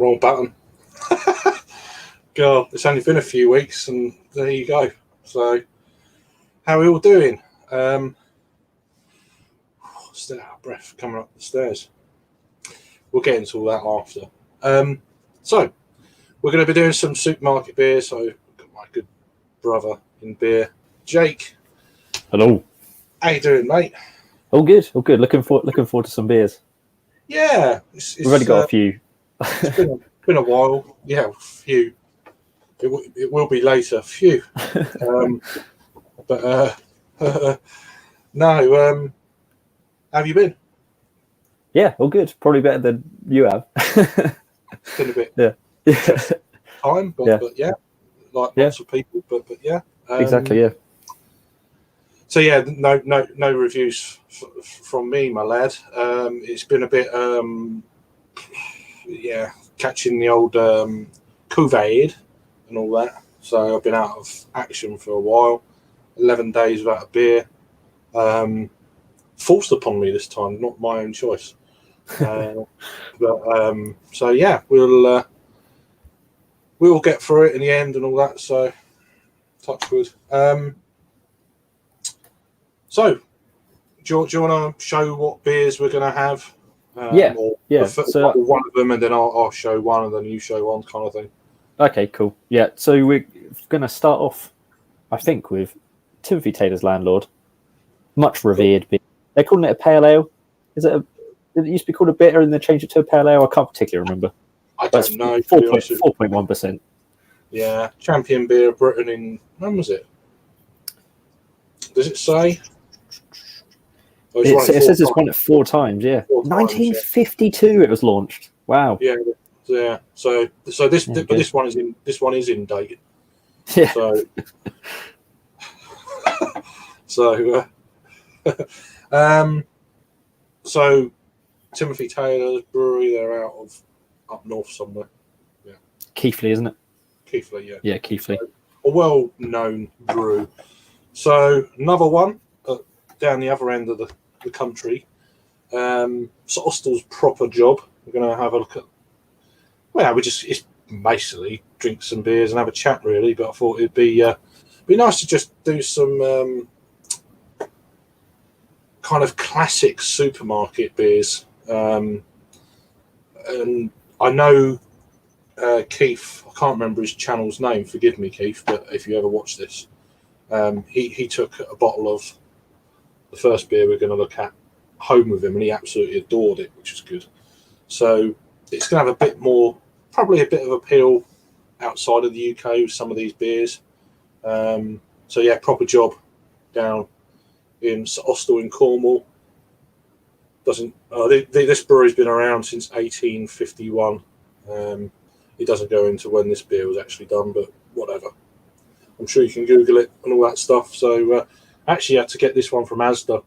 Wrong button. God, it's only been a few weeks, and there you go. So, how are we all doing? Still out of breath coming up the stairs. We'll get into all that after. So, we're going to be doing some supermarket beer. So, I've got my good brother in beer, Jake. Hello. How you doing, mate? All good. All good. Looking forward to some beers. Yeah, we've only got a few. It's been a while. Yeah, a few. It will be later. Phew. But no. How have you been? Yeah, all good. Probably better than you have. It's been a bit time, but yeah, like lots of people. But yeah, exactly. Yeah. So yeah, no reviews from me, my lad. It's been a bit, catching the old COVID and all that. So I've been out of action for a while. 11 days without a beer. Forced upon me this time, not my own choice. So yeah, we'll get through it in the end and all that. So touch wood. So, do you want to show what beers we're going to have? So one of them, and then I'll show one, and then you show one, kind of thing. Okay, cool. Yeah, so we're going to start off, I think, with Timothy Taylor's Landlord. Much revered beer. They're calling it a pale ale. Did it used to be called a bitter and then changed it to a pale ale? I can't particularly remember. I don't know. 4.1%. Yeah, champion beer of Britain in, when was it? Does it say? It says it's won it 4 times, yeah. 1952 it was launched. Wow. Yeah. So this one is in date. Yeah. So Timothy Taylor's brewery, they're out of up north somewhere. Yeah. Keighley, isn't it? Keighley, yeah. Yeah, Keighley. So, a well-known brew. So another one down the other end of the country. So Austell's Proper Job. We're going to have a look at. Well, it's basically drink some beers and have a chat, really. But I thought it'd be nice to just do some kind of classic supermarket beers. And I know Keith. I can't remember his channel's name. Forgive me, Keith. But if you ever watch this, he took a bottle of the first beer we're going to look at home with him, and he absolutely adored it, which is good. So it's going to have probably a bit of appeal outside of the UK with some of these beers. So yeah, Proper Job down in Austell in Cornwall. This brewery's been around since 1851. It doesn't go into when this beer was actually done, but whatever. I'm sure you can Google it and all that stuff. So I actually had to get this one from Asda.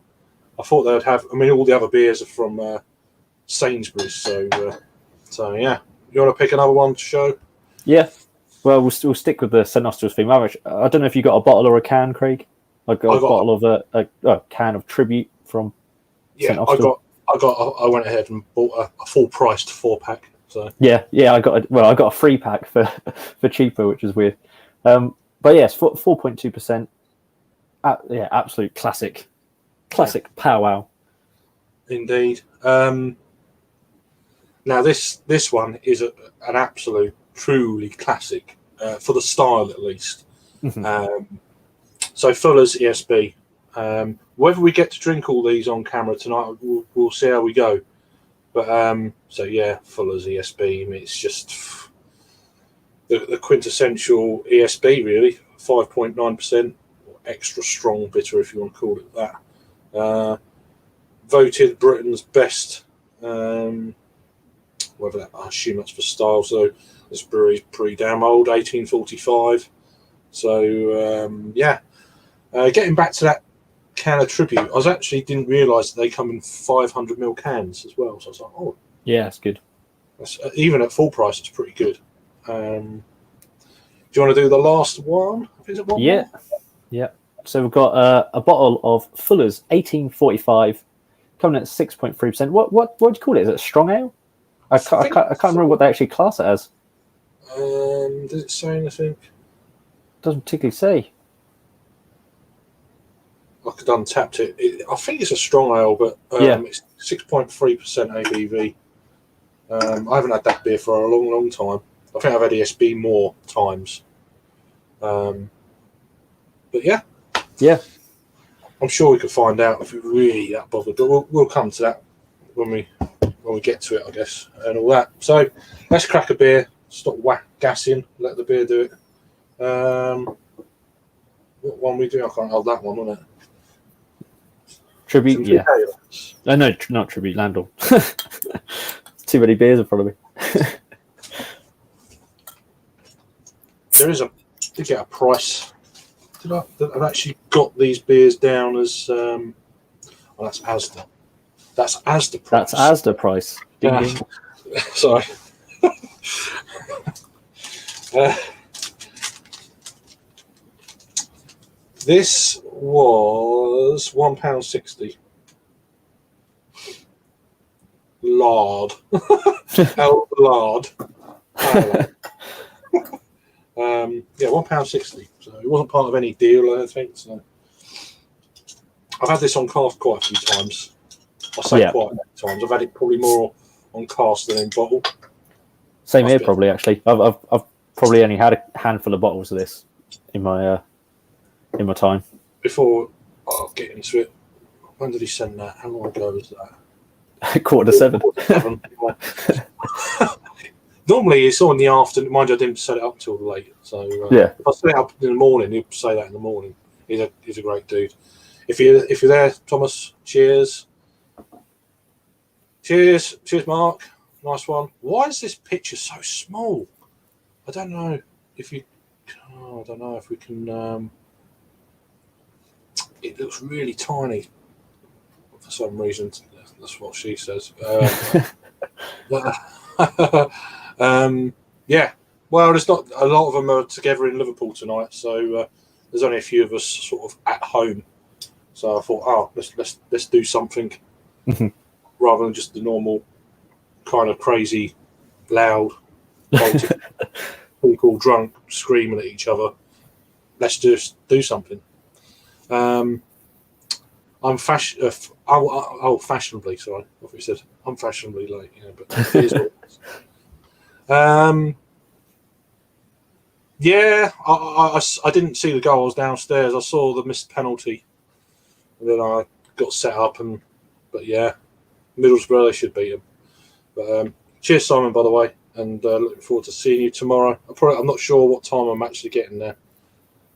I thought they would have. I mean, all the other beers are from Sainsbury's. So yeah, you want to pick another one to show? Yeah. Well, we'll stick with the St. Austell's theme. I don't know if you got a bottle or a can, Craig. I got a bottle of a can of Tribute from St. Austell. I went ahead and bought a full-priced 4-pack. So yeah, I got a 3-pack for cheaper, which is weird. But yes, 4.2%. Absolute classic powwow. Indeed. Now this one is an absolute, truly classic for the style, at least. Mm-hmm. So Fuller's ESB. Whether we get to drink all these on camera tonight, we'll see how we go. But so yeah, Fuller's ESB. I mean, it's just the quintessential ESB, really. 5.9%, extra strong bitter, if you want to call it that. Voted Britain's best. Whether that, I assume that's for style. So this brewery's pretty damn old, 1845. So getting back to that can of Tribute, I didn't realise that they come in 500ml cans as well. So I was like, oh, yeah, that's good. Even at full price, it's pretty good. Do you want to do the last one? Is it one? Yeah. More? Yeah. So we've got a bottle of Fuller's 1845, coming at 6.3%. What do you call it? Is it a strong ale? I can't remember what they actually class it as. Does it say anything? Doesn't particularly say. I could untapped it. I think it's a strong ale, but it's 6.3% ABV. I haven't had that beer for a long, long time. I think I've had ESB more times. But yeah. I'm sure we could find out if we're really that bothered. But we'll come to that when we get to it, I guess, and all that. So let's crack a beer. Stop gassing. Let the beer do it. What one we do? I can't hold that one, wasn't it? Tribute, yeah. No, not Tribute, Landor. Too many beers in front of me. There is did get a price. I've actually got these beers down as that's Asda. That's Asda price. That's Asda price. Ding, ding. Sorry. This was £1.60. Lard. Hell lard. £1.60. So it wasn't part of any deal, I don't think. So I've had this on cast quite a few times. I say quite a few times. I've had it probably more on cast than in bottle. Same here, probably. Actually, I've probably only had a handful of bottles of this in my time. Before I'll get into it, when did he send that? How long ago was that? 6:45. Normally it's on in the afternoon. Mind you, I didn't set it up till late. So if I set it up in the morning, he'd say that in the morning. He's a great dude. If you're there, Thomas, cheers. Cheers, Mark. Nice one. Why is this picture so small? I don't know if we can. It looks really tiny for some reason. That's what she says. Yeah. Well, there's not a lot of them are together in Liverpool tonight, so there's only a few of us sort of at home. So I thought, let's do something rather than just the normal kind of crazy, loud, people drunk screaming at each other. Let's just do something. I'm fashionably. Sorry, I thought you said unfashionably late. Yeah, but it is what it is. I didn't see the goals downstairs. I saw the missed penalty, and then I got set up. But Middlesbrough, they should beat them. But cheers, Simon, by the way, and looking forward to seeing you tomorrow. I'm not sure what time I'm actually getting there.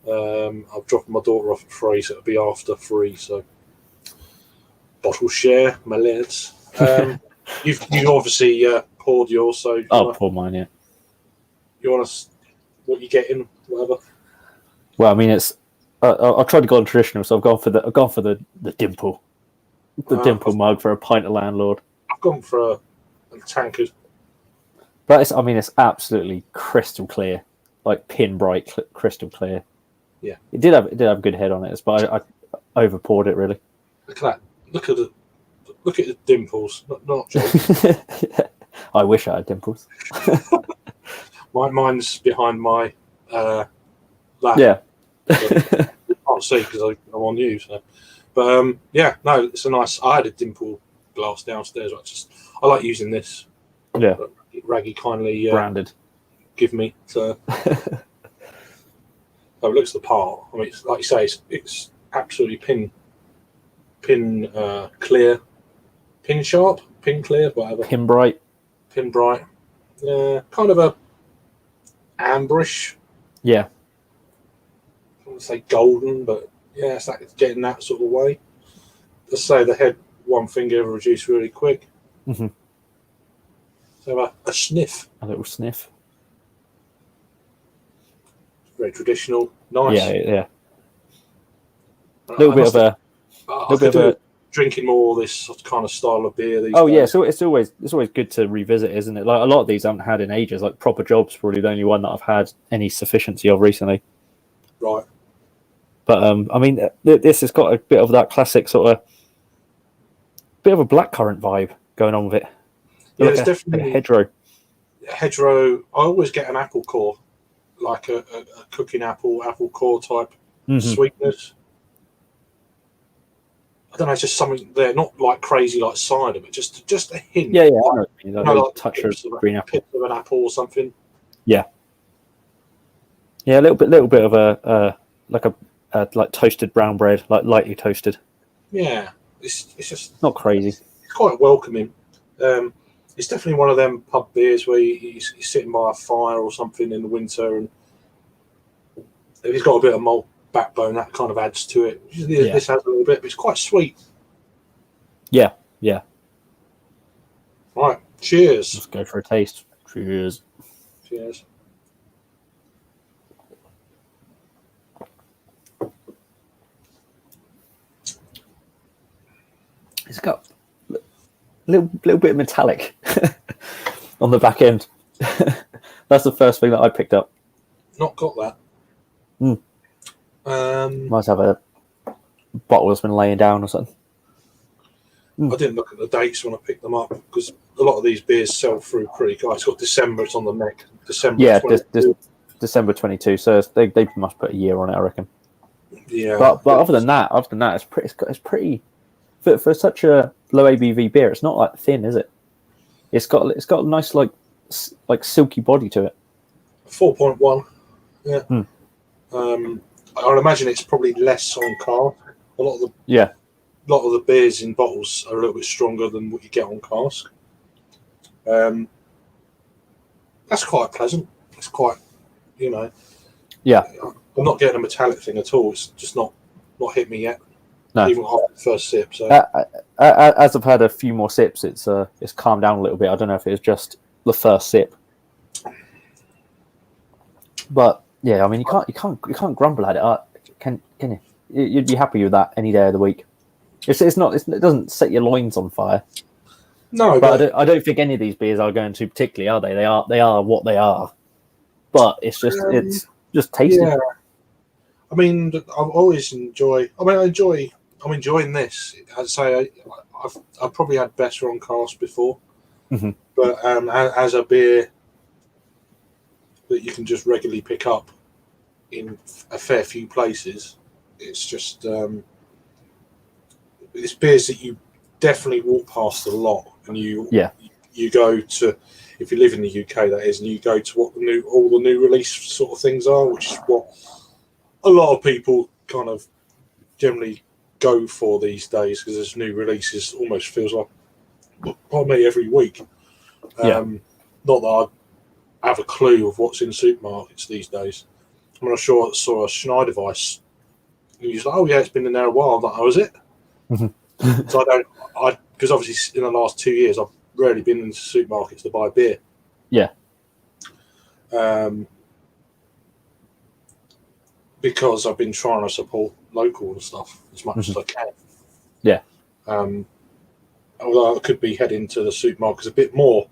I've dropped my daughter off at 3, so it'll be after 3. So bottle share, my lads. You've obviously poured yours, so I'll pour mine. Yeah. You want us? What you getting? Whatever. Well, I mean, it's. I tried to go on traditional, so I've gone for the dimple, dimple mug for a pint of Landlord. I've gone for a tankard. But it's absolutely crystal clear, like pin bright crystal clear. Yeah, it did have a good head on it, but I over poured it really. Look at that! Look at the dimples. Not joking. I wish I had dimples. Mine's behind my lap. Yeah. You can't see because I'm on you. So. But it's a nice. I had a dimple glass downstairs. I like using this. Yeah. Raggy kindly branded. Give me. So. It looks the part. I mean, it's, like you say, it's absolutely pin clear, pin sharp, pin clear, whatever. Pin bright. Yeah, kind of a amberish. Yeah. I wouldn't say golden, but yeah, it's like getting that sort of way. Let's say the head, one finger reduced really quick. Mm-hmm. So a sniff. A little sniff. Very traditional. Nice. Yeah. A little bit of a drinking more of this kind of style of beer these days. Yeah, so it's always good to revisit, isn't it? Like a lot of these I haven't had in ages. Like Proper Job's probably the only one that I've had any sufficiency of recently. Right. But I mean, this has got a bit of that classic sort of bit of a blackcurrant vibe going on with it. Yeah, like it's a definitely hedgerow. hedgerow. I always get an apple core, like a cooking apple core type sweetness. I don't know, it's just something there, not like crazy like cider, but just a hint. Yeah, yeah. I know what you mean. Like a touch of pips green apple. Pips of an apple or something. Yeah. Yeah, a little bit of a like toasted brown bread, like lightly toasted. Yeah, it's just Not crazy. It's quite welcoming. It's definitely one of them pub beers where you're sitting by a fire or something in the winter, and if it's got a bit of malt backbone, that kind of adds to it. This has a little bit, but it's quite sweet. Yeah, yeah. Right, cheers. Let's go for a taste. Cheers. Cheers. It's got a little bit of metallic on the back end. That's the first thing that I picked up. Not got that. Might have a bottle that's been laying down or something. I didn't look at the dates when I picked them up because a lot of these beers sell through pretty quick. It's got December, it's on the neck. December. Yeah, December 22. So they must put a year on it, I reckon. Yeah. But other than that, it's pretty for such a low ABV beer. It's not like thin, is it? It's got a nice like silky body to it. 4.1. Yeah. I'd imagine it's probably less on cask. A lot of the beers in bottles are a little bit stronger than what you get on cask. That's quite pleasant. It's quite, Yeah. I'm not getting a metallic thing at all. It's just not hit me yet. No. Even after the first sip. So as I've had a few more sips, it's calmed down a little bit. I don't know if it was just the first sip, but yeah, I mean you can't grumble at it. Can you? You'd be happy with that any day of the week. It doesn't set your loins on fire. No, but I don't think any of these beers are going to particularly, are they? They are what they are. But it's just tasty. Yeah. I mean, I'm enjoying this. I'd say I've probably had better on cask before, but as a beer that you can just regularly pick up in a fair few places, it's just it's beers that you definitely walk past a lot, and you go to, if you live in the UK, that is, and you go to what all the new release sort of things are, which is what a lot of people kind of generally go for these days, because there's new releases almost feels like by me every week. Not that I have a clue of what's in supermarkets these days. I mean, I saw a Schneider Weiss, and he's like, "Oh yeah, it's been in there a while." I'm like, "Oh, is it?" So because obviously in the last 2 years I've rarely been into supermarkets to buy beer. Yeah. Because I've been trying to support local and stuff as much as I can. Yeah. Although I could be heading to the supermarkets a bit more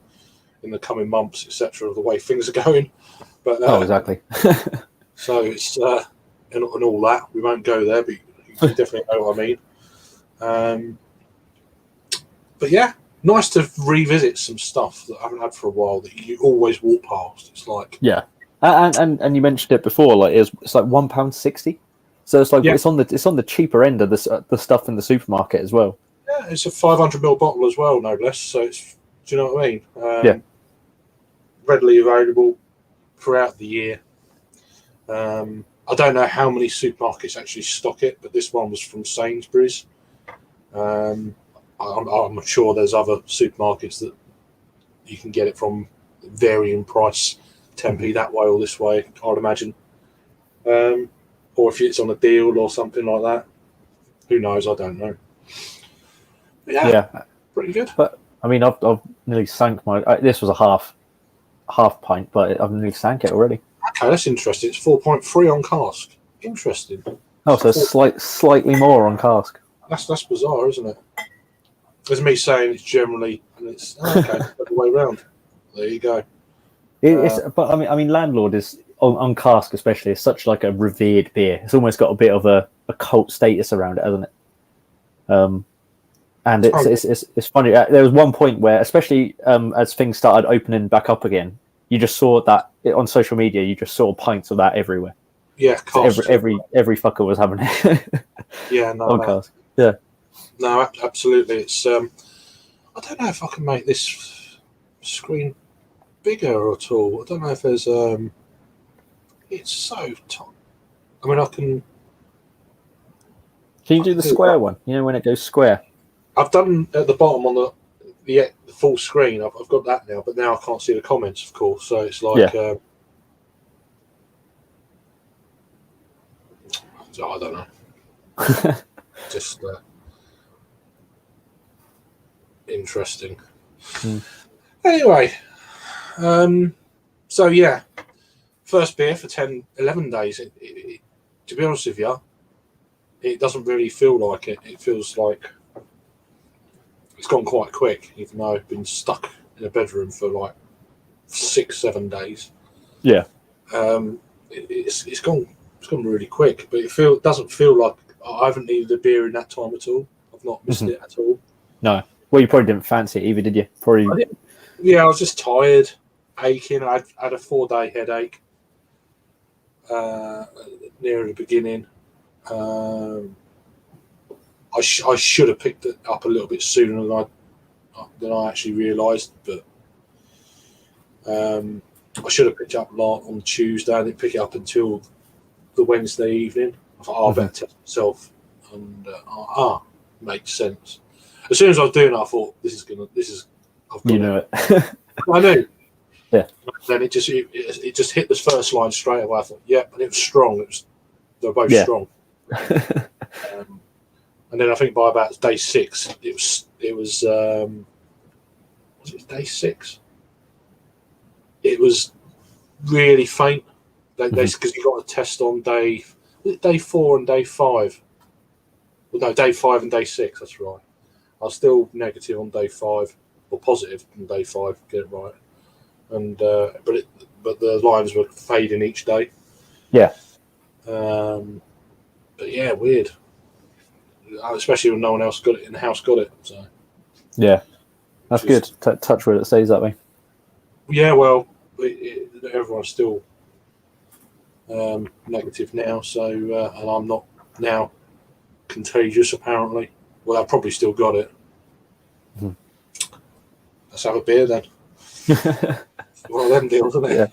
in the coming months, etc., of the way things are going. But exactly. So it's and all that. We won't go there, but you definitely know what I mean. But yeah, nice to revisit some stuff that I haven't had for a while that you always walk past. It's like and you mentioned it before, like it's like £1.60, so it's like it's on the cheaper end of the stuff in the supermarket as well. Yeah, it's a 500ml bottle as well, no less. So it's, do you know what I mean? Readily available throughout the year. I don't know how many supermarkets actually stock it, but this one was from Sainsbury's. I'm sure there's other supermarkets that you can get it from, varying price, 10p that way or this way, I'd imagine. Or if it's on a deal or something like that. Who knows? I don't know. But pretty good. But I mean, I've nearly sank my. This was a half pint, but I've nearly sank it already. Okay, that's interesting. It's 4.3 on cask. Interesting. Oh, so slightly more on cask. That's bizarre, isn't it? There's me saying it's generally, and it's okay, the way around. There you go. But I mean, Landlord is on cask, especially, is such like a revered beer. It's almost got a bit of a cult status around it, hasn't it? And it's funny. There was one point where, especially as things started opening back up again, you just saw that on social media. You just saw pints of that everywhere. Yeah, so every fucker was having it. Yeah, no, on cast. Yeah, no, absolutely. It's I don't know if I can make this screen bigger at all. I don't know if there's it's so tight. I mean, I can. Can you do the square one? You know when it goes square. I've done at the bottom on the full screen. I've got that now, but now I can't see the comments, of course. So it's like, I don't know. Just interesting. Anyway, so yeah, first beer for 11 days. To be honest with you, it doesn't really feel like it. It feels like it's gone quite quick, even though I've been stuck in a bedroom for like 6-7 days. Yeah. It's gone really quick, but it doesn't feel like I haven't needed a beer in that time at all. I've not missed it at all. No. Well, you probably didn't fancy it either, did you? Probably. Yeah, I was just tired, aching. I had a 4-day headache near the beginning. I should have picked it up a little bit sooner than I actually realised, but I should have picked it up on Tuesday. I didn't pick it up until the Wednesday evening. I thought, I better test myself, and makes sense. As soon as I was doing it, I thought, I've got it. I knew. Yeah. Then it just hit the first line straight away. I thought, yeah, and it was strong. They were both strong. And then I think by about day 6, it was it day 6? It was really faint. Because you got a test on day 4 and day 5. Well, no, day 5 and day 6. That's right. I was still negative on day 5, or positive on day 5. Get it right. And but the lines were fading each day. Yeah. But yeah, weird. Especially when no one else got it in the house. Got it. So. Yeah, that's good. Touch wood, it stays that way. Yeah, well, everyone's still negative now, so and I'm not now contagious apparently. Well, I've probably still got it. Let's have a beer then. One of them deals, isn't it?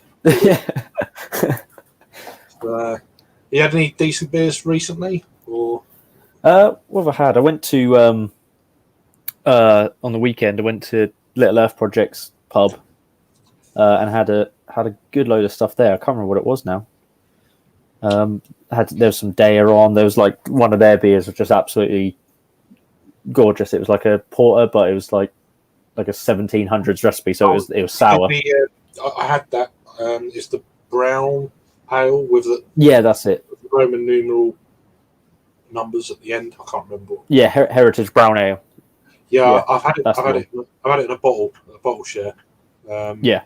Yeah. You had any decent beers recently, or? What have I had? I went to on the weekend. I went to Little Earth Project's pub and had a good load of stuff there. I can't remember what it was now. There was some Daya on. There was like one of their beers was just absolutely gorgeous. It was like a porter, but it was like a 1700s recipe, so it was sour. I had that. It's the brown ale with the that's it. Roman numeral numbers at the end. I can't remember. Yeah, Heritage Brown Ale. Yeah, I've had it in a bottle share. It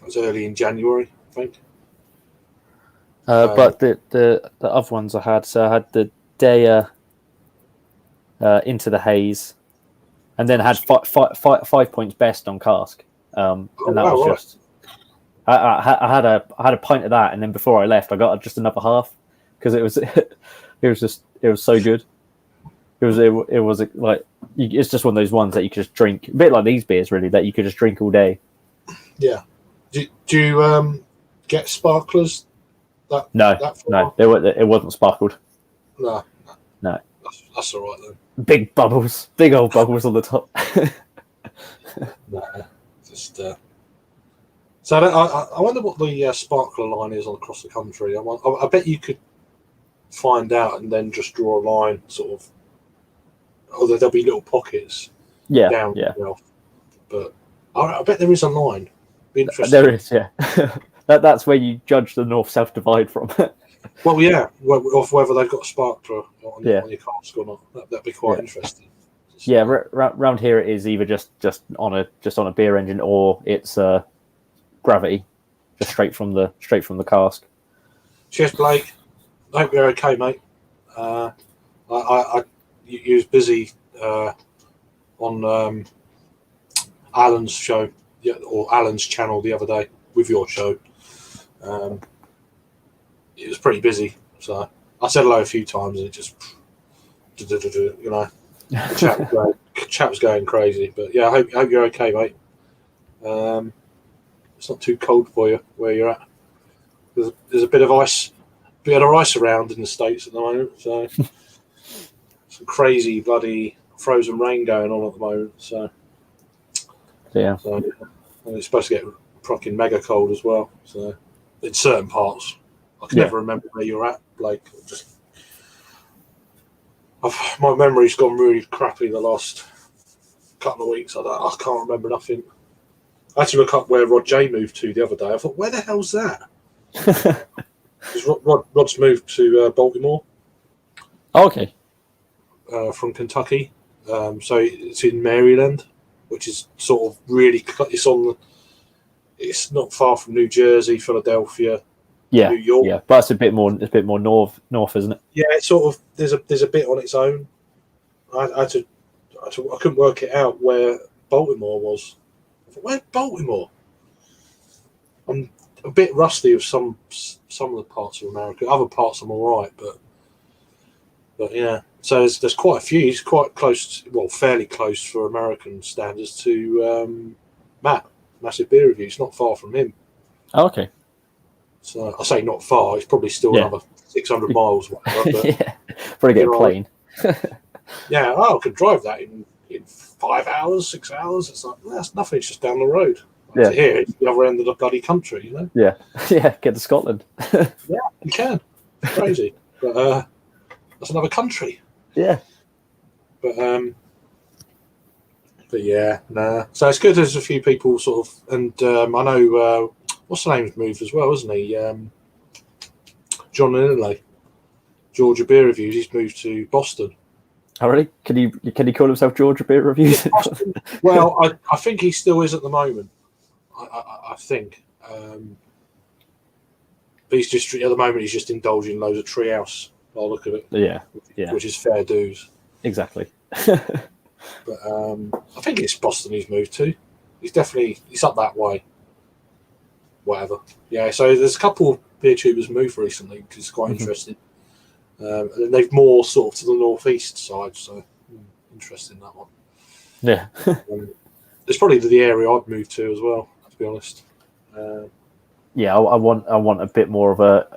was early in January, I think. But the other ones I had, so I had the Daya Into the Haze, and then had 5 points best on cask, and that was right. Just. I had a pint of that, and then before I left, I got just another half because it was so good. It was like it's just one of those ones that you could just drink, a bit like these beers, really, that you could just drink all day. Yeah. Do you get sparklers? No, it wasn't sparkled. No. That's all right then. Big bubbles, big old bubbles on the top. No, just. So I wonder what the sparkler line is across the country. I bet you could find out and then just draw a line, sort of. Although there'll be little pockets down. Yeah. But I bet there is a line. Be interesting. There is, yeah. That's where you judge the north-south divide from. Well, yeah, of whether they've got a sparkler on your cask or not. That'd be quite interesting. Yeah, round here it is either just on a beer engine, or it's gravity, just straight from the cask. Cheers, Blake. I hope you're okay, mate. You was busy on Alan's show, or Alan's channel the other day with your show. It was pretty busy, so I said hello a few times, and it just, you know, the chat was going crazy. But yeah, I hope you're okay, mate. It's not too cold for you where you're at. There's a bit of ice around in the States at the moment, so some crazy bloody frozen rain going on at the moment. So yeah, and it's supposed to get fucking mega cold as well. So in certain parts, I can never remember where you're at, Blake. My memory's gone really crappy the last couple of weeks. I can't remember nothing. I had to look up where Rod J moved to the other day. I thought, where the hell's that? Because Rod's moved to Baltimore. Oh, okay. From Kentucky. So it's in Maryland, which is sort of really, it's not far from New Jersey, Philadelphia, New York. Yeah, but it's a bit more north, isn't it? Yeah, it's sort of, there's a bit on its own. I couldn't work it out where Baltimore was. I thought, where's Baltimore? I'm a bit rusty with some of the parts of America. Other parts I'm all right, but yeah. So there's quite a few. It's quite close, fairly close for American standards to Matt, Massive Beer Review. It's not far from him. Oh, okay. So I say not far. It's probably still another 600 miles. Whatever, but, yeah, probably get a plane. Yeah, I could drive that in 5 hours, 6 hours. It's like, that's nothing. It's just down the road. To here, it's the other end of the bloody country, you know? Yeah, get to Scotland. Yeah, you can. It's crazy. But that's another country. Yeah. But yeah, nah. So it's good there's a few people sort of, and I know, what's the name's moved as well, isn't he? John Inley, Georgia Beer Reviews, he's moved to Boston. Oh, really? Can he call himself Georgia Beer Reviews? Well, I think he still is at the moment. I think. But he's just, at the moment, he's just indulging loads of treehouse. I'll look at it. Yeah. Which is fair dues. Exactly. But I think it's Boston he's moved to. He's up that way. Whatever. Yeah, so there's a couple of beer tubers moved recently, which is quite interesting. And then they've more sort of to the northeast side, so interesting that one. Yeah. It's probably the area I'd move to as well, to be honest. Yeah, I want a bit more of a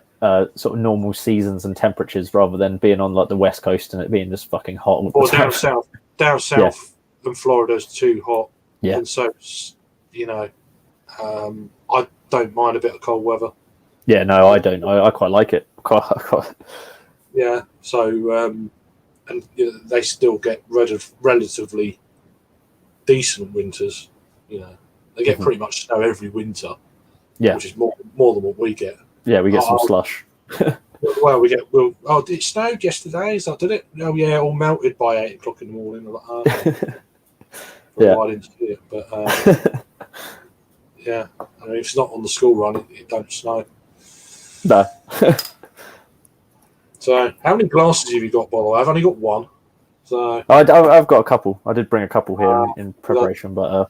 sort of normal seasons and temperatures rather than being on like the west coast and it being just fucking hot. Or down south, and Florida's too hot. Yeah. And so, you know, I don't mind a bit of cold weather. Yeah, no, I don't. I quite like it. Yeah. So, and you know, they still get relatively decent winters. You know, they get pretty much snow every winter. Yeah. Which is more than what we get. Yeah, we get some slush. Well, it snowed yesterday. So did it? Oh yeah, all melted by 8 o'clock in the morning. I'm like, yeah, I didn't see it, but yeah, I mean, if it's not on the school run, it don't snow. No. So, how many glasses have you got, by the way? I've only got one. So I've got a couple. I did bring a couple here in preparation, but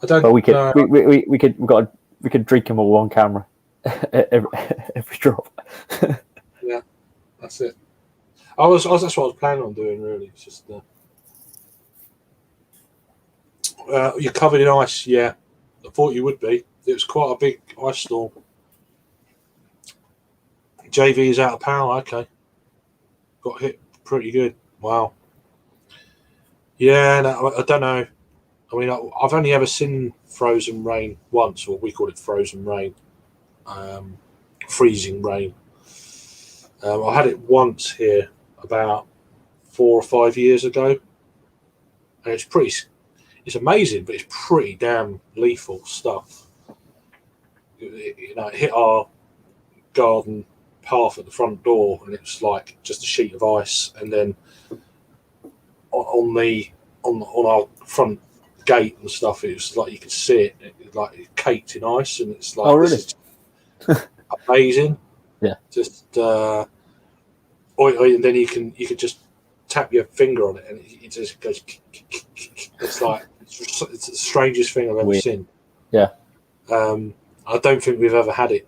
I don't. But we could drink them all on camera. every drop. Yeah, that's it. That's what I was planning on doing. Really, it's just you're covered in ice. Yeah, I thought you would be. It was quite a big ice storm. JV is out of power. Okay, got hit pretty good. Wow. Yeah, no, I don't know. I mean, I've only ever seen frozen rain once, or we call it frozen rain. Freezing rain. I had it once here about 4 or 5 years ago, and it's amazing, but it's pretty damn lethal stuff. It hit our garden path at the front door, and it was like just a sheet of ice, and then on our front gate and stuff, it was like you could see it like caked in ice, and it's like, oh really? Amazing. Yeah. Just and then you could just tap your finger on it, and it just goes. It's like it's the strangest thing I've ever seen. Yeah. I don't think we've ever had it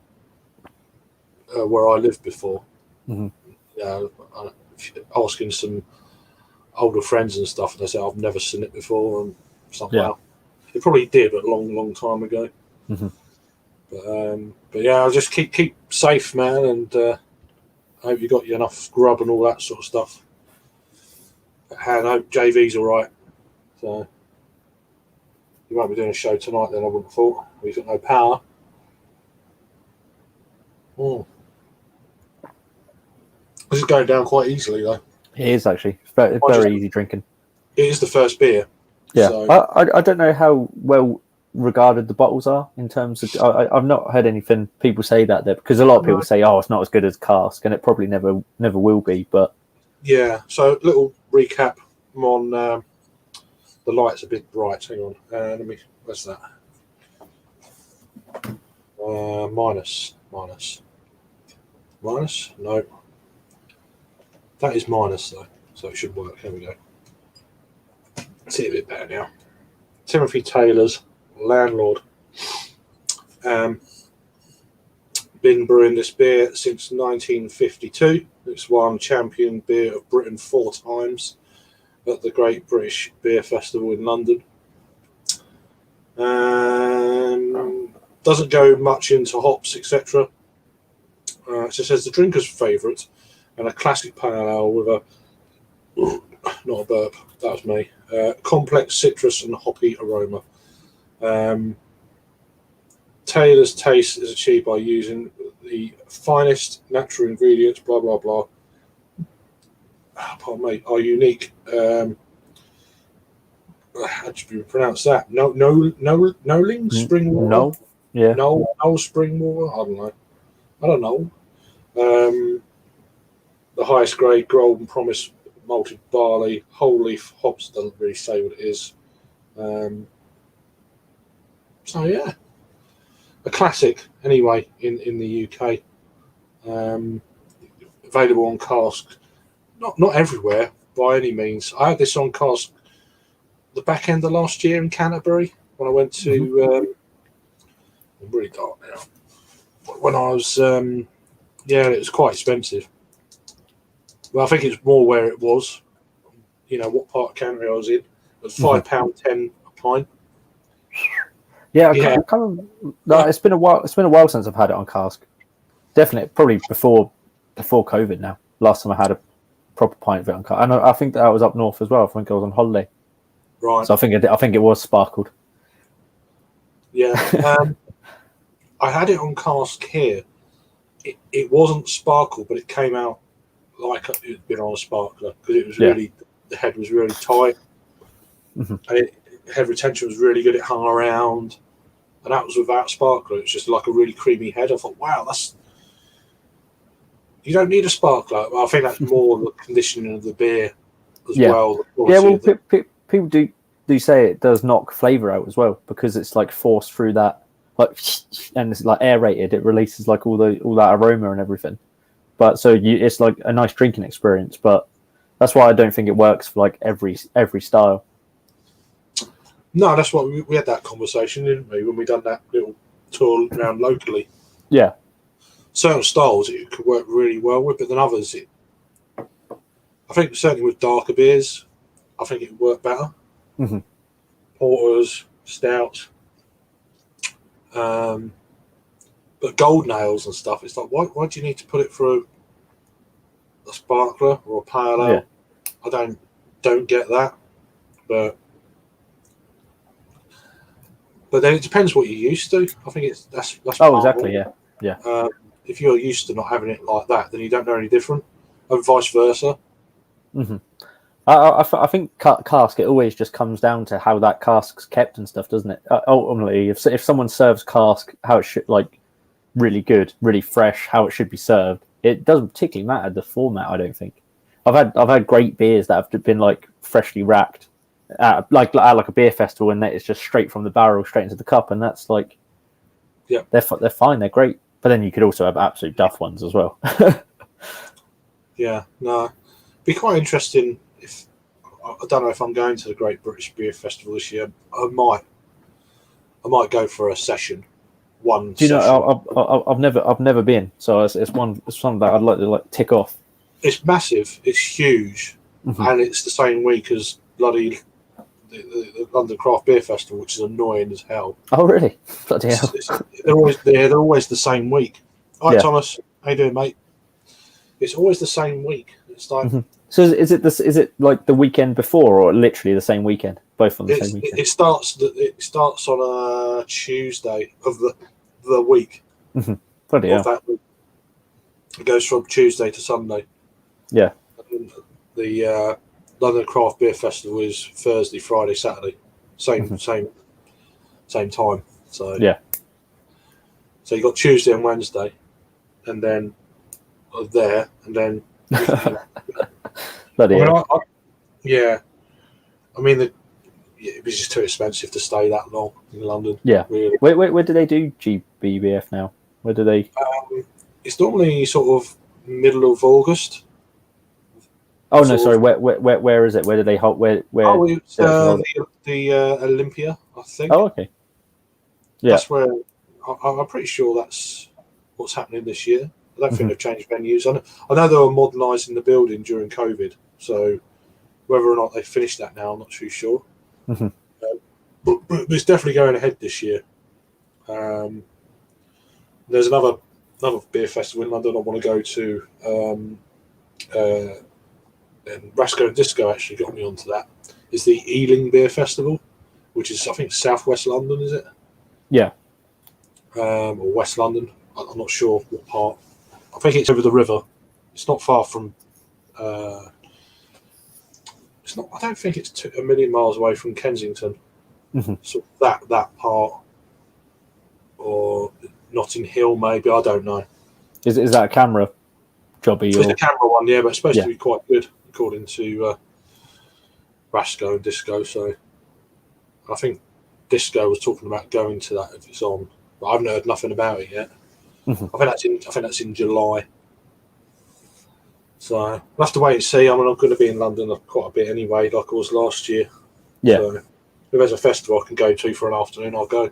where I lived before. Asking some older friends and stuff, and they say I've never seen it before, and stuff like that. It probably did, but a long time ago. But yeah, I'll just keep safe, man, and I hope you got you enough grub and all that sort of stuff. And I hope JV's all right. So you won't be doing a show tonight, then, I wouldn't have thought. We've got no power. This is going down quite easily, though. It is actually. It's very easy drinking. It is the first beer. Yeah. So. I don't know how well regarded the bottles are in terms of. I've not heard anything people say that there, because a lot of people say, "Oh, it's not as good as cask," and it probably never will be. But yeah. So little recap on the light's a bit bright. Hang on. Let me. Where's that? Minus. No. That is minus, though, so it should work. Here we go. See it a bit better now. Timothy Taylor's Landlord. Been brewing this beer since 1952. It's won Champion Beer of Britain 4 times at the Great British Beer Festival in London. Doesn't go much into hops, etc. It just says the drinker's favourite and a classic pale ale with a not a burp, that was me. Complex citrus and hoppy aroma. Taylor's taste is achieved by using the finest natural ingredients, blah blah blah. Pardon me, are unique. How do you pronounce that? Noling spring water. No, yeah. No spring water. I don't know. The highest grade Golden Promise malted barley, whole leaf hops. Doesn't really say what it is. So yeah, a classic anyway in the UK. Available on cask. Not everywhere by any means. I had this on cask the back end of last year in Canterbury when I went to. I'm really dark now. When I was, it was quite expensive. Well, I think it's more where it was. You know what part of Canterbury I was in. It was £5.10 a pint. Yeah, it's been a while. It's been a while since I've had it on cask. Definitely, probably before COVID. Now, last time I had a proper pint of it on cask, and I think that I was up north as well. I think I was on holiday. Right. So I think it was sparkled. Yeah. I had it on cask here. It wasn't sparkle, but it came out like it had been on a sparkler because it was really the head was really tight, and head retention was really good. It hung around, and that was without sparkler. It was just like a really creamy head. I thought, wow, you don't need a sparkler. I think that's more the conditioning of the beer as well. Yeah, well, people do say it does knock flavour out as well because it's like forced through that, like, and it's like aerated. It releases like all that aroma and everything. But so it's like a nice drinking experience. But that's why I don't think it works for like every style. No, that's what we had that conversation, didn't we, when we done that little tour around locally? Yeah. Certain styles it could work really well with, but then others, I think certainly with darker beers, I think it would work better. Porters, stouts, but gold nails and stuff. It's like, why do you need to put it through a sparkler or a pale ale? I don't get that, but then it depends what you're used to. I think that's exactly, yeah. If you're used to not having it like that, then you don't know any different, and vice versa. I think cask, it always just comes down to how that cask's kept and stuff, doesn't it? Ultimately, if someone serves cask how it should, like really good, really fresh, how it should be served, it doesn't particularly matter the format. I don't think. I've had great beers that have been like freshly racked, like a beer festival, and it's just straight from the barrel straight into the cup, and that's like, they're fine, they're great. But then you could also have absolute duff ones as well. Yeah, no, be quite interesting. I don't know if I'm going to the Great British Beer Festival this year. I might go for a session. Do you know? I've never been, so it's something that I'd like to tick off. It's massive. It's huge, and it's the same week as bloody the London Craft Beer Festival, which is annoying as hell. Oh, really? Bloody hell. They're always the same week. All right, Thomas, how you doing, mate? It's always the same week. It's like so. Is it like the weekend before, or literally the same weekend? Both on the same weekend. It starts on a Tuesday of the week. Bloody hell. That week. It goes from Tuesday to Sunday. Yeah. And the London Craft Beer Festival is Thursday, Friday, Saturday, same time. So yeah. So you got Tuesday and Wednesday, and then there, and then. Bloody hell. Yeah. I mean, it was just too expensive to stay that long in London. Yeah. Really. Where do they do GBBF now? Where do they? It's normally sort of middle of August. Oh no, sorry. Where is it? Where do they hold? Where? Oh, it's the Olympia, I think. Oh, okay. Yeah. That's where I'm pretty sure that's what's happening this year. I don't think they've changed venues. I know they were modernising the building during COVID, so whether or not they finished that now, I'm not too sure. But it's definitely going ahead this year. There's another beer festival in London I want to go to. And Rasco and Disco actually got me onto that. It's the Ealing Beer Festival, which is, I think, southwest London, is it? Yeah. Or West London. I'm not sure what part. I think it's over the river. It's not far from. It's not. I don't think it's a million miles away from Kensington. So that part, or Notting Hill, maybe, I don't know. Is that a camera jobby? It's a camera one, yeah, but it's supposed to be quite good according to Rasco and Disco. So I think Disco was talking about going to that if it's on, but I haven't heard nothing about it yet. I think that's in July. So we'll have to wait and see. I mean, I'm going to be in London quite a bit anyway, like I was last year. Yeah. So if there's a festival I can go to for an afternoon, I'll go.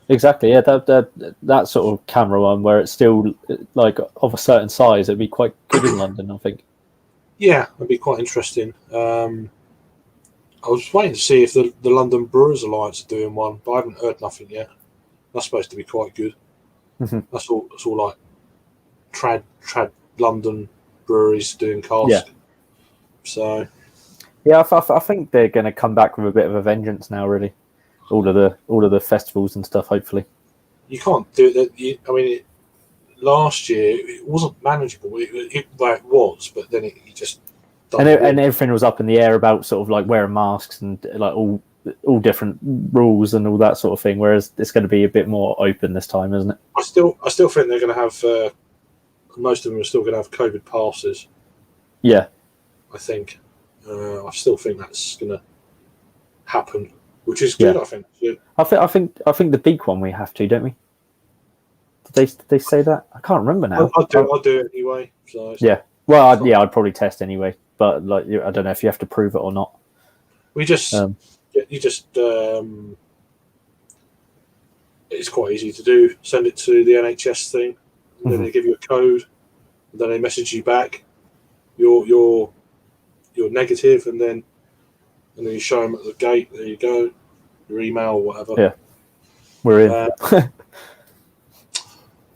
Exactly. Yeah, that sort of camera one where it's still like of a certain size, it'd be quite good in London, I think. Yeah, it'd be quite interesting. I was waiting to see if the London Brewers Alliance are doing one, but I haven't heard nothing yet. That's supposed to be quite good. That's all like trad London breweries doing cask. Yeah. So yeah, I think they're going to come back with a bit of a vengeance now. Really, all of the festivals and stuff. Hopefully, you can't do it. I mean, last year it wasn't manageable. It was, but then it just and everything was up in the air about sort of like wearing masks and like all different rules and all that sort of thing. Whereas it's going to be a bit more open this time, isn't it? I still think they're going to have most of them are still going to have COVID passes. Yeah, I think. I still think that's going to happen, which is good. I think. Yeah. I think the big one we have to, don't we? Did they say that? I can't remember now. I'll do it anyway. So yeah. Well, I'd probably test anyway, but like I don't know if you have to prove it or not. We just it's quite easy to do. Send it to the NHS thing, and then they give you a code, and then they message you back. You're negative, and then you show them at the gate. There you go, your email or whatever. Yeah, we're in.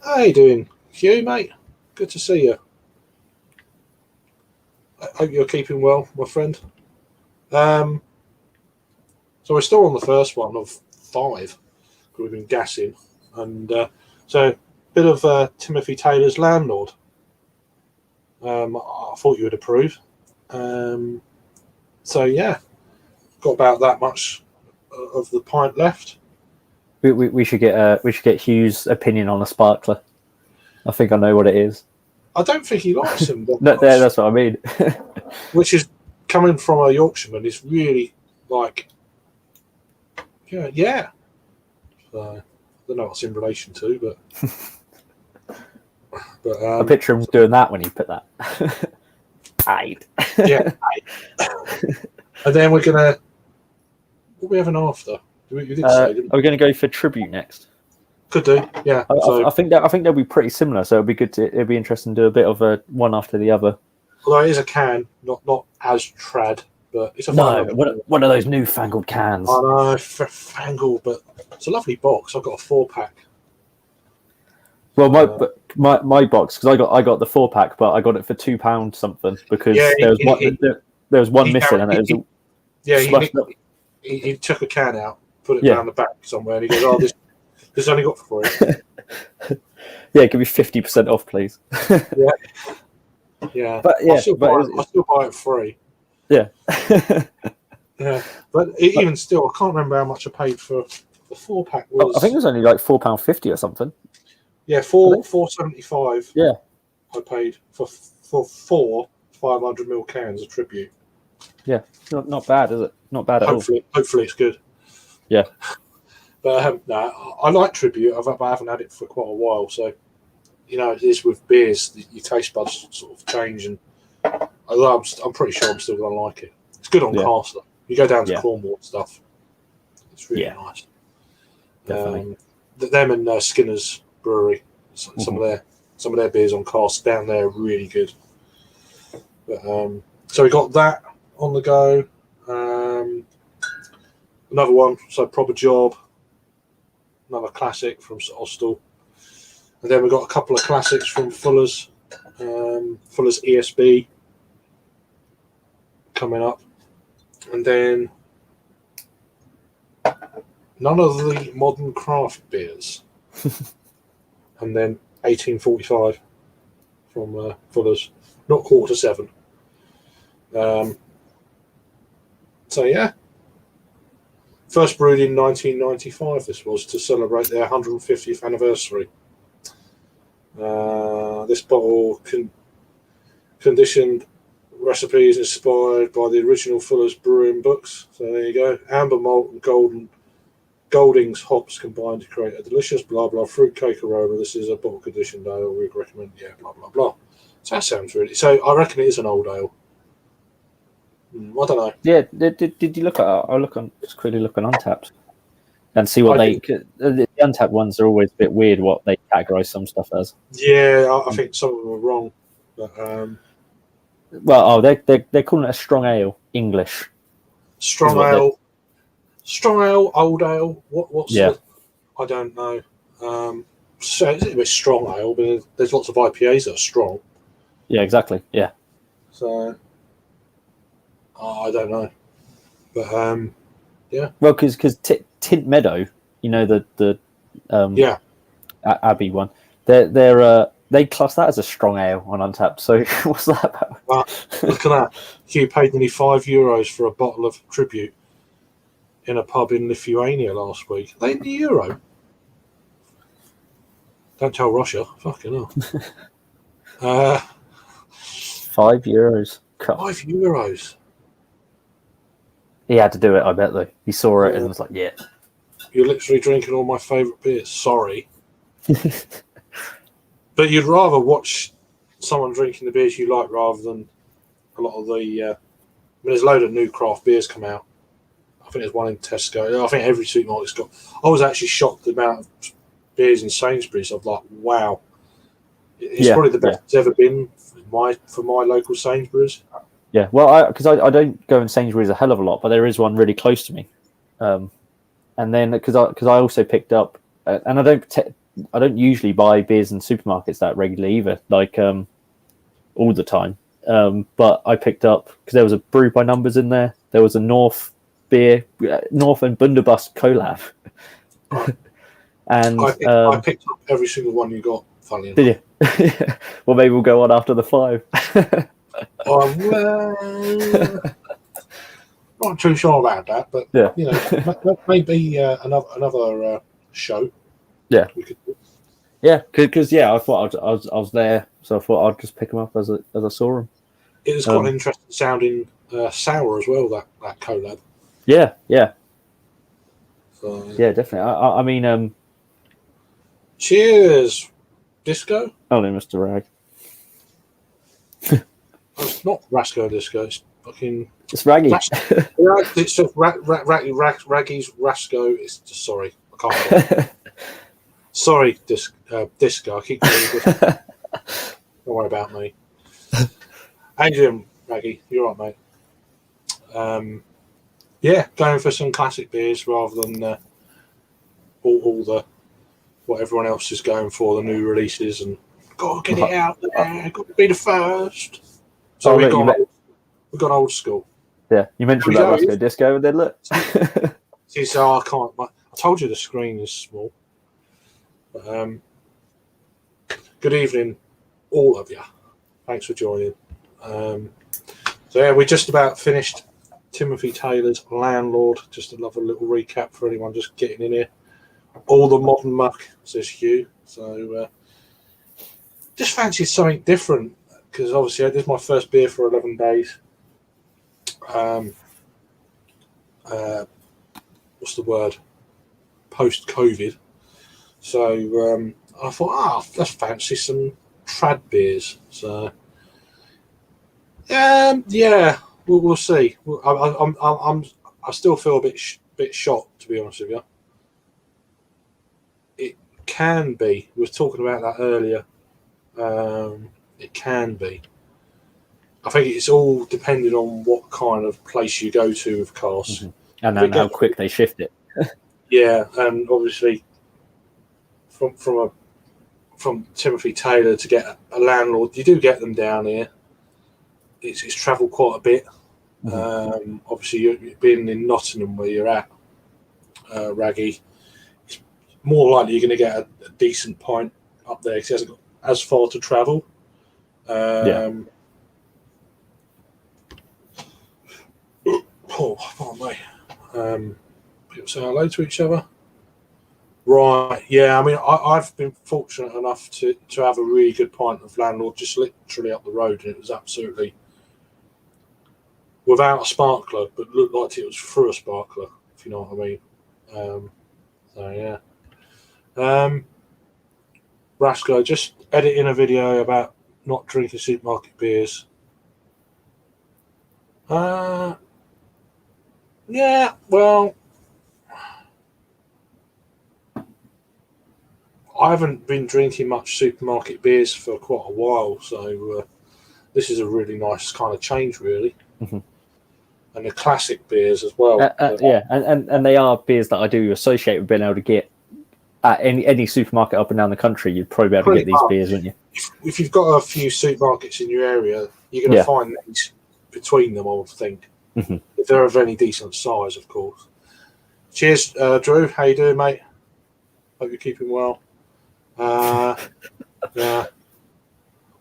How you doing, Hugh, mate? Good to see you. I hope you're keeping well, my friend. So we're still on the first one of 5. We've been gassing, and so a bit of Timothy Taylor's Landlord. I thought you would approve. So yeah, got about that much of the pint left. We should get Hugh's opinion on a sparkler. I think I know what it is. I don't think he likes them. That's what I mean. Which is coming from a Yorkshireman. It's really like, yeah. So, I don't know what's in relation to, but I picture him doing that when he put that. Aye. Yeah. And then we're gonna. What are we having after? You did say, didn't Are we going to go for tribute next? Could do, yeah. I think they'll be pretty similar. So it'll be good. It'll be interesting to do a bit of a one after the other. Although it is a can, not as trad, but it's a one of those newfangled cans. I know, fangled, but it's a lovely box. I've got a 4-pack. Well, my box, because I got the 4-pack, but I got it for £2 something because there was one missing, and it was he took a can out, put it down the back somewhere, and he goes, "Oh, this only got for it." Yeah, give me 50% off, please. Yeah, but yeah, I still buy it free. Yeah, yeah, but even still, I can't remember how much I paid for the 4-pack. I think it was only like £4.50 or something. Yeah, £4.75. Yeah, I paid for 4 500ml cans of tribute. Yeah, not bad, is it? Not bad at all. Hopefully it's good. Yeah. But no, I like tribute. I haven't had it for quite a while, so it is with beers. Your taste buds sort of change, and although I'm pretty sure I'm still going to like it. It's good on cast though. You go down to Cornwall and stuff. It's really nice. Definitely. Them and Skinner's Brewery. Some of their beers on cast down there are really good. But, so we got that on the go. Another one, so Proper Job. Another classic from Austell. And then we've got a couple of classics from Fuller's. Fuller's ESB coming up. And then none of the modern craft beers. And then 1845 from Fuller's. Not 7:15. So yeah. First brewed in 1995, this was to celebrate their 150th anniversary. This bottle conditioned recipes inspired by the original Fuller's brewing books. So there you go. Amber malt and Golding's hops combined to create a delicious blah blah fruitcake aroma. This is a bottle conditioned ale. We'd recommend blah blah blah. So that sounds really. So I reckon it is an old ale. I don't know. Yeah, did you look at? I'll just quickly look on Untapped and see what the Untapped ones are always a bit weird. What they categorize some stuff as. Yeah, I think some of them are wrong. But, they're calling it a strong ale, English. Strong ale, old ale. What's I don't know. So it's a bit strong ale, but there's lots of IPAs that are strong. Yeah, exactly. Yeah. So. I don't know, but yeah. Well, because Tint Meadow, the Abbey one, they class that as a strong ale on Untapped. So what's that about? Look at that! You paid nearly €5 for a bottle of tribute in a pub in Lithuania last week. They in the euro. Don't tell Russia. Fucking hell. €5. €5. He had to do it, I bet, though. He saw it and was like, yeah. You're literally drinking all my favourite beers. Sorry. But you'd rather watch someone drinking the beers you like rather than a lot of the... there's a load of new craft beers come out. I think there's one in Tesco. I think every supermarket's got... I was actually shocked at the amount of beers in Sainsbury's. I'm like, wow. It's probably the best it's ever been for my local Sainsbury's. Yeah, well, because I don't go in Sainsbury's a hell of a lot, but there is one really close to me. And then because I also picked up, and I don't usually buy beers in supermarkets that regularly either, like all the time. But I picked up because there was a Brew by Numbers in there. There was a North and Bunderbust collab. And I picked up every single one you got. Funny enough. Did you? Well, maybe we'll go on after the 5. Not too sure about that, but maybe another show. Yeah, we could. Yeah, because I thought I was there, so I thought I'd just pick them up as I saw them. It has got an interesting sounding sour as well. That collab. Yeah. So, yeah, definitely. I mean, cheers, Disco. Only Mr. Rag. It's not Rasco Disco. It's fucking It's Raggy. It's just Raggy's Rasco. It's just, sorry, I can't. Sorry, Disco. I keep calling you Disco. Don't worry about me. How you doing, Raggy? You're right, mate. Yeah, going for some classic beers rather than all the what everyone else is going for, the new releases, and got to get it out there. Got to be the first. So we've gone old school. Yeah, you mentioned about Roscoe Disco, and then look. See, so I can't. I told you the screen is small. But, good evening, all of you. Thanks for joining. So yeah, we just about finished Timothy Taylor's Landlord. Just another little recap for anyone just getting in here. All the modern muck, says Hugh. So just fancied something different because obviously I did my first beer for 11 days. What's the word? Post-COVID. So I thought, let's fancy some trad beers. So yeah, we'll see. I still feel a bit shocked, to be honest with you. It can be. We were talking about that earlier. It can be. I think it's all depending on what kind of place you go to, of course. Mm-hmm. And then how quick they shift it. Yeah, and obviously from Timothy Taylor to get a Landlord, you do get them down here. It's travelled quite a bit. Mm-hmm. Obviously, you're being in Nottingham where you're at, Raggy, it's more likely you're going to get a decent pint up there because he hasn't got as far to travel. Oh, pardon me. People say hello to each other. Right, yeah. I mean, I've been fortunate enough to have a really good pint of Landlord just literally up the road, and it was absolutely without a sparkler, but looked like it was through a sparkler, if you know what I mean. So yeah. Rasco, just editing a video about not drinking supermarket beers. Yeah, well, I haven't been drinking much supermarket beers for quite a while, so this is a really nice kind of change, really. Mm-hmm. And the classic beers as well. Yeah, and they are beers that I do associate with being able to get at any supermarket up and down the country. You'd probably be able to get these beers, wouldn't you? If you've got a few supermarkets in your area, you're going to find these between them, I would think. Mm-hmm. If they're of any decent size, of course. Cheers, Drew. How you doing, mate? Hope you're keeping well. Yeah.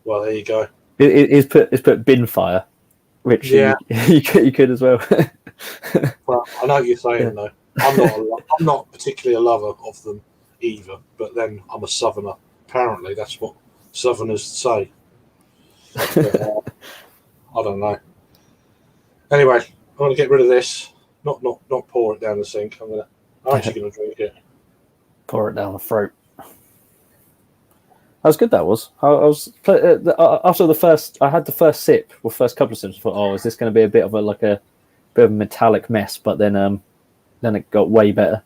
Well, there you go. It's put bin fire, which you could as well. Well, I know what you're saying though. I'm not particularly a lover of them either. But then I'm a southerner. Apparently, that's what southerners say. But, I don't know. Anyway, I'm going to get rid of this. Not pour it down the sink. I'm actually going to drink it. Pour it down the throat. That was good. That was. I was after the first. I had the first sip, or first couple of sips. I thought, is this going to be a bit of a metallic mess? But then it got way better.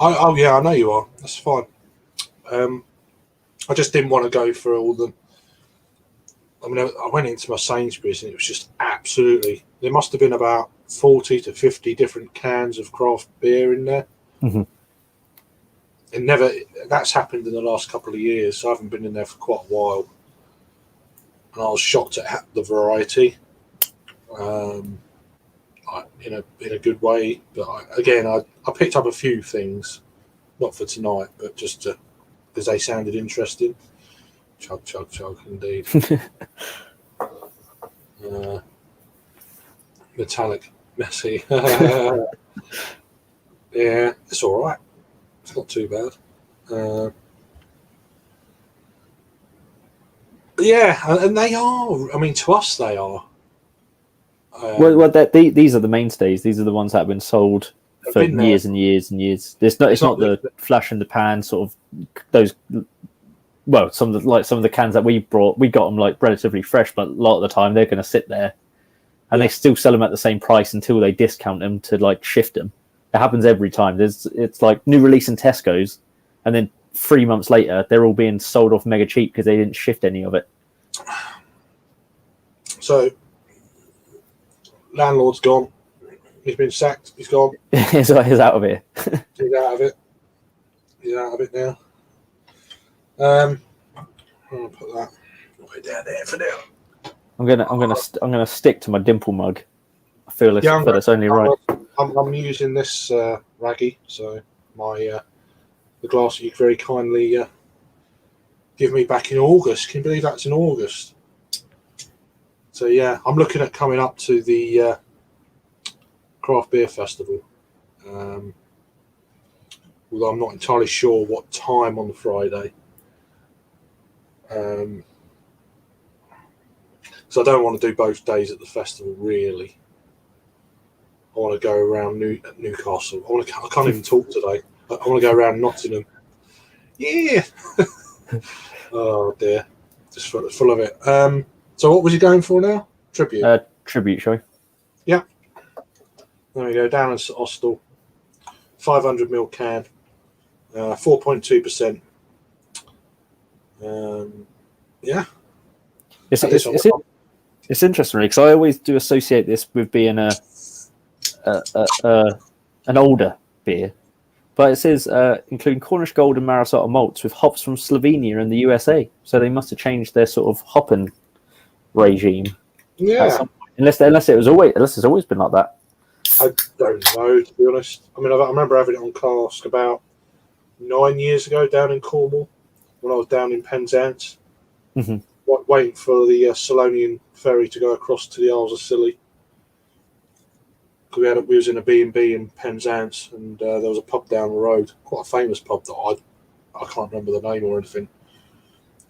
Yeah, I know you are. That's fine. I just didn't want to go for all the. I mean, I went into my Sainsbury's and it was just absolutely. There must have been about 40 to 50 different cans of craft beer in there. Mm-hmm. That's happened in the last couple of years. So I haven't been in there for quite a while, and I was shocked at the variety, in a good way. But I picked up a few things, not for tonight, but just because they sounded interesting. Chug, chug, chug, indeed. Metallic, messy. Yeah, it's all right. It's not too bad. Yeah, and they are. I mean, to us, they are. These are the mainstays. These are the ones that have been sold for years and years and years. It's not the flash in the pan sort of those well, some of the cans that we brought, we got them like relatively fresh, but a lot of the time they're going to sit there, and they still sell them at the same price until they discount them to like shift them. It happens every time. It's like new release in Tesco's, and then 3 months later they're all being sold off mega cheap because they didn't shift any of it. So, landlord's gone. He's been sacked. He's gone. He's out of here. He's out of it. He's out of it now. I'm gonna put that way down there for now. I'm gonna stick to my dimple mug. I feel it's only right. I'm using this raggy, so my the glass that you very kindly give me back in August. Can you believe that's in August? So yeah, I'm looking at coming up to the craft beer festival. Although I'm not entirely sure what time on the Friday. So I don't want to do both days at the festival, really. I want to go around Newcastle. I can't even talk today. I want to go around Nottingham. Yeah. Oh dear, just full of it. So what was he going for now? Tribute. Tribute, shall we? Yeah. There we go. Down in St Austell, 500ml can, 4.2%. Yeah. It's interesting because I always do associate this with being an older beer, but it says including Cornish Gold and Marisota malts with hops from Slovenia and the USA. So they must have changed their sort of hopping regime. Yeah. Unless it's always been like that. I don't know, to be honest. I mean, I remember having it on cask about 9 years ago down in Cornwall when I was down in Penzance. Mm-hmm. Waiting for the Salonian ferry to go across to the Isles of Scilly. We was in a B&B in Penzance, and there was a pub down the road, quite a famous pub that I can't remember the name or anything.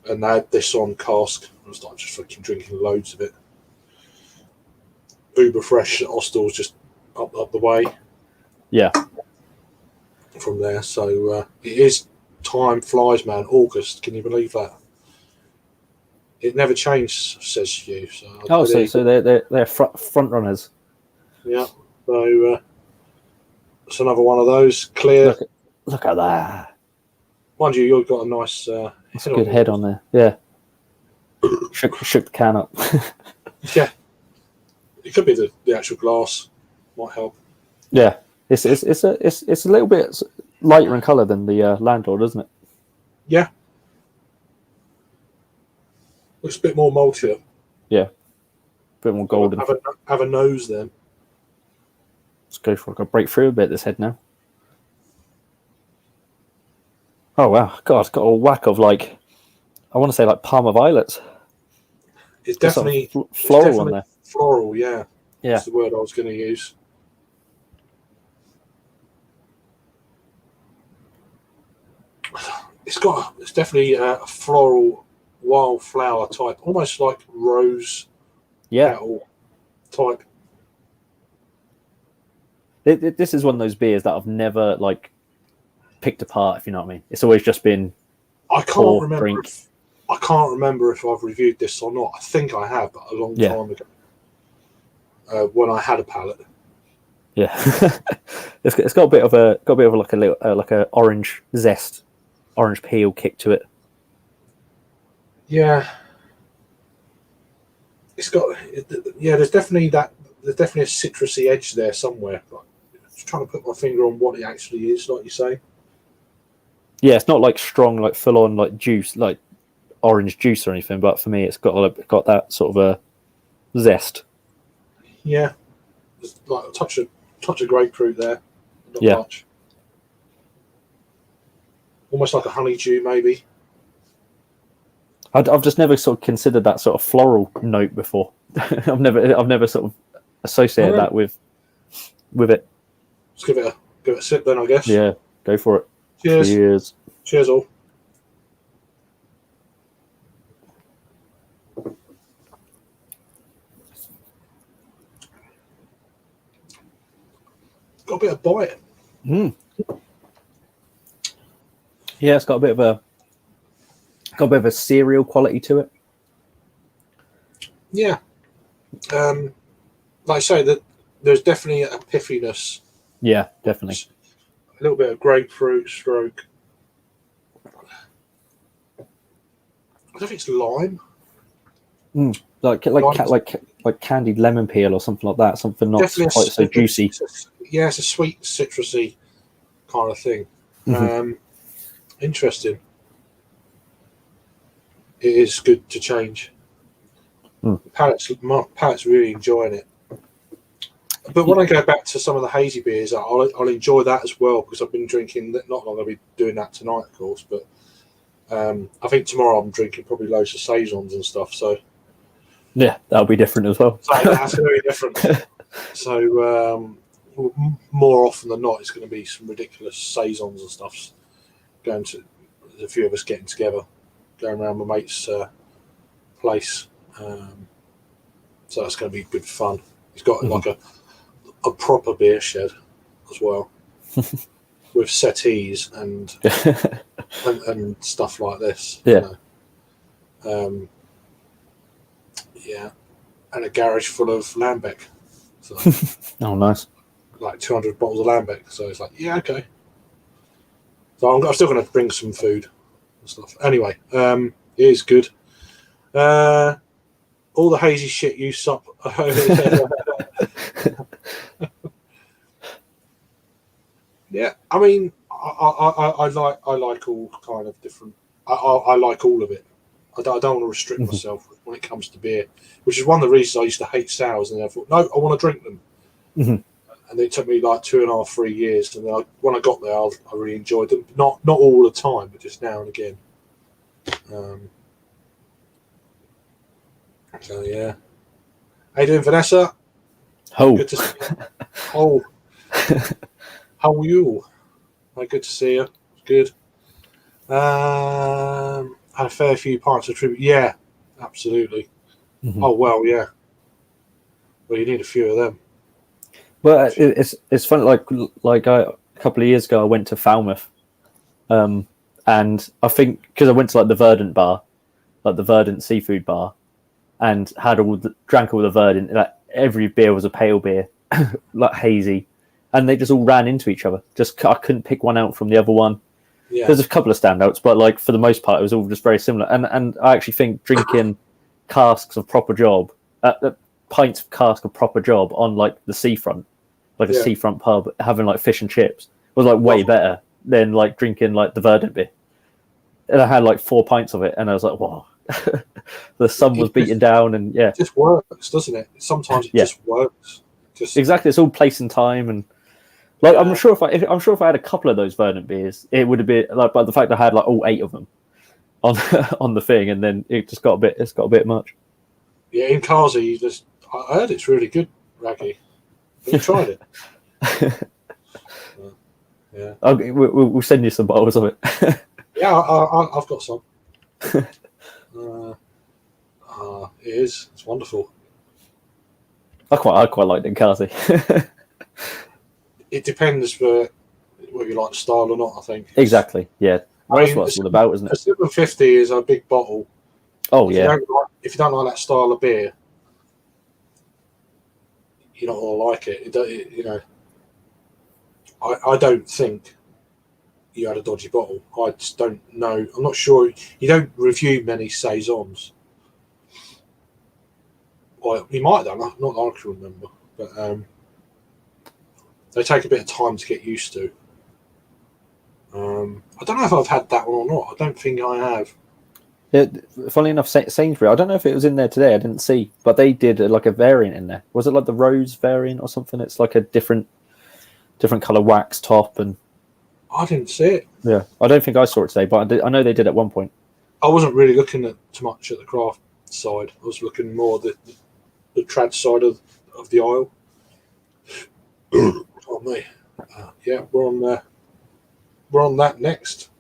And they had this on cask. I was like just fucking drinking loads of it. Uber fresh at Austell's just up the way. Yeah. From there, so it is. Time flies, man. August, can you believe that? It never changed, says you. So they're front runners. Yeah. So it's another one of those clear. Look at that. Mind you, you've got a nice. It's a good head on there. Yeah. shook the can up. Yeah. It could be the actual glass. Might help. Yeah. It's a little bit lighter in colour than the Landlord, isn't it? Yeah. Looks a bit more maltier. Yeah. A bit more golden. Have a nose then. Let's go for a break through a bit this head now. Oh wow. God, it's got a whack of I want to say Parma violets. It's definitely floral on there. Floral, yeah. Yeah. That's the word I was going to use. It's definitely a floral wildflower type, almost like rose petal type. This is one of those beers that I've never picked apart, if you know what I mean. It's always just been I can't remember if I've reviewed this or not. I think I have, but a long time ago. When I had a palate. Yeah. it's got a bit of a orange zest, orange peel kick to it. Yeah. There's definitely a citrusy edge there somewhere. Just trying to put my finger on what it actually is, like you say. Yeah, it's not strong, full on juice, orange juice or anything. But for me, it's got that sort of a zest. Yeah, there's a touch of grapefruit there. Not much. Almost like a honeydew, maybe. I've just never sort of considered that sort of floral note before. I've never sort of associated that with it. Let's give it a sip then, I guess. Yeah, go for it. Cheers. Cheers all. Got a bit of bite. Yeah, it's got a bit of a Got a bit of a cereal quality to it. Yeah. Like I say, that there's definitely a piffiness. Yeah, definitely. A little bit of grapefruit stroke. I don't think it's lime. Like candied lemon peel or something like that. Something not Definitely quite so juicy. It's a sweet, citrusy kind of thing. Interesting. It is good to change. My palate's really enjoying it. But when I go back to some of the hazy beers, I'll enjoy that as well, because I've been drinking. Not long I'll be doing that tonight, of course, but I think tomorrow I'm drinking probably loads of saisons and stuff. So yeah, that'll be different as well. So that's very different. So more often than not, it's going to be some ridiculous saisons and stuff. There's a few of us getting together, going around my mate's place. So that's going to be good fun. He's got like a proper beer shed as well, with settees and stuff like this. Yeah. Yeah, and a garage full of Lambic. So, oh, nice. Like 200 bottles of Lambic. So it's like, yeah, okay. So I'm still going to bring some food and stuff. Anyway, it is good. All the hazy shit you sup. Yeah, I mean, I like all kind of different. I like all of it. I don't want to restrict myself when it comes to beer, which is one of the reasons I used to hate sours. And then I thought, no, I want to drink them. And it took me like 2.5, 3 years. And then when I got there, I really enjoyed them. Not all the time, but just now and again. So yeah. How you doing, Vanessa? Oh, good to see you. Oh, how are you? Good to see you. Good. Had a fair few pints of tribute. Yeah, absolutely. Oh well, yeah. Well, you need a few of them. Well, it's funny. Like a couple of years ago, I went to Falmouth, and I think because I went to like the Verdant bar, like the Verdant seafood bar, and drank all the Verdant. Like every beer was a pale beer, like hazy, and they just all ran into each other. I couldn't pick one out from the other one. Yeah. There's a couple of standouts, but like for the most part, it was all just very similar. And I actually think drinking casks of Proper Job, pints of cask of Proper Job on like the seafront, like a seafront pub, having like fish and chips was like way better than like drinking like the Verdant beer. And I had like 4 pints of it, and I was like, wow. The sun was beating down, and yeah, it just works, doesn't it? Sometimes it just works. Exactly, it's all place and time, and like I'm sure if I had a couple of those Verdant beers, it would have been like. But the fact I had like all 8 of them on the thing, and then it just got a bit much. Yeah, in Kazi, I heard it's really good, Raggy. Have you tried it? Yeah, we'll send you some bottles of it. Yeah, I've got some. It is. It's wonderful. I quite like Kazi. It depends whether you like the style or not, I think. Exactly, yeah. That's what it's all about, isn't it? A 750 is a big bottle. Oh, if you don't like that style of beer, you're not going to like it. You know, I don't think you had a dodgy bottle. I just don't know. I'm not sure. You don't review many saisons. Well, you might have done. Not that I can remember, but they take a bit of time to get used to. I don't know if I've had that one or not. I don't think I have. Funnily enough, Sainsbury, I don't know if it was in there today. I didn't see, but they did like a variant in there. Was it like the rose variant or something? It's like a different color wax top, and I didn't see it. Yeah, I don't think I saw it today, but I know they did at one point. I wasn't really looking at too much at the craft side. I was looking more at the trad side of the aisle. Oh me, yeah, we're on there. We're on that next.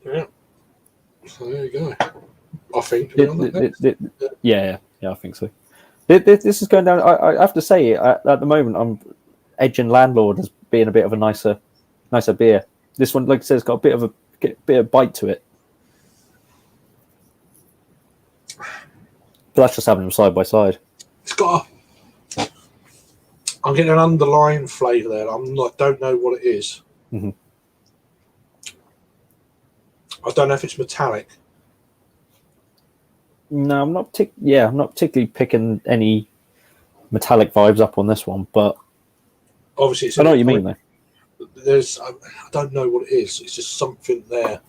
Yeah. So there you go. I think. Yeah, I think so. This is going down. I have to say, at the moment, I'm edging Landlord as being a bit of a nicer beer. This one, like I said, has got a bit of bite to it. that's just having them side by side. It's got I'm getting an underlying flavour there. Don't know what it is. Mm-hmm. I don't know if it's metallic. No, I'm not particularly picking any metallic vibes up on this one, but Obviously, I know what you mean, though. I don't know what it is. It's just something there.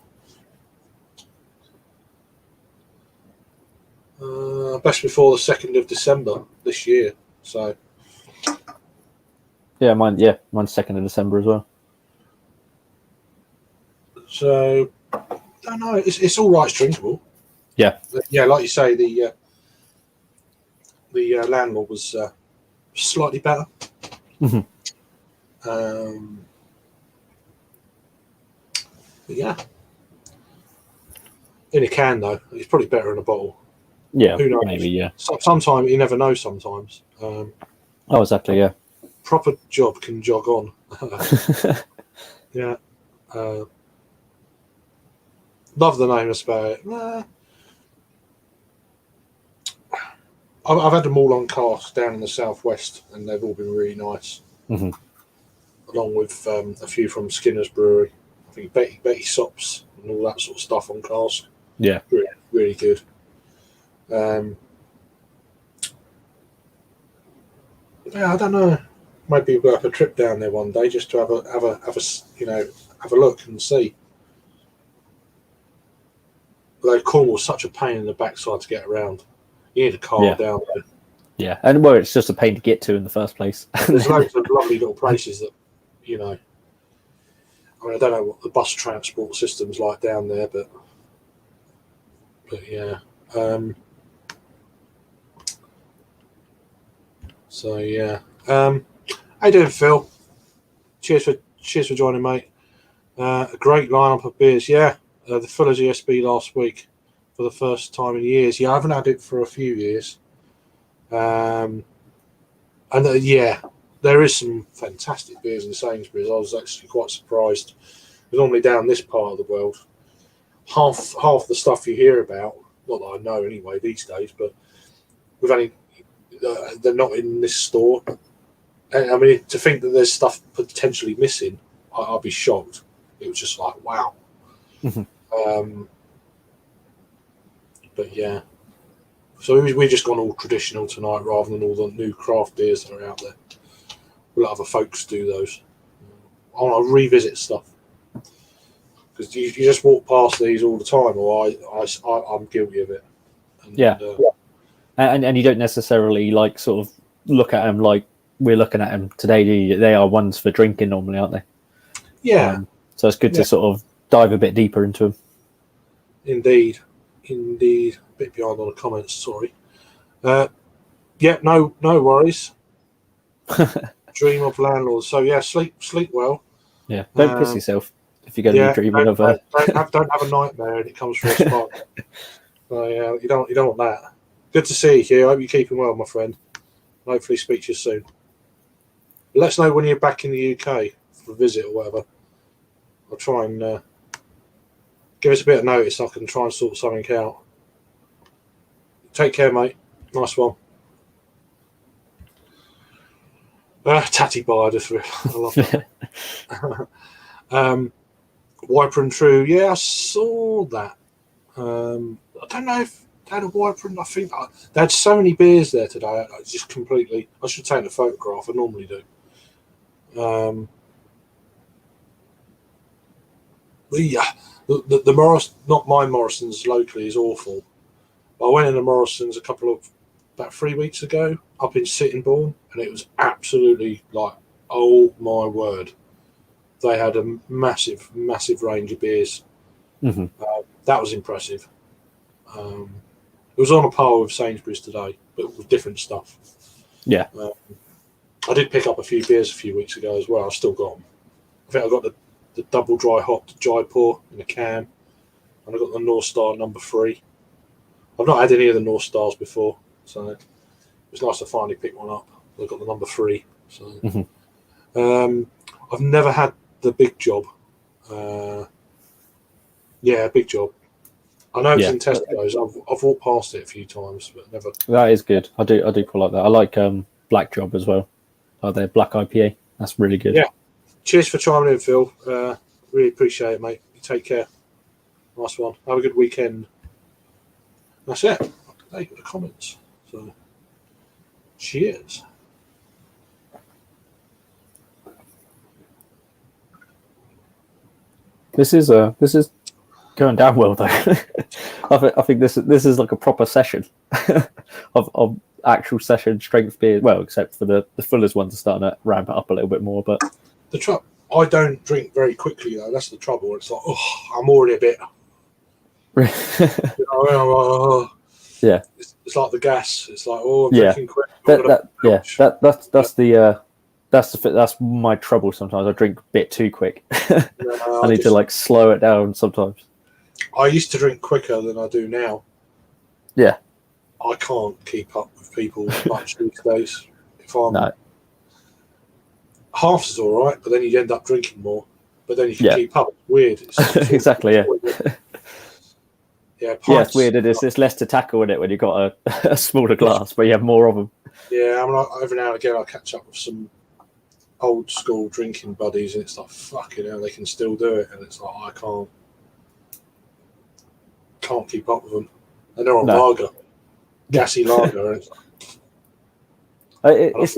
Best before the 2nd of December this year. So mine's 2nd of December as well. So I don't know. It's all right. It's drinkable. Yeah. Yeah, like you say, the landlord was slightly better. Mm-hmm. But yeah, in a can though, it's probably better in a bottle. Yeah, who knows? maybe. Yeah. Sometimes you never know. Sometimes. Oh, exactly. Yeah. Proper job can jog on. Yeah. Love the name. That's about it. I've had them all on cask down in the southwest, and they've all been really nice. Mm-hmm. Along with a few from Skinner's Brewery. I think Betty Sops and all that sort of stuff on cask. Yeah, really, really good. Yeah, I don't know. Maybe worth a trip down there one day just to have a look and see. Although Cornwall's such a pain in the backside to get around. You need a car down there. Yeah, and well, it's just a pain to get to in the first place. There's loads of lovely little places that, I mean, I don't know what the bus transport system's like down there, but yeah. So yeah. How you doing, Phil? Cheers for joining, mate. A great lineup of beers. Yeah, the Fuller's ESB last week for the first time in years. Yeah, I haven't had it for a few years. And yeah, there is some fantastic beers in Sainsbury's. I was actually quite surprised. Normally down this part of the world, half the stuff you hear about, not that I know anyway these days, but they're not in this store. And I mean, to think that there's stuff potentially missing, I'd be shocked. It was just like, wow. Mm-hmm. But yeah, so we've just gone all traditional tonight rather than all the new craft beers that are out there. We'll let other folks do those. I want to revisit stuff because you just walk past these all the time, or I'm guilty of it. And, and you don't necessarily like sort of look at them like we're looking at them today, do you? They are ones for drinking normally, aren't they? Yeah. So it's good to sort of dive a bit deeper into them. Indeed. A bit behind on the comments, sorry. Yeah, no worries. Dream of landlords. So yeah, sleep well. Yeah, don't piss yourself if you're going to be dreaming of a. Don't have a nightmare and it comes for a spot. So yeah, you don't want that. Good to see you, Hugh. I hope you're keeping well, my friend. Hopefully, speak to you soon. Let us know when you're back in the UK for a visit or whatever. I'll try and give us a bit of notice. I can try and sort something out. Take care, mate. Nice one. Tatty Bard, I love that. Wiper and True, yeah, I saw that. I don't know if they had a Wiper and I think they had so many beers there today. I just completely. I should take a photograph. I normally do. But yeah, the Morris, not my Morrison's locally is awful. I went into Morrison's about 3 weeks ago up in Sittingbourne, and it was absolutely like, oh my word. They had a massive range of beers. Mm-hmm. That was impressive. It was on a par with Sainsbury's today, but with different stuff. Yeah. I did pick up a few beers a few weeks ago as well. I've still got them. I think I got the double dry hopped Jaipur in a can, and I got the North Star No. 3. I've not had any of the North Stars before, so it was nice to finally pick one up. I got the No. 3. So Mm-hmm. I've never had the Big Job. Big Job. I know it's in Tesco's. I've walked past it a few times, but never. That is good. I do quite like that. I like Black Job as well. Like their Black IPA. That's really good. Yeah. Cheers for chiming in, Phil. Really appreciate it, mate. You take care. Nice one. Have a good weekend. That's it. Up to date with the comments. So, cheers. This is going down well though. I think this is like a proper session of actual session strength beer. Well, except for the Fuller's ones are starting to ramp it up a little bit more. But I don't drink very quickly though. That's the trouble. It's like, I'm already a bit. Yeah. It's like the gas. It's like, I'm drinking quick. That's my trouble sometimes. I drink a bit too quick. I need to like slow it down sometimes. I used to drink quicker than I do now. Yeah. I can't keep up with people much these days. If I'm half is all right, but then you end up drinking more. But then if you keep up, it's weird. It's exactly, yeah. Yeah, it's weird. It's less to tackle in it when you've got a smaller glass, but you have more of them. Yeah, I mean, every now and again I catch up with some old school drinking buddies, and it's like, fucking hell, they can still do it, and it's like, I can't keep up with them. And they're on lager, gassy lager, and it's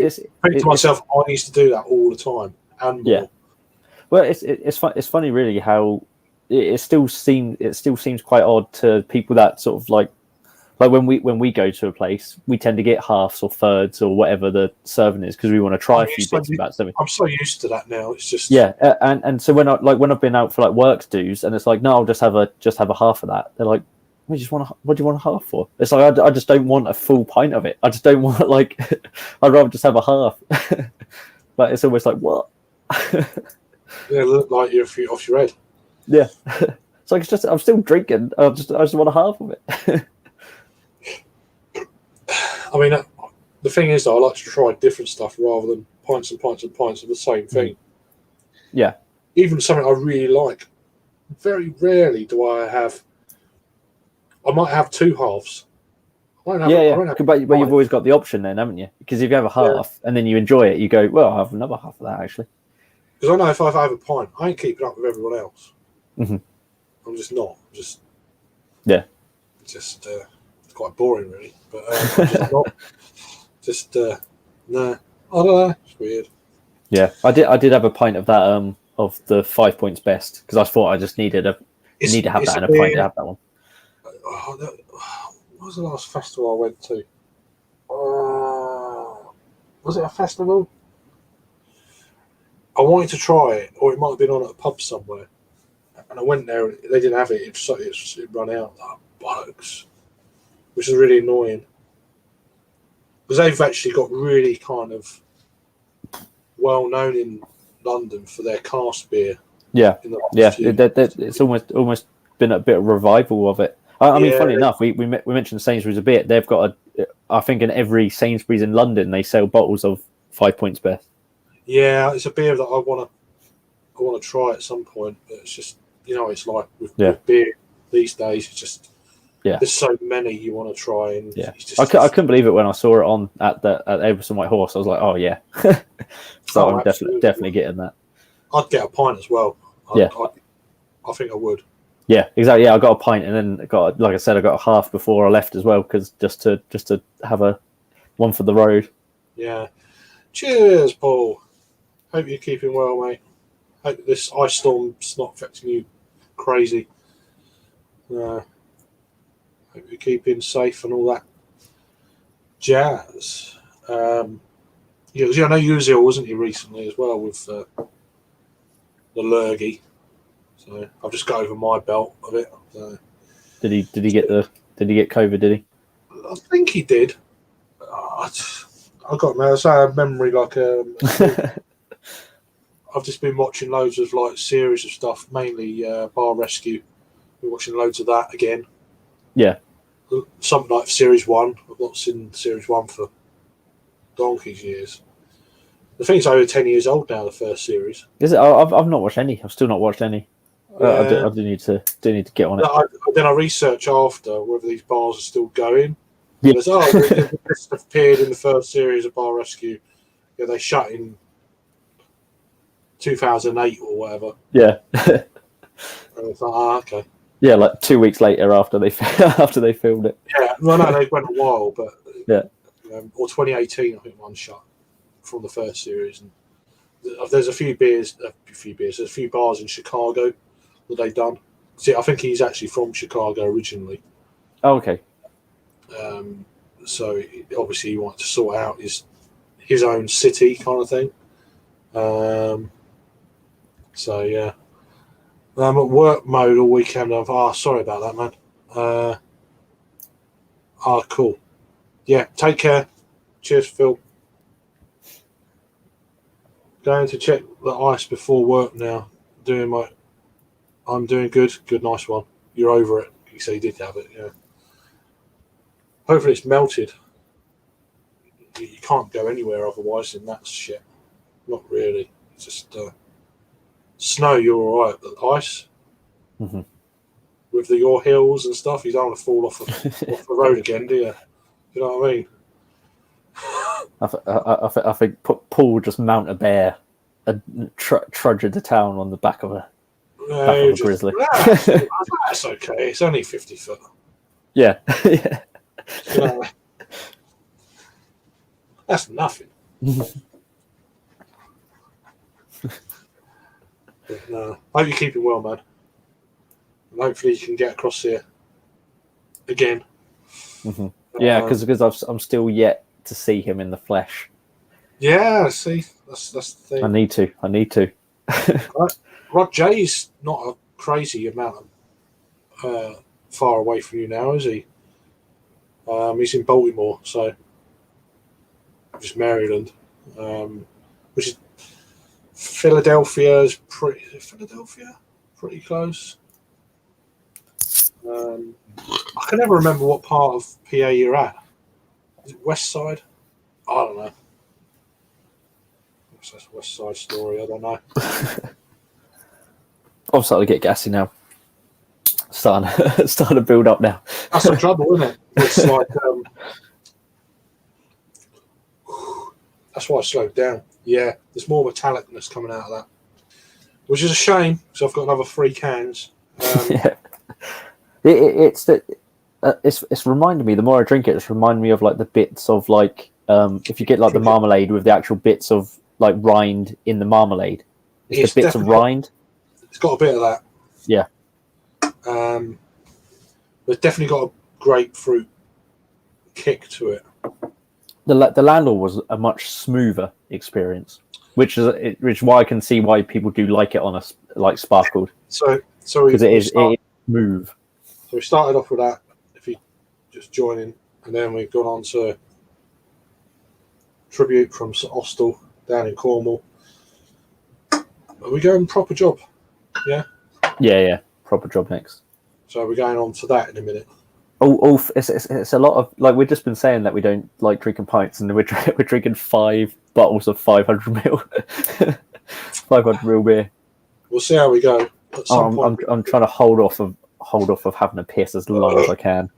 think to myself, I used to do that all the time, and more. Yeah. Well, it's funny, really, how it still seems quite odd to people that sort of like when we go to a place, we tend to get halves or thirds or whatever the serving is because we want to try a few bits about something. I'm so used to that now. It's just and so when I've been out for like work dues, and it's like, no, I'll just have a half of that. They're like, what do you want a half for? It's like I just don't want a full pint of it. I just don't want like I'd rather just have a half. But it's almost like, what? Yeah, look like you're off your head. Yeah, it's like it's just I'm still drinking. I just want a half of it. I mean, the thing is, though, I like to try different stuff rather than pints and pints and pints of the same thing. Yeah, even something I really like. Very rarely do I have. I might have two halves. But you've always got the option then, haven't you? Because if you have a half and then you enjoy it, you go, well, I'll have another half of that actually. Because I know if I have a pint, I ain't keeping up with everyone else. Mm-hmm. I'm just not. It's quite boring, really. But I'm just not. No. I don't know. It's weird. Yeah, I did have a pint of that of the 5 points best because I thought I just needed to have that in a pint to have that one. What was the last festival I went to? Was it a festival? I wanted to try it, or it might have been on at a pub somewhere. And I went there, and they didn't have it. It run out. Like, bollocks. Which is really annoying. Because they've actually got really kind of well known in London for their cask beer. Yeah, it's almost been a bit of revival of it. I mean, funny enough, we mentioned Sainsbury's a bit. They've got I think in every Sainsbury's in London they sell bottles of 5 points best. Yeah, it's a beer that I want to try at some point, but it's just, it's like with beer these days. It's just there's so many you want to try, and I couldn't believe it when I saw it on at Everson White Horse. I was like, oh yeah, so I'm definitely getting that. I'd get a pint as well. I think I would. Yeah, exactly. Yeah, I got a pint, and then like I said, I got a half before I left as well, because just to have a one for the road. Yeah. Cheers, Paul. Hope you're keeping well, mate. Hope this ice storm's not affecting you crazy. Hope you're keeping safe and all that jazz. I know you was ill, wasn't you, recently as well with the lurgy. So I've just got over my belt a bit. So. Did he get COVID? Did he? I think he did. I got a memory like I've just been watching loads of like series of stuff, mainly Bar Rescue. We're watching loads of that again. Yeah. Something like Series 1. I've not seen Series 1 for donkey's years. The thing's over 10 years old now, the first series. Is it? I've not watched any. I've still not watched any. I do need to get on it. I But then I research after whether these bars are still going. Yeah. There's, they just appeared in the first series of Bar Rescue. Yeah, they shut in 2008 or whatever. Yeah. And it's like, okay. Yeah, like 2 weeks later after they filmed it. Yeah, well, no, they went a while, but yeah, or 2018, I think one shut from the first series. And there's a few bars in Chicago that they've done. See, I think he's actually from Chicago originally. Oh, okay. So obviously he wanted to sort out his own city kind of thing. So yeah. I'm at work mode all weekend. Sorry about that, man. Cool. Yeah, take care. Cheers, Phil. Going to check the ice before work now. I'm doing good. Good, nice one. You're over it. You say you did have it, yeah. Hopefully it's melted. You can't go anywhere otherwise in that shit. Not really. It's just snow, you're all right. But ice, with your hills and stuff, you don't want to fall off the road again, do you? You know what I mean? I think Paul just mount a bear and trudge into town on the back of a grizzly. That's okay. It's only 50 foot. Yeah. Yeah. You know, that's nothing. But, no, I hope you're keeping well, man. And hopefully you can get across here again. Yeah, because I'm still yet to see him in the flesh. Yeah, see, that's the thing. I need to. Rod J's not a crazy amount of far away from you now, is he? He's in Baltimore, so just Maryland, which is Philadelphia's pretty close. I can never remember what part of PA you're at. Is it West Side? I don't know. What's that West Side story? I don't know. I'm starting to get gassy now. Starting to build up now. That's the trouble, isn't it? It's like that's why I slowed down. Yeah, there's more metallicness coming out of that, which is a shame because I've got another 3 cans. Yeah. It's reminding me. The more I drink it, it's reminding me of like the bits of like if you get like the marmalade with the actual bits of like rind in the marmalade. It's the bits of rind. It's got a bit of that. Yeah. But it's definitely got a grapefruit kick to it. The landlord was a much smoother experience, which is why I can see why people do like it on a like sparkled. So because it is smooth. So we started off with that. If you just join in, and then we've gone on to tribute from St Austell down in Cornwall. Are we going proper job? Yeah. Yeah. Proper job next. So we're going on to that in a minute. It's a lot of like we've just been saying that we don't like drinking pints, and we're drinking 5 bottles of 500ml, 500ml beer. We'll see how we go. At some point, I'm trying to hold off of having a piss as long as I can.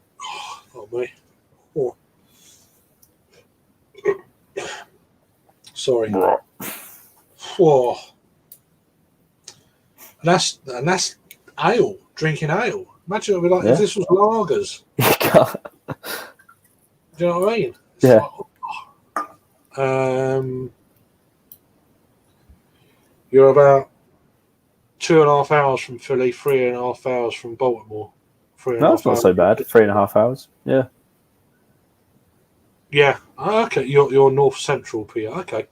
Oh me. Oh. Sorry. Whoa. And that's ale. Drinking ale. Imagine it would be like if this was lagers. Do you know what I mean? It's like, you're about 2.5 hours from Philly, 3.5 hours from Baltimore. No, that's not so bad. 3.5 hours. Yeah. Yeah. Okay. You're north central PA. Okay.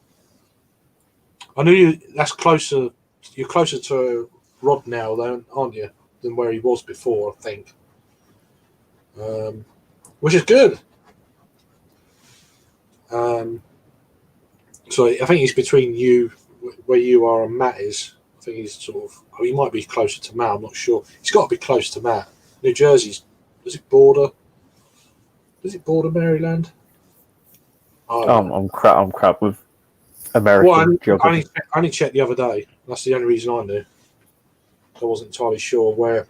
I knew you. That's closer. You're closer to Rod now, though, aren't you, than where he was before? I think. Which is good. So I think he's between you, where you are, and Matt is. I think he's sort of. Oh, he might be closer to Matt. I'm not sure. He's got to be close to Matt. New Jersey's. Does it border Maryland? I'm crap with American geography. I only checked the other day. That's the only reason I knew. I wasn't entirely sure where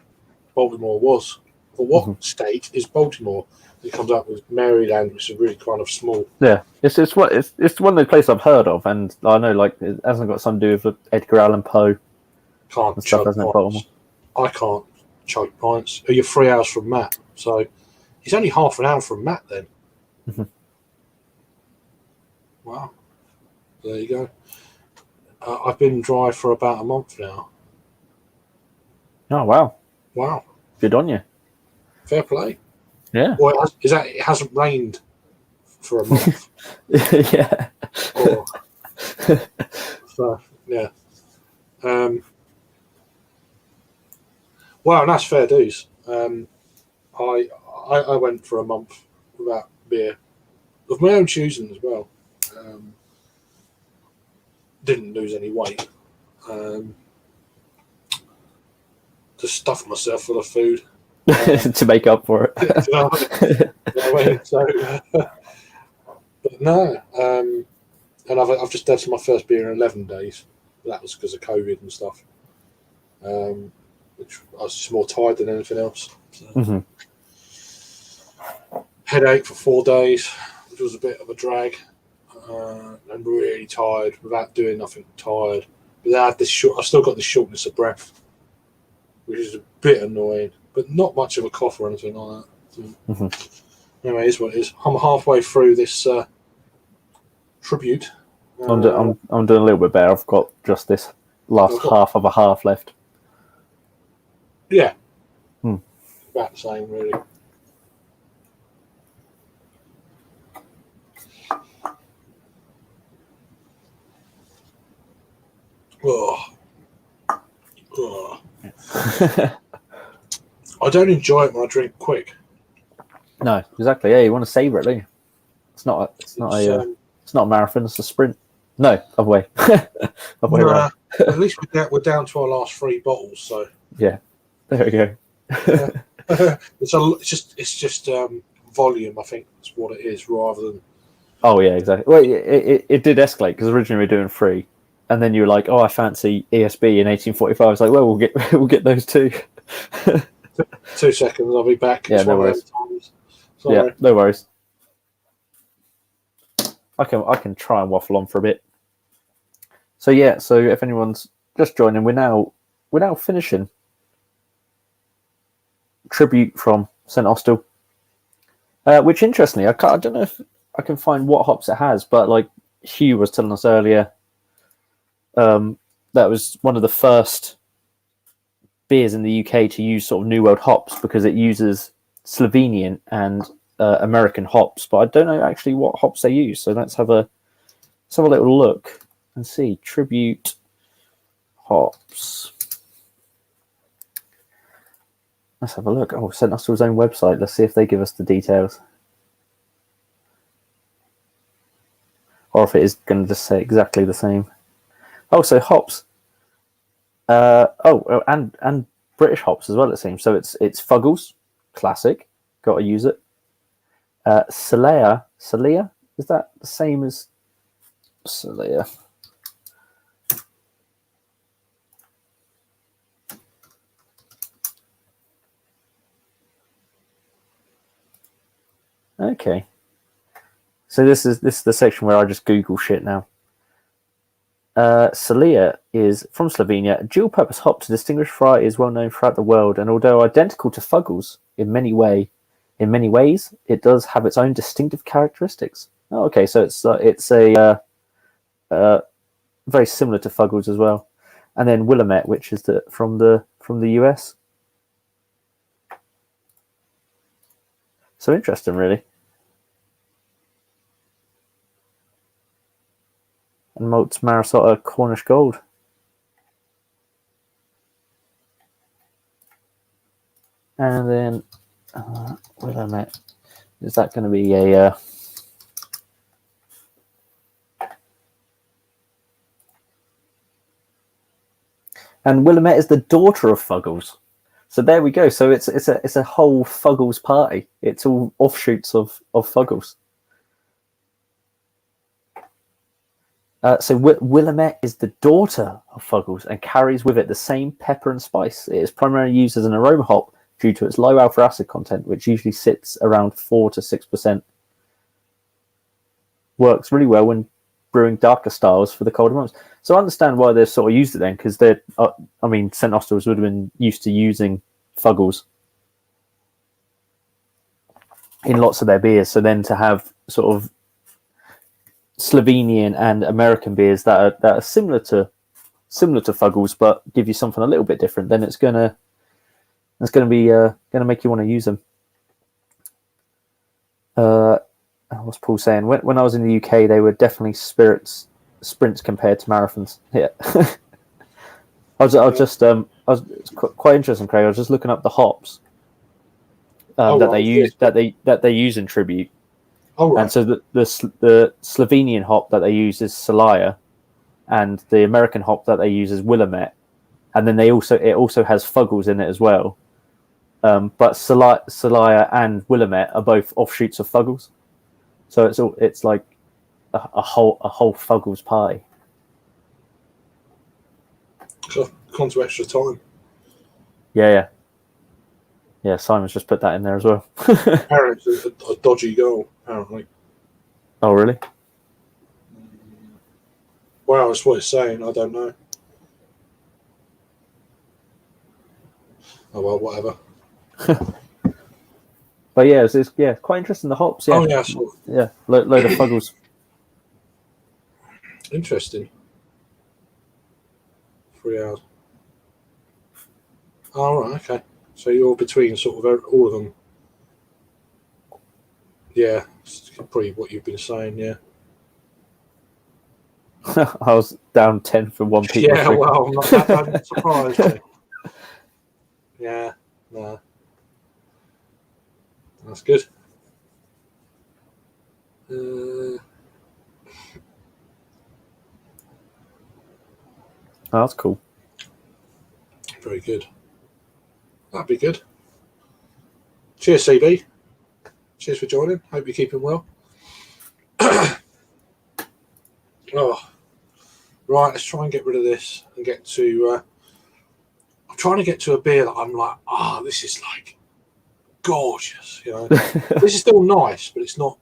Baltimore was. For what state is Baltimore? It comes up with Maryland, which is really kind of small. Yeah, it's one of the places I've heard of, and I know like it hasn't got something to do with Edgar Allan Poe Can't and stuff, chug hasn't it, Baltimore? pints. I can't chug pints. You're 3 hours from Matt, so he's only half an hour from Matt then. Wow, there you go. I've been dry for about a month now. Oh wow! Wow, Good on you. fair play. Yeah. Well, it hasn't rained for a month. Yeah. Or, so yeah. Well, that's fair dues. I went for a month without beer, of my own choosing as well. Didn't lose any weight. Just stuffed myself full of food to make up for it. But no, and I've just had my first beer in 11 days. That was because of COVID and stuff. Which I was just more tired than anything else. So. Headache for 4 days, which was a bit of a drag. And really tired without doing nothing. Tired, but I had I've still got this shortness of breath, which is a bit annoying, but not much of a cough or anything like that. So, anyway, it is what it is. I'm halfway through this tribute. I'm doing a little bit better. I've got just this last half of a half left. Yeah, about the same, really. Oh. I don't enjoy it when I drink quick. No, exactly. Yeah, you want to savor it, don't you? It's not a marathon. It's a sprint. No, other way. Around. At least we're down to our last 3 bottles. So yeah, there we go. It's just volume. I think that's what it is, rather than. Oh yeah, exactly. Well, it did escalate because originally we were doing 3. And then you were like, "Oh, I fancy ESB in 1845." I was like, "Well, we'll get those 2." 2 seconds, I'll be back. Yeah, no worries. Yeah, no worries. I can try and waffle on for a bit. So yeah, so if anyone's just joining, we're now finishing tribute from St. Austell, which interestingly, I don't know if I can find what hops it has, but like Hugh was telling us earlier. That was one of the first beers in the UK to use sort of New World hops because it uses Slovenian and American hops, but I don't know actually what hops they use. So let's have a little look and see. Tribute hops. Let's have a look. Oh, St. Austell's own website. Let's see if they give us the details. Or if it is going to just say exactly the same. Oh, so hops. And British hops as well, it seems. So it's Fuggles, classic. Got to use it. Celea, is that the same as Celea? Okay. So this is the section where I just Google shit now. Celea is from Slovenia, a dual-purpose hop to distinguish variety is well known throughout the world, and although identical to Fuggles in many ways, it does have its own distinctive characteristics. Oh, okay, so it's very similar to Fuggles as well, and then Willamette, which is from the US. So interesting, really. And malts Marisota Cornish Gold. And then, Willamette. Is that going to be a... And Willamette is the daughter of Fuggles. So there we go. So it's a whole Fuggles party. It's all offshoots of Fuggles. So Willamette is the daughter of Fuggles and carries with it the same pepper and spice. It is primarily used as an aroma hop due to its low alpha acid content, which usually sits around 4 to 6%. Works really well when brewing darker styles for the colder months. So I understand why they've sort of used it then, because St. Austell's would have been used to using Fuggles in lots of their beers. So then to have sort of Slovenian and American beers that are similar to Fuggles, but give you something a little bit different, then it's gonna make you want to use them. What's Paul saying? When I was in the UK, they were definitely sprints compared to marathons. Yeah, it's quite interesting, Craig. I was just looking up the hops that they use in Tribute. Oh, right. And so the Slovenian hop that they use is Salaya, and the American hop that they use is Willamette, and then it also has Fuggles in it as well. But Salaya and Willamette are both offshoots of Fuggles, so it's like a whole Fuggles pie. So, gone to extra time. Yeah. Simon's just put that in there as well. Apparently, it's a dodgy goal. Apparently. Oh, really? Well, that's what it's saying. I don't know. Oh well, whatever. But yeah, it's quite interesting. The hops. Yeah. Oh yeah, yeah. Load of Fuggles. Interesting. 3 hours. Oh, right, okay. So you're between sort of all of them. Yeah, it's probably what you've been saying, yeah. I was down 10 for one peak. Yeah, well, I'm not surprised. Me. Yeah, no. That's good. That's cool. Very good. That'd be good. Cheers, CB. Cheers for joining. Hope you're keeping well. Oh, right. Let's try and get rid of this and get to. I'm trying to get to a beer that I'm like, this is like gorgeous. You know, this is still nice, but it's not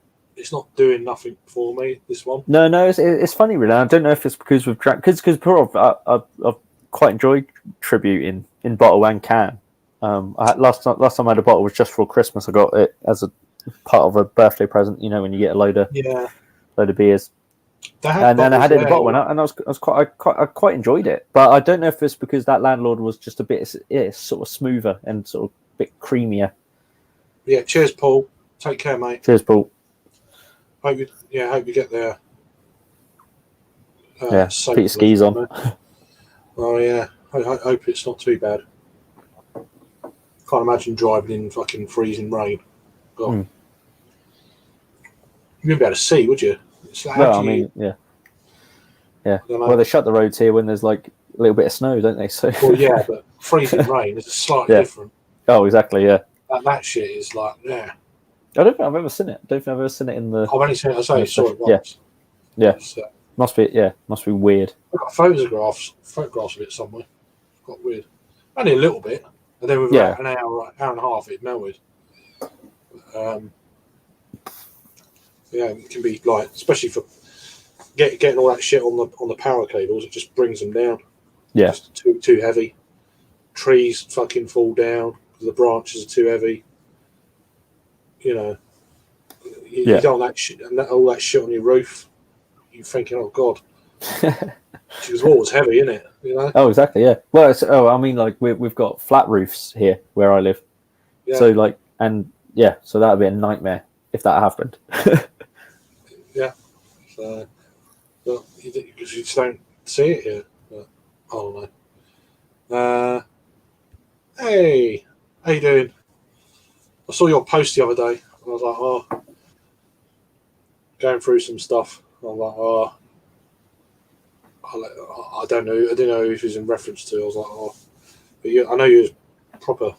doing nothing for me. This one. No, it's funny, really. I don't know if it's because we've drank because I've quite enjoyed Tribute in bottle and can. Last time I had a bottle was just for Christmas. I got it as a part of a birthday present. You know, when you get a load of beers. And then I had it in the bottle, and I quite enjoyed it. But I don't know if it's because that landlord was just a bit sort of smoother and sort of a bit creamier. Yeah. Cheers, Paul. Take care, mate. Cheers, Paul. Hope you get there. Put your skis on. Oh yeah. I hope it's not too bad. Can't imagine driving in fucking freezing rain. God. You wouldn't be able to see, would you? Yeah. Well, they shut the roads here when there's like a little bit of snow, don't they? So. Well, yeah, but freezing rain is slightly different. Oh, exactly. Yeah. That shit is like, yeah. I don't think I've ever seen it. In the. I've only seen it. I saw it once. Yeah. So, must be weird. I've got photographs of it somewhere. It's quite weird. Only a little bit, and then with about an hour and a half, it melted. It can be like, especially for getting all that shit on the power cables, it just brings them down. Yeah, just too heavy. Trees fucking fall down because the branches are too heavy. You know, you don't want that shit and all that shit on your roof. You're thinking, oh god, because water's heavy, isn't it? You know. Oh, exactly. Yeah. Well, we've got flat roofs here where I live. Yeah. So so that would be a nightmare if that happened. Yeah. So, but you just don't see it here. But I don't know. Hey, how you doing? I saw your post the other day. I was like, going through some stuff. I was like, I don't know. I didn't know who it was in reference to. I was like, but I know you was proper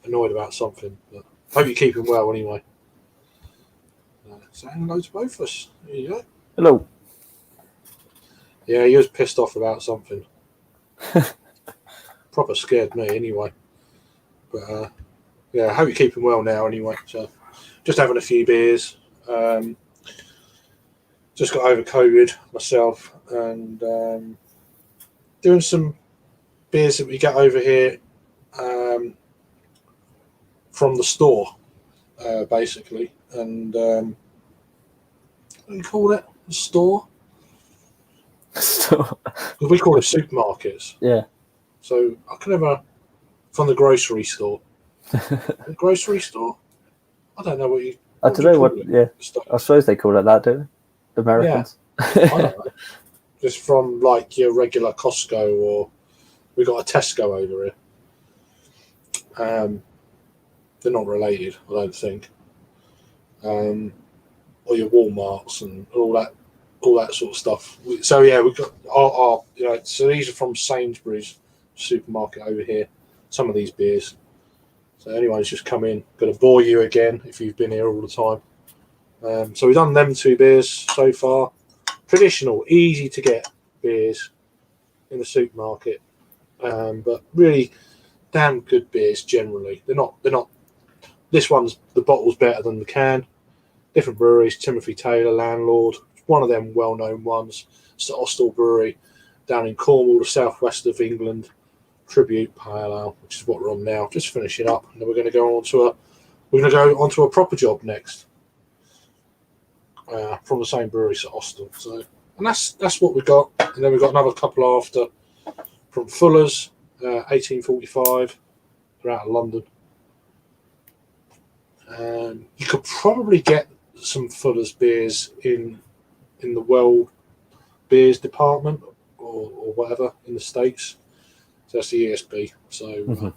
annoyed about something. But I hope you're keeping well anyway. Saying hello to both of us. There you go. Hello. Yeah, he was pissed off about something. Proper scared me anyway. But I hope you're keeping well now. Anyway, so just having a few beers. Just got over COVID myself, and doing some beers that we get over here from the store, basically. And what do you call it? The store? So, We call it supermarkets. yeah. So I can never from the grocery store. The grocery store? I don't know what you. I don't know what. Yeah, I suppose they call it that, don't they? The Americans. Yeah. I don't know. Just from like your regular Costco, or we got a Tesco over here. They're not related, I don't think. Or your Walmarts and all that sort of stuff. So yeah, we've got our so these are from Sainsbury's supermarket over here. Some of these beers. So anyone's just come in, going to bore you again if you've been here all the time. So we've done them 2 beers so far. Traditional, easy to get beers in the supermarket, but really damn good beers generally. They're not. This one's the bottle's better than the can. Different breweries. Timothy Taylor, Landlord, one of them well-known ones. It's the Austell Brewery down in Cornwall, the southwest of England. Tribute Pale Ale, which is what we're on now. Just finishing up, and then we're going to go onto a proper job next. From the same brewery, so Austell. So, and that's what we got. And then we've got another couple after from Fuller's, 1845. They're out of London. You could probably get some Fuller's beers in the World Beers department or whatever in the States. So that's the ESB. So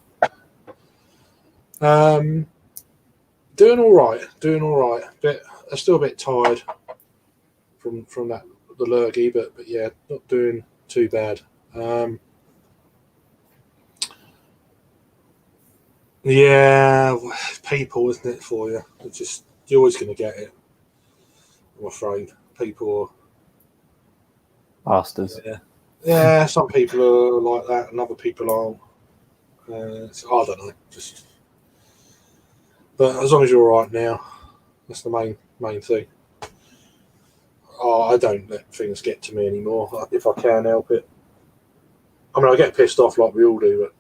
doing all right. I'm still a bit tired from the lurgy, but yeah, not doing too bad. Yeah, people, isn't it, for you? You're always going to get it. I'm afraid people are bastards. Yeah, some people are like that, and other people aren't. I don't know. But as long as you're all right now, that's the main thing. I don't let things get to me anymore if I can help it. I mean, I get pissed off like we all do,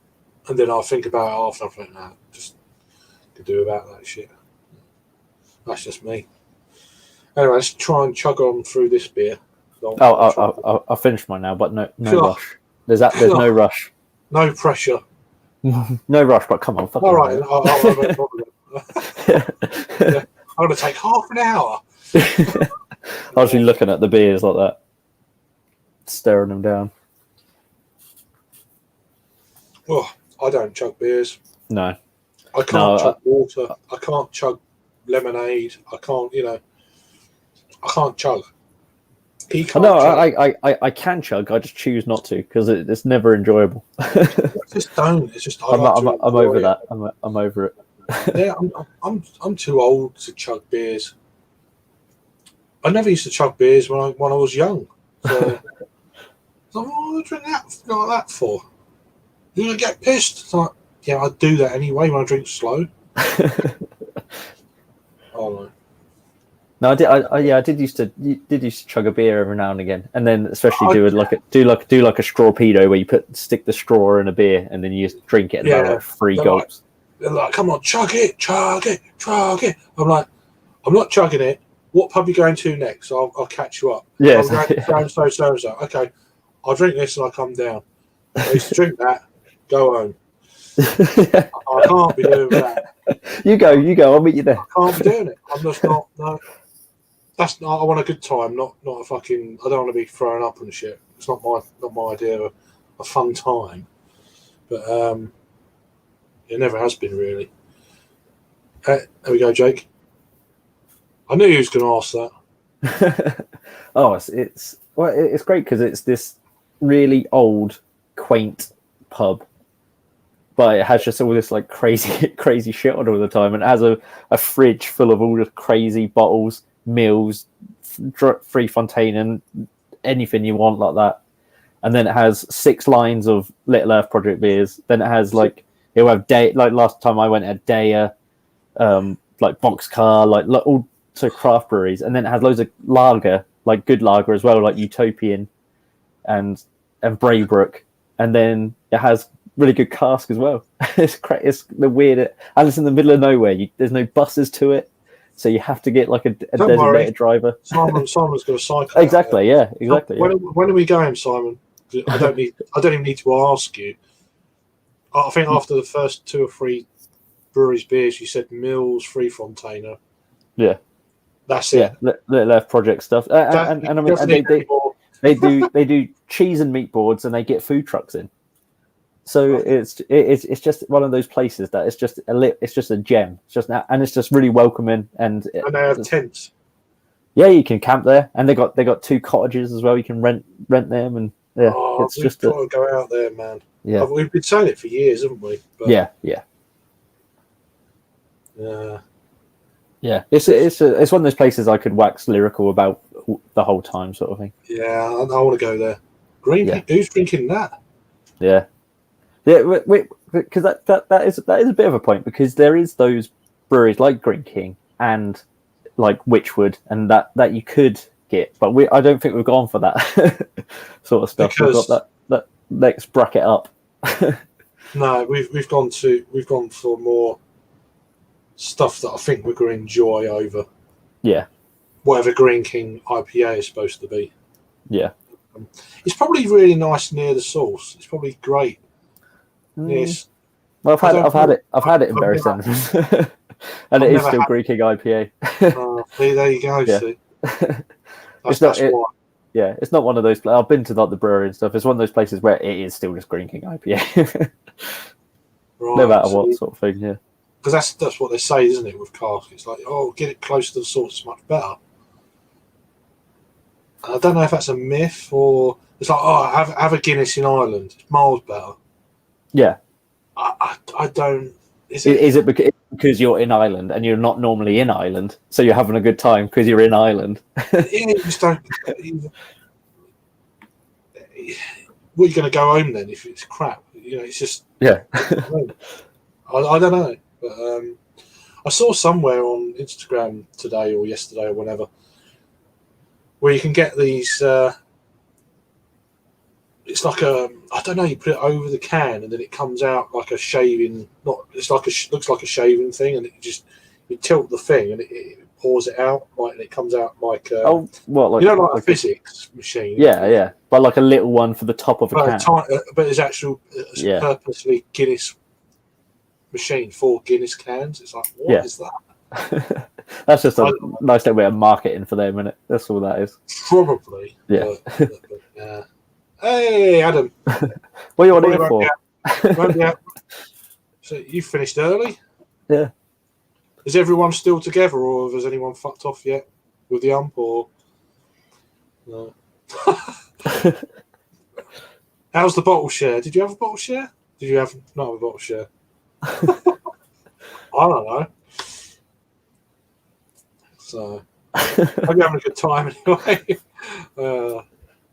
and then I think about it after. I think, nah, just to do about that shit. That's just me. Anyway, let's try and chug on through this beer. I'll finish mine now, but no rush. There's no rush. No pressure. No rush, but come on. All right, I'll no problem. Yeah, I'm going to take half an hour. I was looking at the beers like that, staring them down. Oh, I don't chug beers. No. I can't chug water. I can't chug lemonade. I can't chug. I can chug. I just choose not to because it's never enjoyable. Just don't. It's just I'm over that. I'm over it. Yeah, I'm too old to chug beers. I never used to chug beers when I was young. So, what do I drink that like that for? You're gonna get pissed. It's like, yeah, I do that anyway when I drink slow. Oh no. No, I did used to chug a beer every now and again, and then especially do like a strawpedo where you stick the straw in a beer and then you just drink it in about 3 gulps. They're like, come on, chug it. I'm like, I'm not chugging it. What pub are you going to next? I'll catch you up. Yeah, I'm going so. Okay, I'll drink this and I'll come down. I used to drink that. Go home. I can't be doing that. You go. I'll meet you there. I can't be doing it. I'm just not. No. That's not. I want a good time, not a fucking. I don't want to be throwing up and shit. It's not my idea of a fun time. But it never has been really. There we go, Jake. I knew you was going to ask that. Oh, it's great because it's this really old, quaint pub, but it has just all this like crazy shit on all the time, and it has a fridge full of all the crazy bottles, meals, free fontaine, and anything you want like that. And then it has 6 lines of Little Earth Project beers. Then it has He'll have day like last time I went at Daya, like Boxcar, like all so craft breweries, and then it has loads of lager, like good lager as well, like Utopian and Braybrook, and then it has really good cask as well. It's the weird, and it's in the middle of nowhere. There's no buses to it, so you have to get like a designated driver. Simon's going to cycle. Exactly, yeah, exactly. When are we going, Simon? I don't even need to ask you. I think after the first 2 or 3 breweries beers, you said Mills, Free Fontainer. Yeah, that's it. Yeah, left project stuff, and I mean, they do cheese and meat boards, and they get food trucks in. So it's just one of those places that it's just a gem. And it's just really welcoming, and they have tents. Yeah, you can camp there, and they got 2 cottages as well. You can rent them, and it's just got to go out there, man. Yeah, we've been saying it for years, haven't we? But, yeah. It's one of those places I could wax lyrical about the whole time, sort of thing. Yeah, I want to go there. Who's drinking that? Yeah, because that is a bit of a point, because there is those breweries like Green King and like Witchwood, and that you could get, but I don't think we've gone for that sort of stuff. We've got that next bracket up. No, we've gone for more stuff that I think we're going to enjoy over whatever Green King IPA is supposed to be. Yeah, it's probably really nice near the source. It's probably great. Yes. Well, I've had it in Berry Centres, and it is still Green King IPA. There you go. Yeah. See? It's not one of those. I've been to like the brewery and stuff. It's one of those places where it is still just Green King IPA, no matter what sort of thing. Yeah, because that's what they say, isn't it? With cask, it's like, get it close to the source, it's much better. I don't know if that's a myth, or it's like, have a Guinness in Ireland, it's miles better. Yeah, I don't. Is it because you're in Ireland and you're not normally in Ireland, so you're having a good time because you're in Ireland? You just don't. What are you going to go home then if it's crap? It's just. Yeah. I don't know, but I saw somewhere on Instagram today or yesterday or whatever, where you can get these. It's like I don't know. You put it over the can, and then it comes out like a shaving. Looks like a shaving thing, and you tilt the thing, and it pours it out, and it comes out like. Like a physics machine. Yeah, but like a little one for the top of a can. But it's actual purposely Guinness machine for Guinness cans. It's like, what is that? That's just a nice little bit of marketing for them, isn't it? That's all that is. Probably. Yeah. But, hey, Adam. What are you on here for? So you finished early? Yeah. Is everyone still together, or has anyone fucked off yet with the ump? Or no? How's the bottle share? Did you have a bottle share? Did you not have a bottle share? I don't know. So, hope you're having a good time anyway.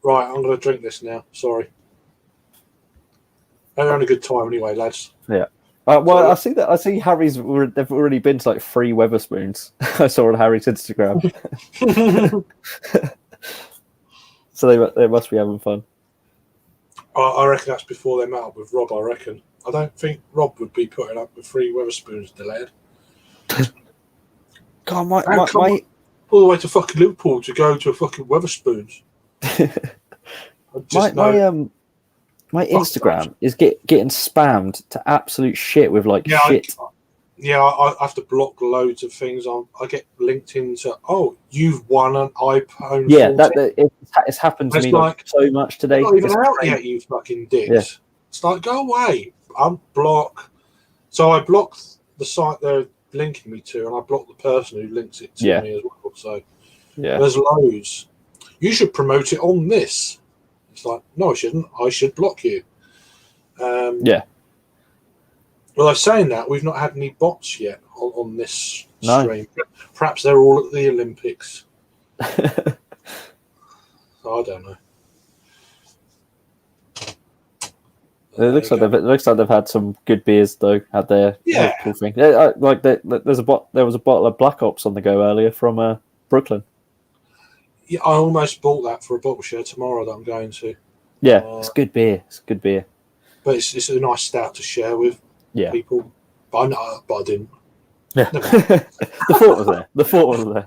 Right, I'm going to drink this now. Sorry. They're having a good time anyway, lads. Yeah. I see Harry's. They've already been to like 3 Wetherspoons. I saw on Harry's Instagram. So they must be having fun. I reckon that's before they met up with Rob. I reckon. I don't think Rob would be putting up with 3 Wetherspoons, the lad. God, all the way to fucking Liverpool to go to a fucking Wetherspoons. My Instagram is getting spammed to absolute shit with shit. I have to block loads of things. I get linked into. You've won an iPhone. Yeah, it's happened to me so much today. Not even out yet, you fucking dicks. Yeah. It's like, go away. Unblock. So I blocked the site they're linking me to, and I blocked the person who links it to me as well. So there's loads. You should promote it on this. It's like, no, I shouldn't. I should block you. Well, I'm saying that we've not had any bots yet on this stream. Perhaps they're all at the Olympics. I don't know. It looks like they've had some good beers though. Had their cool thing. There was a bottle of Black Ops on the go earlier from Brooklyn. Yeah, I almost bought that for a bottle share tomorrow that I'm going to. Yeah, it's good beer. It's good beer. But it's a nice stout to share with people. But I didn't. Yeah. The thought was there. The thought was there.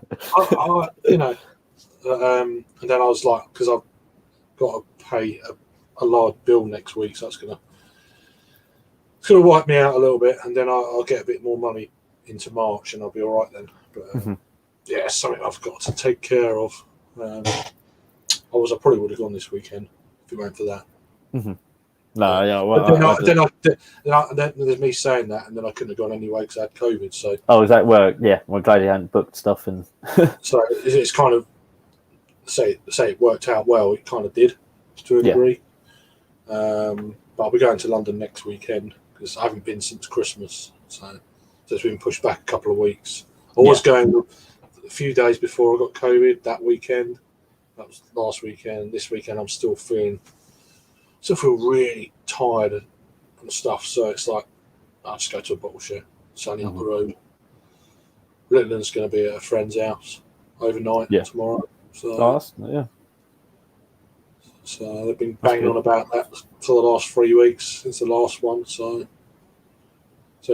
And then I was like, because I've got to pay a large bill next week, so it's gonna wipe me out a little bit, and then I'll get a bit more money into March, and I'll be all right then. But it's something I've got to take care of. I probably would have gone this weekend if it weren't for that. Mm-hmm. No, yeah. Well, then there's me saying that, and then I couldn't have gone anyway because I had COVID. So. Oh, is that well? Yeah, we're glad you hadn't booked stuff and. So it's kind of say it worked out well. It kind of did to a degree. But I'll be going to London next weekend because I haven't been since Christmas, so it's been pushed back a couple of weeks. I was going a few days before I got COVID that weekend. That was last weekend. This weekend I'm still feel really tired and stuff. So it's like I'll just go to a bottle share. It's only up the road. Litland's going to be at a friend's house overnight tomorrow. So So they've been banging on about that for the last 3 weeks since the last one. So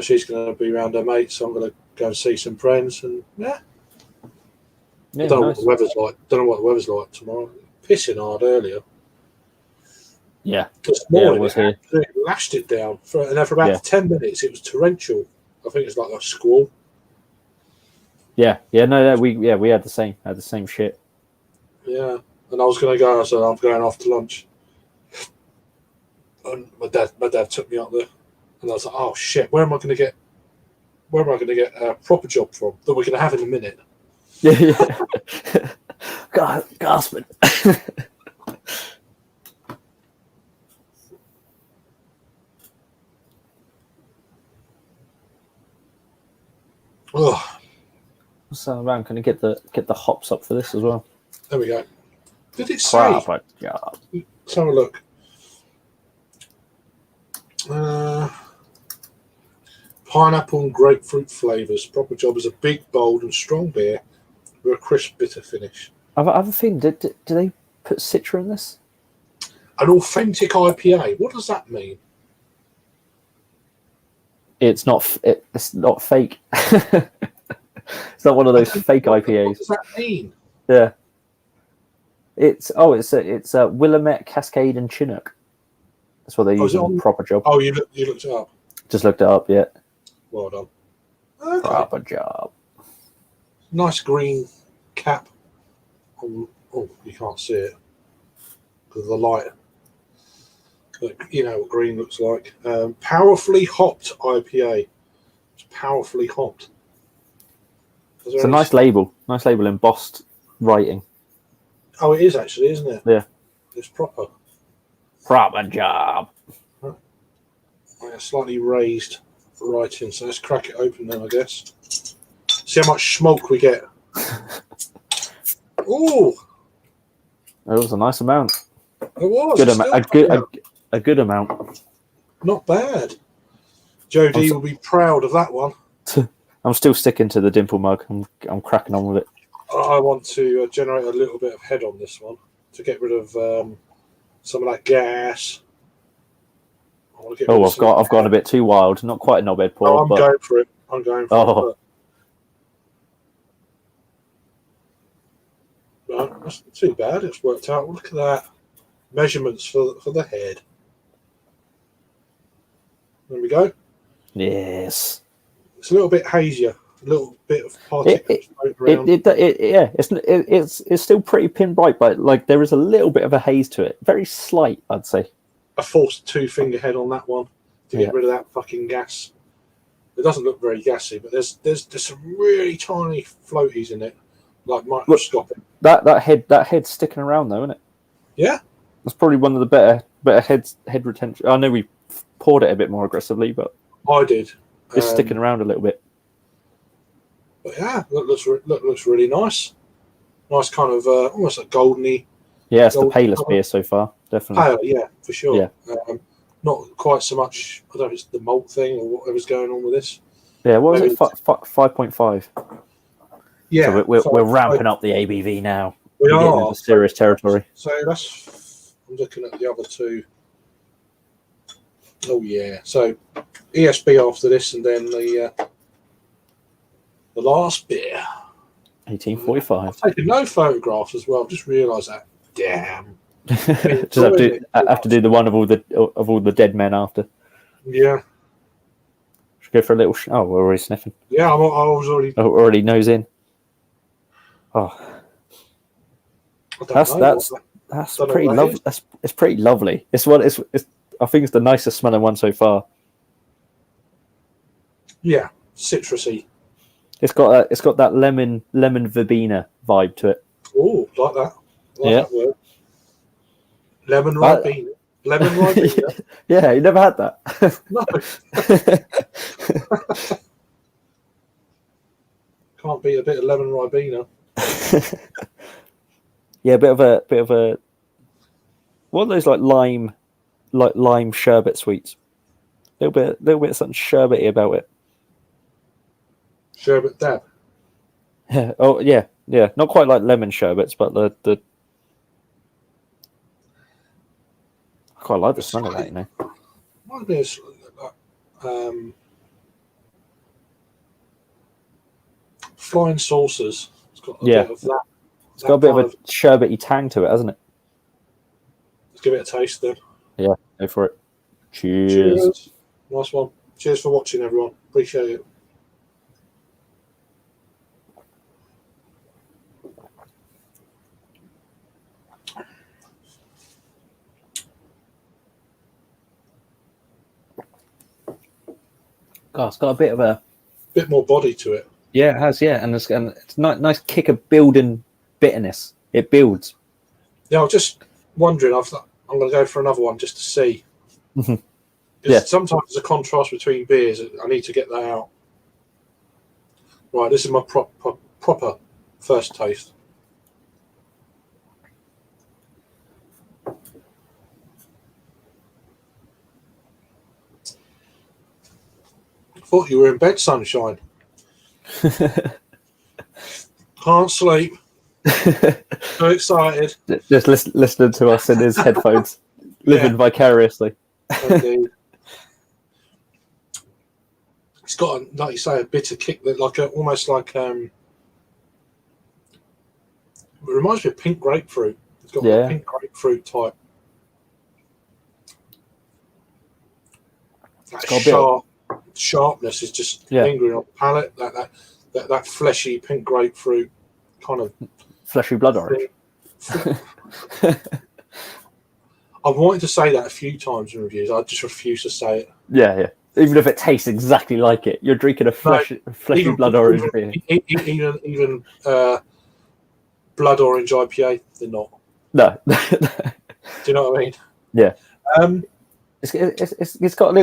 she's going to be around her mates. So I'm going to go and see some friends and I don't know what the weather's like. Don't know what the weather's like tomorrow. Pissing hard earlier. Yeah. This morning it lashed it down and then for about 10 minutes it was torrential. I think it's like a squall. Yeah. No, we had the same shit. Yeah. And I was going to go. I said I'm going off to lunch. And my dad took me up there, and I was like, "Oh shit, where am I going to get a proper job from that we're going to have in a minute?" Yeah. God, gasping. So I'm going to get the hops up for this as well. There we go. Did it say? Job. Let's have a look. Pineapple and grapefruit flavours. Proper job is a big, bold and strong beer with a crisp, bitter finish. I have a feeling, do they put Citra in this? An authentic IPA. What does that mean? It's not fake. It's not one of those fake IPAs. What does that mean? Yeah. It's Willamette, Cascade, and Chinook. That's what they use on Proper Job. Oh, you looked it up. Just looked it up. Yeah. Well done. Okay. Proper Job. Nice green cap. Oh, you can't see it because of the light. But you know what green looks like. Powerfully hopped IPA. It's powerfully hopped. It's a nice label. Nice label embossed writing. Oh, it is actually, isn't it? Yeah. It's proper. Proper Job. Slightly raised writing. So let's crack it open then, I guess. See how much smoke we get. Oh, It was a nice amount. it was. A good amount. Not bad. Jody will be proud of that one. I'm still sticking to the dimple mug. I'm cracking on with it. I want to generate a little bit of head on this one to get rid of some of that gas. I've gone a bit too wild. Not quite a knobhead pour. I'm going for it. No, that's not too bad. It's worked out. Look at that. Measurements for the head. There we go. Yes. It's a little bit hazier. A little bit of particles around. It's still pretty pin bright, but like there is a little bit of a haze to it. Very slight, I'd say. I forced 2-finger head on that one to get rid of that fucking gas. It doesn't look very gassy, but there's some really tiny floaties in it, like microscopic. That head's sticking around though, isn't it? Yeah, that's probably one of the better head retention. I know we poured it a bit more aggressively, but I did. It's sticking around a little bit. But yeah, looks really nice. Nice kind of almost a goldeny. Yeah, it's the palest beer so far, definitely. Pale, yeah, for sure. Yeah. not quite so much. I don't know if it's the malt thing or whatever's going on with this. Yeah, what was it? 5.5. Yeah, so we're ramping up the ABV now. We We're are getting into serious territory. So that's. I'm looking at the other two. Oh yeah, so ESB after this, and then the last beer. 1845. I've taken no photographs as well. I've just realised that. Damn. Just have to do the one of all the dead men after. Yeah. Should go for a little. Oh, we're already sniffing. Yeah, I was already. Oh, already nose in. Oh, that's pretty lovely. It's pretty lovely. It's what it's. I think it's the nicest smelling one so far. Yeah, citrusy. It's got that lemon verbena vibe to it. Oh, like that. That word. Lemon ribena. Lemon ribena. Yeah, you never had that. No. Can't beat a bit of lemon ribena. Yeah, a bit of a. What are those like lime sherbet sweets? A little bit of something sherbety about it. Sherbet dab. Yeah. Oh yeah. Not quite like lemon sherbets, but the. I quite like the smell of that, you know. Might be flying saucers. It's got a bit of that. It's got a bit of a sherbety tang to it, hasn't it? Let's give it a taste then. Yeah, go for it. Cheers. Nice one. Cheers for watching, everyone. Appreciate it. God, it's got a bit more body to it. Yeah, it has. Yeah, and it's nice kick of building bitterness. It builds. Yeah, I was just wondering. I'm going to go for another one just to see. Sometimes there's a contrast between beers. I need to get that out. Right, this is my proper first taste. Thought you were in bed, sunshine. Can't sleep. So excited. Just listening to us in his headphones, living vicariously. Indeed. It's got, like you say, a bitter kick that, almost like it reminds me of pink grapefruit. It's got a pink grapefruit type. That sharpness is just lingering on the palate. That fleshy pink grapefruit kind of fleshy blood orange. I've wanted to say that a few times in reviews. I just refuse to say it. Yeah. Even if it tastes exactly like it, you're drinking a fleshy blood orange beer. Even blood orange IPA, they're not. No. Do you know what I mean? Yeah. It's got a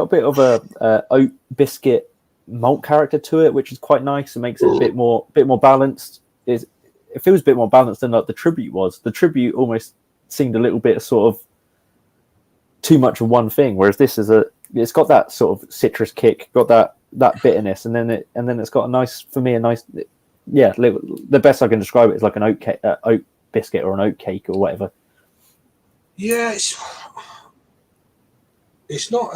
bit of a oat biscuit malt character to it, which is quite nice. It makes it a bit more balanced. It feels a bit more balanced than like the Tribute was. The Tribute almost seemed a little bit sort of too much of one thing, whereas this it's got that sort of citrus kick, got that bitterness, and then it's got the best I can describe it is like an oat biscuit or an oat cake or whatever. Yeah, it's not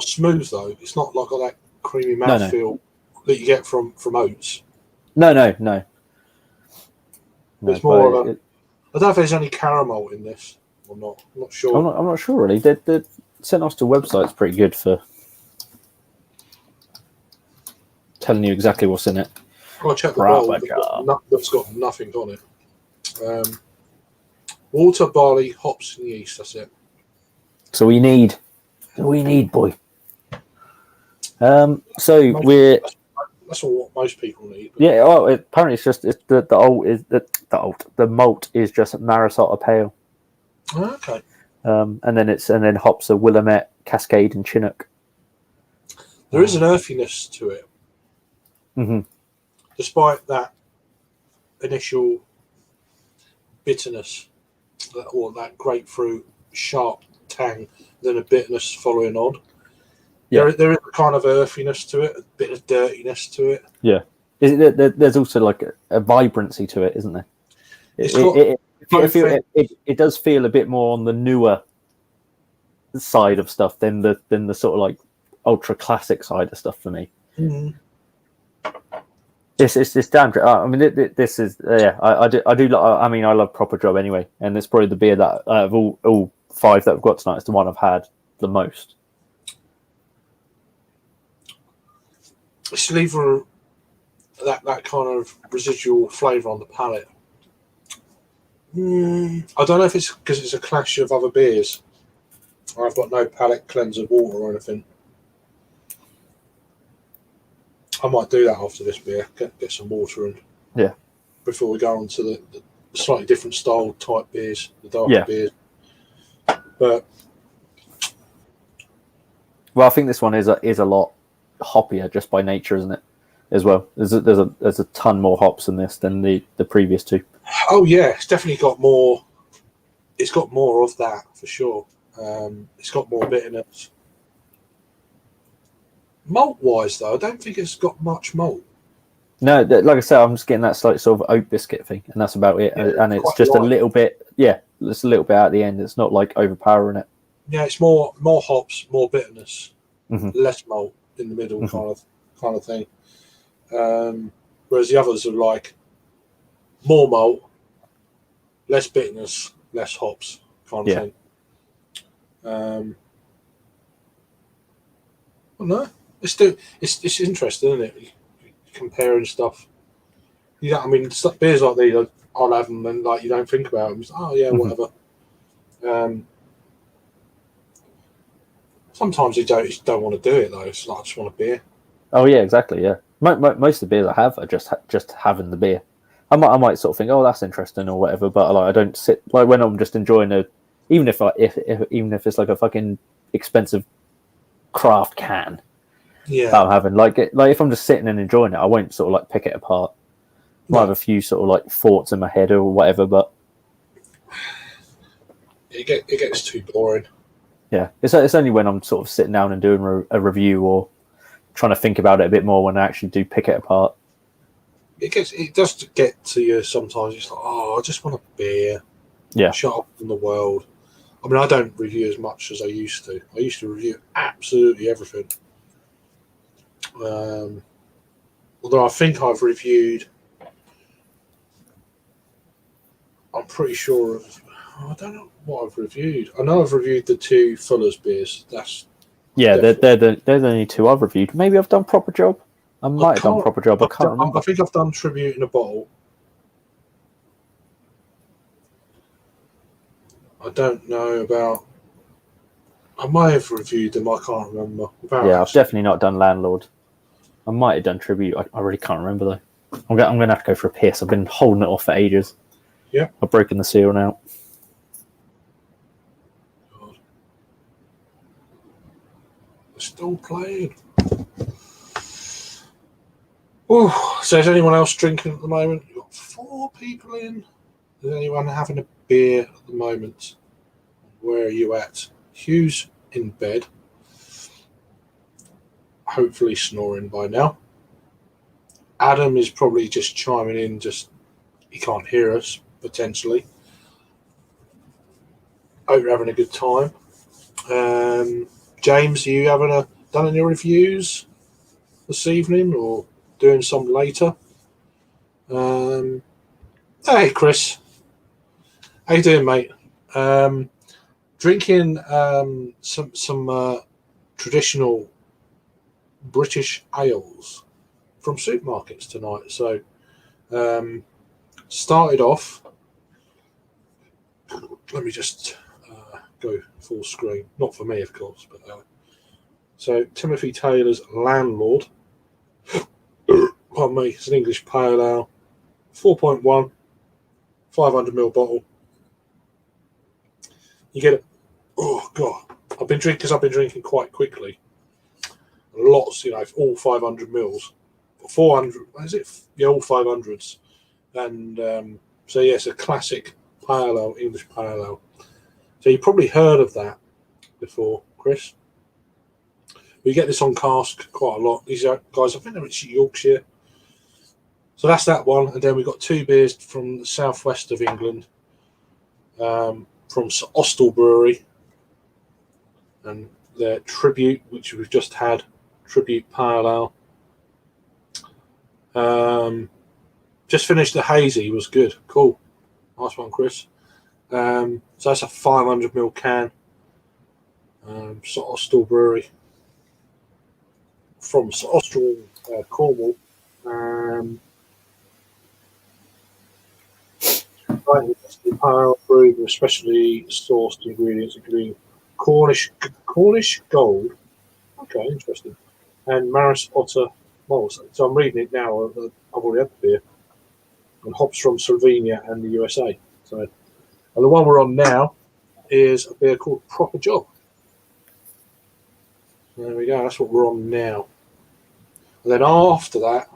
smooth though. It's not like that creamy mouthfeel that you get from oats. No. It's more of a. I don't know if there's any caramel in this or not. I'm not sure. I'm not sure really. The sent us to website's pretty good for telling you exactly what's in it. I'll check the bottle. That's got nothing on it. Water, barley, hops, and yeast. That's it. So we need, boy. That's what most people need. But... Yeah. Oh, apparently the malt is just Marisota Pale. Oh, okay. And then hops are Willamette, Cascade, and Chinook. There is an earthiness to it. Mm-hmm. Despite that initial bitterness. that grapefruit sharp tang, then a bitterness following on. Yeah. There is a kind of earthiness to it, a bit of dirtiness to it. Yeah. There's also like a vibrancy to it, isn't there? It does feel a bit more on the newer side of stuff than the sort of like ultra classic side of stuff for me. Mm. It's damn good. I mean, this is I do. I mean, I love Proper Job anyway, and it's probably the beer that of all five that I've got tonight is the one I've had the most. It's either that kind of residual flavour on the palate. I don't know if it's because it's a clash of other beers. I've got no palate cleanser water or anything. I might do that after this beer. Get some water and before we go on to the slightly different style type beers, the darker beers. But well, I think this one is a lot hoppier just by nature, isn't it? As well, there's a ton more hops in this than the previous two. Oh yeah, it's definitely got more. It's got more of that for sure. It's got more bitterness. Malt wise, though, I don't think it's got much malt. No, like I said, I'm just getting that slight sort of oat biscuit thing, and that's about it. Yeah, and it's just light. A little bit, it's a little bit at the end. It's not like overpowering it. Yeah, it's more hops, more bitterness, less malt in the middle, kind of thing. Whereas the others are like more malt, less bitterness, less hops, kind of thing. Well, no, it's interesting, isn't it? Comparing stuff. Yeah, I mean, beers like these, I'll have them and like you don't think about them. It's, oh yeah, whatever. Sometimes you don't want to do it though. It's like I just want a beer. Oh yeah, exactly. Yeah, most of the beers I have are just having the beer. I might sort of think, oh, that's interesting or whatever, but like I don't sit like when I'm just enjoying it. Even if it's like a fucking expensive craft can. Yeah, that I'm having like if I'm just sitting and enjoying it, I won't sort of like pick it apart. Might have a few sort of like thoughts in my head or whatever, but it gets too boring. Yeah, it's only when I'm sort of sitting down and doing a review or trying to think about it a bit more when I actually do pick it apart. It does get to you sometimes. It's like, oh, I just want a beer. Yeah, shut up from the world. I mean, I don't review as much as I used to. I used to review absolutely everything. Although I think I've reviewed, I'm pretty sure I don't know what I've reviewed. I know I've reviewed the two Fuller's beers. They're the only two I've reviewed. Maybe I've done Proper Job. I might have done Proper Job. I can't remember. I think I've done Tribute in a Bottle. I don't know about. I might have reviewed them. I can't remember. I've definitely not done Landlord. I might have done Tribute. I really can't remember though. I'm going to have to go for a piss. I've been holding it off for ages. Yeah, I've broken the seal now. God. They're still playing. Oh, so is anyone else drinking at the moment? You've got 4 people in. Is anyone having a beer at the moment? Where are you at? Hugh's in bed. Hopefully snoring by now. Adam is probably just chiming in, he can't hear us, potentially. Hope you're having a good time. James, are you done any reviews this evening or doing some later? Hey, Chris. How you doing, mate? Drinking some traditional British ales from supermarkets tonight. So started off. Let me just go full screen. Not for me, of course, but so Timothy Taylor's Landlord. Pardon me, it's an English pale ale, 4.1, 500ml bottle. You get it. Oh God, I've been drinking quite quickly. Lots, all 500 mils, 400. What is it? Yeah, all 500s. And so yeah, it's a classic Pale Ale, English Pale Ale. So you probably heard of that before, Chris. We get this on cask quite a lot. These guys, I think they're in Yorkshire. So that's that one. And then we've got 2 beers from the southwest of England, from Austell Brewery. And their Tribute, which we've just had, Tribute Pale Ale. Just finished the Hazy, was good. Cool. Nice one, Chris. So that's a 500ml can. Austell Brewery from Austell, Cornwall. Pale brewed with specially sourced ingredients including Cornish gold. Okay, interesting. And Maris Otter malts. So I'm reading it now. I've already had the beer. And hops from Slovenia and the USA. So, and the one we're on now is a beer called Proper Job. There we go. That's what we're on now. And then after that,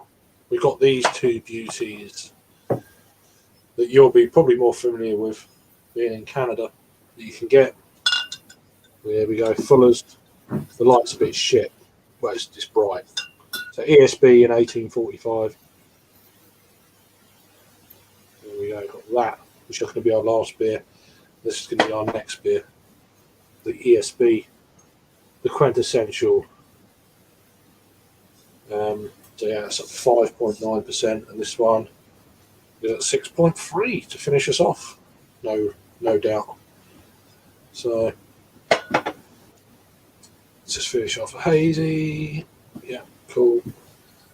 we've got these 2 beauties that you'll be probably more familiar with being in Canada that you can get. There we go. Fuller's. The light's a bit shit. Well, it's bright. So ESB in 1845. There we go. Got that, which is going to be our last beer. This is going to be our next beer. The ESB, the quintessential. So yeah, it's at 5.9%, and this one is at 6.3 to finish us off. No doubt. So let's just finish off a hazy. Yeah, cool.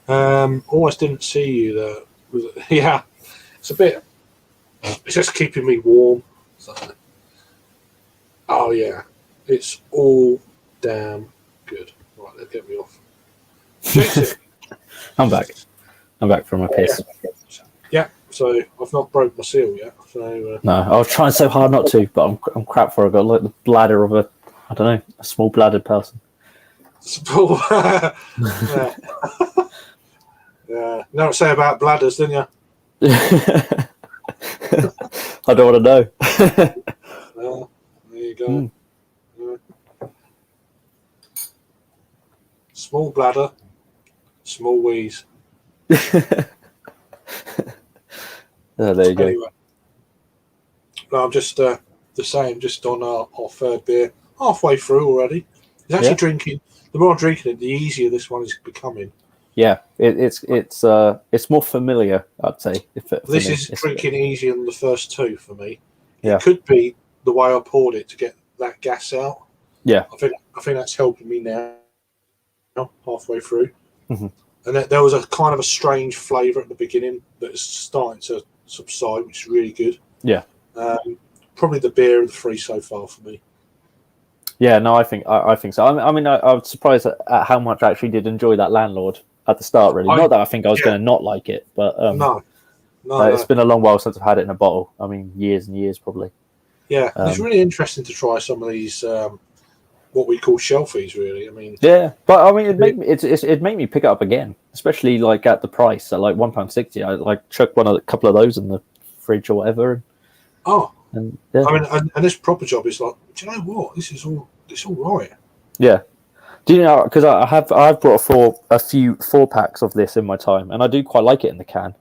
Almost didn't see you there. Yeah, it's a bit. It's just keeping me warm. So, oh yeah, it's all damn good. Right, let's get me off. I'm back. I'm back from my piss. Yeah, so I've not broke my seal yet. So no, I was trying so hard not to, but I'm crap for it. I've got like the bladder of a small bladdered person. Small. Yeah. Yeah. Never say about bladders, didn't you? I don't want to know. There you go. Yeah. Small bladder, small wheeze. Oh, there you go. Anyway, no, I'm just the same, just on our 3rd beer, halfway through already. It's actually drinking. The more I'm drinking it, the easier this one is becoming. Yeah, it's more familiar, I'd say. This is drinking easier than the first 2 for me. Yeah. It could be the way I poured it to get that gas out. Yeah, I think that's helping me now, halfway through. Mm-hmm. And there was a kind of a strange flavour at the beginning that is starting to subside, which is really good. Yeah. Probably the beer of the 3 so far for me. Yeah, no, I think so. I mean, I was surprised at how much I actually did enjoy that Landlord at the start. Really, not that I think I was going to not like it, but no. It's been a long while since I've had it in a bottle. I mean, years and years probably. Yeah, it's really interesting to try some of these what we call shelfies. Really, I mean. Yeah, but I mean, it made me pick it up again, especially like at the price at like £1.60. I like chucked a couple of those in the fridge or whatever. And yeah. I mean, and this Proper Job is like, do you know what? It's all right. Yeah. Do you know? Because I've brought a few 4-packs of this in my time, and I do quite like it in the can.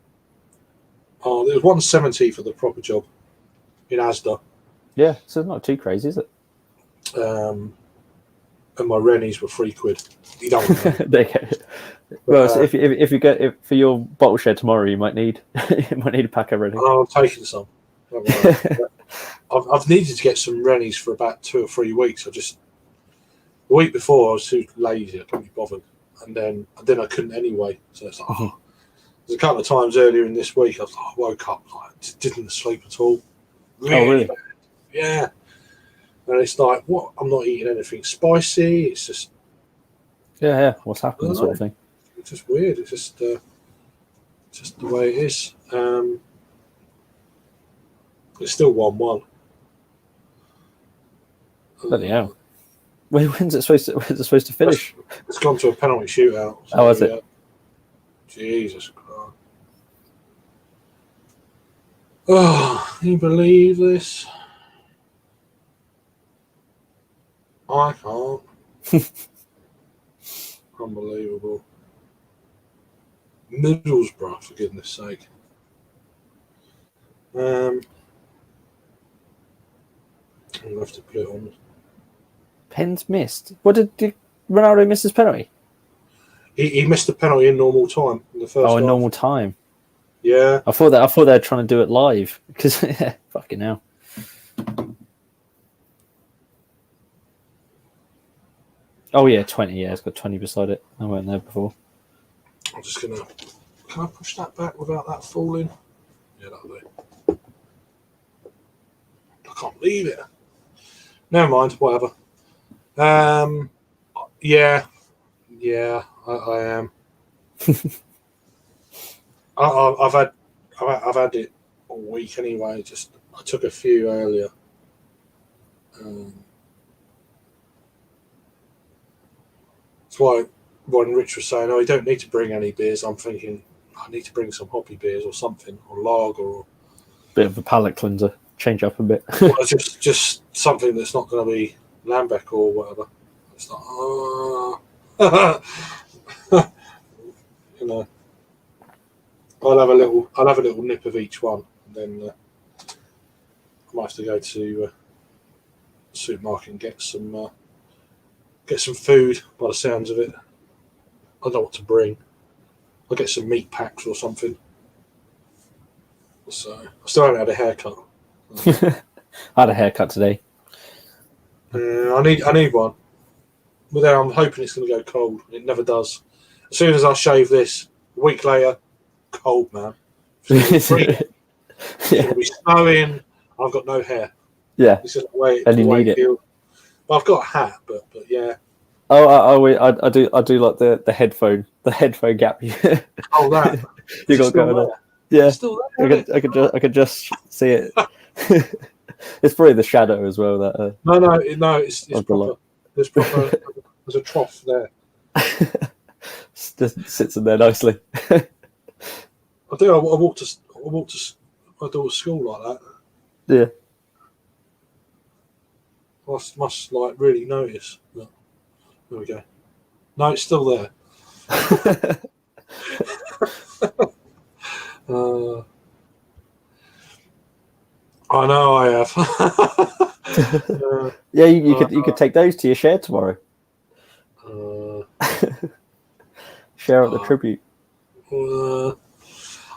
Oh, there's 170 for the Proper Job in Asda. Yeah, so it's not too crazy, is it? And my Rennies were £3. You don't want to. Well, so if you get for your bottle share tomorrow, you might need a pack of Rennies. Oh, I'm taking some. I've needed to get some Rennies for about 2 or 3 weeks. The week before I was too lazy, I couldn't be bothered, and then I couldn't anyway. So it's like, there's a couple of times earlier in this week I woke up didn't sleep at all. Really bad. Yeah, and it's like, what? I'm not eating anything spicy. It's just What's happening, sort of thing. It's just weird. It's just the way it is. It's still 1-1. Bloody hell. When's it supposed to finish? It's gone to a penalty shootout. So, oh, is it? Jesus Christ. Oh, can you believe this? I can't. Unbelievable. Middlesbrough, for goodness sake. I'm gonna have to put it on. Pens missed. What did Ronaldo miss his penalty? He missed the penalty in normal time in the first half. In normal time. Yeah. I thought they were trying to do it live because fucking hell. Oh yeah, 20. Yeah, it's got 20 beside it. I weren't there before. I'm just gonna. Can I push that back without that falling? Yeah, that'll do. I can't believe it. Never mind. Whatever. Yeah, I am. I've had it all week anyway. Just I took a few earlier. That's why when Rich was saying, "Oh, you don't need to bring any beers," I'm thinking I need to bring some hoppy beers or something, or lager, or Bit of a palate cleanser. Change up a bit. or just something that's not going to be lambic or whatever. It's not. You know, I'll have a little nip of each one, and then I might have to go to the supermarket and get some food. By the sounds of it, I don't know what to bring. I'll get some meat packs or something. So I still haven't had a haircut. I had a haircut today. I need one. But then I'm hoping it's going to go cold. It never does. As soon as I shave this, a week later, cold, man. It's going to be snowing. I've got no hair. Yeah. It's just the way it. feels. Well, I've got a hat, but yeah. I do like the headphone gap. Oh, that. You got going on. Yeah. Still there, I could just see it. It's probably the shadow as well. That no, it's proper. There's a trough there. Just sits in there nicely. I walked to my daughter's school like that. Yeah. Must like really notice. Look. There we go. No, it's still there. I know I have. Yeah, you could take those to your share tomorrow. Share at the tribute.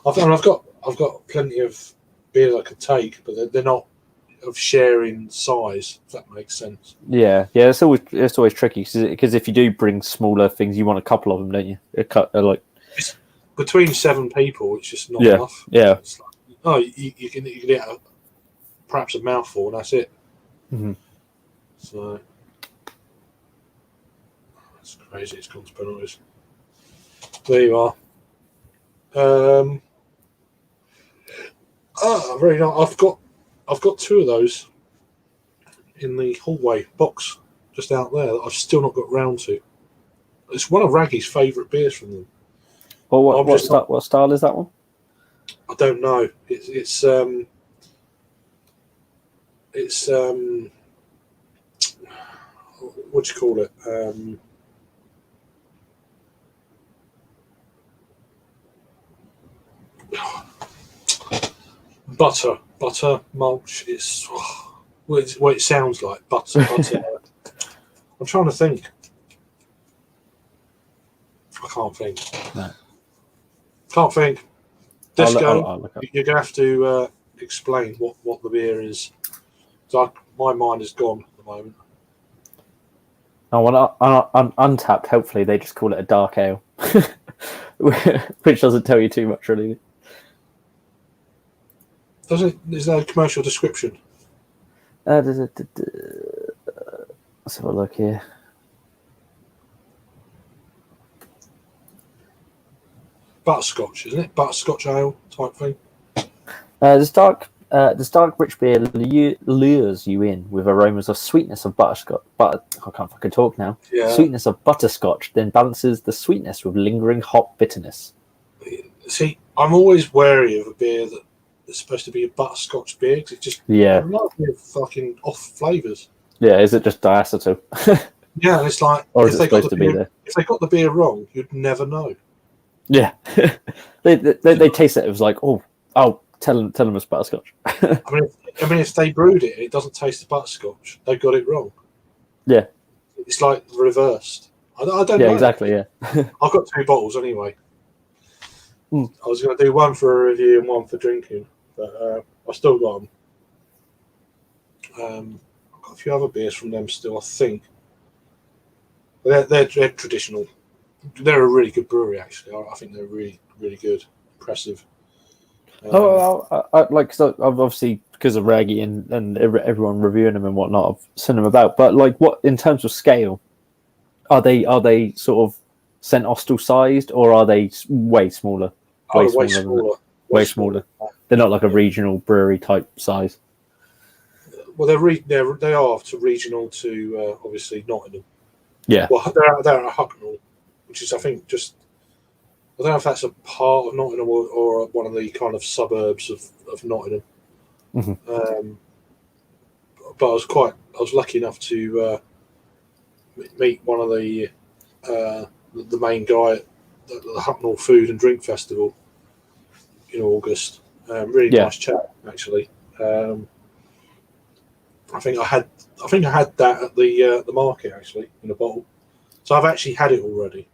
I've got plenty of beers I could take, but they're not of sharing size. If that makes sense. Yeah. It's always tricky because if you do bring smaller things, you want a couple of them, don't you? It's between 7 people, it's just not enough. Yeah. It's like, you can get perhaps a mouthful, and that's it. Mm-hmm. So that's crazy. It's gone to penalties. There you are. Very nice. I've got 2 of those in the hallway box just out there that I've still not got round to. It's one of Raggy's favourite beers from them. Well, what style is that one? I don't know. It's what do you call it? Butter mulch. It's what it sounds like. Butter. I'm trying to think. I can't think. No. Can't think. Disco. I'll You're gonna have to explain what the beer is. So my mind is gone at the moment. Oh, well, on Untapped, hopefully they just call it a dark ale, which doesn't tell you too much, really. Is there a commercial description? Let's have a look here. Butterscotch, isn't it? Butterscotch ale type thing. This dark rich beer lures you in with aromas of sweetness of butterscotch. But I can't fucking talk now. Yeah. Sweetness of butterscotch then balances the sweetness with lingering hop bitterness. See, I'm always wary of a beer that it's supposed to be a butterscotch beer. 'Cause it just reminds me of fucking off flavours. Yeah, is it just diacetyl? Yeah, and it's like, or is it supposed to be there? If they got the beer wrong, you'd never know. Yeah, they taste it. It was like, oh, tell them it's butterscotch. I mean, if they brewed it and it doesn't taste the butterscotch, they got it wrong. Yeah, it's like reversed. I don't know. Yeah, exactly. Yeah, I've got 2 bottles anyway. I was going to do one for a review and one for drinking, but I still got them. I've got a few other beers from them still, I think. They're traditional. They're a really good brewery, actually. I think they're really, really good, impressive. Like, so obviously because of Raggy and everyone reviewing them and whatnot, I've seen them about. But like, what in terms of scale, are they sort of St. Austell sized, or are they way smaller? Way smaller. They're not like a regional brewery type size. Well, they are to regional to obviously Nottingham. Yeah. Well, they're at Hucknall, which is, I think, just, I don't know if that's a part of Nottingham or one of the kind of suburbs of Nottingham. Mm-hmm. But I was lucky enough to meet one of the main guy at the Hucknall Food and Drink Festival in August. Really nice chap, actually. I think I had that at the market, actually, in a bottle. So I've actually had it already.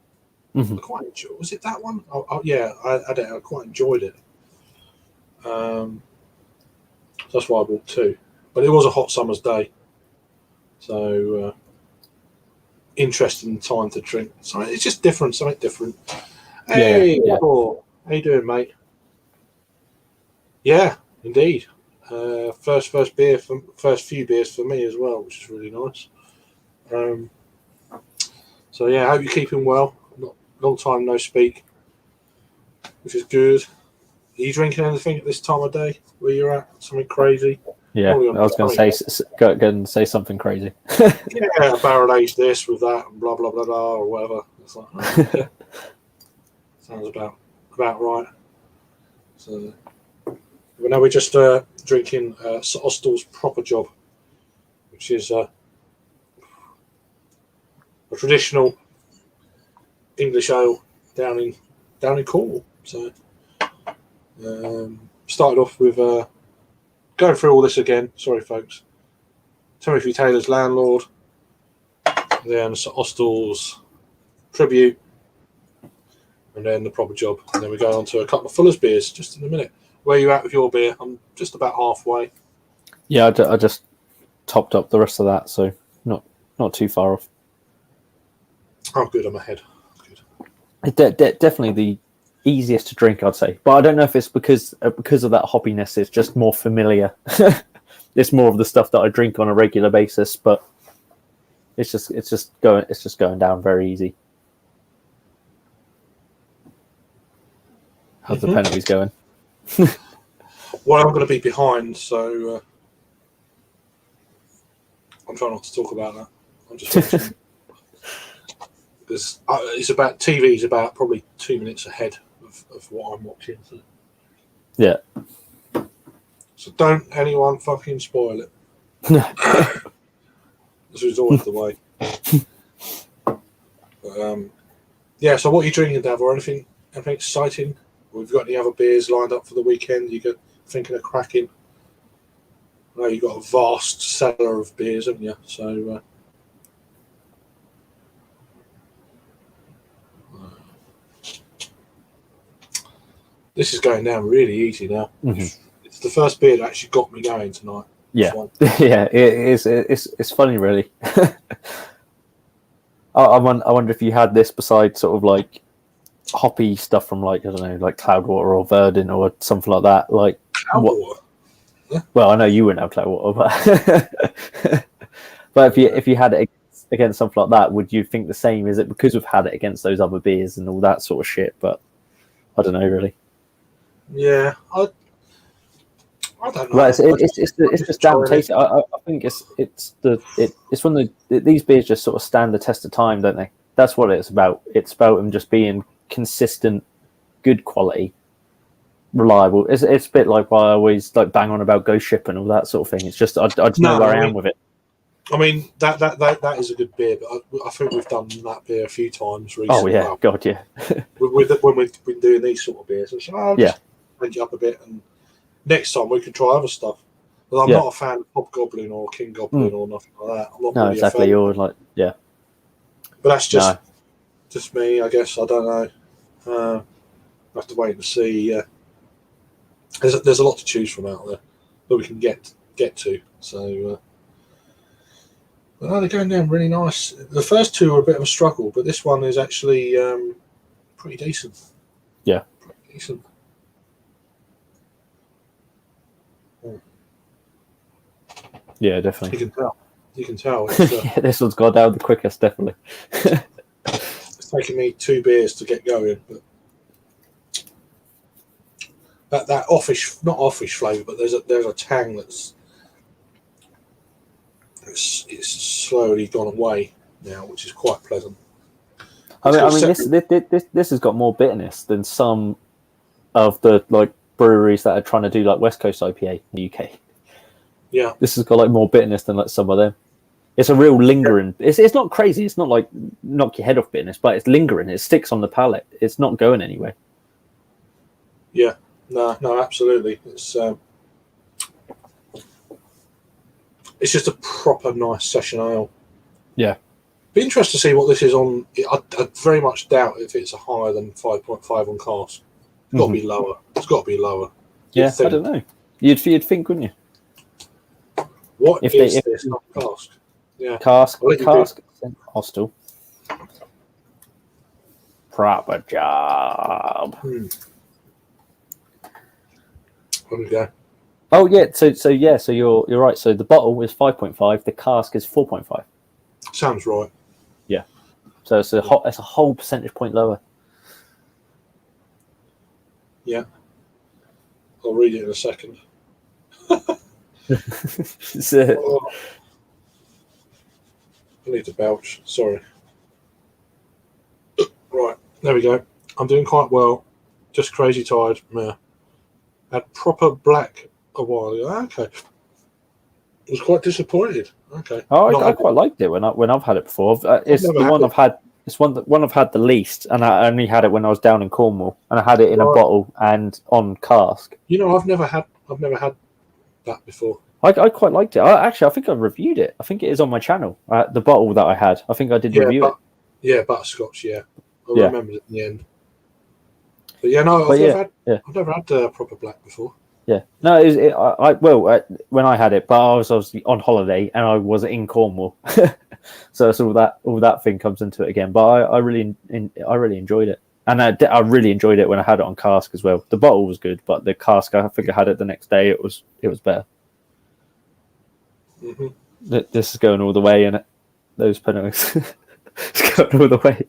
Mm-hmm. I quite enjoyed. Was it that one? Yeah, I had it. I quite enjoyed it. So that's why I bought 2. But it was a hot summer's day, so interesting time to drink. So it's just different, something different. Hey, how you doing, mate? Yeah, indeed. First few beers for me as well, which is really nice. So yeah, I hope you're keeping well. Long time no speak, which is good. Are you drinking anything at this time of day where you're at? Something crazy? Yeah, I was going to go and say something crazy. Yeah, barrel aged this with that, and blah blah blah blah, or whatever. It's like, sounds about right. So, but now we're just drinking St. Austell's Proper Job, which is a traditional English ale down in Cornwall. So started off with going through all this again. Sorry, folks. Timothy Taylor's Landlord, then St. Austell's Tribute, and then the Proper Job, and then we go on to a couple of Fuller's beers just in a minute. Where are you at with your beer? I'm just about halfway. Yeah, I just topped up the rest of that, so not too far off. Oh, good. I'm ahead. Good. Definitely the easiest to drink, I'd say. But I don't know if it's because of that hoppiness. It's just more familiar. It's more of the stuff that I drink on a regular basis, but it's just going down very easy. How's the penalties going? Well, I'm going to be behind, so I'm trying not to talk about that. I'm just watching. Because TV's about probably 2 minutes ahead of what I'm watching. So. Yeah. So don't anyone fucking spoil it. This is always the way. But, yeah. So what are you drinking, Davor? Anything exciting? Or have you got any other beers lined up for the weekend? You thinking of cracking? I know you've got a vast cellar of beers, haven't you? So. This is going down really easy now. Mm-hmm. It's the first beer that actually got me going tonight. Yeah, yeah, it's funny, really. I wonder if you had this besides sort of like hoppy stuff from like, I don't know, like Cloudwater or Verdant or something like that. Like Cloudwater. Yeah. Well, I know you wouldn't have Cloudwater, but if you had it against something like that, would you think the same? Is it because we've had it against those other beers and all that sort of shit? But I don't know, really. Yeah, I don't know. Well, it's just damn tasty. I think it's when these beers just sort of stand the test of time, don't they? That's what it's about. It's about them just being consistent, good quality, reliable. It's a bit like why I always like bang on about Ghost Ship and all that sort of thing. It's just I just know where I am with it. I mean that is a good beer, but I think we've done that beer a few times recently. Oh yeah, God yeah. when we've been doing these sort of beers, so I'll just change it up a bit, and next time we can try other stuff. But I'm not a fan of Hobgoblin or King Goblin or nothing like that. I'm not really exactly. a fan. You're like But that's just me, I guess. I don't know. I have to wait and see. There's a lot to choose from out there that we can get to. So, they're going down really nice. The first two are a bit of a struggle, but this one is actually pretty decent. Yeah, pretty decent. Yeah, definitely. You can tell. Yeah, this one's gone down the quickest, definitely. It's taken me 2 beers to get going, but that offish, not offish flavour, but there's a tang it's slowly gone away now, which is quite pleasant. I mean, this has got more bitterness than some of the like breweries that are trying to do like West Coast IPA in the UK. Yeah, this has got like more bitterness than like some of them. It's a real lingering. Yeah. It's not crazy. It's not like knock your head off bitterness, but it's lingering. It sticks on the palate. It's not going anywhere. Yeah, no, absolutely. It's just a proper nice session ale. Yeah. Be interested to see what this is on. I very much doubt if it's a higher than 5.5 on cask. It's got to be lower. It's got to be lower. Yeah, I don't know. You'd think, wouldn't you? What is this on cask? Yeah. Cask, hostel. Proper job. There we go. Oh yeah, so you're right. So the bottle is 5.5, the cask is 4.5. Sounds right. Yeah. So it's a whole percentage point lower. Yeah. I'll read it in a second. Oh. I need to belch. Sorry. Right. There we go. I'm doing quite well. Just crazy tired. Yeah. Had proper black a while ago. Okay. I was quite disappointed. Okay. Oh, I quite liked it when I've had it before. It's the one I've had. It's one I've had the least, and I only had it when I was down in Cornwall, and I had it in a bottle and on cask. You know, I've never had that before. I quite liked it. I think I've reviewed it. I think it is on my channel. The bottle that I had. I think I did review it. Yeah, butterscotch. Yeah, I remember it in the end. But yeah, no, I've never had proper black before. Yeah, no, when I had it, but I was obviously on holiday and I was in Cornwall, so it's all that thing comes into it again. But I really enjoyed it, and I really enjoyed it when I had it on cask as well. The bottle was good, but the cask, I think I had it the next day. It was better. Mm-hmm. This is going all the way in it. Those penalties, it's going all the way.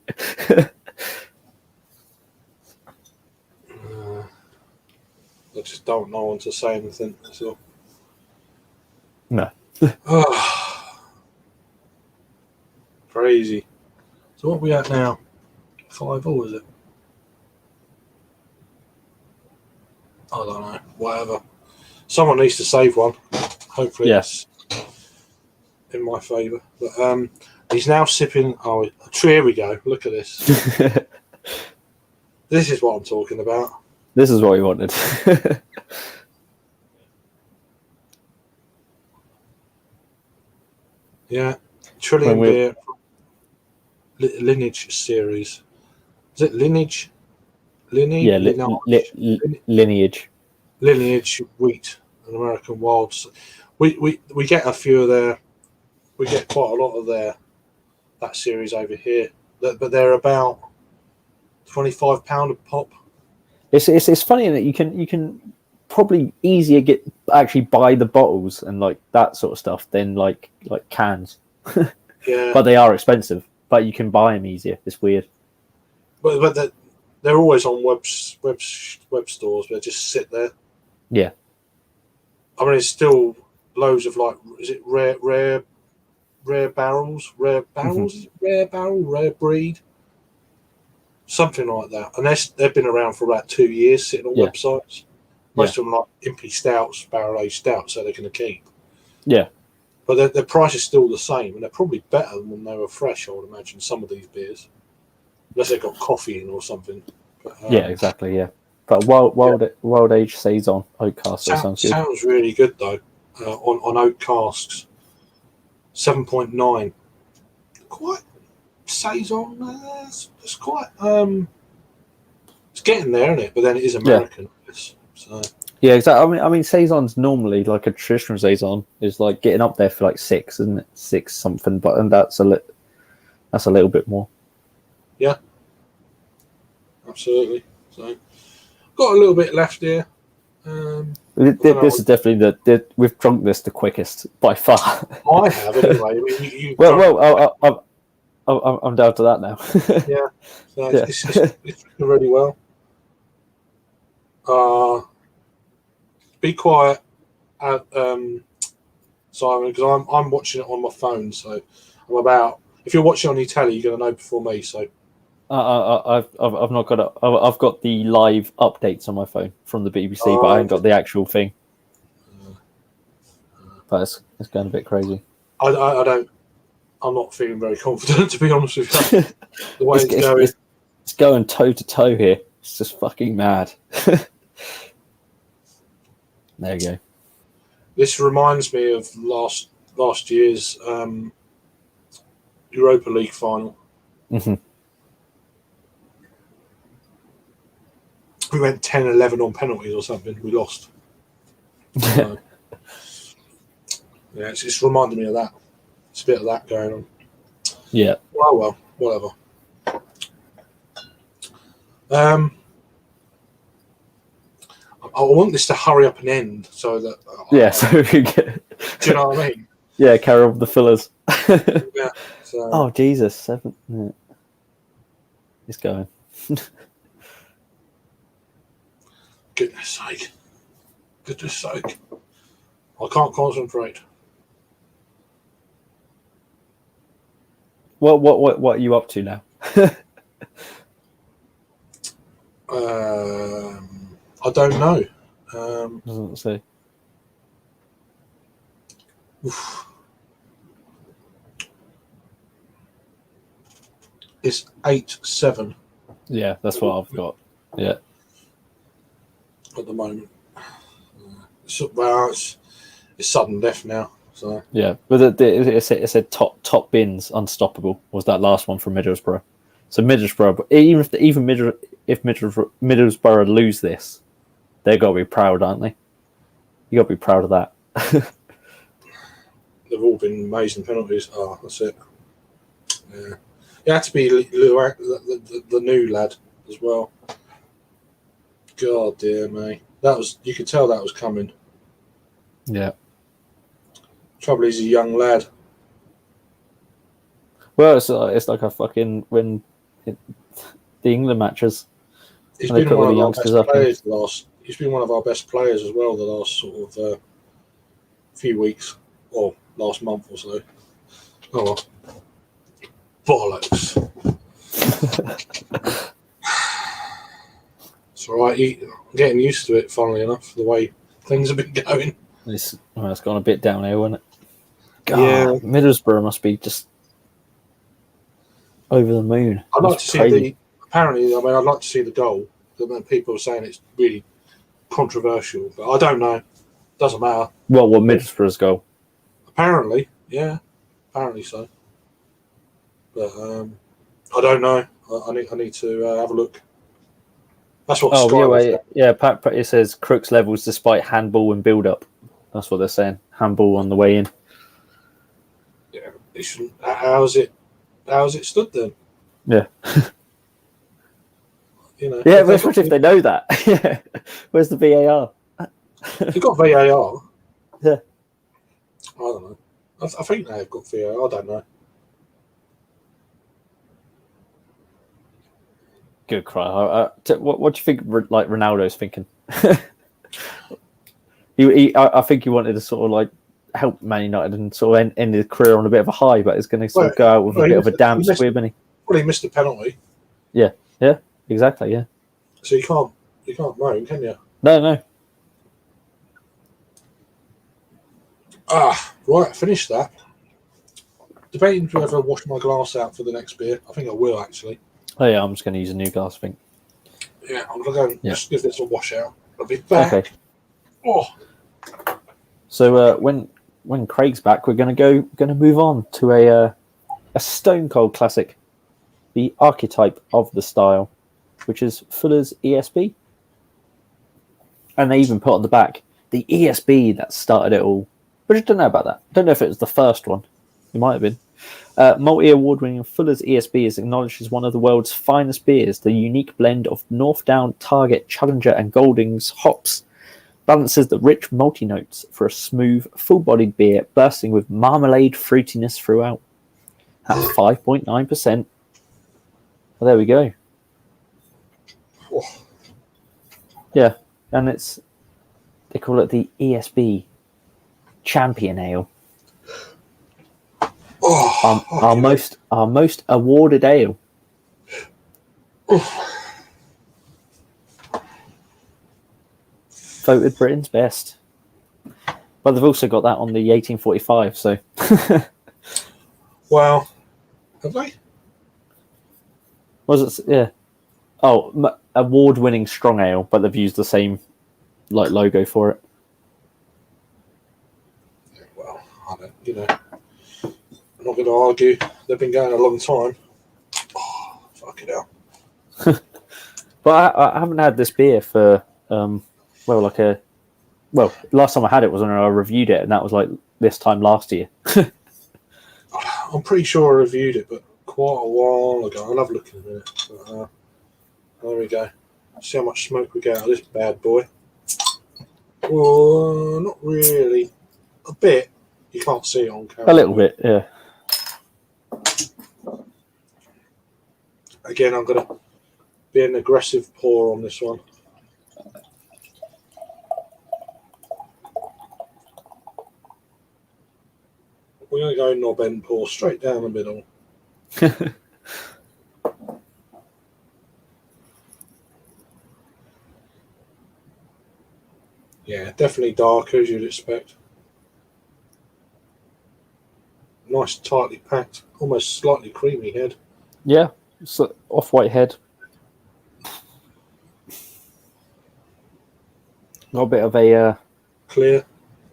I just don't know when to say anything. So. No. Crazy. So what are we at now? 5-0, is it? I don't know. Whatever. Someone needs to save one. Hopefully it's in my favour. But he's now sipping. Oh, here we go. Look at this. This is what I'm talking about. This is what we wanted. Yeah. Trillium Beer Lineage series. Is it Lineage? Yeah, Lineage. Lineage wheat and American wilds. We get a few of their. We get quite a lot of that series over here. But they're about £25 a pop. It's funny that you can probably easier actually buy the bottles and like that sort of stuff than like cans. Yeah, but they are expensive. But you can buy them easier. It's weird. But they're always on web stores. They just sit there. Yeah. I mean, it's still loads of like, is it rare barrels, rare barrel, rare breed. Something like that, and they've been around for about 2 years, sitting on websites. Most of them are like Impy stouts, barrel aged stouts, so they're going to keep. Yeah. But their price is still the same, and they're probably better than when they were fresh, I would imagine, some of these beers. Unless they've got coffee in or something. But, yeah, exactly, yeah. But wild age saison oak cask sounds good. Sounds really good, though, on oak casks. 7.9. Quite saison. It's quite... it's getting there, isn't it? But then it is American. Yeah. So. Yeah, exactly. I mean, saison's normally like a traditional saison is like getting up there for like 6, isn't it? 6 something, but and that's a little bit more. Yeah, absolutely. So, got a little bit left here. This is definitely we've drunk this the quickest by far. I have anyway. I mean, I'm down to that now. Yeah, so it's really well. Be quiet, Simon, because I'm watching it on my phone. So I'm about. If you're watching on your telly, you're going to know before me. So I've not got I've got the live updates on my phone from the BBC, but I haven't got the actual thing. But it's going a bit crazy. I don't. I'm not feeling very confident, to be honest with you. The way it's going. It's going toe to toe here. It's just fucking mad. There you go. This reminds me of last year's Europa League final. Mm-hmm. We went 10-11 on penalties or something. We lost. Yeah, it's reminding me of that. It's a bit of that going on. Yeah. Well, whatever. I want this to hurry up and end so that. So we get. Do you know what I mean? Yeah, carry on with the fillers. Yeah. So. Oh Jesus, 7. Yeah. It's going. Goodness sake! I can't concentrate. What are you up to now? I don't know. Doesn't say. It's 8-7. Yeah, that's what I've got. Yeah. At the moment, it's sudden death now. So yeah, but it said top bins unstoppable was that last one from Middlesbrough. So Middlesbrough, but if Middlesbrough lose this, they've got to be proud, aren't they? You got to be proud of that. They've all been amazing penalties. Oh, that's it. Yeah, it had to be the new lad as well. God dear me, you could tell that was coming. Yeah. Trouble is, he's a young lad. Well, it's like a fucking when the England matches. He's been one of our best players he's been one of our best players as well the last sort of few weeks or last month or so. Oh well. Bollocks. It's all right. I'm getting used to it, funnily enough, the way things have been going. It's gone a bit downhill, hasn't it? God, yeah. Middlesbrough must be just over the moon. I'd like to see I'd like to see the goal. People are saying it's really controversial, but I don't know. Doesn't matter. What Middlesbrough's goal? Apparently, yeah. Apparently so. But I don't know. I need to have a look. That's what. It says Crooks levels despite handball and build up. That's what they're saying. Handball on the way in. Yeah, it shouldn't. How's it stood then? Yeah. Yeah, especially if they know that. Yeah. Where's the VAR? They've got VAR. Yeah. I don't know. I think they've got VAR. I don't know. Good cry. What do you think? Like Ronaldo's thinking. I think he wanted to sort of like help Man United and sort of end his career on a bit of a high, but he's going to sort of go out with a bit of a damp squib, isn't he? Well, he missed a penalty. Yeah, exactly, yeah. So you can't moan, can you? No. Right, I finished that. Debating whether I wash my glass out for the next beer. I think I will, actually. Oh yeah, I'm just going to use a new glass, I think. Yeah, I'm going to go and just give this a wash out. I'll be back. Okay. Oh. So when Craig's back, we're going to move on to a stone cold classic, the archetype of the style, which is Fuller's ESB. And they even put on the back the ESB that started it all. But I don't know about that. I don't know if it was the first one. It might have been. Multi-award-winning Fuller's ESB is acknowledged as one of the world's finest beers. The unique blend of Northdown, Target, Challenger, and Goldings hops balances the rich malty notes for a smooth, full-bodied beer bursting with marmalade fruitiness throughout. At 5.9%. Well, there we go. Oh. Yeah, and they call it the ESB Champion Ale. Oh, our most awarded ale. Voted Britain's best. But they've also got that on the 1845, so. Well, have they? Was it? Yeah. Oh, award-winning strong ale, but they've used the same logo for it. Yeah, well, I don't. I'm not going to argue. They've been going a long time. Oh, fuck it out. But I haven't had this beer for last time I had it was when I reviewed it, and that was like this time last year. I'm pretty sure I reviewed it, but quite a while ago. I'll have a look in a minute. But, there we go. See how much smoke we get out of this bad boy. Well, not really. A bit. You can't see it on camera. A little bit, yeah. Again, I'm going to be an aggressive pour on this one. We're going to go knob end pour straight down the middle. Yeah, definitely darker as you'd expect. Nice, tightly packed, almost slightly creamy head. Yeah, it's off-white head. Got a bit of a clear.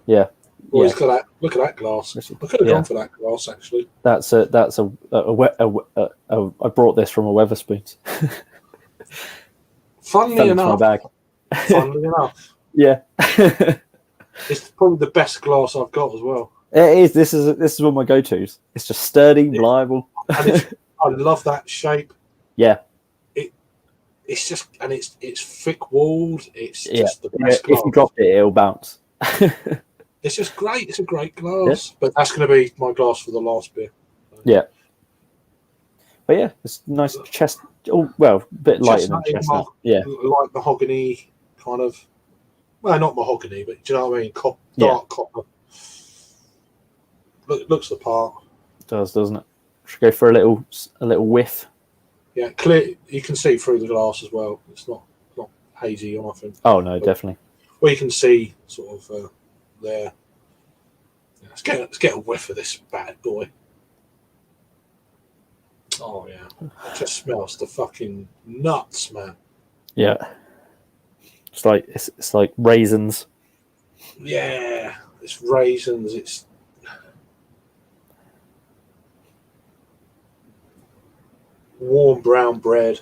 Yeah. Well, yeah. Look at that glass. I could have gone for that glass actually. That's a I brought this from a Wetherspoons. Funnily enough. Yeah. It's probably the best glass I've got as well. It is. This is one of my go-tos. It's just sturdy, reliable. And I love that shape. Yeah. It's just, and it's thick-walled. It's just the best glass. If you drop it, it'll bounce. It's just great. It's a great glass. Yeah. But that's going to be my glass for the last beer. Yeah. But yeah, it's nice chest. Oh, well, a bit lighter than chestnut. Yeah. Like mahogany kind of. Well, not mahogany, but do you know what I mean? Dark copper. Looks the part. It does, doesn't it? Should go for a little whiff. Yeah, clear. You can see through the glass as well. It's not hazy or nothing. Oh no, definitely. Well, you can see sort of there. Yeah, let's get a whiff of this bad boy. Oh yeah, it just smells the fucking nuts, man. Yeah, it's like raisins. Yeah, it's raisins. It's warm brown bread.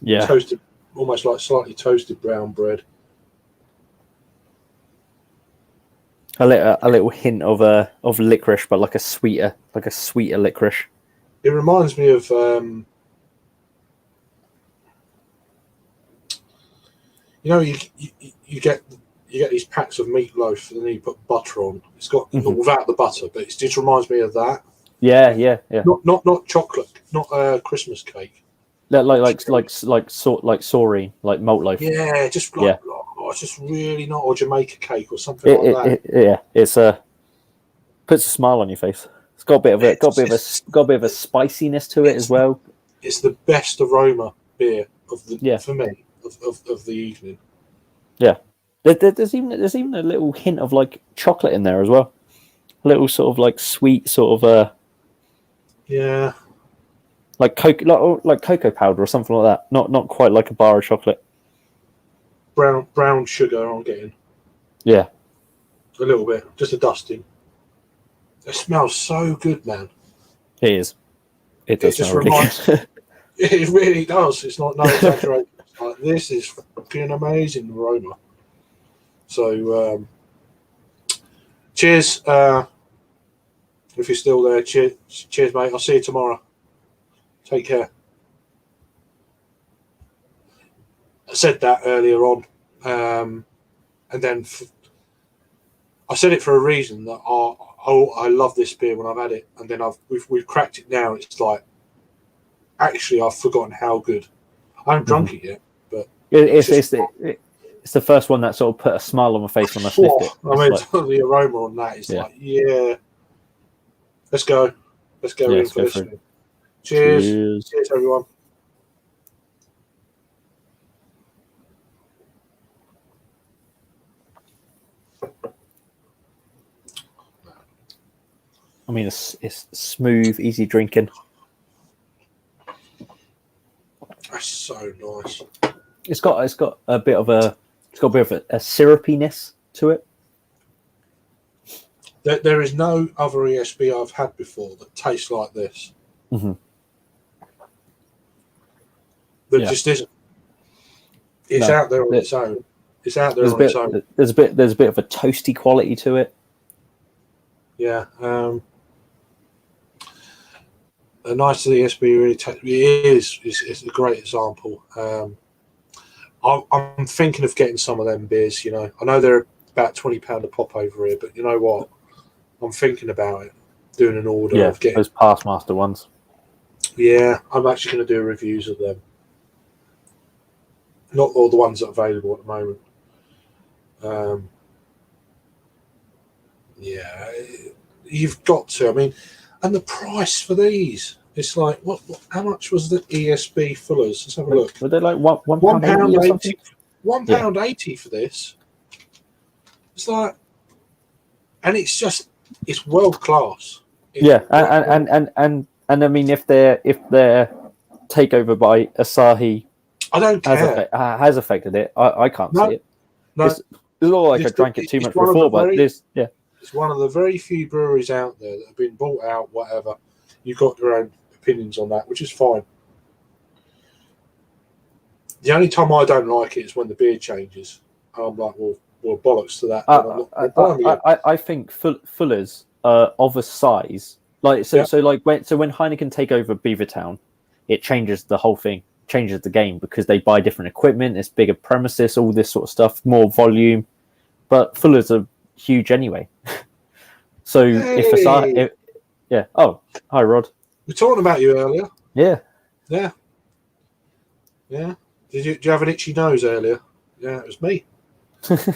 Yeah, toasted, almost like slightly toasted brown bread. A little hint of licorice, but like a sweeter licorice. It reminds me of you get these packs of meatloaf and then you put butter on. It's got without the butter, but it just reminds me of that. Yeah. Not chocolate, not Christmas cake. Like saurine, like malt loaf. Yeah, just like it's just really not, or Jamaica cake or something like that. It's puts a smile on your face. It's got a bit of a spiciness to it as well. It's the best aroma beer for me of the evening. Yeah, there's even a little hint of like chocolate in there as well. A little sort of like sweet sort of Yeah. like cocoa powder or something like that. Not quite like a bar of chocolate. Brown sugar I'm getting. Yeah. A little bit. Just a dusting. It smells so good, man. It is. It does smell really good. It really does. It's not no exaggeration. It's like, this is fucking amazing aroma. So cheers. If you're still there, cheers, mate. I'll see you tomorrow. Take care. I said that earlier on, and then I said it for a reason that I love this beer when I've had it, and then we've cracked it now. It's like actually I've forgotten how good. I haven't drunk it yet, but it's the first one that sort of put a smile on my face when I sniffed it. I mean, the aroma on that is like, yeah. Let's go in for this. Cheers, everyone. I mean, it's smooth, easy drinking. That's so nice. It's got a bit of a syrupiness to it. There is no other ESB I've had before that tastes like this. Mm-hmm. There just isn't. It's out there on its own. It's out there on its own. There's a bit of a toasty quality to it. Yeah. A nice ESB really it's a great example. I'm thinking of getting some of them beers. You know, I know they're about £20 a pop over here, but you know what? I'm thinking about it, doing an order of getting those Past Master ones. Yeah, I'm actually going to do reviews of them. Not all the ones that are available at the moment. Yeah, you've got to. I mean, and the price for these, it's like, what how much was the ESB Fullers? Let's have a look. Were they like £1.80 or something? £1.80 for this. It's like, and it's world class. And I mean, if they're takeover by Asahi, I don't care. Has affected it. I can't see it. No, it's all like I drank it too much before, but this, it's one of the very few breweries out there that have been bought out. Whatever, you've got your own opinions on that, which is fine. The only time I don't like it is when the beer changes. I'm like, well bollocks to that. I think Fuller's of a size like so when Heineken take over Beavertown, it changes the whole thing, changes the game because they buy different equipment, it's bigger premises, all this sort of stuff, more volume. But Fuller's are huge anyway. So if Asahi, oh, hi Rod. We're talking about you earlier. Yeah. Did you have an itchy nose earlier? Yeah, it was me. Is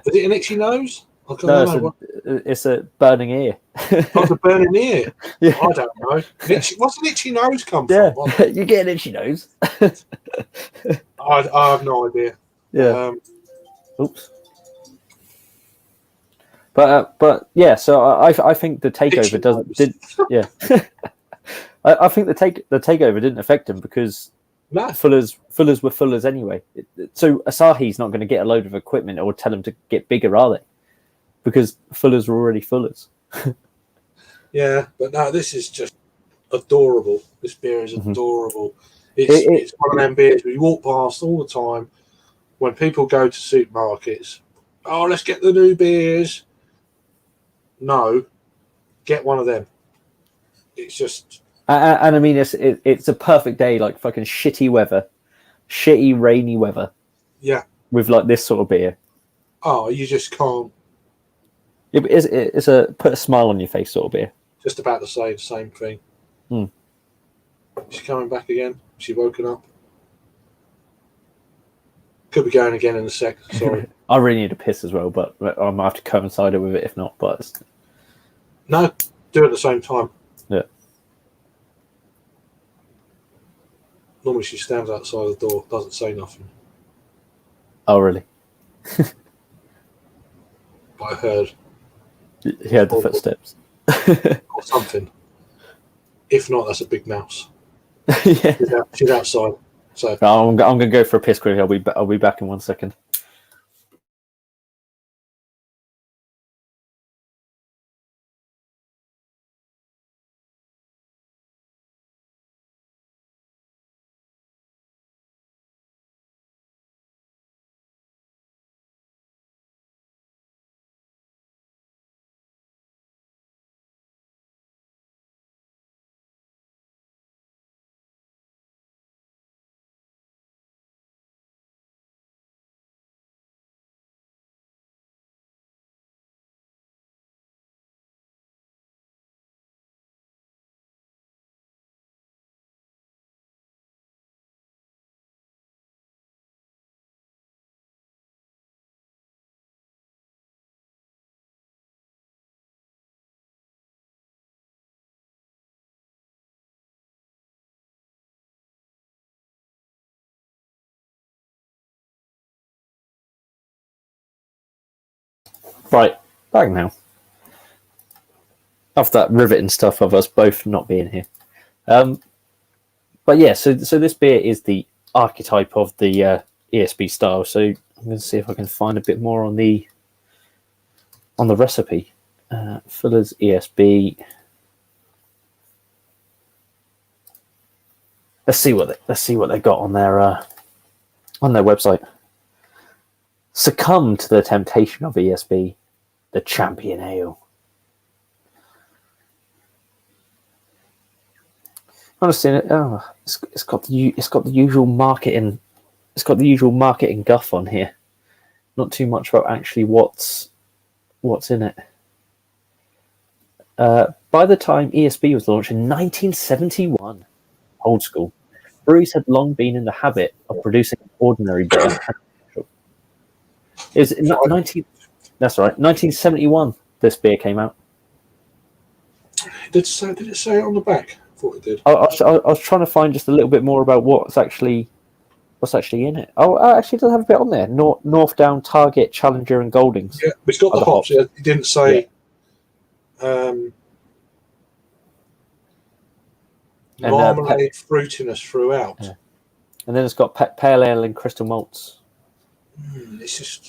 it an itchy nose? It's a burning ear. Oh, a burning ear? Yeah. I don't know. What's an itchy nose come from? You get an itchy nose. I have no idea. Yeah. Oops. But yeah, so I think the takeover I think the takeover didn't affect him because Fuller's were Fuller's anyway. So Asahi's not going to get a load of equipment or tell them to get bigger, are they? Because Fuller's were already Fuller's. Yeah, but no, this is just adorable. This beer is adorable. It's one of them beers we walk past all the time when people go to supermarkets. Oh, let's get the new beers. No, get one of them. It's just... And I mean, it's a perfect day, like fucking shitty rainy weather. Yeah. With like this sort of beer. Oh, you just can't. It's a put a smile on your face sort of beer. Just about to say the same thing. She's coming back again. She's woken up. Could be going again in a sec. Sorry. I really need a piss as well, but I might have to coincide it with it if not. But no, do it at the same time. Yeah. Normally she stands outside the door, doesn't say nothing. Oh, really? But I heard. He heard the footsteps. Or something. If not, that's a big mouse. Yeah. She's outside. So I'm going to go for a piss quick. I'll be back in 1 second. Right, back now. After that riveting stuff of us both not being here. But yeah, so this beer is the archetype of the ESB style. So I'm going to see if I can find a bit more on the recipe. Fuller's ESB. Let's see what they got on their website. Succumb to the temptation of ESB, the Champion Ale. Honestly, it's got the usual marketing. It's got the usual marketing guff on here. Not too much about actually what's in it. By the time ESB was launched in 1971, old school, breweries had long been in the habit of producing ordinary beer. Is 19? That's right. 1971. This beer came out. did it say it on the back? I thought it did. I was trying to find just a little bit more about what's actually in it. Oh, actually, it does have a bit on there. North Down, Target, Challenger, and Goldings. Yeah, it's got the hops. Yeah, it didn't say. Yeah. Marmalade fruitiness throughout. Yeah. And then it's got pale ale and crystal malts. It's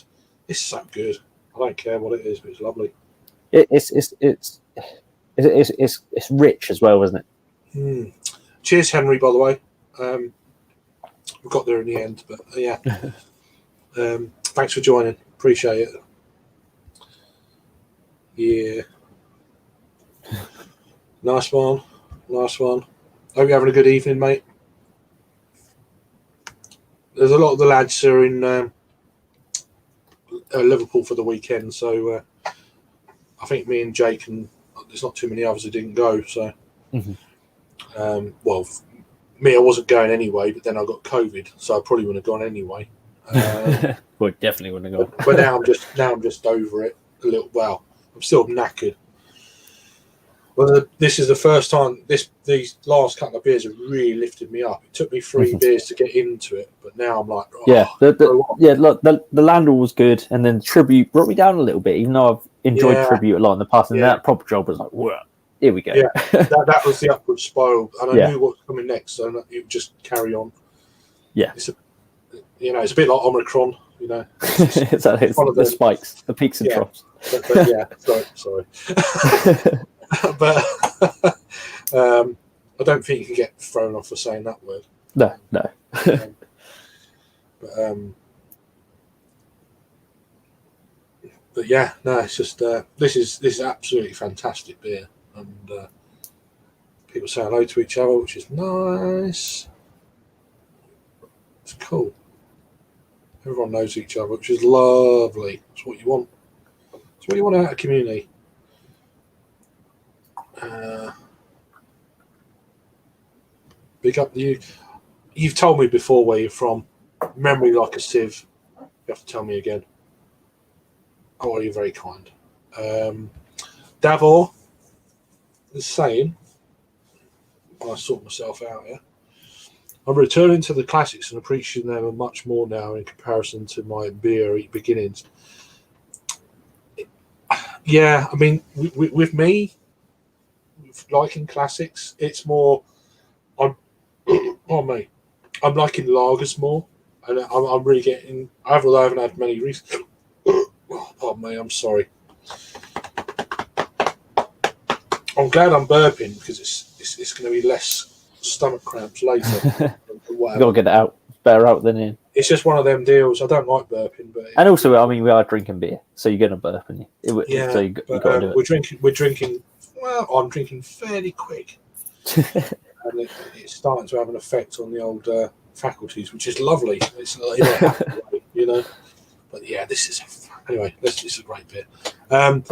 so good. I don't care what it is, but it's lovely. It's rich as well, isn't it? Cheers, Henry. By the way, we got there in the end, but yeah. Thanks for joining. Appreciate it. Yeah. Nice one. Hope you're having a good evening, mate. There's a lot of the lads who are in Liverpool for the weekend, so I think me and Jake and there's not too many others who didn't go. So, well, me, I wasn't going anyway, but then I got COVID, so I probably wouldn't have gone anyway. Well, definitely wouldn't have gone. But now I'm just over it a little. Well, I'm still knackered. Well, this is the first time these last couple of beers have really lifted me up. It took me 3 beers to get into it, but now I'm like, the Landau was good, and then Tribute brought me down a little bit, even though I've enjoyed Tribute a lot in the past. And that proper job was like, whoa, here we go. Yeah, that was the upward spiral, and I knew what was coming next, so it would just carry on. Yeah, it's a bit like Omicron, it's the spikes, the peaks and troughs. But yeah, sorry. But I don't think you can get thrown off for saying that word. No. But yeah, no, it's just this is absolutely fantastic beer, and people say hello to each other, which is nice. It's cool. Everyone knows each other, which is lovely. That's what you want. That's what you want out of a community. Big up to you. You've told me before where you're from. Memory like a sieve. You have to tell me again. Oh, you're very kind. Davor is saying, I sort myself out here. I'm returning to the classics and appreciating them much more now in comparison to my beer beginnings. Yeah, I mean, with me, liking classics, it's more. I'm, oh mate, I'm liking lagers more, and I'm really getting. Although I haven't had many recently. Pardon me, I'm sorry. I'm glad I'm burping because it's going to be less stomach cramps later. You got to get it out. It's better out than in. It's just one of them deals. I don't like burping, but And also, I mean, we are drinking beer, so you're going to burp, and yeah, so you got to do it. We're drinking. Well, I'm drinking fairly quick, and it's starting to have an effect on the old faculties, which is lovely. It's in a happy way, you know. But yeah, this is anyway. This is a great beer. I'm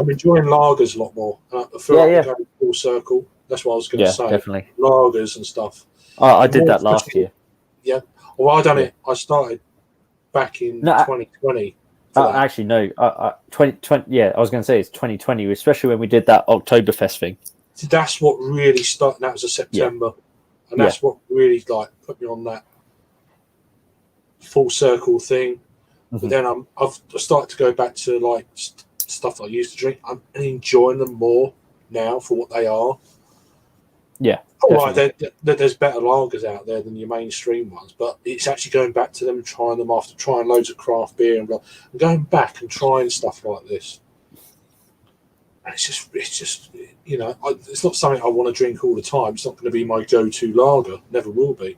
enjoying lagers a lot more. I feel like we're going full circle. That's what I was going to say. Definitely Lagers and stuff. I did that last year. Yeah. Well, I done it. I started back in 2020. Actually, no. 2020. Yeah, I was going to say it's 2020, especially when we did that Oktoberfest thing. That's what really started. That was a September, and that's what really put me on that full circle thing. But then I've started to go back to stuff that I used to drink. I'm enjoying them more now for what they are. Yeah. All right, there's better lagers out there than your mainstream ones, but it's actually going back to them and trying them after trying loads of craft beer and going back and trying stuff like this. And it's just it's not something I want to drink all the time. It's not going to be my go-to lager. Never will be.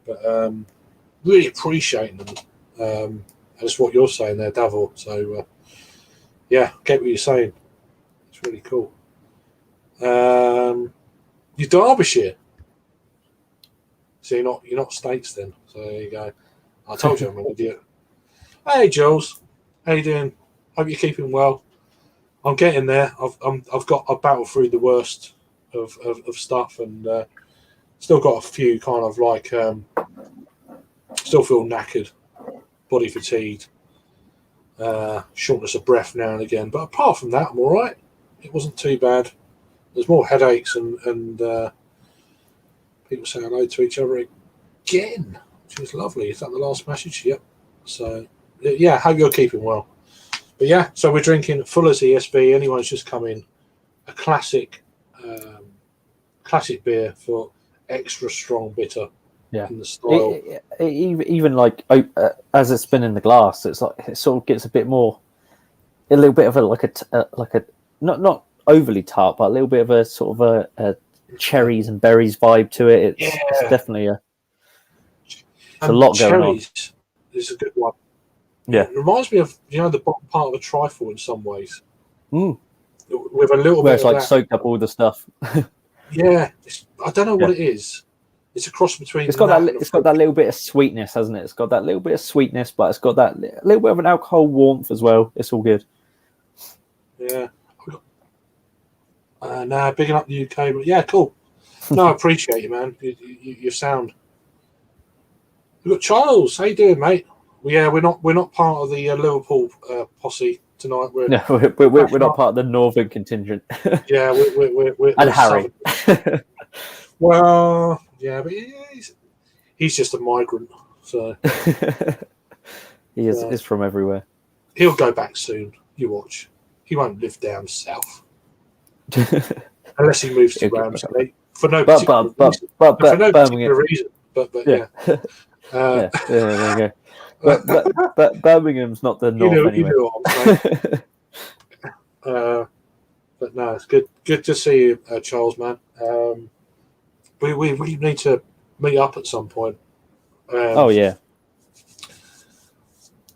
But really appreciating them. And it's what you're saying there, Davor. So get what you're saying. It's really cool. You're Derbyshire. So you're not States then. So there you go. I told you I'm an idiot. Hey Jules, how you doing? Hope you're keeping well. I'm getting there. I've battled through the worst of stuff and still got a few kind of still feel knackered, body fatigued, shortness of breath now and again. But apart from that, I'm all right. It wasn't too bad. There's more headaches and people saying hello to each other again, which is lovely. Is that the last message? Yep. So, yeah, hope you're keeping well. But yeah, so we're drinking Fuller's ESB. Anyone's just come in, a classic beer for extra strong bitter. Yeah. In the style. Even as it's been in the glass, it's it sort of gets a little bit of a not overly tart, but a little bit of a sort of a cherries and berries vibe to it. It's definitely it's a lot going on. Cherries is a good one. Yeah, it reminds me of the bottom part of a trifle in some ways. With a little bit it's of that. Soaked up all the stuff. Yeah, I don't know what it is. It's a cross between. It's got that little bit of sweetness, hasn't it? It's got that little bit of sweetness, but it's got that little bit of an alcohol warmth as well. It's all good. Yeah. Bigging up the UK, but yeah, cool. No, I appreciate you, man. You sound. We've got Charles. How you doing, mate? Yeah, we're not part of the Liverpool posse tonight. We're not part of the Northern contingent. Yeah, we're and Harry. Well, yeah, but he's just a migrant, so he is from everywhere. He'll go back soon. You watch. He won't live down south unless he moves to Ramsgate for no particular reason. But yeah. There you go. But Birmingham's not the north anyway. You know what I'm saying. But no, it's good to see you, Charles, man. We need to meet up at some point. Oh yeah.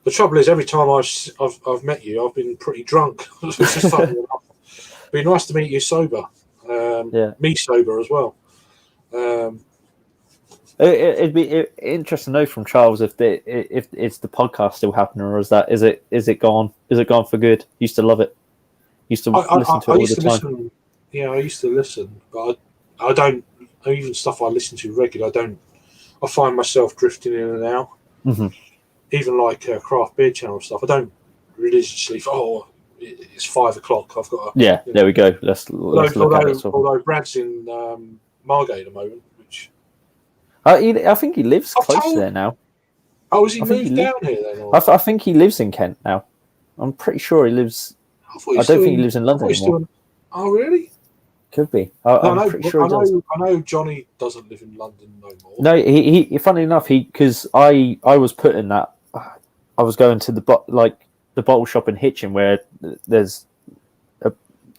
The trouble is, every time I've met you, I've been pretty drunk. It's just funny enough. It'd be nice to meet you sober. Me sober as well. It'd be interesting to know from Charles if it's the podcast still happening, or is it gone? Is it gone for good? Used to love it. Used to listen to it all the time. I used to listen, but I don't. Even stuff I listen to regularly, I find myself drifting in and out. Mm-hmm. Even like craft beer channel stuff, I don't religiously. It's 5 o'clock. I've got. There we go. Let's look at it. Although Brad's in Margate at the moment, which I think he lives close there now. Oh, has he moved down here then? I think he lives in Kent now. I'm pretty sure he lives. I don't think he lives in London anymore. Oh, really? Could be. I'm pretty sure he does. I know Johnny doesn't live in London no more. No, he funny enough, because I was putting that. I was going to the bottle shop in Hitchin, where there's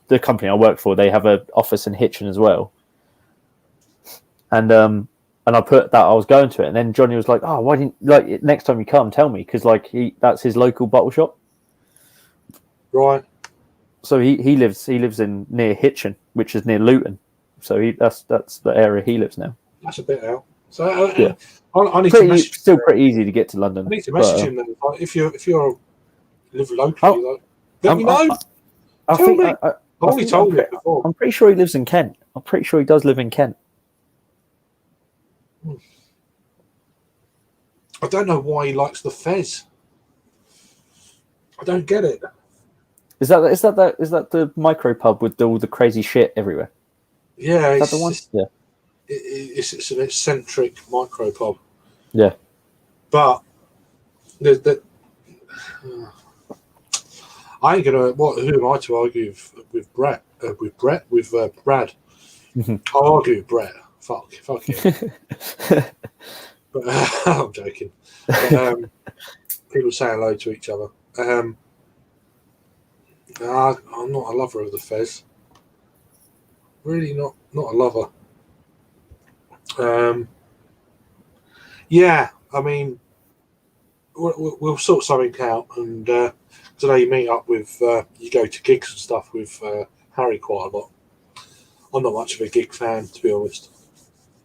the company I work for. They have an office in Hitchin as well, and I put that I was going to it, and then Johnny was like, "Oh, why didn't next time you come, tell me?" Because that's his local bottle shop, right? So he lives in near Hitchin, which is near Luton. So that's the area he lives now. That's a bit out. So yeah, I need to message. Still pretty easy to get to London. I need to message him then. If you live locally, let me know. Tell me. I've already told you before. I'm pretty sure he lives in Kent. I'm pretty sure he does live in Kent. I don't know why he likes the Fez. I don't get it. Is that the micro pub with all the crazy shit everywhere? Yeah, is that the one? Yeah. It's an eccentric micro pub. Yeah. But I ain't gonna. Who am I to argue with Brett? With Brad? Mm-hmm. I'll argue with Brett. Fuck him. But I'm joking. But, people say hello to each other. I'm not a lover of the Fez. Really not a lover. Yeah, I mean, we'll sort something out. And today you meet up with, you go to gigs and stuff with Harry quite a lot. I'm not much of a gig fan, to be honest.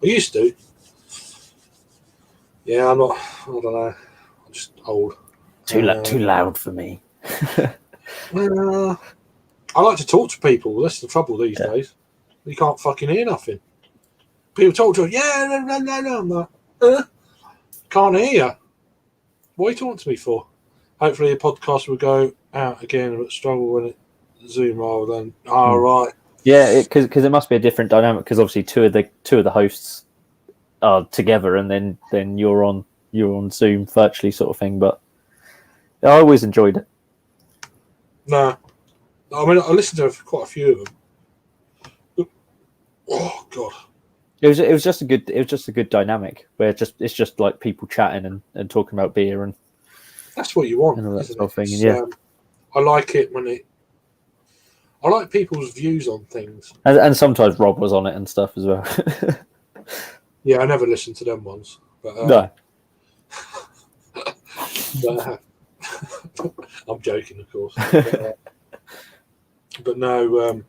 I used to. Yeah, I'm not. I don't know. I'm just old. Too loud for me. I like to talk to people. That's the trouble these days. You can't fucking hear nothing. People talk to you. Yeah, no. I'm like, can't hear you. What are you talking to me for? Hopefully the podcast will go out again, but struggle when it Zoom rather than. Oh, right. Yeah, because it must be a different dynamic. Because obviously two of the hosts are together, and then you're on Zoom virtually sort of thing. But I always enjoyed it. No, I mean I listened to quite a few of them. Oh God, it was just a good dynamic where it's just like people chatting and talking about beer, and that's what you want, and all that isn't sort of it? thing. Yeah, I like it when I like people's views on things, and sometimes Rob was on it and stuff as well. Yeah, I never listened to them ones, but no. I'm joking, of course. But no,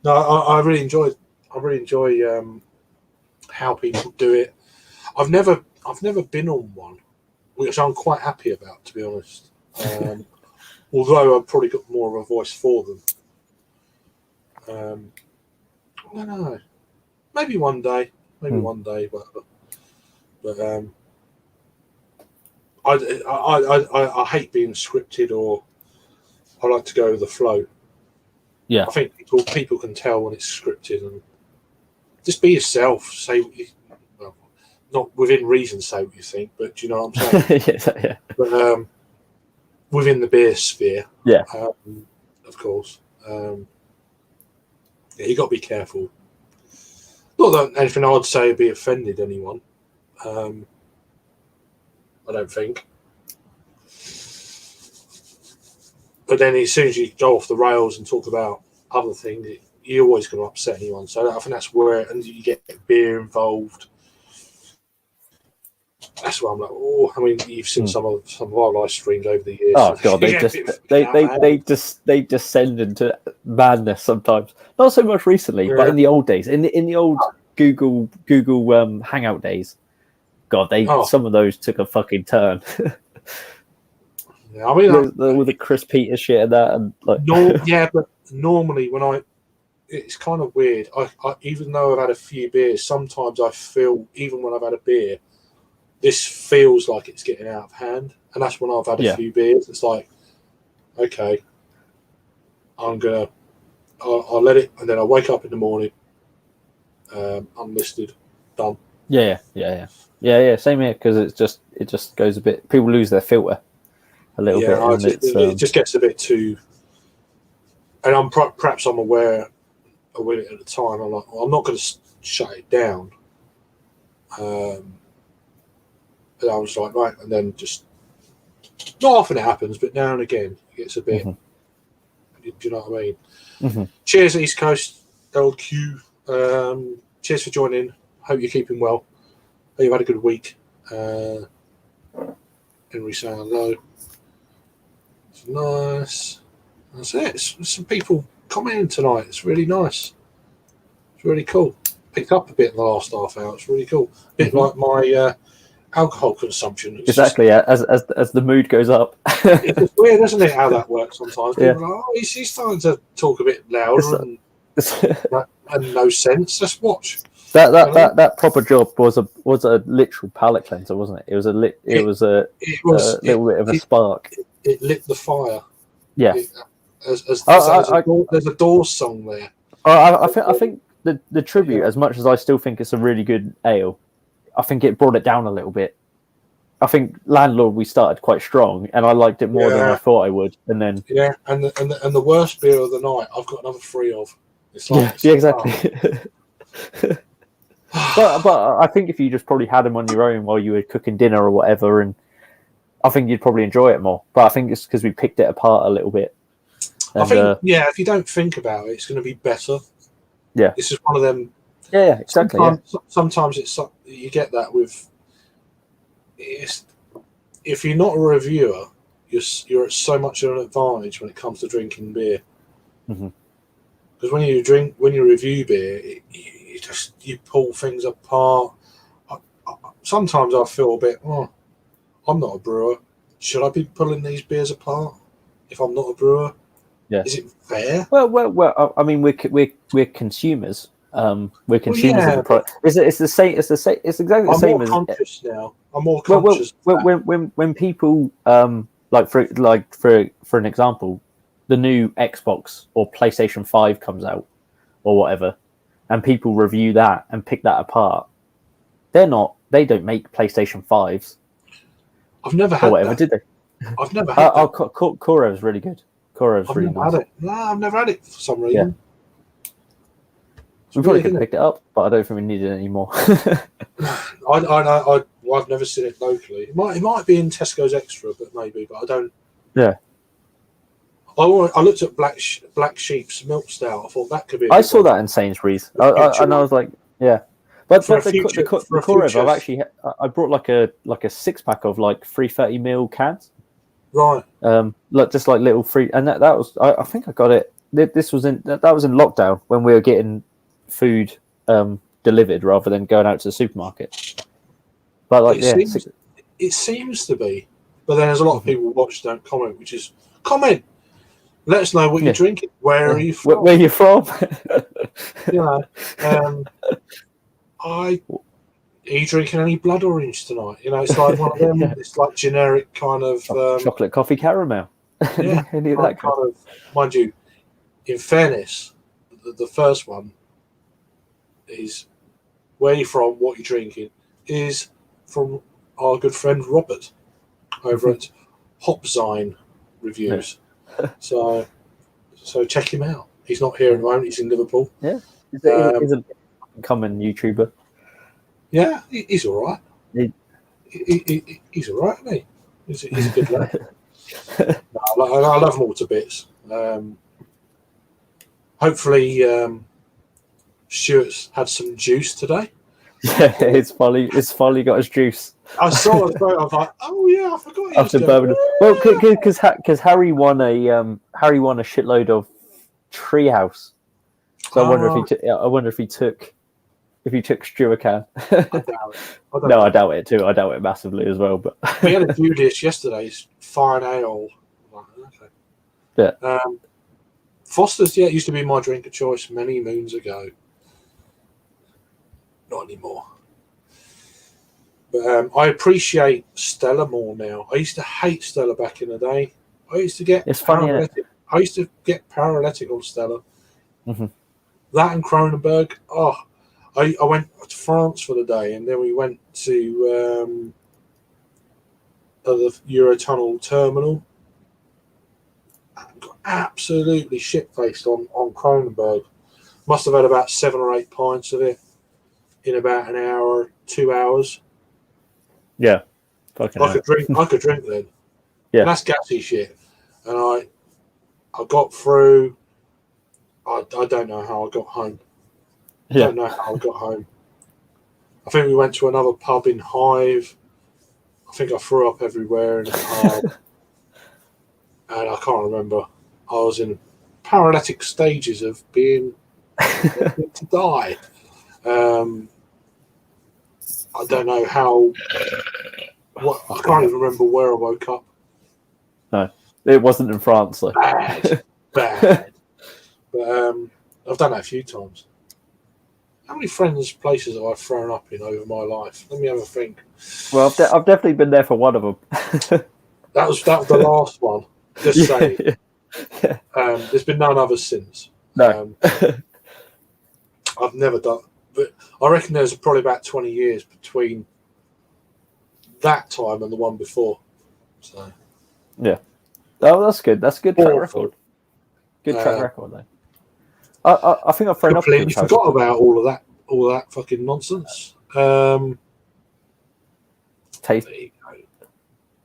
I really enjoy. How people do it. I've never been on one, which I'm quite happy about, to be honest. Although I've probably got more of a voice for them. I don't know. Maybe one day. But I hate being scripted, or I like to go with the flow. Yeah, I think people can tell when it's scripted, and just be yourself. Say, not within reason, say what you think, but do you know what I'm saying? yeah. But within the beer sphere, yeah, of course. You got to be careful. Not that anything I'd say would be offended anyone. I don't think. But then as soon as you go off the rails and talk about other things, you're always going to upset anyone. So I think that's where, and you get beer involved. That's why I'm like, oh, I mean, you've seen some of our live streams over the years. Oh God, they descend into madness sometimes. Not so much recently, but in the old days, in the old Google Hangout days, God, some of those took a fucking turn. Yeah, I mean, all the Chris Peters shit and that, and like. But normally it's kind of weird. I even though I've had a few beers, sometimes I feel, even when I've had a beer, this feels like it's getting out of hand, and that's when I've had a few beers. It's like, okay, I'll let it, and then I wake up in the morning, unlisted, done. Yeah. Same here, because it just goes a bit. People lose their filter a little bit. It just gets a bit too. and perhaps I'm aware of it at the time. I'm like, well, I'm not going to shut it down. And I was like, right, and then just not often it happens, but now and again it gets a bit. Do you know what I mean? Cheers, East Coast LQ. Cheers for joining. Hope you're keeping well. Hope you've had a good week. Henry saying hello. It's nice. That's it. It's some people commenting tonight. It's really nice. It's really cool. Picked up a bit in the last half hour. It's really cool. A bit like my alcohol consumption. It's exactly. Just, as the mood goes up. It's weird, isn't it? How that works sometimes. People are like, oh, he's starting to talk a bit louder and no sense. Just watch. That proper job was a literal palate cleanser, wasn't it? It was a little bit of a spark. It lit the fire. Yeah. There's a Doors song there. I think the tribute, as much as I still think it's a really good ale, I think it brought it down a little bit. I think Landlord we started quite strong, and I liked it more than I thought I would. And then and the worst beer of the night, I've got another 3 of. It's like exactly. but I think if you just probably had them on your own while you were cooking dinner or whatever, and I think you'd probably enjoy it more. But I think it's because we picked it apart a little bit. And, I think if you don't think about it, it's going to be better. Yeah, this is one of them. Yeah, exactly. Sometimes it's you get that with. If you're not a reviewer, you're at so much of an advantage when it comes to drinking beer. Because when you review beer, you pull things apart. Sometimes I feel a bit, I'm not a brewer. Should I be pulling these beers apart if I'm not a brewer? Yeah. Is it fair? Well. I mean, we're consumers. We're consumers of the product. It's the same. It's exactly the same as. I'm more conscious now. I'm more conscious. When people like for an example, the new Xbox or PlayStation 5 comes out or whatever, and people review that and pick that apart. They don't make PlayStation 5s. I've never had whatever, that. Did they? I've never had that. Korev's really good. Korev's really nice. No, I've never had it for some reason. Yeah. We probably could have picked it up, but I don't think we need it anymore. I've never seen it locally. It might be in Tesco's Extra, but maybe. But I don't. Yeah. I looked at Black Sheep's Milk Stout. I thought that could be. I saw that in Sainsbury's, and I was like, yeah. But the Korev, I brought like a 6-pack of like 330ml cans. Right. Just like little free, and that was I think I got it. That was in lockdown when we were getting food delivered rather than going out to the supermarket. But like, it seems to be. But then there's a lot of people who watch don't comment, which is comment. Let us know what you're drinking. Where are you from? Where are you from? Are you drinking any blood orange tonight? It's like one of them. It's like generic kind of chocolate coffee caramel. Any of that kind of. Mind you, in fairness, the first one is where you're from, what you're drinking, is from our good friend Robert over at Hopzine Reviews. So check him out. He's not here at the moment. He's in Liverpool. Yeah, he's a common YouTuber. Yeah, he's all right. He's all right, isn't he? He's a good lad. I love him all to bits. Hopefully, Stuart's had some juice today. Yeah, it's finally got his juice. I saw it. I was like, oh yeah, I forgot. After Birmingham. Well, because Harry won a shitload of Treehouse. So I wonder if he took Stu a can. I doubt it. I doubt it too. I doubt it massively as well. But we had a few dish yesterday. Fine ale. Okay. Yeah. Foster's, it used to be my drink of choice many moons ago. Not anymore. But I appreciate Stella more now. I used to hate Stella back in the day. I used to get paralytic. I used to get paralytic on Stella. Mm-hmm. That and Kronenberg. Oh, I went to France for the day, and then we went to the Eurotunnel terminal. I got absolutely shit-faced on Kronenberg. Must have had about 7 or 8 pints of it in about an hour, 2 hours. Yeah. Fucking I could drink then. Yeah. And that's gassy shit. And I got through. I don't know how I got home. I don't know how I got home. I think we went to another pub in Hive. I think I threw up everywhere in the pub. And I can't remember. I was in paralytic stages of being to die. I don't know how. I can't even remember where I woke up. No, it wasn't in France. Though. Bad. But I've done that a few times. How many friends' places have I thrown up in over my life? Let me have a think. Well, I've definitely been there for one of them. That was the last one. Just saying. Yeah. There's been none others since. No. I've never done. But I reckon there's probably about 20 years between that time and the one before. So. Yeah. Oh, that's good. That's a good track record. Good track record, though. I think I've thrown up. Completely forgot about all of that fucking nonsense. Taste.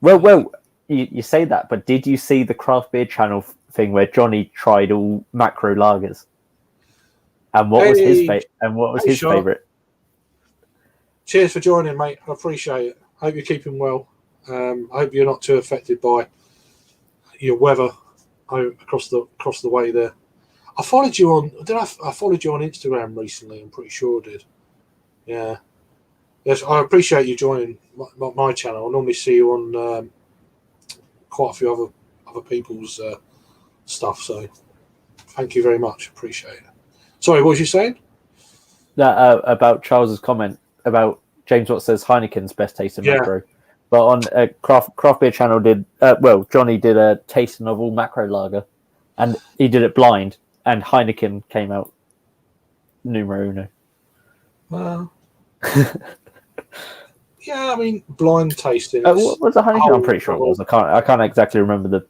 Well, you say that, but did you see the craft beer channel thing where Johnny tried all macro lagers? And what was his favorite? Cheers for joining, mate. I appreciate it. Hope you're keeping well. I hope you're not too affected by your weather across the way there. I followed you on. I followed you on Instagram recently. I'm pretty sure I did. Yeah. Yes, I appreciate you joining my channel. I normally see you on quite a few other people's stuff. So thank you very much. Appreciate it. Sorry, what was you saying? About Charles's comment about James Watt says Heineken's best tasting macro. But on craft beer channel Johnny did a tasting of all macro lager, and he did it blind, and Heineken came out numero uno. Well, yeah, I mean blind tasting. What was the Heineken? I'm pretty sure it was. I can't exactly remember the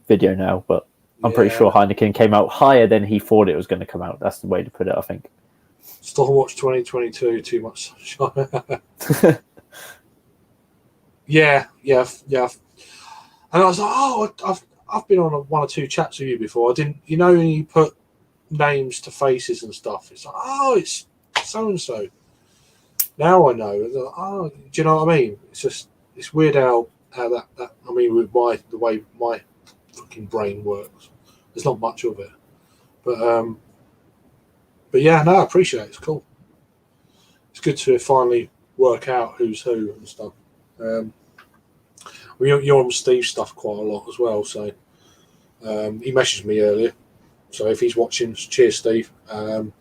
video now, but I'm pretty sure Heineken came out higher than he thought it was going to come out. That's the way to put it, I think. Stormwatch 2022, too much. Yeah. And I was like, I've been on one or two chats with you before. I didn't, when you put names to faces and stuff, it's like, it's so and so. Now I know. Like, do you know what I mean? It's weird how that I mean, with the way my fucking brain works, there's not much of it. But yeah, no, I appreciate it. It's cool. It's good to finally work out who's who and stuff. You're on Steve's stuff quite a lot as well, so he messaged me earlier. So if he's watching, cheers, Steve. So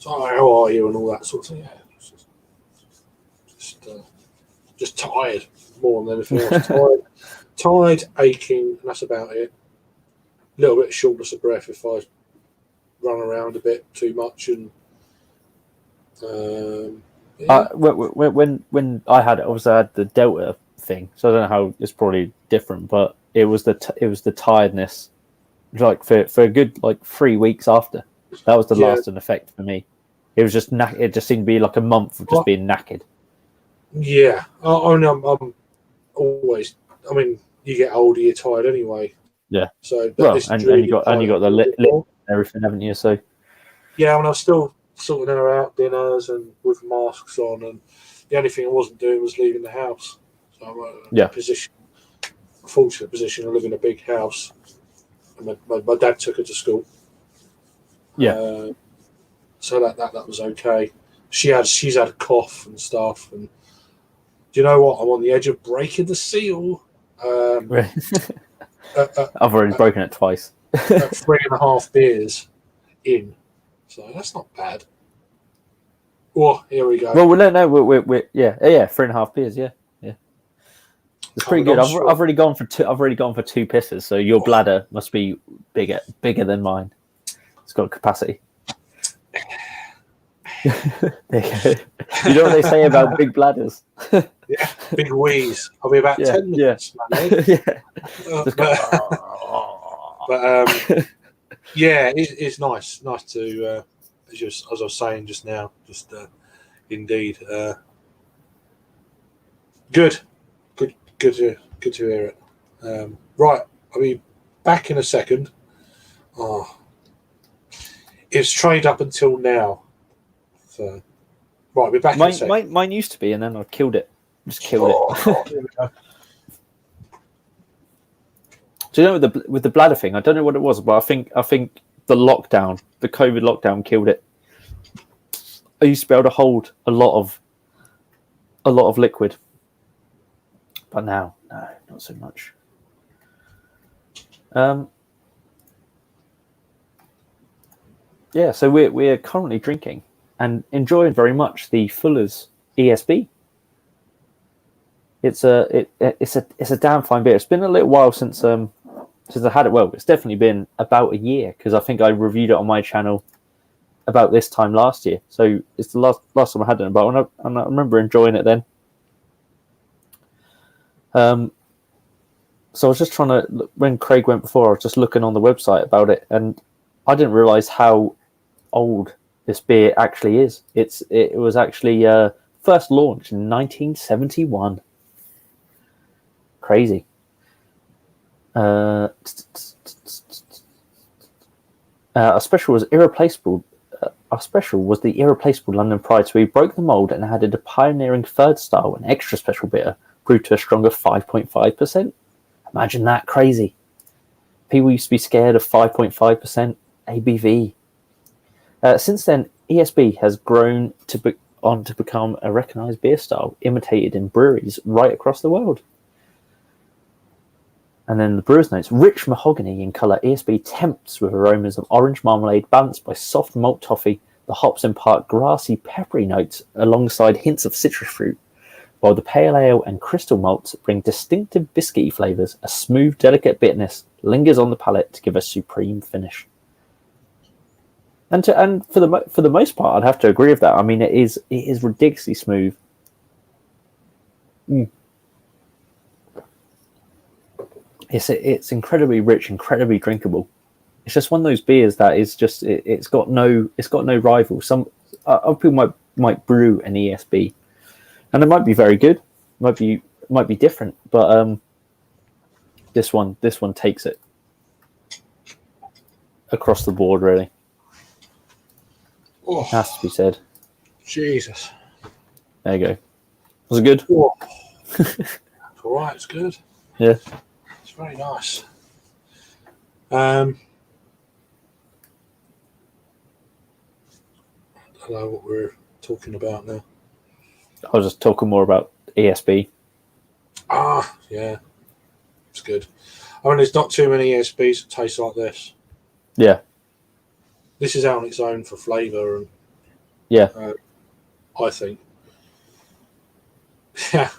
how are you and all that sort of thing. Yeah, just tired more than anything else. tired, aching, and that's about it. A little bit of shortness of breath if I run around a bit too much and. When I had it, obviously I had the Delta thing, so I don't know how it's probably different, but it was the tiredness, like for a good 3 weeks after. That was the lasting effect for me. It was just it just seemed to be like a month of just being knackered. Yeah, I'm always. I mean, you get older, you're tired anyway. Yeah. So and you got the lip and everything, haven't you? So yeah, when I was still sorting her out dinners and with masks on, and the only thing I wasn't doing was leaving the house. So I'm in a fortunate position to live in a big house. And my dad took her to school. Yeah. So that was okay. She's had a cough and stuff, and do you know what? I'm on the edge of breaking the seal. I've already broken it twice. At 3.5 beers in. So that's not bad. Oh, here we go. Well, no, we're 3.5 beers. Yeah. It's pretty good. I've already gone for two. I've already gone for 2 pisses. So your bladder must be bigger than mine. It's got capacity. There you go. You know what they say about big bladders? Big wheeze. I'll be about 10 minutes. Yeah. Just go, But yeah, it's nice to as I was saying just now, indeed good to hear it. Right, I'll be back in a second. Oh, it's trade up until now. So right, I'll be back in a second. Mine used to be, and then I killed it. Just killed it. God, here we go. So you know, with the bladder thing, I don't know what it was, but I think the COVID lockdown, killed it. I used to be able to hold a lot of liquid, but now, no, not so much. Yeah, so we're currently drinking and enjoying very much the Fuller's ESB. It's a damn fine beer. It's been a little while since I had it. Well, it's definitely been about a year, because I think I reviewed it on my channel about this time last year. So it's the last time I had it about, and I remember enjoying it then. So I was just trying to, when Craig went before, I was just looking on the website about it, and I didn't realise how old this beer actually is. It was actually first launched in 1971. Crazy. A special was irreplaceable. Our special was the irreplaceable London Pride. So we broke the mould and added a pioneering third style and extra special bitter, brewed to a stronger 5.5%. Imagine that, crazy. People used to be scared of 5.5% ABV. Since then, ESB has grown to become a recognised beer style, imitated in breweries right across the world. And then the brewer's notes: rich mahogany in colour, ESB tempts with aromas of orange marmalade balanced by soft malt toffee. The hops impart grassy, peppery notes alongside hints of citrus fruit, while the pale ale and crystal malts bring distinctive biscuity flavours. A smooth, delicate bitterness lingers on the palate to give a supreme finish. And for the most part, I'd have to agree with that. I mean, it is ridiculously smooth. It's incredibly rich, incredibly drinkable. It's just one of those beers that is just it's got no rival. Some other people might brew an ESB, and it might be very good, might be different, but this one takes it across the board, really. Oh, has to be said. Jesus. There you go. Was it good? Oh. It's all right. It's good. Yeah. It's very nice. I don't know what we're talking about now. I was just talking more about ESB. Ah, yeah. It's good. I mean, there's not too many ESBs that taste like this. Yeah. This is out on its own for flavour, and yeah, I think. Yeah,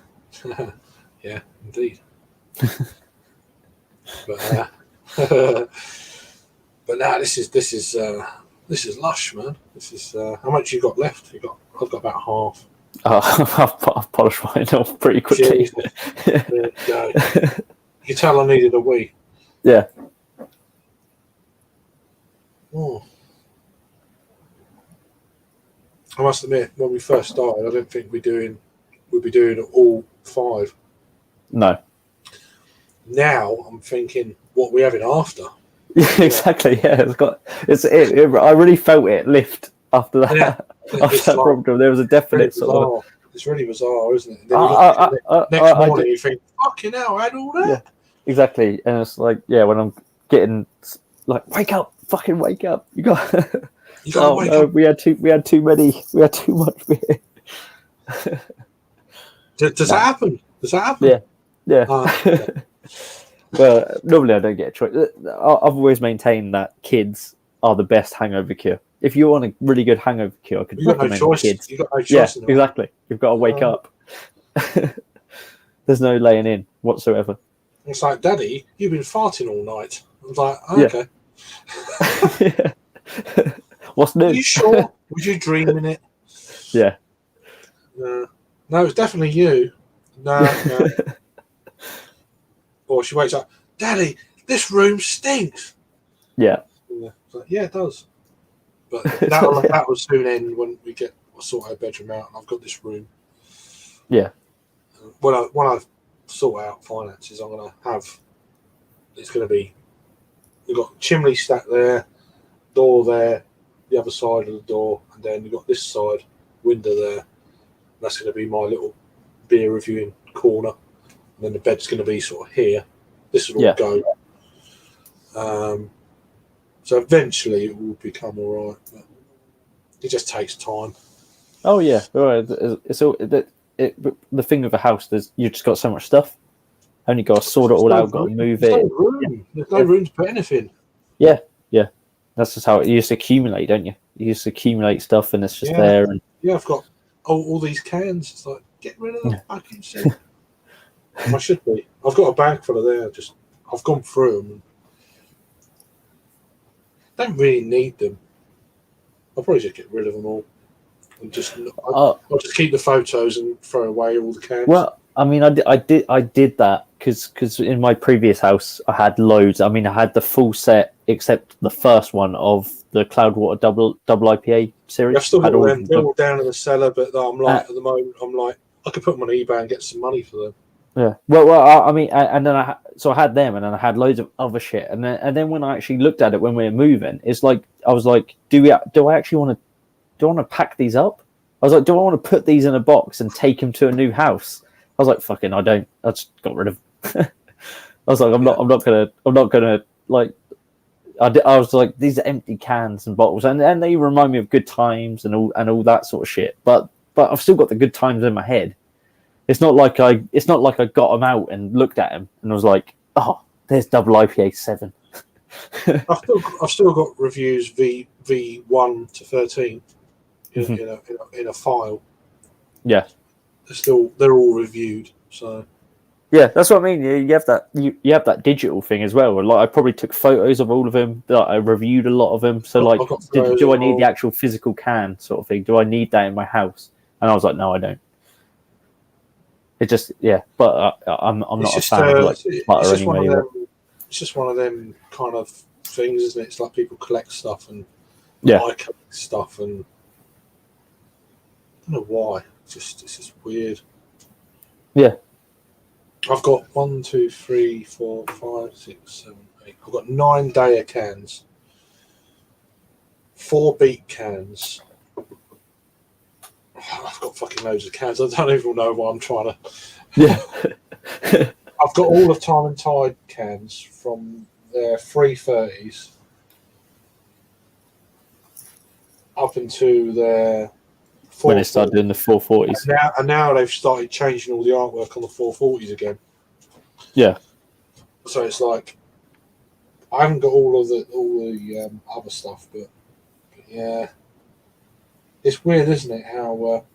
yeah, indeed. But now this is lush, man. This is how much you got left? I've got about half. I've polished mine off pretty quickly. There you go. You can tell I needed a wee. Yeah. Oh. I must admit, when we first started, I didn't think we'd be doing all 5. No. Now I'm thinking, what are we having after? Yeah, exactly. Yeah, I really felt it lift after that. Yeah, after that problem, there was a definite sort of. It's really bizarre, isn't it? And then next morning, you think, "Fucking hell, I had all that." Yeah, exactly, and it's like, yeah, when I'm getting like, wake up, fucking wake up! You got. Wake up. We had too much beer. Does that happen? Does that happen? Yeah. Okay. Well, normally I don't get a choice. I've always maintained that kids are the best hangover cure. If you want a really good hangover cure, I could recommend kids. You've got no choice. Yeah, exactly. You've got to wake up. There's no laying in whatsoever. It's like, Daddy, you've been farting all night. I was like, okay. Yeah. What's new? Are you sure? Was you dreaming it? Yeah. No, it's definitely you. No. Or she wakes up, Daddy, this room stinks. Yeah. Yeah, it does. But that will soon end when we sort our bedroom out, and I've got this room. Yeah. When I sort out finances, I'm going to have. It's going to be. We've got chimney stack there, door there, the other side of the door, and then you've got this side window there. That's going to be my little beer reviewing corner. And then the bed's going to be sort of here. This will all go. So eventually it will become all right. But it just takes time. Oh yeah, it's all the thing of a house. You just got so much stuff. Only got to sort it all out. Got to move it. No room. There's no room to put anything. Yeah. That's just how you just accumulate, don't you? You just accumulate stuff, and it's just there. And I've got all these cans. It's like, get rid of the fucking shit. I should be. I've got a bag full of there. I've gone through them. Don't really need them. I'll probably just get rid of them all, and I'll just keep the photos and throw away all the cans. Well, I mean, I did that because in my previous house I had loads. I mean, I had the full set except the first one of the Cloudwater double IPA series. I've still got them. They're all down in the cellar, but I'm like at the moment, I could put them on eBay and get some money for them. Yeah. Well, I mean, and then I had them, and then I had loads of other shit, and then when I actually looked at it when we were moving, it's like I was like, do I actually want to pack these up? I was like, do I want to put these in a box and take them to a new house? I was like, fucking, I don't. I just got rid of. I was like, I'm not gonna like. I was like, these are empty cans and bottles, and they remind me of good times and all that sort of shit. But I've still got the good times in my head. It's not like I got them out and looked at them and was like, oh, there's double IPA 7. I've still got reviews V1 to 13 in a file. Yeah, they're all reviewed. So yeah, that's what I mean. You have that you have that digital thing as well. Like I probably took photos of all of them. I reviewed a lot of them. So like, do I need the actual physical can sort of thing? Do I need that in my house? And I was like, no, I don't. It just but I'm not a fan of like butter anyway. It's just one of them kind of things, isn't it? It's like people collect stuff and I collect stuff, and I don't know why. It's just weird. Yeah. I've got 1, 2, 3, 4, 5, 6, 7, 8. I've got 9 Daya cans, 4 Beat cans. I've got fucking loads of cans. I don't even know what I'm trying to. Yeah. I've got all of Time and Tide cans from their 330s up into their 440s. When they started doing the 440s. And now they've started changing all the artwork on the 440s again. Yeah. So it's like I haven't got all the other stuff, but yeah. It's weird, isn't it? How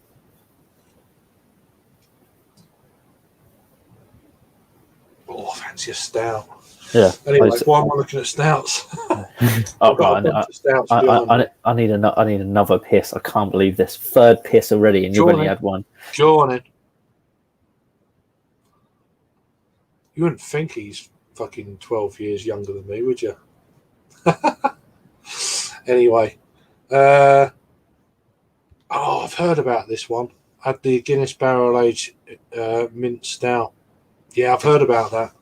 I fancy a stout. Yeah. Anyway, why am I looking at stouts? Oh god, I need another piss. I can't believe this. 3rd piss already, and you've only had one. Go on in. You wouldn't think he's fucking 12 years younger than me, would you? Anyway, I've heard about this one. I had the Guinness Barrel Aged mint stout. Yeah, I've heard about that.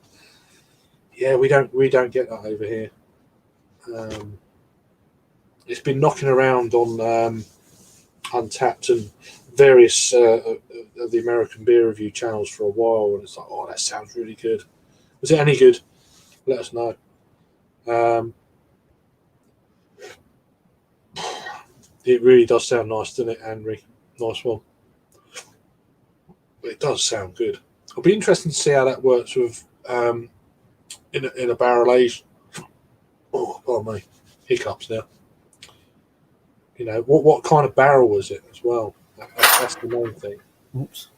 Yeah, we don't get that over here. It's been knocking around on Untapped and various of the American beer review channels for a while, and it's like, oh, that sounds really good. Was it any good? Let us know. It really does sound nice, doesn't it, Henry? Nice one. But it does sound good. It'll be interesting to see how that works with in a barrel aged. Oh, pardon me, hiccups now. You know what kind of barrel was it as well? That's the main thing. Oops.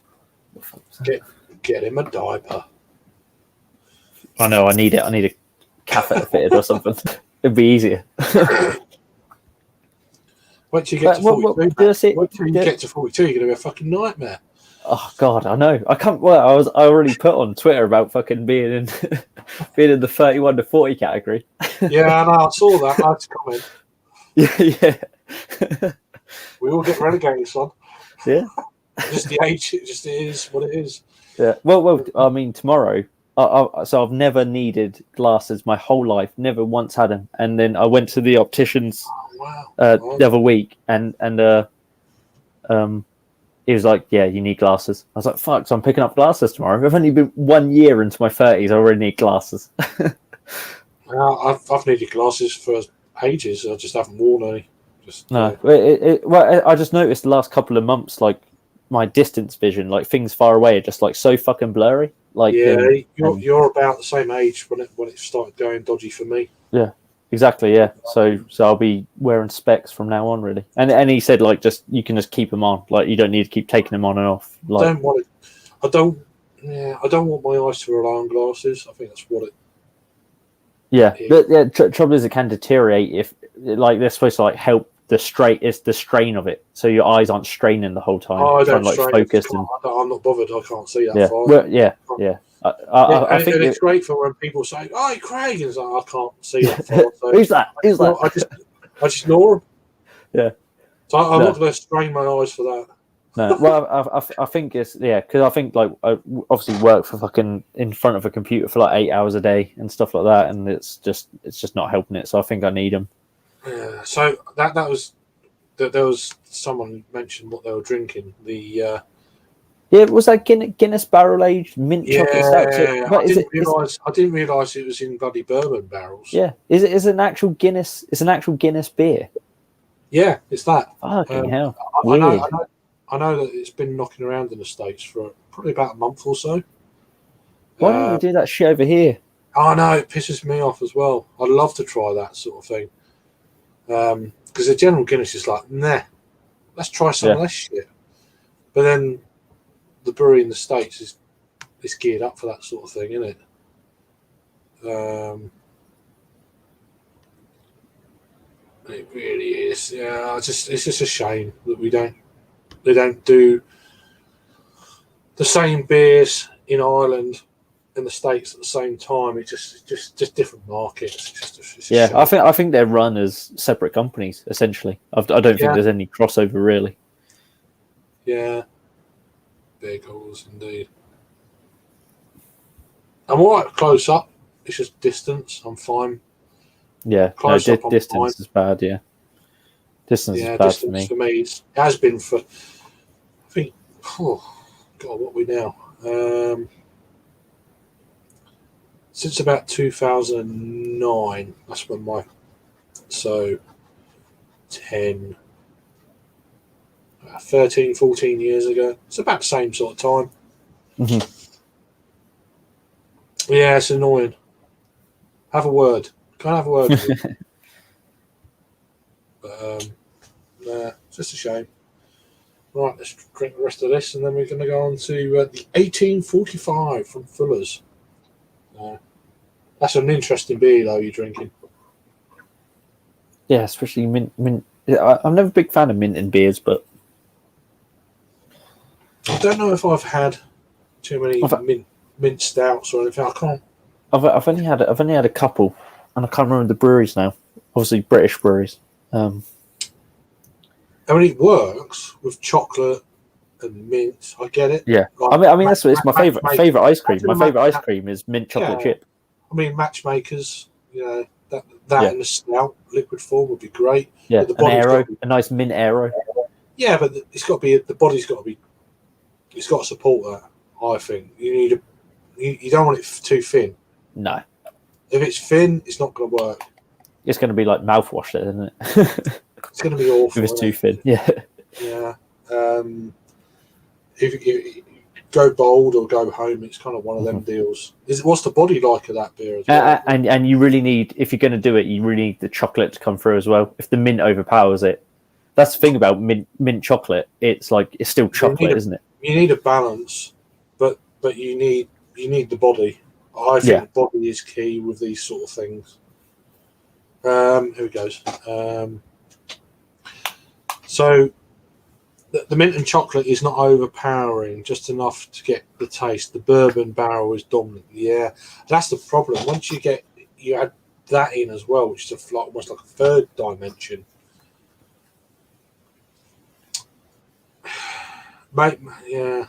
Get him a diaper. I know. I need it. I need a catheter fitted or something. It'd be easier. Once you get to 42, once you get to 42, you're going to be a fucking nightmare. Oh God, I know. I can't. Well, I already put on Twitter about fucking being in being in the 31 to 40 category. Yeah, no, I saw that. I had to comment. Yeah. We all get relegated, son. Yeah. Just the age. It just is what it is. Yeah. Well. I mean, tomorrow. So I've never needed glasses my whole life. Never once had them. And then I went to the opticians Wow. the other week, and he was like, "Yeah, you need glasses." I was like, "Fuck!" So I'm picking up glasses tomorrow. I've only been 1 year into my 30s. I already need glasses. I've needed glasses for ages. I just haven't worn any. No, well, I just noticed the last couple of months, like my distance vision, like things far away, are just like so fucking blurry. Like, yeah, you're about the same age when it started going dodgy for me. Yeah, exactly. Yeah, so I'll be wearing specs from now on, really. And he said like you can just keep them on, like you don't need to keep taking them on and off. Like, I don't want my eyes to rely on glasses. I think that's what it. Yeah, but yeah, trouble is it can deteriorate if like they're supposed to like help the strain of it, so your eyes aren't straining the whole time. I don't like strain. Focused and I'm not bothered. I can't see that yeah, far. well, yeah. I think it's great for when people say, "Oh, Craig," and like, I can't see that far. So who's that? Who's that? I just ignore them. Yeah. So I'm not going to strain my eyes for that. No, well, I think it's because I think like I obviously work for fucking in front of a computer for like 8 hours a day and stuff like that, and it's just not helping it. So I think I need them. Yeah. So that was there was someone who mentioned what they were drinking. The yeah, was that Guinness barrel aged mint chocolate stout? I didn't realise it was in bloody bourbon barrels. Yeah, is it an actual Guinness? It's an actual Guinness beer. Yeah, it's that. Fucking hell! I know that it's been knocking around in the States for probably about a month or so. Why don't we do that shit over here? Oh no, it pisses me off as well. I'd love to try that sort of thing. Because the General Guinness is like, nah, let's try some of this shit. But then the brewery in the States is geared up for that sort of thing, isn't it? It really is. Yeah, it's just a shame that they don't do the same beers in Ireland and the States at the same time. It's just different markets. I think they're run as separate companies essentially. I don't think there's any crossover really. Yeah, big holes indeed. I'm all right close up. It's just distance. I'm fine. Yeah, distance is bad. Yeah, distance is bad for me. For me, it has been for. I think. Oh God, what are we now? Since about 2009. That's when 13, 14 years ago. It's about the same sort of time. Mm-hmm. Yeah, it's annoying. Have a word. Can't have a word with you. But nah, it's just a shame. Right, let's drink the rest of this, and then we're going to go on to the 1845 from Fuller's. That's an interesting beer, though, you're drinking. Yeah, especially mint. I'm never a big fan of mint in beers, but I don't know if I've had too many mint stouts or anything. I can't. I've only had a couple, and I can't remember the breweries now. Obviously, British breweries. I mean, it works with chocolate and mint. I get it. Yeah, like, I mean, it's my favorite ice cream. My favorite ice cream is mint chocolate chip. I mean, Matchmakers. You know that in a stout liquid form would be great. Yeah, a nice mint aero. Yeah, but it's got to be the body's got to be. It's got to support that. I think you don't want it too thin. No. If it's thin, it's not going to work. It's going to be like mouthwash, then, isn't it? It's going to be awful. If it's too thin, yeah. Yeah. If go bold or go home, it's kind of one of them deals. What's the body like of that beer as well? And you really need, if you're going to do it, you really need the chocolate to come through as well. If the mint overpowers it, that's the thing about mint chocolate. It's like it's still chocolate, isn't it? You need a balance, but you need the body. I think the body is key with these sort of things. Here we goes. So the mint and chocolate is not overpowering, just enough to get the taste. The bourbon barrel is dominant. Yeah, that's the problem. Once you add that in as well, which is almost like a third dimension. Mate, yeah.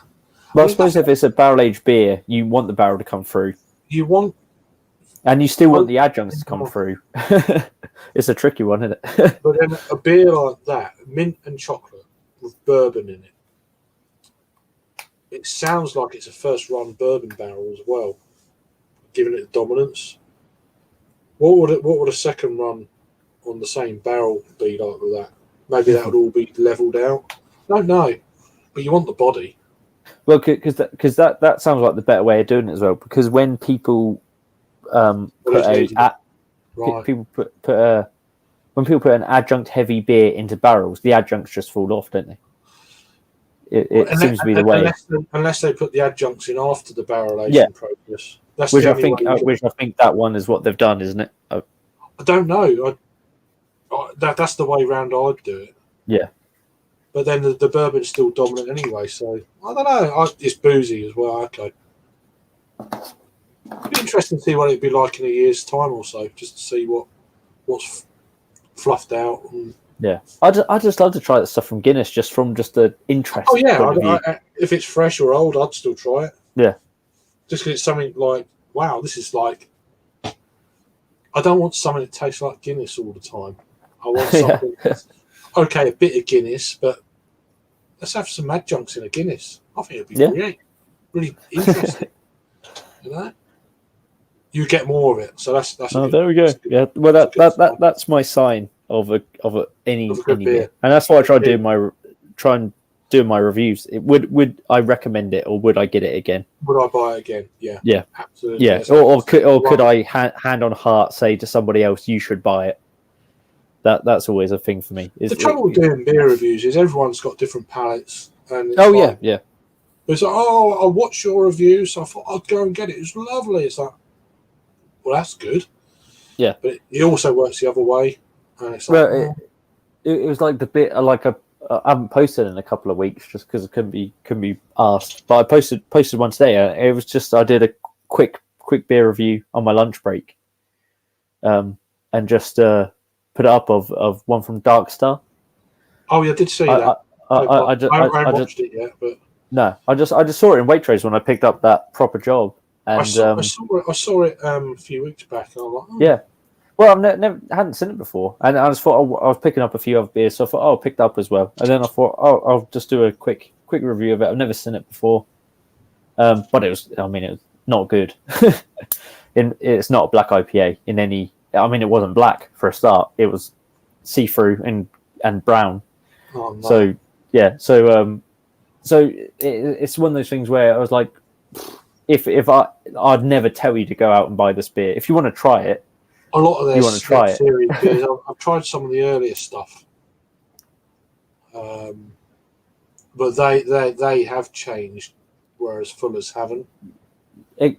Well, I suppose if it's a barrel-aged beer, you want the barrel to come through. You want... And you still want the adjuncts to come through. It's a tricky one, isn't it? But then a beer like that, mint and chocolate, with bourbon in it sounds like it's a first-run bourbon barrel as well, giving it dominance. What would a second run on the same barrel be like with that? Maybe that would all be levelled out. No, but you want the body. Well, because that sounds like the better way of doing it as well. Because when people when people put an adjunct heavy beer into barrels, the adjuncts just fall off, don't they? It seems to be the way. Unless they put the adjuncts in after the barrelation process. That's which I think that one is what they've done, isn't it? I don't know. That's the way round I'd do it. Yeah. But then the bourbon's still dominant anyway, so I don't know. It's boozy as well. Okay. It'd be interesting to see what it'd be like in a year's time or so, just to see what's fluffed out. Yeah, I just love to try that stuff from Guinness, just from the interest. Oh yeah, if it's fresh or old, I'd still try it. Yeah, just because it's something like, wow, this is like. I don't want something that tastes like Guinness all the time. I want something. Okay, a bit of Guinness, but let's have some adjuncts in a Guinness. I think it'd be great, really interesting. You know, you get more of it. So that's. Oh, there we go. Yeah, well, that's my sign of any beer, and that's why I try and do my reviews. Would I recommend it, or would I get it again? Would I buy it again? Yeah, absolutely. Yeah, or could I hand on heart say to somebody else, you should buy it? That's always a thing for me. The trouble with doing beer reviews is everyone's got different palates. And yeah. It's like, I watched your review, so I thought I'd go and get it. It's lovely. It's like, well, that's good. Yeah, but it also works the other way. And it's like, it was like the bit I haven't posted in a couple of weeks just because it couldn't be asked. But I posted one today. It was just I did a quick beer review on my lunch break, and just put it up of one from Dark Star. Oh yeah, I did see that. I haven't watched it yet, but no, I just saw it in Waitrose when I picked up that proper job. And I saw it a few weeks back, and I'm like, yeah. Well, I hadn't seen it before, and I just thought I was picking up a few other beers, so I thought, I'll pick that up as well. And then I thought, I'll just do a quick review of it. I've never seen it before, but it was not good. It's not a black IPA in any. I mean, it wasn't black for a start. It was see-through and brown. Oh, no. So yeah, so it's one of those things where I was like, if I'd never tell you to go out and buy this beer. If you want to try it, a lot of you want to try series beers. I've tried some of the earlier stuff, but they have changed, whereas Fuller's haven't. And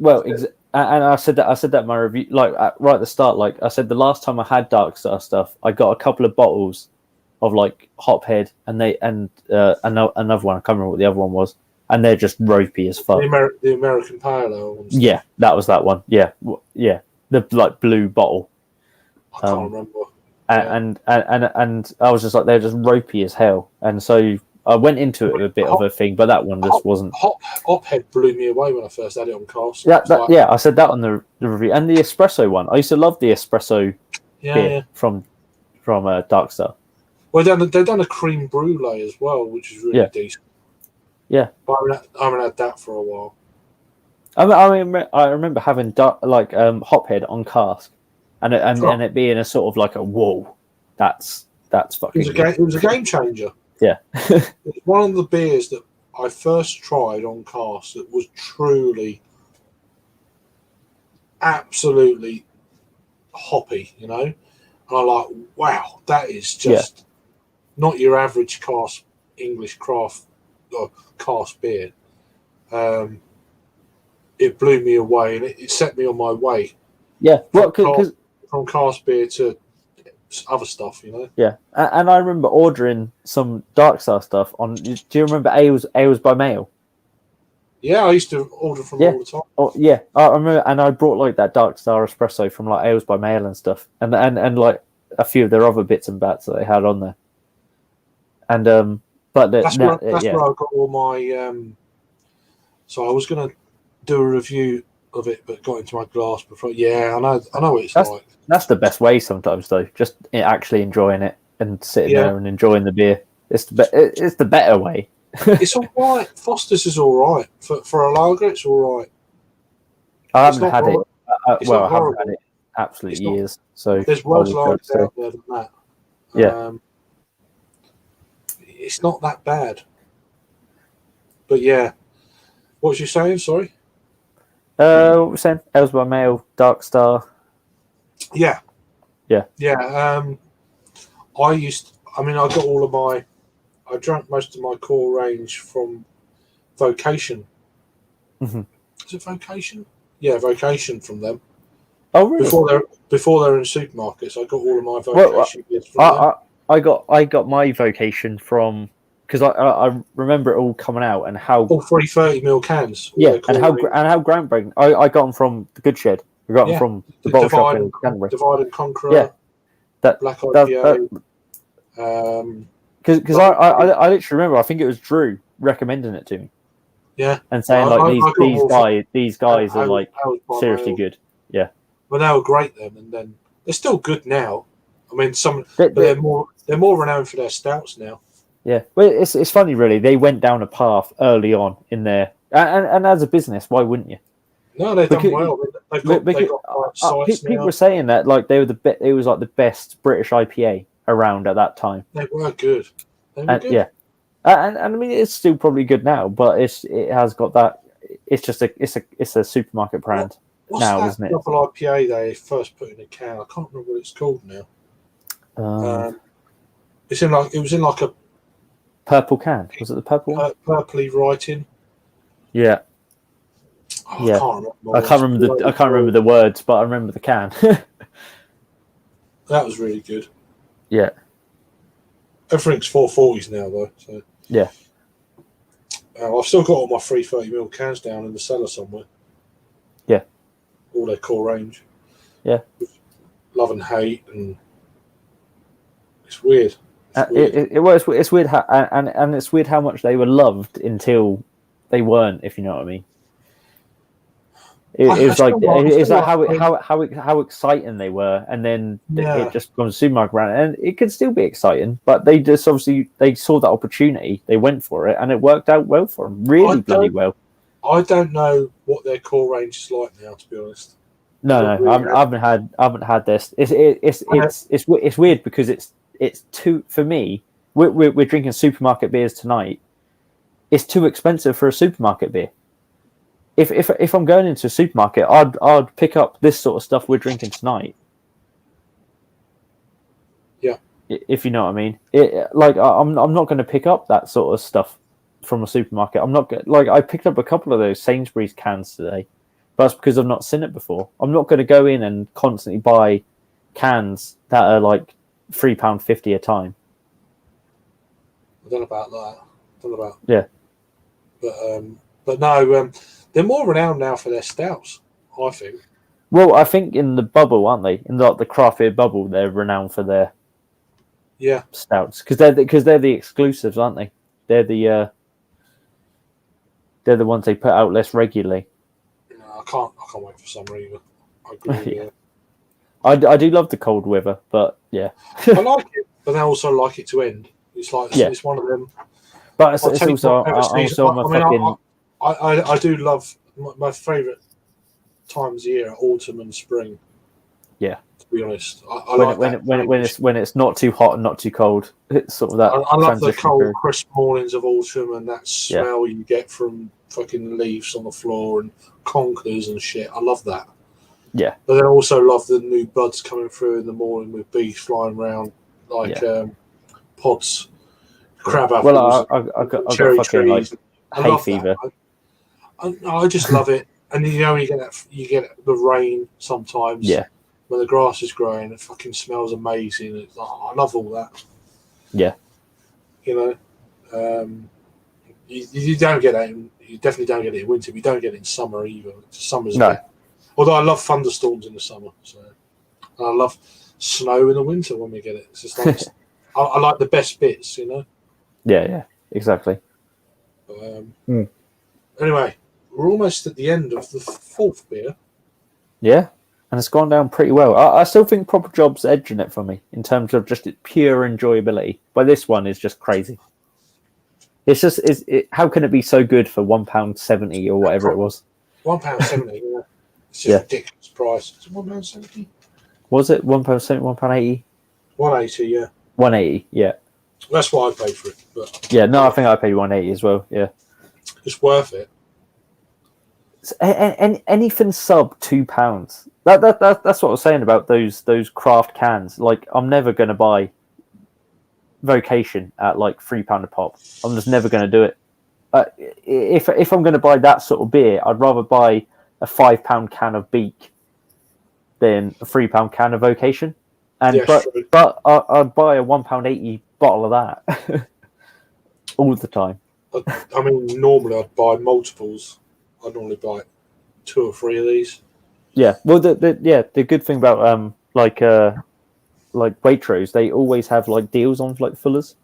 I said that in my review, like right at the start. Like I said, the last time I had Dark Star stuff, I got a couple of bottles of like Hophead, and another one. I can't remember what the other one was, and they're just ropey as fuck. The American Pale Ale ones. Yeah, that was that one. Yeah. The like blue bottle. I can't remember. And I was just like, they're just ropey as hell, and so I went into it with a bit of a thing, but that one just wasn't. Hophead blew me away when I first had it on cast. Yeah, I said that on the review, and the espresso one. I used to love the espresso beer from Dark Star. Well, they've done a cream brulee as well, which is really decent. Yeah, but I haven't had that for a while. I remember having Hophead on cask, and it being a sort of like a whoa, that's fucking. It was a game changer. Yeah, it's one of the beers that I first tried on cask that was truly, absolutely hoppy, you know. And I'm like, wow, that is just not your average cask English craft or cask beer. It blew me away, and it set me on my way. Yeah, well, because from cask beer to other stuff, you know. Yeah, and I remember ordering some Dark Star stuff on. Do you remember ales by mail? Yeah, I used to order from all the time. Oh yeah, I remember, and I brought like that Dark Star espresso from like ales by mail and stuff, and like a few of their other bits and bats that they had on there. And but that's where I got all my. So I was going to do a review of it, but got into my glass before. Yeah, I know what it's like. That's the best way sometimes, though. Just actually enjoying it and sitting there and enjoying the beer. It's the better way. It's all right. Foster's is all right for a lager. It's all right. I haven't had it. I haven't had it absolutely years. So there's worse lagers out there than that. Yeah, it's not that bad. But yeah, what was you saying? Sorry. What were we saying? Ales by Mail, Dark Star. Yeah. Yeah. I got all of my. I drank most of my core range from Vocation. Mm-hmm. Is it Vocation? Yeah, Vocation from them. Oh, really? Before they're in supermarkets, I got all of my Vocation beers from them. I got my Vocation from because I remember it all coming out and how all 30ml cans. Yeah, and how groundbreaking. I got them from the Good Shed. I got them from the bottle shop in Canterbury. Divide and Conqueror. Yeah, Black IPA. Because I literally remember, I think it was Drew recommending it to me. Yeah, and saying these guys are like seriously good. Yeah, well, they were great then, and then they're still good now. I mean, they're more renowned for their stouts now. Yeah, well, it's funny, really. They went down a path early on in there, and as a business, why wouldn't you? No, they've done well. They've got sites people were saying that like they were it was like the best British IPA around at that time. They were good. Yeah, and I mean it's still probably good now, but it has got that. It's just it's a supermarket brand now, isn't it? Double IPA they first put in a can. I can't remember what it's called now. It was in like a purple can. Was it the purple one? Purpley writing. Yeah. I can't remember the words, but I remember the can. That was really good. Yeah. Everything's 440s now, though. So yeah. I've still got all my 30ml cans down in the cellar somewhere. Yeah. All their core range. Yeah. Love and hate, and it's weird. It's weird how and it's weird how much they were loved until they weren't, if you know what I mean. It's how exciting they were, and then it just becomes a supermarket brand, and it could still be exciting, but they just obviously they saw that opportunity, they went for it, and it worked out well for them, bloody well. I don't know what their core range is like now, to be honest. No, I haven't had this. It's weird because it's too for me. We're drinking supermarket beers tonight. It's too expensive for a supermarket beer. If I'm going into a supermarket, I'd pick up this sort of stuff we're drinking tonight. Yeah, if you know what I mean. I'm not going to pick up that sort of stuff from a supermarket. I'm not I picked up a couple of those Sainsbury's cans today, but that's because I've not seen it before. I'm not going to go in and constantly buy cans that are like £3.50 a time. I don't know about that. Yeah, but no. They're more renowned now for their stouts, I think. Well, I think in the bubble, aren't they? In the craft beer bubble, they're renowned for their stouts because they're the exclusives, aren't they? They're the ones they put out less regularly. No, I can't wait for summer either. I agree. Yeah. I do love the cold weather, but yeah, I like it, but I also like it to end. It's like it's one of them. But it's also I do love my favourite times of year, autumn and spring. Yeah, to be honest, when it's not too hot and not too cold, it's sort of that. I love the cold, crisp mornings of autumn and that smell you get from fucking leaves on the floor and conkers and shit. I love that. Yeah, but then I also love the new buds coming through in the morning with bees flying around pods, crab apples, I got cherry fucking trees. hay fever. I just love it, and you get the rain sometimes. Yeah, when the grass is growing. It fucking smells amazing. It's, I love all that. Yeah. You know, you don't get that. You definitely don't get it in winter. You don't get it in summer either. Summer's No. a bit, although I love thunderstorms in the summer, so and I love snow in the winter when we get it. It's just like I like the best bits, you know. Yeah, exactly. Anyway, we're almost at the end of the fourth beer. Yeah, and it's gone down pretty well. I still think Proper Job's edging it for me in terms of just pure enjoyability, but this one is just crazy. It's just, how can it be so good for £1.70 or whatever it was? £1.70, yeah. It's just ridiculous price. Is it £1.70? Was it £1.70, £1.80? £1.80, yeah. £1.80, yeah. That's what I paid for it. But yeah, no, I think I paid £1.80 as well, yeah. It's worth it. Anything sub £2. That's what I was saying about those craft cans. Like, I'm never going to buy Vocation at like £3 a pop. I'm just never going to do it. If I'm going to buy that sort of beer, I'd rather buy a £5 can of Beak than a £3 can of Vocation. And but I'd buy a £1.80 bottle of that all the time. I mean, normally I'd buy multiples. I'd normally buy 2 or 3 of these. Yeah, well, the good thing about like Waitrose, they always have like deals on like Fuller's.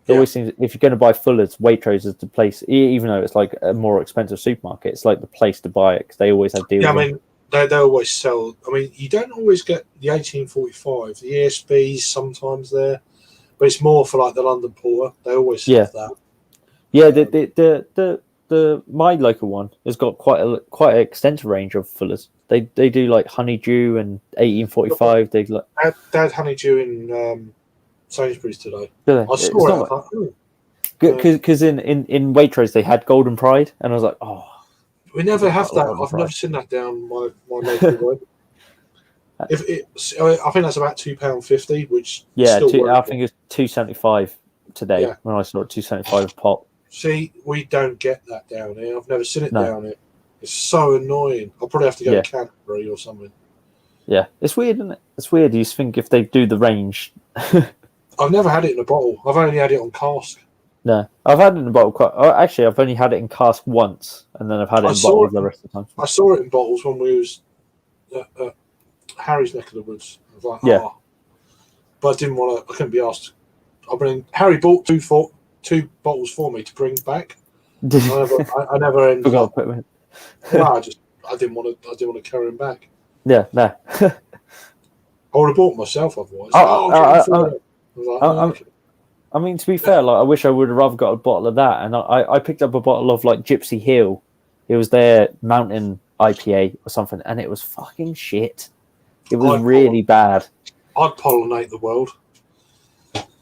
It always seems if you're going to buy Fuller's, Waitrose is the place. Even though it's like a more expensive supermarket, it's like the place to buy it because they always have deals. Yeah, I mean, they always sell. I mean, you don't always get the 1845, the ESBs sometimes there, but it's more for like the London Porter. They always have that. Yeah, the my local one has got quite an extensive range of Fuller's. They do like Honeydew and 1845. They like they had Honeydew in Sainsbury's today. I saw it. Because in Waitrose they had Golden Pride, and I was like, oh, we never have that. I've never seen that down my local road. I think that's about £2.50, which I think it's £2.75 today when I saw it £2.75 a pop. See, we don't get that down here. I've never seen it down here. It's so annoying. I'll probably have to go to Canterbury or something. Yeah, it's weird, isn't it? It's weird. You think if they do the range. I've never had it in a bottle. I've only had it on cask. No, I've had it in a bottle. Actually, I've only had it in cask once, and then I've had it in bottles the rest of the time. I saw it in bottles when we was at Harry's neck of the woods. I was like, but I didn't want to. I couldn't be asked. Harry bought two bottles for me to bring back. I never ended up. No, I didn't want to carry them back. Yeah, no. I would have bought myself otherwise. I mean, to be fair, like I wish I would have rather got a bottle of that, and I picked up a bottle of like Gypsy Hill. It was their mountain IPA or something, and it was fucking shit. It was really bad. I'd pollinate the world.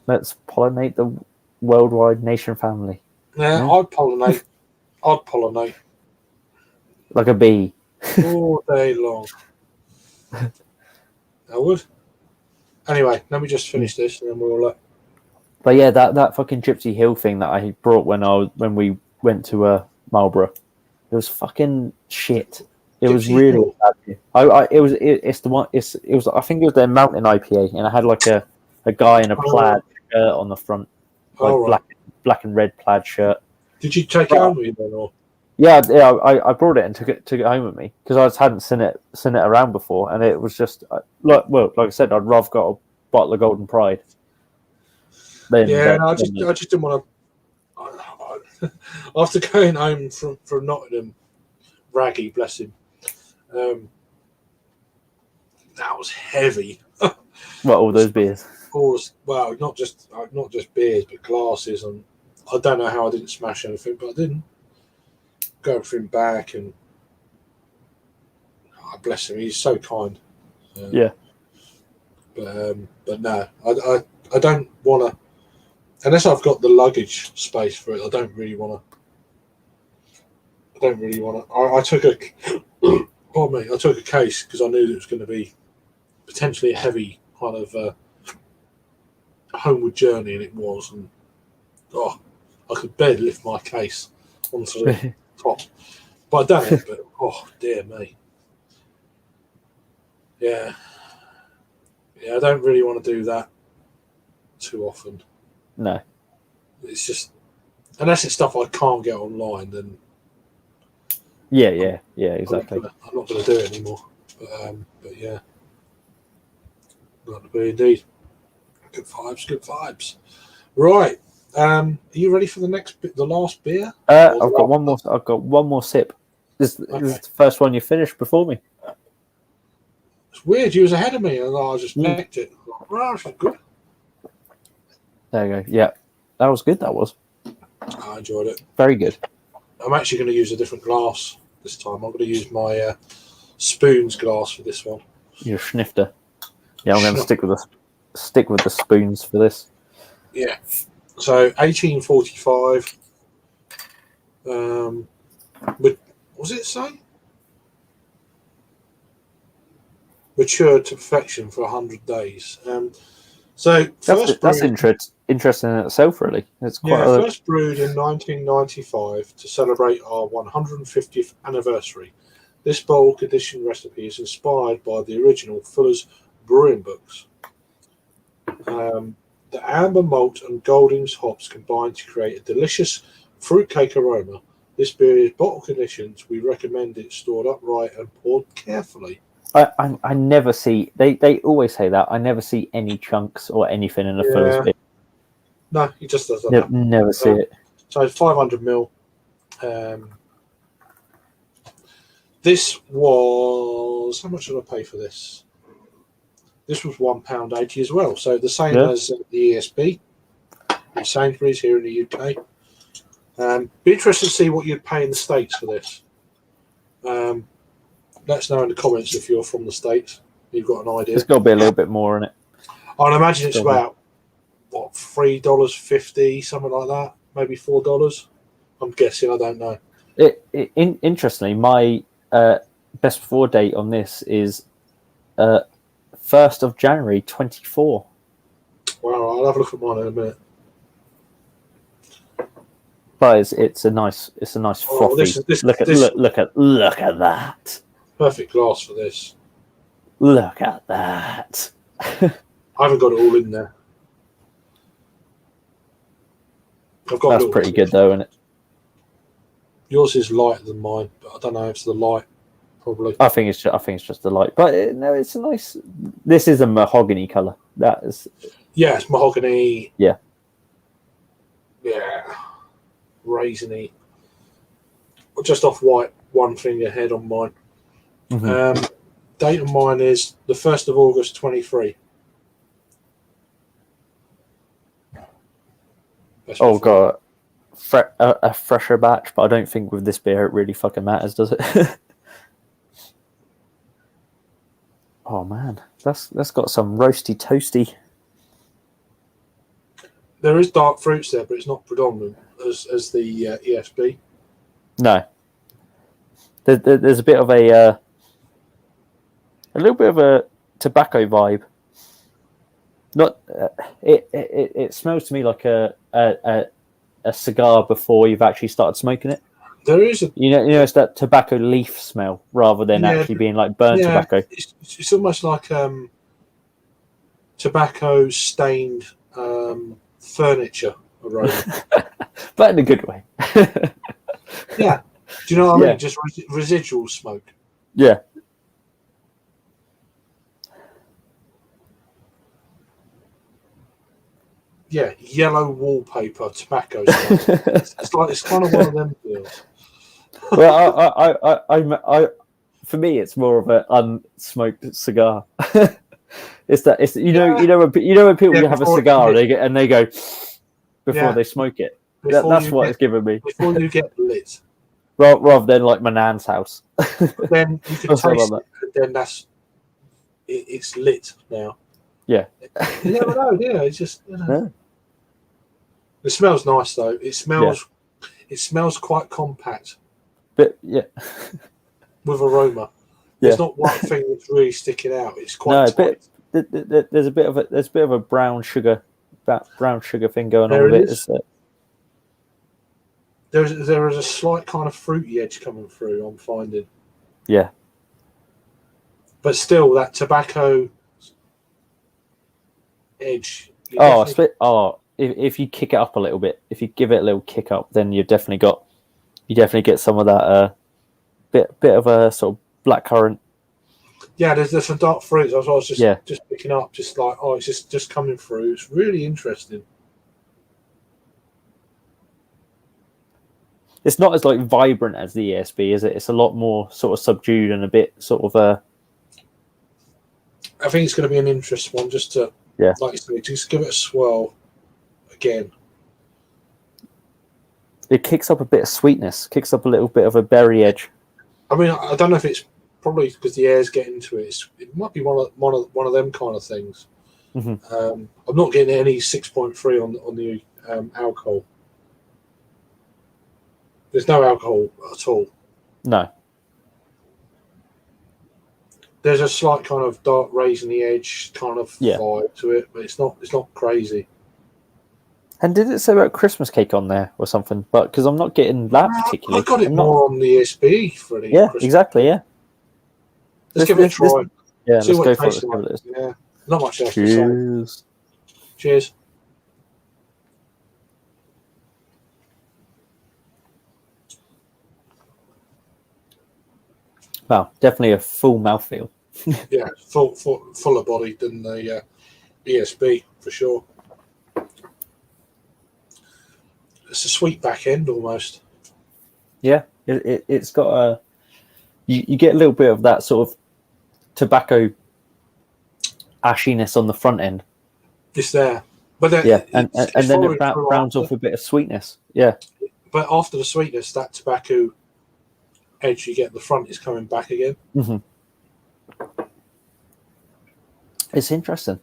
Let's pollinate the worldwide nation family. Yeah, I'd pollinate. Like a bee. All day long. I would. Anyway, let me just finish this and then we'll... But yeah, that fucking Gypsy Hill thing that I brought when we went to Marlborough, it was fucking shit. It was really bad. It's the one. It was. I think it was their mountain IPA, and I had like a guy in a plaid shirt on the front, like black and red plaid shirt. Did you take it home with you then, or? Yeah. I brought it and took it home with me because I just hadn't seen it around before, and it was just like I said, I'd rather got a bottle of Golden Pride. I just didn't want to. After going home from Nottingham, Raggy, bless him. That was heavy. All those beers? Well, not just beers, but glasses, and I don't know how I didn't smash anything, but I didn't. Got everything back, and bless him, he's so kind. But no, I don't want to. Unless I've got the luggage space for it, I don't really want to. I took a case because I knew that it was going to be potentially a heavy kind of homeward journey, and it was. And I could barely lift my case onto the top, but I done it. But dear me, yeah. Yeah, I don't really want to do that too often. No. It's just, unless it's stuff I can't get online, then Yeah, exactly. I'm not going to do it anymore. But yeah, not to be indeed. Good vibes. Right. Are you ready for the last beer? I've got one more. I've got one more sip. This is the first one you finished before me. It's weird. You was ahead of me, and I just picked it. Well, that's good. There you go. Yeah, that was good. That was. I enjoyed it. Very good. I'm actually going to use a different glass this time. I'm going to use my spoons glass for this one. You're a snifter. Yeah, I'm going to stick with the spoons for this. Yeah. So 1845. Was it say? Matured to perfection for 100 days. That's interesting in itself, really. It's quite first brewed in 1995 to celebrate our 150th anniversary. This bulk edition recipe is inspired by the original Fuller's Brewing books. The amber malt and Goldings hops combine to create a delicious fruitcake aroma. This beer is bottle conditioned. We recommend it stored upright and poured carefully. I never see. They always say that. I never see any chunks or anything in a Fuller's beer. No, he just does that. Never see it. So 500 ml. This was, how much did I pay for this? This was £1.80 as well. So the same as the ESB, the Sainsbury's here in the UK. Be interested to see what you'd pay in the States for this. Let us know in the comments if you're from the States. You've got an idea. There's got to be a little bit more in it. I'd imagine it's about, $3.50, something like that. Maybe $4. I'm guessing. I don't know. Interestingly, my best before date on this is 1st of January 24. Wow, I'll have a look at mine in a minute. But it's a nice frothy. Look at that. Perfect glass for this. Look at that. I haven't got it all in there. That's pretty good though, isn't it? Yours is lighter than mine, but I don't know if it's the light. Probably. I think it's just the light, but no, it's a nice. This is a mahogany color. That is. Yeah, it's mahogany. Yeah. Yeah. Raisiny. Just off white, one finger ahead on mine. Mm-hmm. Date on mine is the 1st of August 23. Oh god, a fresher batch, but I don't think with this beer it really fucking matters, does it? Oh man, that's got some roasty toasty. There is dark fruits there, but it's not predominant as the ESB. No, there's a bit of a little bit of a tobacco vibe. Not it smells to me like a cigar before you've actually started smoking it. There is a it's that tobacco leaf smell rather than actually being like burnt tobacco. It's almost like tobacco stained furniture aroma, but in a good way. Yeah, do you know what I mean? Just residual smoke. Yeah. Yeah, yellow wallpaper, tobacco smoke. it's kind of one of them deals. Well, I for me, it's more of an unsmoked cigar. It's when people have a cigar and they go before they smoke it. That's what it's given me. Before you get lit, rather than like my nan's house. Then you can taste it. Then it's lit now. Yeah. You never know. Yeah, it's just. It smells nice though. It smells quite compact. But yeah. With aroma. There's not one thing that's really sticking out. It's quite tight. There's a bit of a brown sugar thing going on with it. There is a slight kind of fruity edge coming through, I'm finding. Yeah. But still, that tobacco edge. If you kick it up a little bit, if you give it a little kick up, then you definitely get some of that bit of a sort of blackcurrant. Yeah, there's some dark fruits. I was just picking up, just like, it's just coming through. It's really interesting. It's not as like vibrant as the ESB, is it? It's a lot more sort of subdued and a bit sort of I think it's going to be an interesting one, just to like you say, just give it a swirl again. It kicks up a bit of sweetness, kicks up a little bit of a berry edge. I mean, I don't know if it's probably because the air's getting to it. It might be one of them kind of things. Mm-hmm. I'm not getting any 6.3 on the alcohol. There's no alcohol at all. No. There's a slight kind of dark raising the edge kind of vibe to it, but it's not crazy. And did it say about Christmas cake on there or something? But because I'm not getting that particularly. I got it more on the ESB for the Christmas exactly. Yeah. Let's give it a try. Let's go for it. Like. Yeah, not much else Cheers. to say. Cheers. Wow, definitely a full mouthfeel. Yeah, fuller body than the ESB for sure. It's a sweet back end almost. Yeah, it's got a. You get a little bit of that sort of tobacco ashiness on the front end. It's there, but then and then it rounds off a bit of sweetness. Yeah, but after the sweetness, that tobacco edge you get at the front is coming back again. Mm-hmm. It's interesting.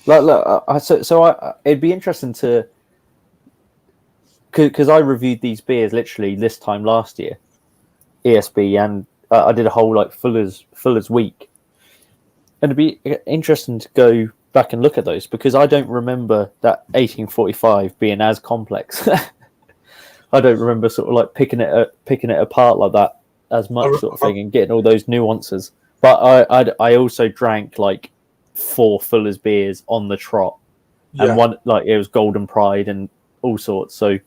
Look, it'd be interesting to, because I reviewed these beers literally this time last year, ESB, and I did a whole like Fuller's week, and it'd be interesting to go back and look at those because I don't remember that 1845 being as complex. I don't remember sort of like picking it apart like that as much sort of thing and getting all those nuances. But I also drank like 4 Fuller's beers on the trot, and one like it was Golden Pride and all sorts. So a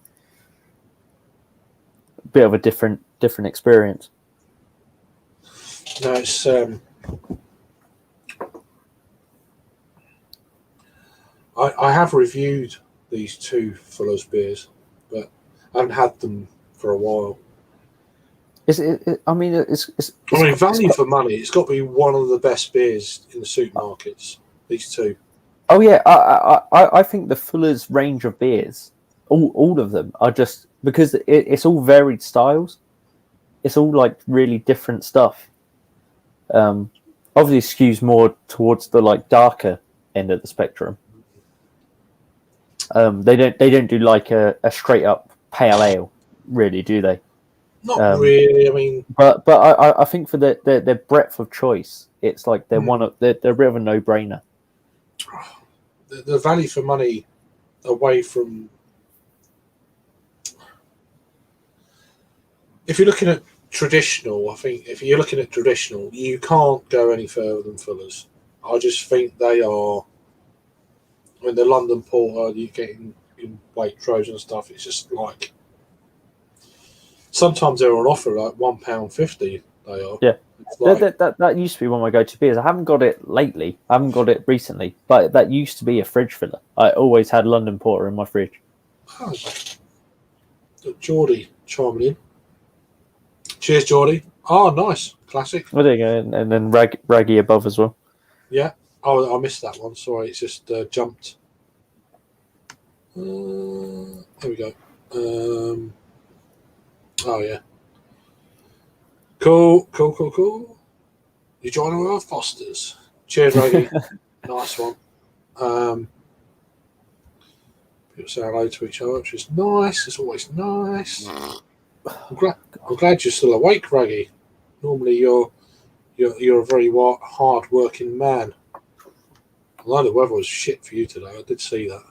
bit of a different experience. No, it's I have reviewed these 2 Fuller's beers, but I haven't had them for a while. I mean, value for money. It's got to be one of the best beers in the supermarkets. These 2. Oh yeah, I think the Fuller's range of beers, all of them are just because it's all varied styles. It's all like really different stuff. Obviously skews more towards the like darker end of the spectrum. They don't do like a straight up pale ale, really, do they? Not really. I mean, but I think for their breadth of choice, it's like they're they're a bit of a no brainer. The value for money away from. If you're looking at traditional, I think if you're looking at traditional, you can't go any further than Fuller's. I just think they are. When the London Porter, you get in Waitrose and stuff. It's just like. Sometimes they're on offer like £1.50. They are. Yeah, like, that used to be one of my go-to beers. I haven't got it lately. I haven't got it recently, but that used to be a fridge filler. I always had London Porter in my fridge. Oh, Geordie chiming in. Cheers, Geordie. Oh, nice, classic. Well, there you go, and then Raggy above as well. Yeah. Oh, I missed that one. Sorry, it's just jumped. There we go. Oh, yeah. Cool. You joining with our Fosters. Cheers, Raggy. Nice one. People say hello to each other, which is nice. It's always nice. I'm glad you're still awake, Raggy. Normally you're a very hard-working man. Although the weather was shit for you today, I did see that.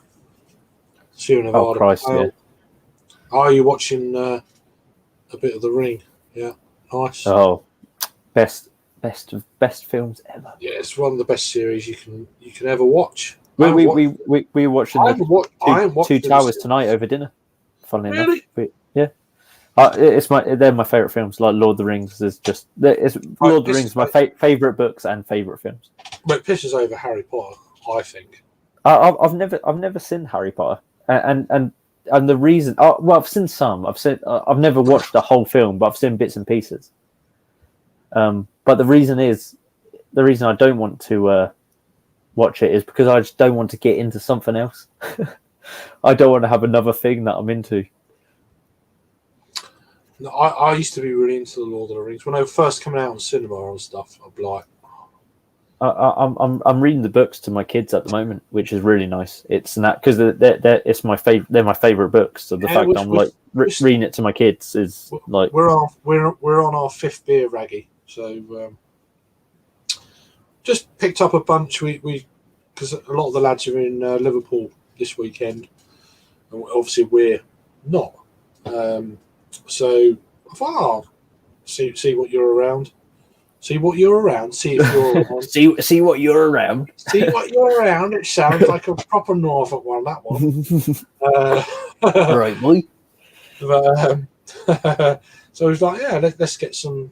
Oh, Christ, yeah. Are you watching a bit of The Ring? Yeah, nice. Oh, best films ever. Yeah, it's one of the best series you can ever watch. We were watching Two Towers since. tonight over dinner. Funnily Really? enough, yeah. They're my favorite films. Like Lord of the Rings is just Lord of the Rings is my favorite books and favorite films. But it pisses over Harry Potter, I think. I've never seen Harry Potter, and the reason I've seen some. I've never watched the whole film, but I've seen bits and pieces. But the reason I don't want to watch it is because I just don't want to get into something else. I don't want to have another thing that I'm into. No, I used to be really into the Lord of the Rings when they were first coming out on cinema and stuff. I'd be like, I'm reading the books to my kids at the moment, which is really nice. It's not because they're my favorite books. So the fact that I'm reading it to my kids is like we're on our fifth beer, Raggy. So just picked up a bunch. We because a lot of the lads are in Liverpool this weekend, and obviously we're not. So I thought, see what you're around. See what you're around. See if you're around. see what you're around. See what you're around. It sounds like a proper Norfolk one. That one. Right, boy. But, so I was like, yeah, let's get some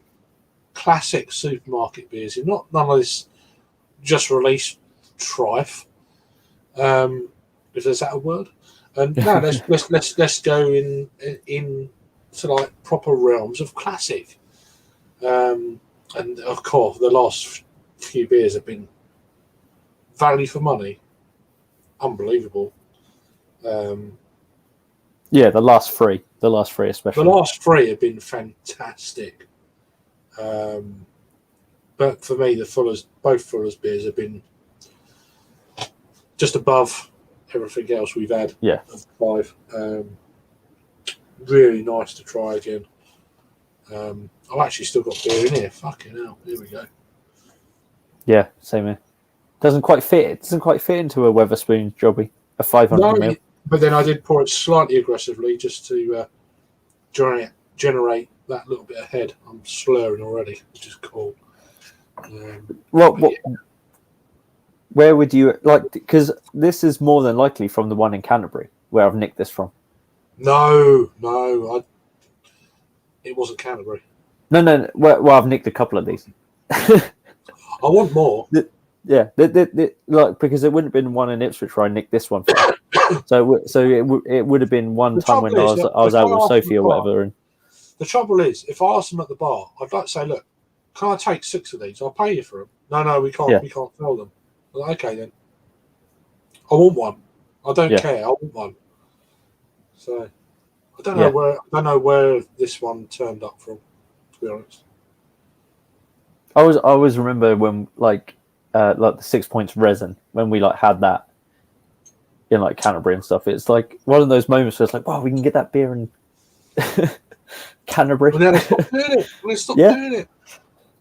classic supermarket beers in. None of this just released trife. If there's that a word. And no, let's go in to like proper realms of classic. And of course, the last few beers have been value for money, unbelievable. Yeah, the last three especially. The last three have been fantastic. But for me, both Fuller's beers have been just above everything else we've had. Yeah, 5. Really nice to try again. I've actually still got beer in here. Fucking hell! Here we go. Yeah, same here. Doesn't quite fit. It doesn't quite fit into a Wetherspoons jobby. A 500 ml. But then I did pour it slightly aggressively just to generate that little bit of head. I'm slurring already, which is cool. Where would you like? Because this is more than likely from the one in Canterbury, where I've nicked this from. No, it wasn't Canterbury. No. Well, I've nicked a couple of these. I want more. Yeah, like because it wouldn't have been one in Ipswich where I nicked this one from. so it would have been one time when I was out with Sophie or whatever. And the trouble is, if I ask them at the bar, I'd like to say, look, can I take 6 of these? I'll pay you for them. No, we can't. Yeah. We can't sell them. I'm like, okay then. I want one. I don't care. I want one. So I don't know where this one turned up from, to be honest. I always remember when like the 6 points resin when we like had that in like Canterbury and stuff. It's like one of those moments where it's like, wow, we can get that beer in Canterbury. Well, then stop doing it.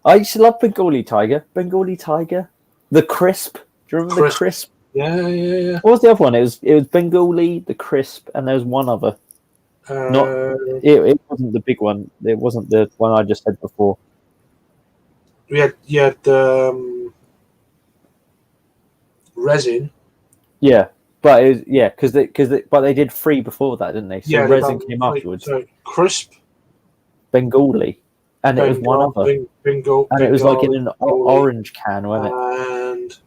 I used to love Bengali Tiger, the Crisp. Do you remember the Crisp? Yeah. What was the other one? It was Bengali, the Crisp, and there was one other. It wasn't the big one. It wasn't the one I just said before. You had resin. Yeah, but it was, but they did 3 before that, didn't they? So resin came afterwards. So Crisp, Bengali, and it was one other. Bengali, and it was like in an orange can, wasn't it? And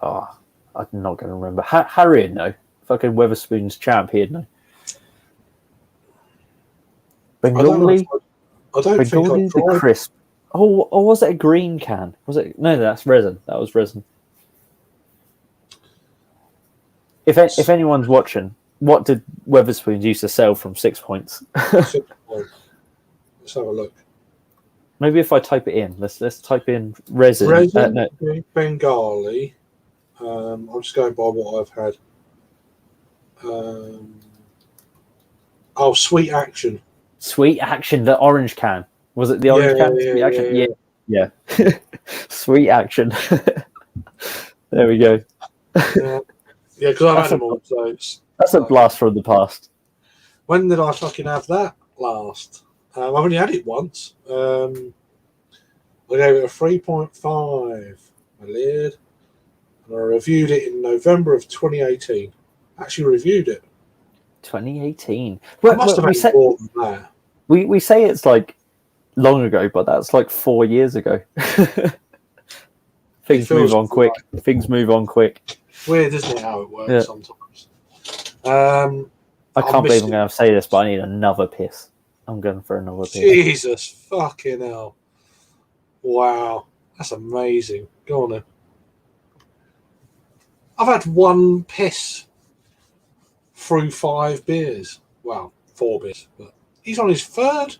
I'm not going to remember. Harry, no. Fucking Wetherspoons champ here, no. Bengali. I don't think Bengali, the Crisp. Or was it a green can? Was it? No, that's resin. That was resin. If anyone's watching, what did Wetherspoons used to sell from 6 points? 6 points. Let's have a look. Maybe if I type it in, let's type in resin. Bengali. I'm just going by what I've had. Sweet Action. Sweet Action, the orange can. Was it the orange can? Sweet Action? Yeah. Sweet Action. There we go. Yeah, because I've had them all. So that's a blast from the past. When did I fucking have that last? I've only had it once. I gave it a 3.5. My lid. And I reviewed it in November of 2018. Actually reviewed it. 2018. I must have had more than that. We say it's like long ago, but that's like 4 years ago. Things move on quick. Right. Things move on quick. Weird, isn't it, how it works sometimes? I can't believe I'm going to say this, but I need another piss. I'm going for another piss. Jesus fucking hell. Wow. That's amazing. Go on then. I've had one piss through 5 beers. Well, 4 beers. But he's on his 3rd.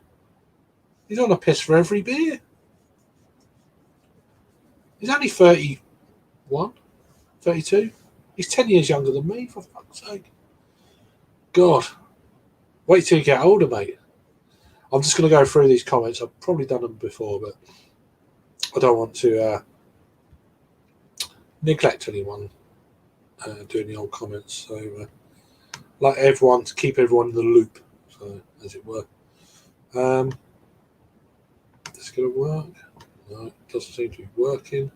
He's on a piss for every beer. He's only 31, 32. He's 10 years younger than me, for fuck's sake. God. Wait till you get older, mate. I'm just going to go through these comments. I've probably done them before, but I don't want to neglect anyone doing the old comments. So, like everyone, to keep everyone in the loop, so, as it were. This going to work? No, it doesn't seem to be working.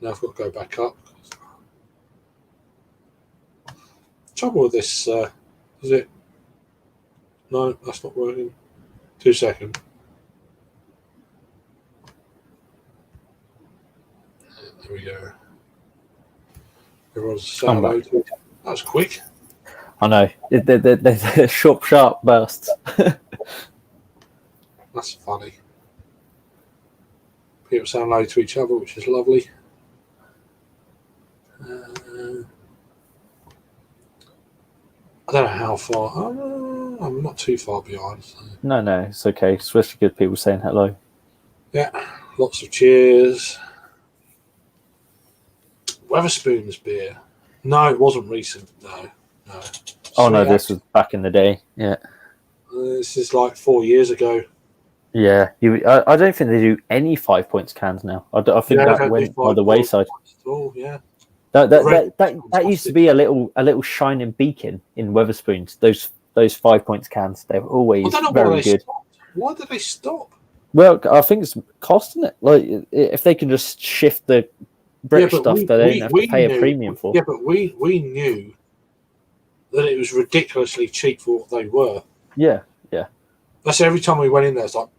Now I've got to go back up. Trouble with this, is it? No, that's not working. 2 seconds. There we go. Everyone's saying hello to it. That was quick. I know. They're sharp bursts. That's funny. People saying hello to each other, which is lovely. I don't know how far. I'm not too far behind. So. No, it's okay. Especially good people saying hello. Yeah, lots of cheers. Weatherspoon's beer. No, it wasn't recent. No. Oh no, this was back in the day. Yeah. This is like 4 years ago. Yeah, I don't think they do any 5 points cans now. I think that went by the wayside. Oh yeah. That used to be a little shining beacon in Weatherspoons. Those 5 points cans, they're always very good. Why did they stop? Well, I think it's costing it. Like if they can just shift the British stuff, they don't have to pay a premium for. Yeah, but we knew that it was ridiculously cheap for what they were. Yeah. That's every time we went in there, it's like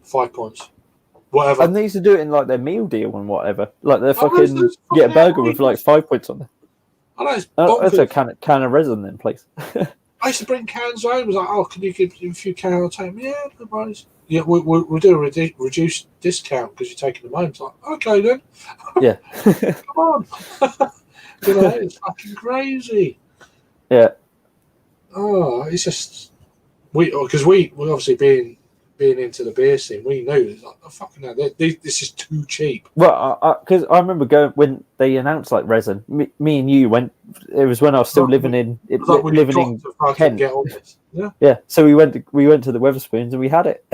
5 points. Whatever. And they used to do it in like their meal deal and whatever. Like they're fucking get a burger with like 5 points on it. I know. That's a can of resin then, please. I used to bring cans home. I was like, oh, can you give a few cans? I'll take them. Yeah, no worries. Yeah, we'll do a reduced discount because you're taking them home. It's like, okay then. Yeah. Come on. It's fucking crazy. Yeah. Oh, it's just because we obviously being into the beer scene, we knew it's like, oh, fucking hell, this is too cheap. Well, because I remember going when they announced like resin. Me and you went. It was when I was still living in Kent. Get on this. Yeah. Yeah. So we went to the Weatherspoons and we had it.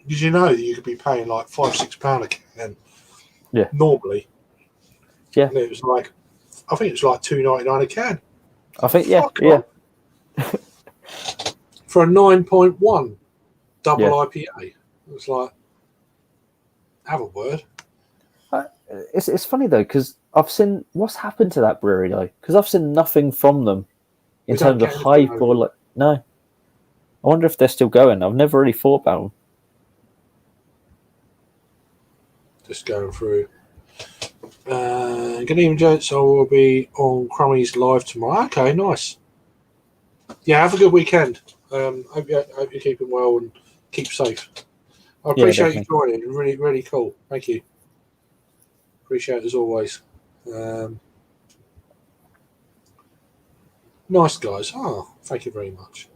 Did you know that you could be paying like £5-6 a can? Yeah. Normally. Yeah. And it was like, I think it's like $2.99 a can. I think yeah. For a 9.1 double IPA, it was like, have a word. It's funny though because I've seen what's happened to that brewery though because I've seen nothing from them in terms of hype or like no. I wonder if they're still going. I've never really thought about them. Just going through. Good evening, gents. I will be on Crummy's live tomorrow. Okay, nice. Yeah, have a good weekend. Hope you're keeping well and keep safe. I appreciate you joining. Really, really cool. Thank you. Appreciate it as always. Nice guys. Oh, thank you very much.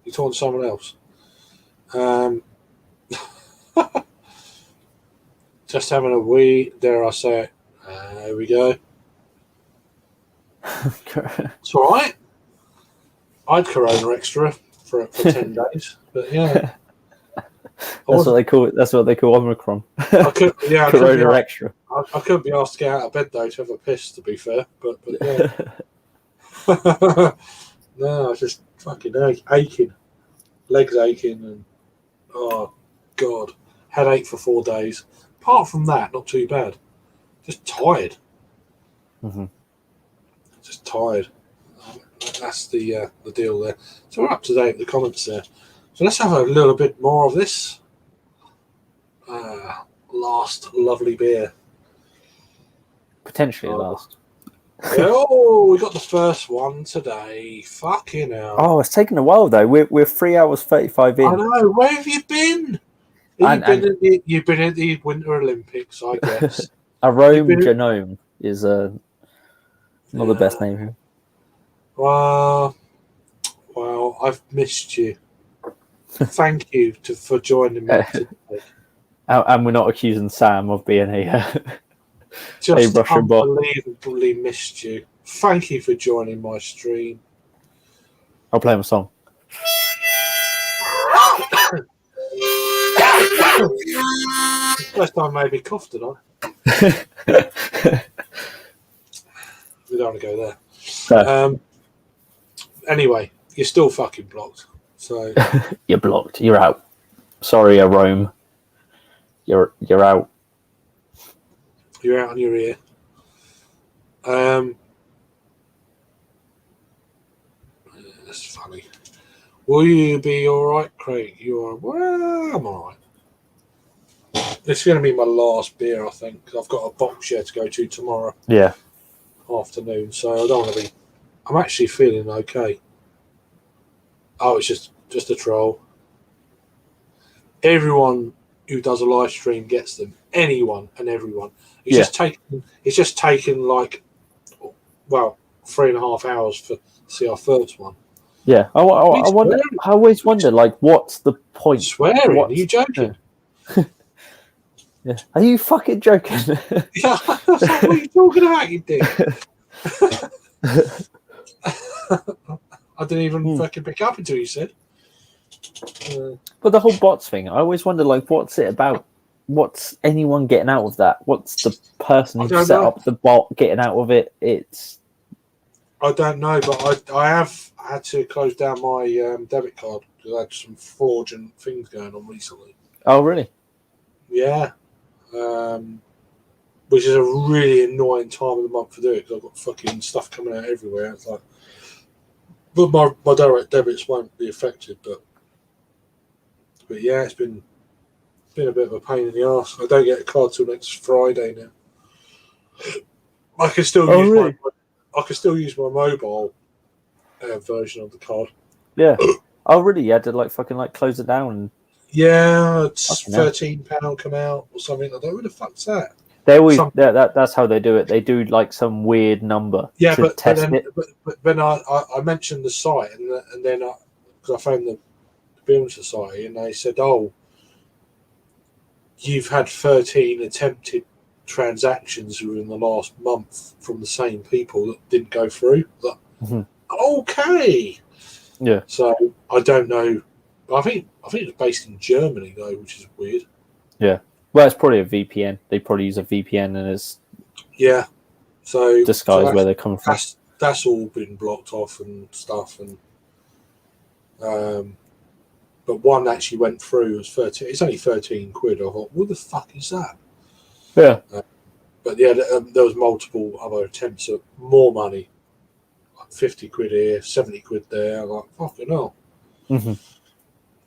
You talking to someone else? Just having a wee, dare I say it. There we go. It's all right. I had Corona Extra for 10 days, but yeah. That's what they call it. That's what they call Omicron. Corona Extra. I couldn't be asked to get out of bed though to have a piss. To be fair, but yeah. No, I was just fucking aching, legs aching, and oh god. headache for 4 days. Apart from that, not too bad. Just tired. Mm-hmm. Just tired. That's the deal there. So we're up to date with the comments there. So let's have a little bit more of this. Last lovely beer. Potentially last. Oh, we got the first one today. Fucking hell. Oh, it's taken a while though. We're 3 hours 35 in. I know. Where have you been? You've been at the Winter Olympics, I guess. A Rome Genome is not the best name here. Well, I've missed you. Thank you for joining me today. And we're not accusing Sam of being a Just Russian bot. unbelievably missed you. Thank you for joining my stream. I'll play him a song. First time I maybe coughed, did I? We don't want to go there. No. Anyway, you're still fucking blocked. So You're blocked. You're out. Sorry, Rome. You're out. You're out on your ear. That's funny. Will you be alright, Craig? You are. Well, I'm alright. It's going to be my last beer, I think. I've got a box share to go to tomorrow. Yeah. Afternoon, so I don't want to be. I'm actually feeling okay. Oh, it's just a troll. Everyone who does a live stream gets them. Anyone and everyone. It's just taken like 3.5 hours to see our first one. Yeah. I wonder. I always wonder, like, what's the point? Swearing? Are you joking? Yeah. Are you fucking joking? Yeah. What are you talking about, you dick? I didn't even fucking pick up until you said. But the whole bots thing, I always wonder, like, what's it about? What's anyone getting out of that? What's the person who set up the bot getting out of it? I don't know, but I have had to close down my debit card because I had some fraudulent things going on recently. Oh, really? Yeah. Which is a really annoying time of the month to do it because I've got fucking stuff coming out everywhere. It's like, but my direct debits won't be affected. But yeah, it's been a bit of a pain in the arse. I don't get a card till next Friday now. I can still use my mobile version of the card. Yeah. Oh, really? You had to fucking close it down. Yeah, it's £13 come out or something. I don't know who the fuck's that. They always that's how they do it. They do some weird number to test it. But then I mentioned the site and then because I phoned the Building Society and they said, "Oh, you've had 13 attempted transactions within the last month from the same people that didn't go through." Like, okay. Yeah. So I don't know. I think it's based in Germany though, which is weird. Yeah. Well, it's probably a VPN. They probably use a VPN and it's disguise where they're coming from. That's all been blocked off and stuff, and but one actually went through. It was 13. It's only 13 quid. I thought, what the fuck is that? Yeah. But yeah, there was multiple other attempts at more money, like 50 quid here, 70 quid there. I'm like, fucking hell. Mm-hmm.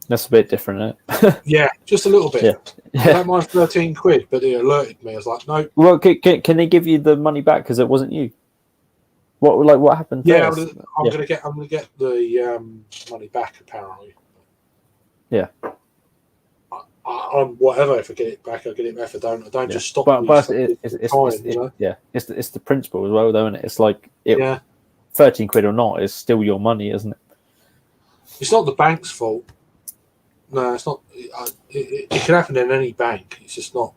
That's a bit different, isn't it? Yeah, just a little bit. Yeah. I don't mind 13 quid, but it alerted me. I was like, no. Well, can they give you the money back because it wasn't you? What happened? Yeah, first? I'm gonna get the money back apparently. Yeah. Whatever. If I get it back, I'll get it back. If I don't just stop. But it's the principle as well, though, isn't it? It's like 13 quid or not, it's still your money, isn't it? It's not the bank's fault. No, it's not. It can happen in any bank. It's just not.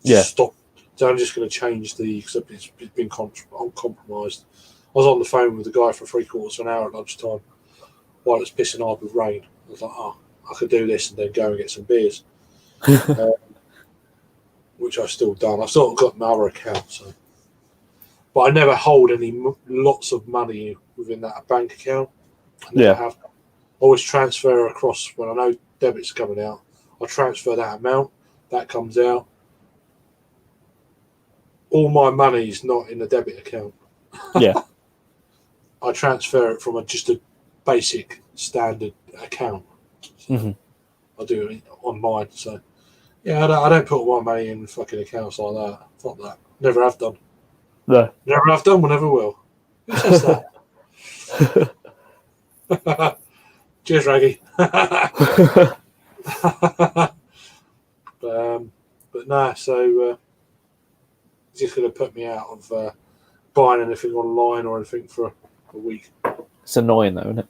Stop. So I'm just going to change because it's been compromised. I was on the phone with the guy for 3/4 of an hour at lunchtime while it's pissing hard with rain. I was like, I could do this and then go and get some beers, which I've still done. I've still got my other account, but I never hold lots of money within that bank account. I never have. Always transfer across when I know debits coming out. I transfer that amount, that comes out. All my money's not in a debit account. Yeah. I transfer it from just a basic standard account. So I do it online. So yeah, I don't put my money in fucking accounts like that. Fuck that. Never have done. No. Never have done. Will never will. Who says that? Cheers, Raggy. But no, so he's just going to put me out of buying anything online or anything for a week. It's annoying though, isn't it?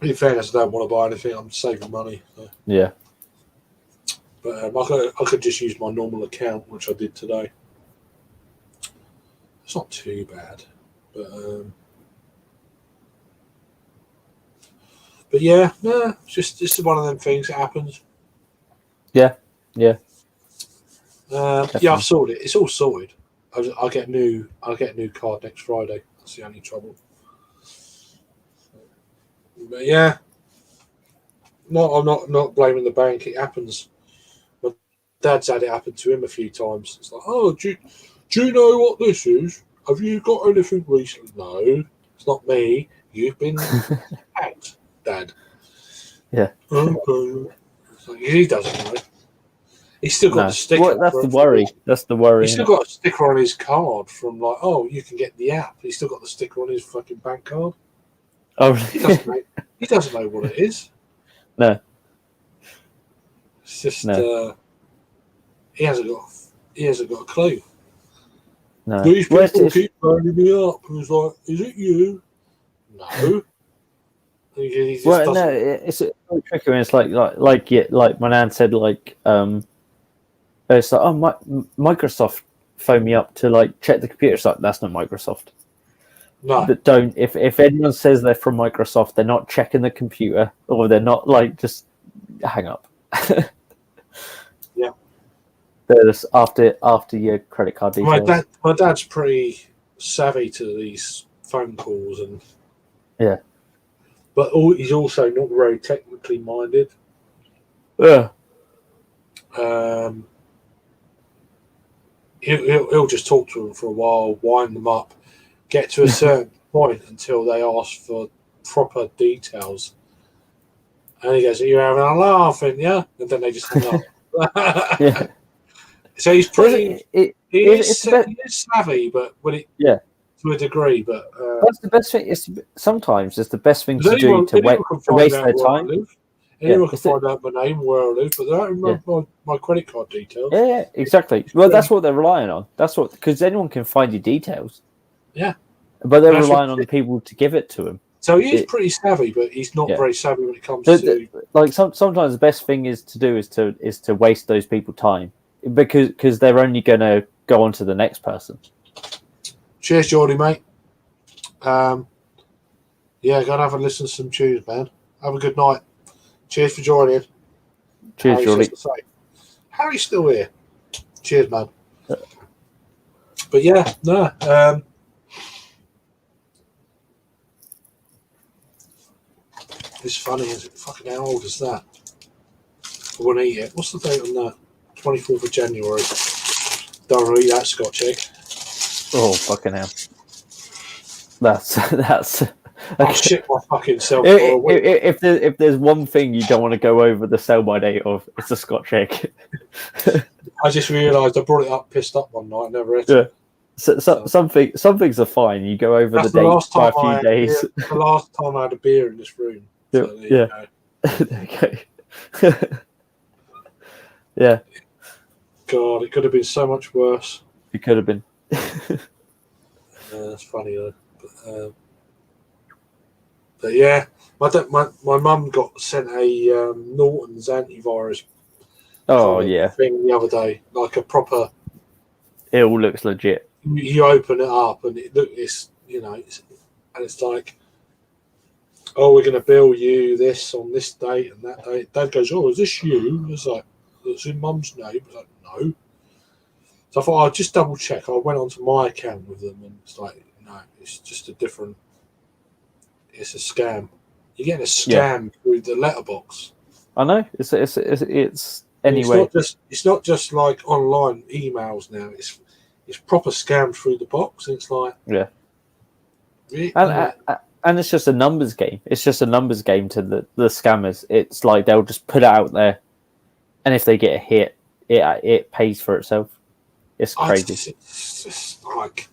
In fairness, I don't want to buy anything. I'm saving money. So. Yeah. But I could just use my normal account, which I did today. It's not too bad. But yeah, no, it's just one of them things that happens. Yeah. Yeah. Yeah, I've sorted it. It's all sorted. I'll get a new card next Friday. That's the only trouble. But yeah, no, I'm not blaming the bank. It happens. My dad's had it happen to him a few times. It's like, oh, do you know what this is? Have you got anything recently? No, it's not me. You've been hacked, Dad. Yeah. Okay. He doesn't know. He's still got the sticker. Well, that's the worry. That's the worry. He's still got a sticker on his card from like, oh, you can get the app. He's still got the sticker on his fucking bank card. Oh, really? He doesn't know what it is. No. It's just he hasn't got a clue. No. These people keep phoning me up. And he's like, is it you? No. He just well, no, it's really tricky when it's like my nan said, like, it's like, oh, Microsoft phoned me up to like check the computer. It's like, that's not Microsoft. No. But don't, if anyone says they're from Microsoft, they're not checking the computer, or they're not like, just hang up. Yeah. They're just after your credit card details. My dad's pretty savvy to these phone calls and yeah. But he's also not very technically minded. Yeah. He'll just talk to them for a while, wind them up, get to a certain point until they ask for proper details. And he goes, you're having a laugh, aren't you? And then they just hang up. Yeah. So he's pretty. He is savvy, but to a degree. But that's the best thing. Sometimes it's the best thing to do to waste their time. Anyone can find out my name, where I live, but they don't remember my credit card details. Yeah, exactly. Well, that's what they're relying on. That's what, because anyone can find your details. Yeah. But they're relying on the people to give it to them. So he is pretty savvy, but he's not very savvy when it comes to. Like sometimes the best thing is to waste those people time, because they're only going to go on to the next person. Cheers, Geordie, mate. Go and have a listen to some tunes, man. Have a good night. Cheers for joining. Cheers, Geordie. Harry's still here. Cheers, man. But yeah, no. It's funny, is it? Fucking how old is that? I won't eat it. What's the date on that? 24th of January. Don't want to eat that Scotch egg. Oh, fucking hell. That's. I'll shit my fucking self. If there's one thing you don't want to go over the sell-by date of, it's a Scotch egg. I just realised I brought it up, pissed up one night, never ate it. So some things are fine. You go over the date by a few days. The last time I had a beer in this room. So there you go. Yeah. God, it could have been so much worse. It could have been. That's funny though. But yeah, my mum got sent a Norton's antivirus. Thing the other day, like a proper. It all looks legit. You open it up and it's like, oh, we're going to bill you this on this date and that date. Dad goes, oh, is this you? It's like, it's in Mum's name. I was like, no. So I thought I'll just double check. I went onto my account with them and it's like, no, it's just a different. It's a scam. You're getting a scam through the letterbox. I know. It's anyway. It's not just like online emails now. It's proper scam through the box. It's like and it's just a numbers game. It's just a numbers game to the scammers. It's like they'll just put it out there, and if they get a hit, it pays for itself. It's crazy. It's just like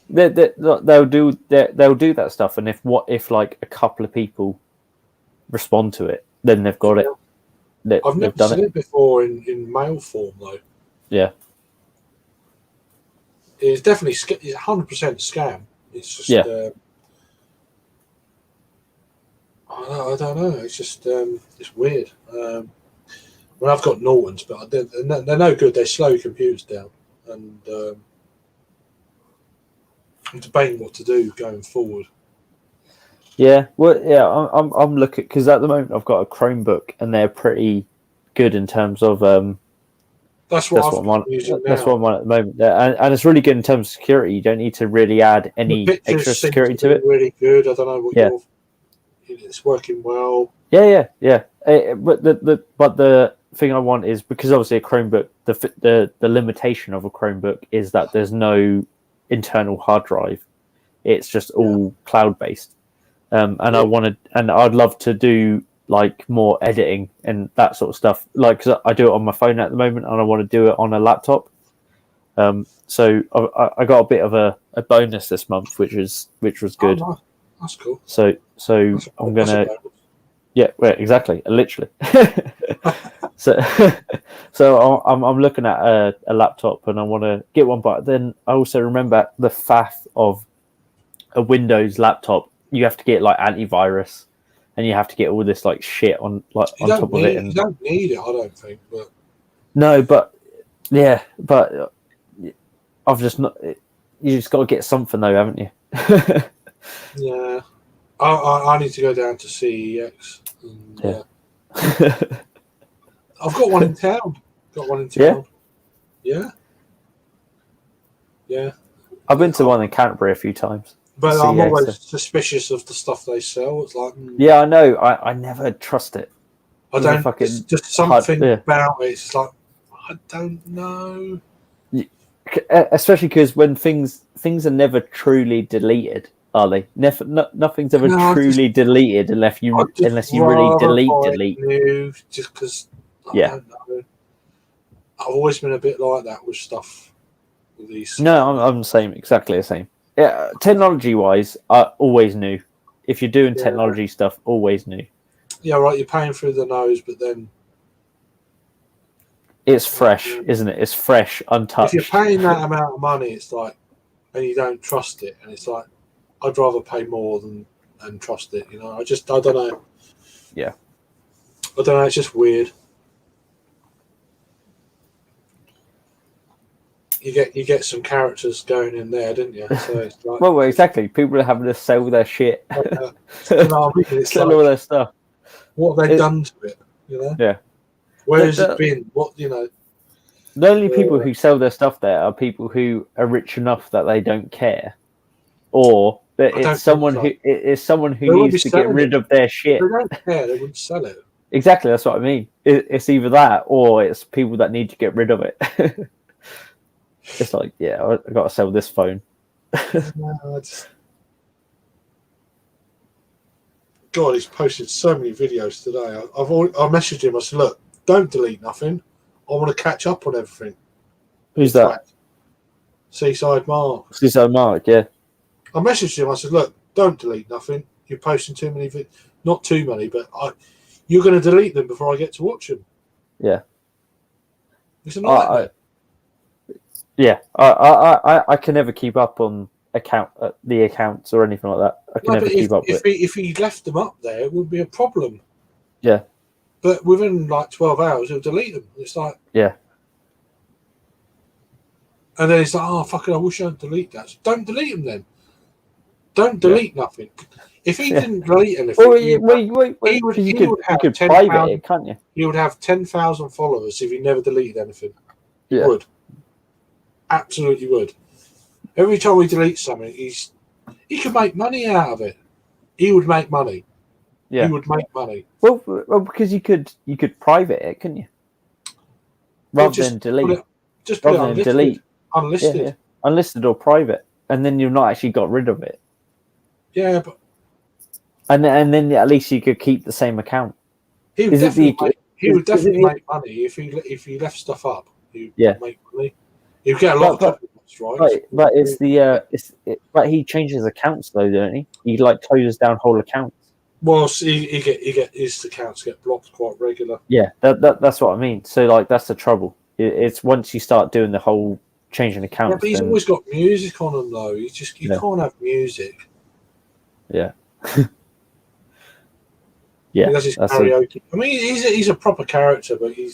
they'll do that stuff, and if like a couple of people respond to it, then they've got it. I've never seen it before in mail form though. Yeah, it's definitely 100% scam. It's just I don't know. It's just it's weird. Well, I've got Nortons, but they're no good. They slow computers down, and I'm debating what to do going forward. Yeah, well, yeah, I'm looking because at the moment I've got a Chromebook, and they're pretty good in terms of That's what I'm on at the moment, and it's really good in terms of security. You don't need to really add any extra security to it. Really good. I don't know what it's working well. Yeah. But the thing I want is because obviously a Chromebook, the limitation of a Chromebook is that there's no internal hard drive. It's just all cloud based. And I'd love to do like more editing and that sort of stuff. Like, cause I do it on my phone at the moment, and I want to do it on a laptop. So I got a bit of a bonus this month, which was good. Oh, that's cool. So I'm gonna, well, exactly, literally. so I'm looking at a laptop, and I want to get one, but then I also remember the faff of a Windows laptop. You have to get like antivirus, and you have to get all this like shit on top of it. And you don't need it, I don't think. But no, but I've just not. You just got to get something though, haven't you? Yeah, I need to go down to CEX. And, I've got one in town. Yeah. I've been to one in Canterbury a few times. But I'm always suspicious of the stuff they sell. It's like I know. I never trust it. I don't. It's just something about it. It's like I don't know. Especially because when things are never truly deleted, are they? Nothing's ever truly deleted unless you really delete. New, just because I don't know. I've always been a bit like that with stuff. With these. No, I'm exactly the same. Yeah, technology-wise, always new. If you're doing technology stuff, always new. Yeah, right. You're paying through the nose, but then it's fresh, isn't it? It's fresh, untouched. If you're paying that amount of money, it's like, and you don't trust it, and it's like, I'd rather pay more and trust it. You know, I don't know. Yeah, I don't know. It's just weird. You get some characters going in there, didn't you? So it's like, well, exactly. People are having to sell their shit, sell all their stuff. What have they done to it? You know? Yeah. Where has it been? What The only people who sell their stuff there are people who are rich enough that they don't care, or it's someone who needs to get rid of their shit. They don't care. They wouldn't sell it. Exactly. That's what I mean. It's either that, or it's people that need to get rid of it. It's like, I got to sell this phone. God, he's posted so many videos today. I messaged him. I said, look, don't delete nothing. I want to catch up on everything. Who's that? Seaside Mark. Seaside Mark, yeah. I messaged him. I said, look, don't delete nothing. You're posting too many not too many, but you're going to delete them before I get to watch them. Yeah. It's a nightmare. I can never keep up on the accounts or anything like that. I can never keep up with it. If he left them up there, it would be a problem. Yeah. But within like 12 hours, he'll delete them. It's like... Yeah. And then it's like, oh, fucking, I wish I'd delete that. So don't delete them then. Don't delete nothing. If he didn't delete anything, he would have 10,000, can't you? He would have 10,000 followers if he never deleted anything. Yeah. He would. Absolutely would. Every time we delete something, he could make money out of it. He would make money. Yeah. He would make money. Well, because you could private it, couldn't you? Rather than delete. Just put it Rather than unlisted. delete. Unlisted. Yeah. Unlisted or private, and then you've not actually got rid of it. Yeah, but and then at least you could keep the same account. He would definitely make money if he left stuff up. He would make money. He'd get a lot of copyrights, right? But it's but he changes accounts though, don't he? He like closes down whole accounts. Well, his accounts get blocked quite regular. Yeah, that's what I mean. So like that's the trouble. It's once you start doing the whole changing accounts. Yeah, but he's always got music on him though. You can't have music. Yeah. Yeah, he does his karaoke. I mean, he's a proper character, but he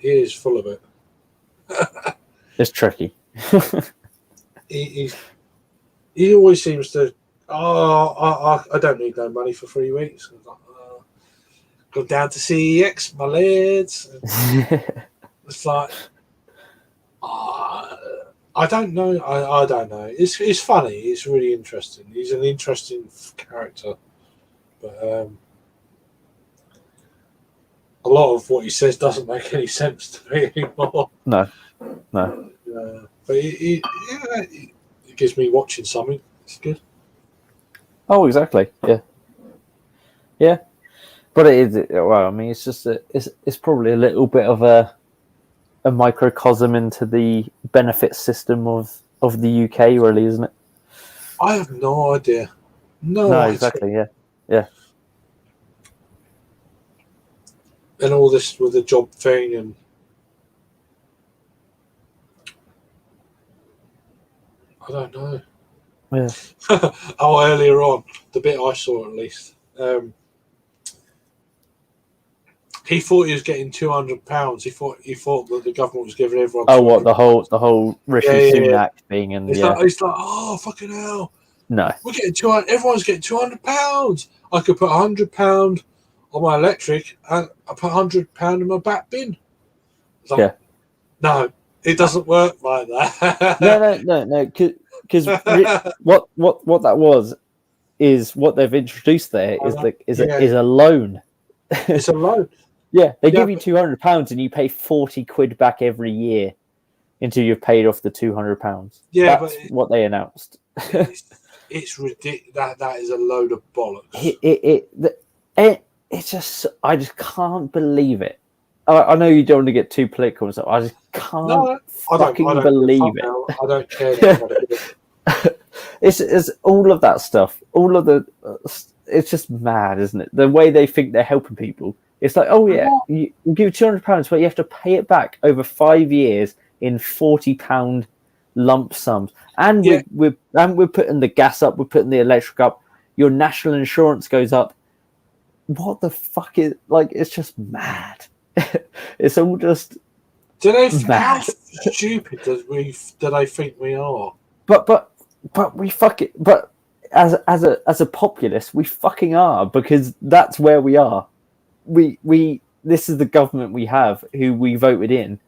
is full of it. It's tricky. he always seems to. I don't need no money for 3 weeks. Go down to CEX, my lads. It's like, I don't know. I don't know. It's funny. It's really interesting. He's an interesting character, but a lot of what he says doesn't make any sense to me anymore. No. But it gives me watching something. It's good. Oh, exactly. Yeah. But it is. Well, I mean, it's just it's probably a little bit of a microcosm into the benefit system of the UK, really, isn't it? I have no idea. No idea. Exactly. Yeah. And all this with the job thing and I don't know. Yeah. Earlier on, the bit I saw at least, he thought he was getting £200. He thought that the government was giving everyone. Oh, what the whole Rishi Sunak thing and he's like, oh fucking hell! No, we're getting 200. Everyone's getting £200. I could put £100 on my electric and I put £100 in my back bin. Like, no, it doesn't work like that. No. Because what that was is what they've introduced there is a loan. It's a loan. Yeah, they give you £200 and you pay £40 back every year until you've paid off the £200. Yeah, that's what they announced. It's ridiculous. That is a load of bollocks. It's just I just can't believe it. I know you don't want to get too political and stuff. I just can't I don't believe it. I don't care. It's all of that stuff. All of the. It's just mad, isn't it? The way they think they're helping people. It's like, oh yeah, you give £200, but you have to pay it back over 5 years in £40 lump sums. And we're putting the gas up, we're putting the electric up. Your national insurance goes up. What the fuck is like? It's just mad. It's all just. Do they think how stupid do they think we are? But we fuck it. But as a populace, we fucking are, because that's where we are. We this is the government we have, who we voted in.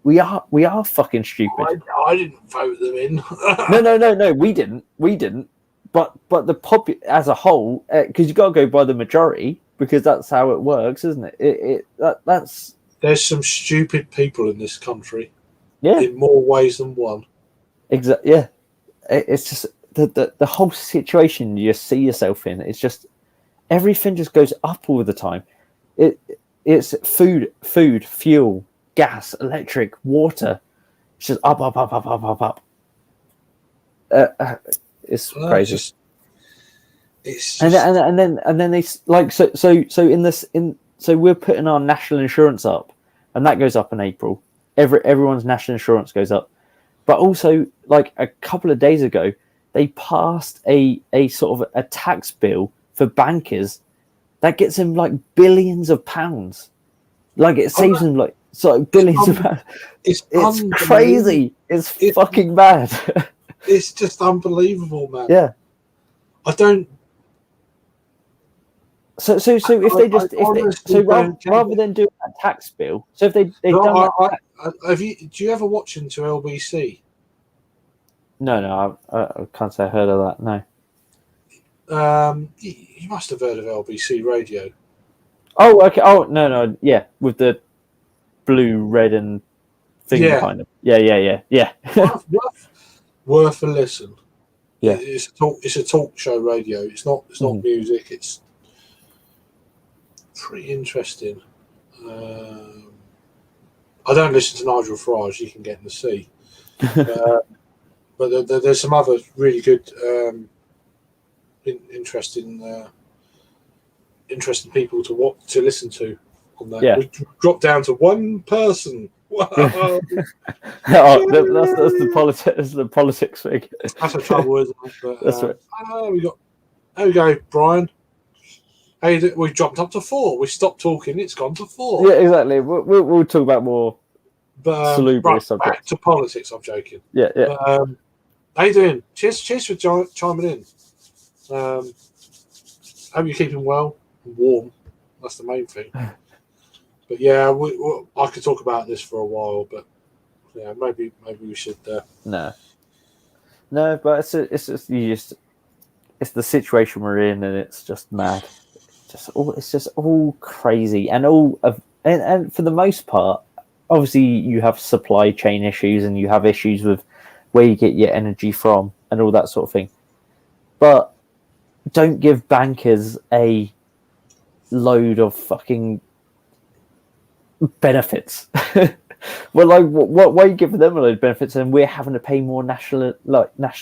We are fucking stupid. I didn't vote them in. No, we didn't. But the as a whole, because you got to go by the majority, because that's how it works, isn't it? That's. There's some stupid people in this country. Yeah. In more ways than one. Exactly. Yeah. It's just the whole situation you see yourself in. It's just everything just goes up all the time. It's food, fuel, gas, electric, water. It's just up. It's crazy. And then they like so we're putting our national insurance up, and that goes up in April. Everyone's national insurance goes up, but also like a couple of days ago, they passed a sort of a tax bill for bankers that gets them like billions of pounds. Like it saves them like billions of pounds. It's crazy. It's fucking mad. It's just unbelievable, man. Yeah. I don't. So rather than doing that tax bill, so if they've done that. Do you ever watch into LBC? No, I can't say I heard of that. No. You must have heard of LBC Radio. Oh, okay. Oh, no. Yeah, with the blue, red, and thing behind them. Yeah. worth a listen. Yeah. It's a talk show radio. It's not music. It's pretty interesting. I don't listen to Nigel Farage. You can get in the sea. But there's some other really good, interesting people to listen to on that. Yeah. We dropped down to one person. Wow. Oh, that's the politics thing. That's the trouble, isn't it? But, That's right. There we go, Brian. Hey, we jumped up to 4. We stopped talking. It's gone to 4. Yeah, exactly. We'll talk about more salubrious subjects. Back to politics. I'm joking. Yeah. How you doing? Cheers for chiming in. Hope you're keeping well and warm. That's the main thing. But yeah, I could talk about this for a while, but yeah, maybe we should. No, but it's the situation we're in, and it's just mad. It's just all crazy, and and for the most part, obviously you have supply chain issues, and you have issues with where you get your energy from, and all that sort of thing. But don't give bankers a load of fucking benefits. Well, like, why are you giving them a load of benefits, and we're having to pay more national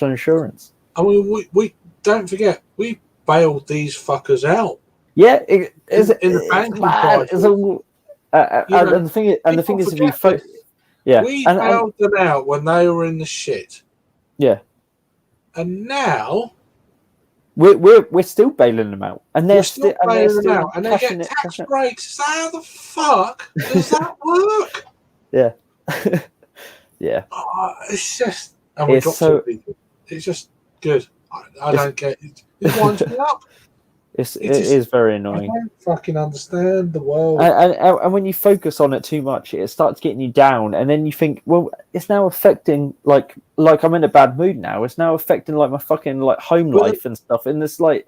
insurance? I mean, we don't forget we bailed these fuckers out. Yeah, in the banking crisis. And the thing is, if you we bailed them out when they were in the shit. Yeah, and now we're still bailing them out, and they're still bailing them out, and they get tax breaks. How the fuck does that work? Yeah, yeah. It's just, and we got to people. It's just good. I don't get it. It winds me up. It is very annoying. I don't fucking understand the world. And when you focus on it too much, it starts getting you down, and then you think, well, it's now affecting like I'm in a bad mood now. It's now affecting like my fucking home life and stuff. And it's like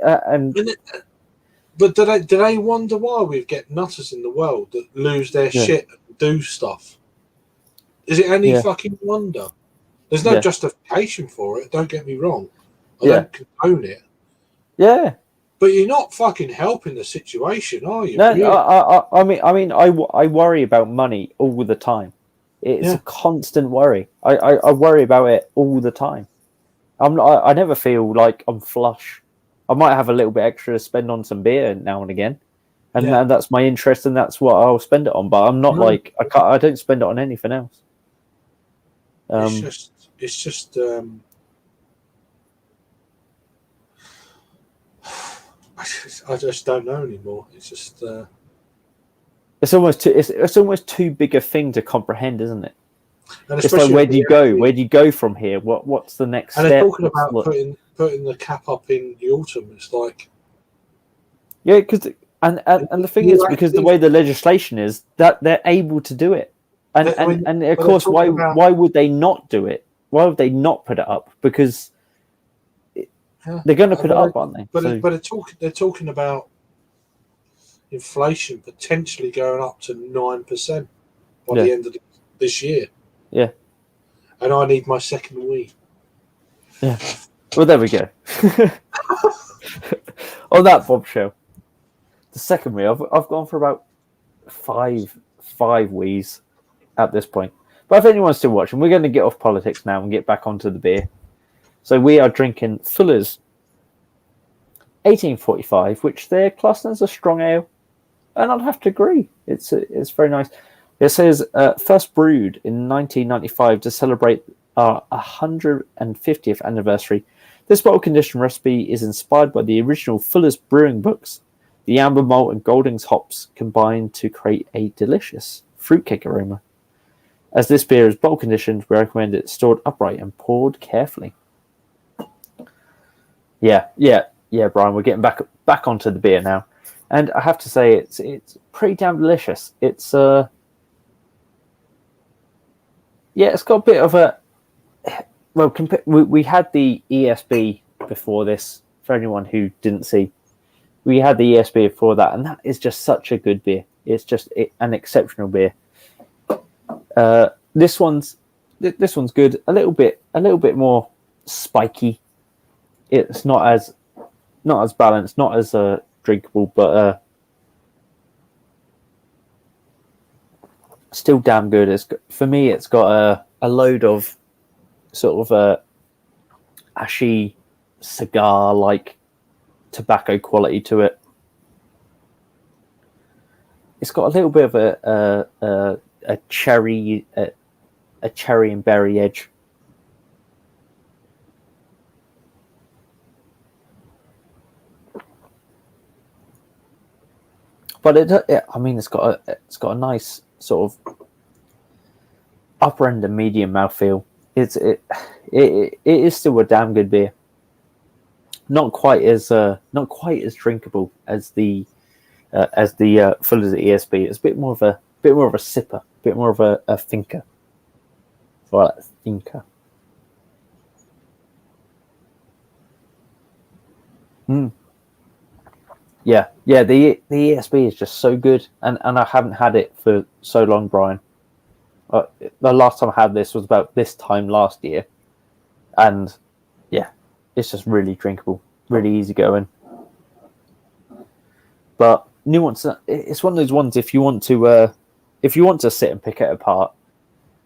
But do they wonder why we get nutters in the world that lose their shit and do stuff? Is it any fucking wonder? There's no justification for it. Don't get me wrong. I don't condone it. Yeah. But you're not fucking helping the situation, are you? No, really? I worry about money all the time. It's a constant worry. I worry about it all the time. I never feel like I'm flush. I might have a little bit extra to spend on some beer now and again, and that's my interest, and that's what I'll spend it on. But I'm not I don't spend it on anything else. It's just. I just don't know anymore. It's just. It's almost too big a thing to comprehend, isn't it? And it's like, where do you go? Where do you go from here? What's the next step? And they're talking about putting the cap up in the autumn. It's like. Yeah, because and the thing is, because the way the legislation is, that they're able to do it, and of course, why would they not do it? Why would they not put it up? Because they're going to put it up, aren't they? But they're talking about inflation potentially going up to 9% by the end of this year. Yeah. And I need my second Wii. Yeah. Well, there we go. On that bombshell, the second Wii, I've gone for about five Wiis at this point. But if anyone's still watching, we're going to get off politics now and get back onto the beer. So we are drinking Fuller's 1845, which they're classed as a strong ale, and I'd have to agree. It's very nice. It says first brewed in 1995 to celebrate our 150th anniversary. This bottle condition recipe is inspired by the original Fuller's brewing books. The amber malt and Golding's hops combine to create a delicious fruitcake aroma. As this beer is bottle conditioned, we recommend it stored upright and poured carefully. Yeah, Brian, we're getting back onto the beer now, and I have to say it's pretty damn delicious. It's it's got a bit of a we had the ESB before this for anyone who didn't see, we had the ESB before that, and that is just such a good beer. It's just an exceptional beer. This one's good. A little bit more spiky. It's not as balanced, not as drinkable, but still damn good. For me, it's got a load of sort of ashy cigar-like tobacco quality to it. It's got a little bit of a cherry and berry edge. But it's got a nice sort of upper end and medium mouthfeel. It is still a damn good beer. Not quite as drinkable as the Fuller's ESB. It's a bit more of a sipper, a bit more of a thinker. Well, thinker. Yeah. The ESB is just so good, and I haven't had it for so long, Brian. The last time I had this was about this time last year, and yeah, it's just really drinkable, really easy going. But nuance, it's one of those ones. If you want to sit and pick it apart,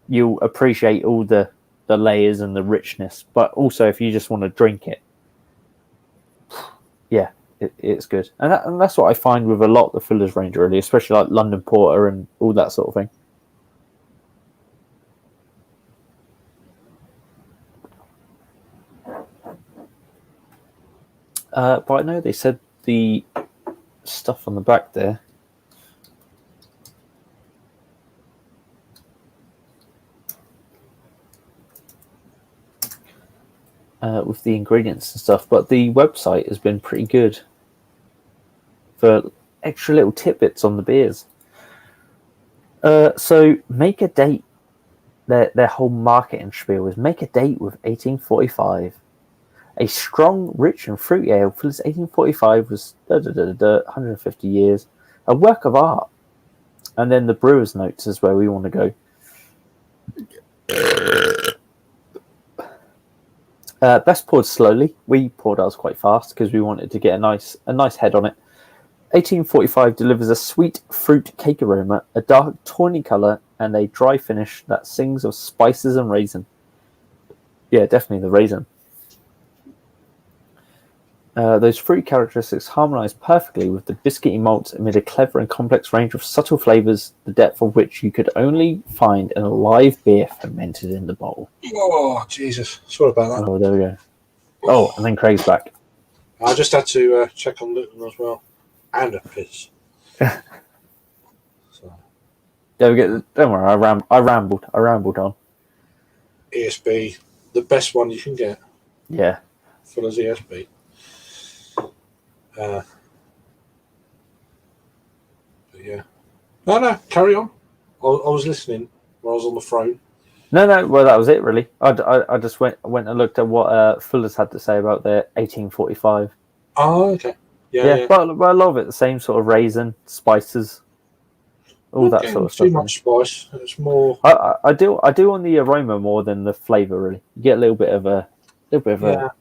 you'll appreciate all the layers and the richness. But also, if you just want to drink it, yeah, it's good. And that's what I find with a lot of the Fuller's range, really, especially like London Porter and all that sort of thing. But I know they said the stuff on the back there. With the ingredients and stuff, but the website has been pretty good for extra little tidbits on the beers. So make a date. Their whole marketing spiel is make a date with 1845. A strong, rich, and fruity ale. Fuller's 1845 was 150 years. A work of art. And then the brewer's notes is where we want to go. Best poured slowly. We poured ours quite fast because we wanted to get a nice head on it. 1845 delivers a sweet fruit cake aroma, a dark tawny colour, and a dry finish that sings of spices and raisin. Yeah, definitely the raisin. Those fruit characteristics harmonise perfectly with the biscuity malts amid a clever and complex range of subtle flavours, the depth of which you could only find in a live beer fermented in the bowl. Oh, Jesus. Sorry about that. Oh, there we go. Oh, and then Craig's back. I just had to check on Luton as well. And a piss. So. There we go. Don't worry, I rambled on. ESB, the best one you can get. Yeah. Fuller's ESB. But yeah. No, carry on. I was listening while I was on the phone. No. Well, that was it, really. I just went and looked at what Fuller's had to say about their 1845. Oh, okay. Yeah. But a lot of it, the same sort of raisin, spices, all that sort of stuff. Too much spice. It's more. I do on the aroma more than the flavour. Really, you get a little bit of a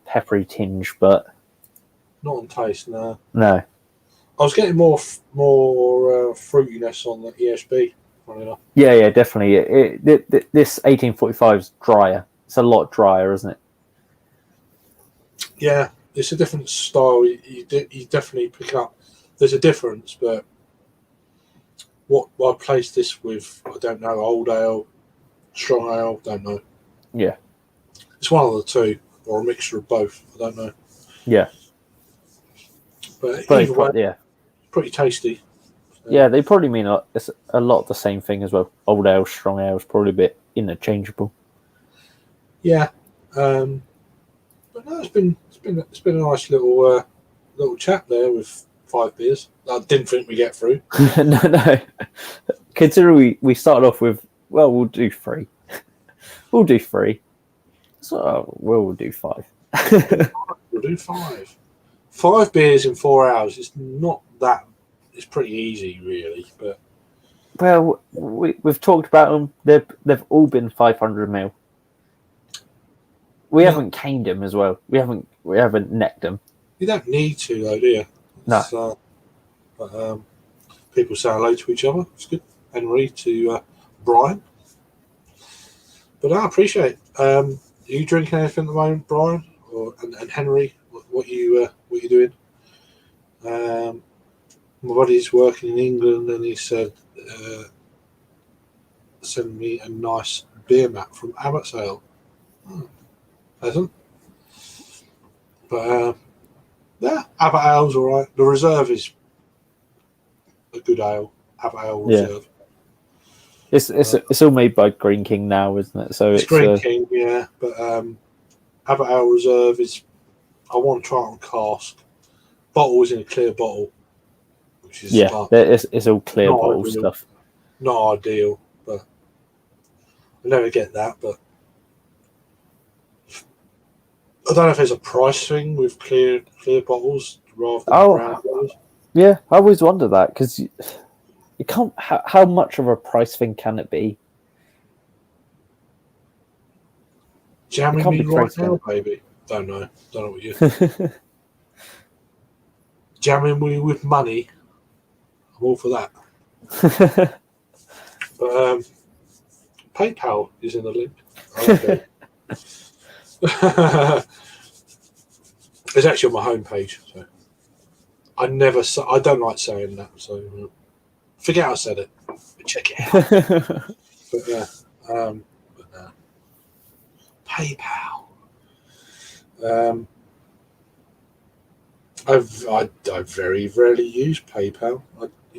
peppery tinge, but not on taste. No. I was getting more fruitiness on the ESB. Yeah, definitely. This 1845 is drier. It's a lot drier, isn't it? Yeah, it's a different style. You definitely pick up. There's a difference, but what I place this with, I don't know. Old ale, strong ale, don't know. Yeah, it's one of the two, or a mixture of both. I don't know. Yeah, but either way, pretty tasty. Yeah, they probably mean it's a lot of the same thing as well. Old ale, strong ale is probably a bit interchangeable. Yeah, but no, it's been a nice little chat there with 5 beers. I didn't think we'd get through. No. Considering we started off with, well, we'll do 3. We'll do 3. So we'll do 5. We'll do 5. 5 beers in 4 hours. It's not that. It's pretty easy, really. But well, we've talked about them. They've all been 500 ml. We haven't caned them as well. We haven't necked them. You don't need to, though, do you? No. But people say hello to each other. It's good. Henry to Brian. But I appreciate it. Are you drinking anything at the moment, Brian, and Henry? What you doing? My buddy's working in England, and he said send me a nice beer mat from Esb Ale. Pleasant. But yeah, Esb Ale's all right. The Reserve is a good ale. Esb Ale Reserve. It's all made by Green King now, isn't it? So it's Green King, yeah. But Esb Ale Reserve is. I want to try it on cask. Bottle is in a clear bottle, which is it's all clear bottle stuff. Not ideal, but I never get that. But I don't know if there's a price thing with clear bottles rather than brown bottles. Yeah, I always wonder that because you can't. How much of a price thing can it be? Jamming me right now, baby. Don't know what you. Jamming me with money. I'm all for that. But PayPal is in the link. Okay. It's actually on my homepage. So I don't like saying that. So forget I said it. Check it out. But PayPal. I very rarely use PayPal.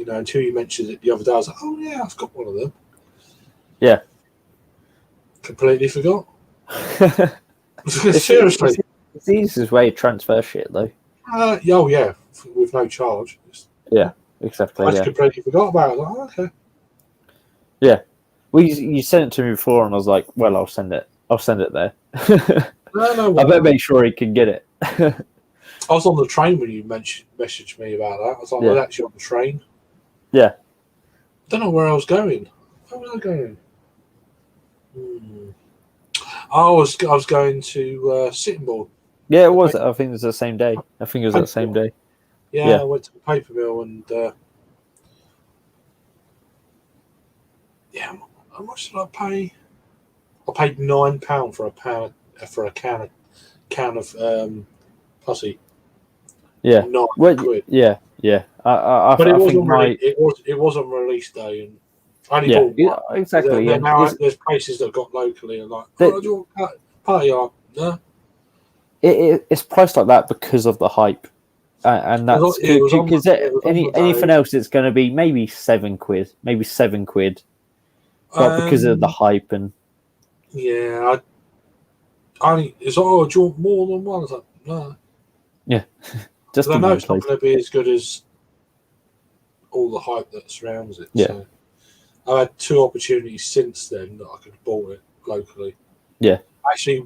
Until you mentioned it the other day, I was like, oh yeah, I've got one of them. Yeah. Completely forgot. Seriously. It's the easiest way to transfer shit, though. Oh yeah, with no charge. Yeah, exactly. I just completely forgot about it. I was like, oh, okay. Yeah. Well, you sent it to me before, and I was like, well, I'll send it there. No, I better make sure he can get it. I was on the train when you messaged me about that. I was like, I was actually on the train. Yeah. I don't know where I was going. Where was I going? I was going to Sitting Bull. Yeah, it was. I think it was the same day. Yeah, I went to the paper mill and how much did I pay? I paid £9 for a can of pussy. Yeah. £9. Yeah. But it wasn't release day, and I only bought one. Yeah, exactly. Now there's places that have got locally and like, do you want party on? No. It's priced like that because of the hype, and that's because anything else it's going to be maybe £7, maybe £7, but because of the hype and it's like, do you want more than one? I was like, no. Yeah, just I know it's not going to be as good as all the hype that surrounds it. Yeah. So I've had 2 opportunities since then that I could have bought it locally. Yeah. Actually,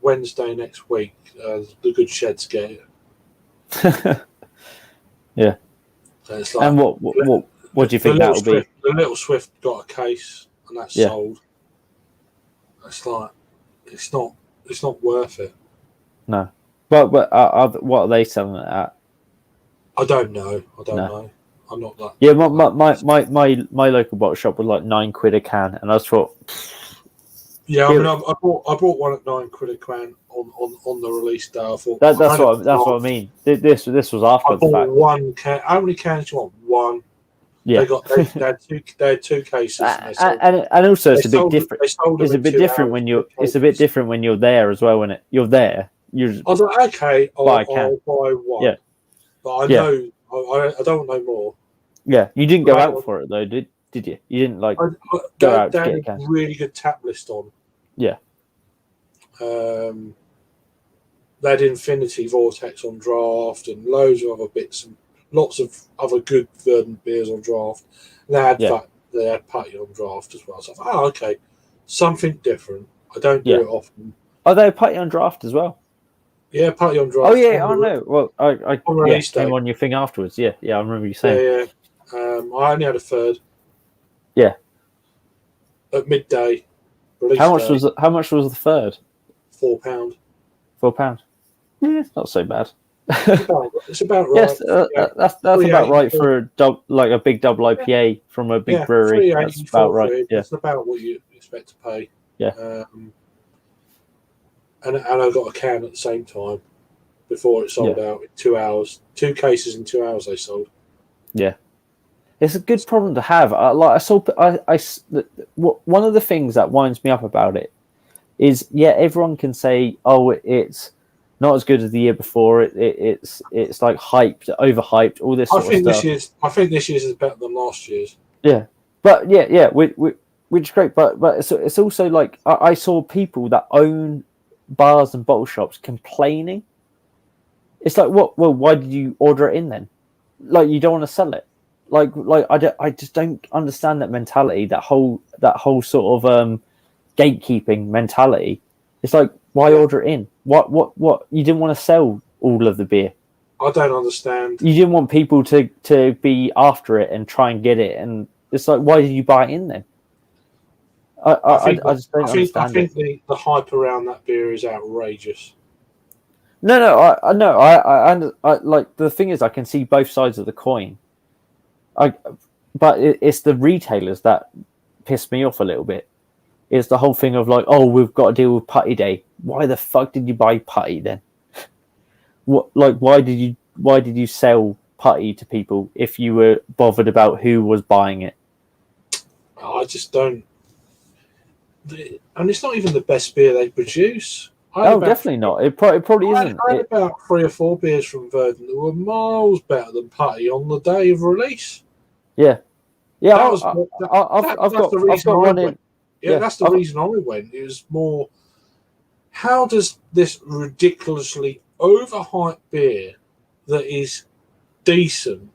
Wednesday next week, the good sheds get it. Yeah. So it's like, and what do you think that'll be? The Little Swift got a case, and that's sold. It's like it's not worth it. No. But what are they selling it at? I don't know. I'm not that. Yeah, my local bottle shop was like £9 a can, and I just thought. Yeah, I bought one at £9 a can on the release day. I thought that's what I mean. This was after I bought one can. How many cans do you want? One. Yeah. They had 2 cases. And also it's a bit different. It's a bit different when you're there as well. When you're there, I was like, okay, I'll buy one. Yeah. But I know I don't know more. Yeah, you didn't go out for it though, did you? You didn't go out to get a can. Really good tap list on. Yeah. They had Infinity Vortex on draft and loads of other bits and lots of other good verdant beers on draft. And they had Putty on draft as well. So I thought, okay, something different. I don't do it often. Are they Putty on draft as well? Yeah, Putty on Oh draft. yeah, I know. Well, I On yeah, release came day. on your thing afterwards. Yeah, I remember you Yeah, saying. yeah. I only had a third. Yeah. At midday. Release day. How much was the third? £4. £4. Yeah, it's not so bad. It's about right. Yes, that's about right for a big double IPA from a big Yeah, brewery. That's about right. £3.80. Yeah, That's about what you expect to pay. yeah. And I got a can at the same time before it sold out in 2 hours. 2 cases in 2 hours they sold. Yeah, it's a good problem to have. One of the things that winds me up about it is, everyone can say, oh, it's not as good as the year before. It's like hyped, overhyped, all this sort of stuff. I think this year's is better than last year's. Yeah, but yeah, which is great. But it's also like I saw people that own bars and bottle shops complaining. It's like, what? Well, why did you order it in then? Like, you don't want to sell it. Like I just don't understand that mentality. That whole sort of gatekeeping mentality. It's like, why order it in? What? You didn't want to sell all of the beer. I don't understand. You didn't want people to be after it and try and get it, and it's like, why did you buy it in then? I just don't understand. I think the hype around that beer is outrageous. No, I like, the thing is, I can see both sides of the coin. But it's the retailers that piss me off a little bit. It's the whole thing of like, oh, we've got to deal with Putty Day. Why the fuck did you buy Putty then? Why did you sell Putty to people if you were bothered about who was buying it? I just don't. And it's not even the best beer they produce. Definitely not. It probably isn't. I had about 3 or 4 beers from Verdant that were miles better than Putty on the day of release. Yeah. That's the reason I went. Yeah, that's the reason I went. It was more, how does this ridiculously overhyped beer that is decent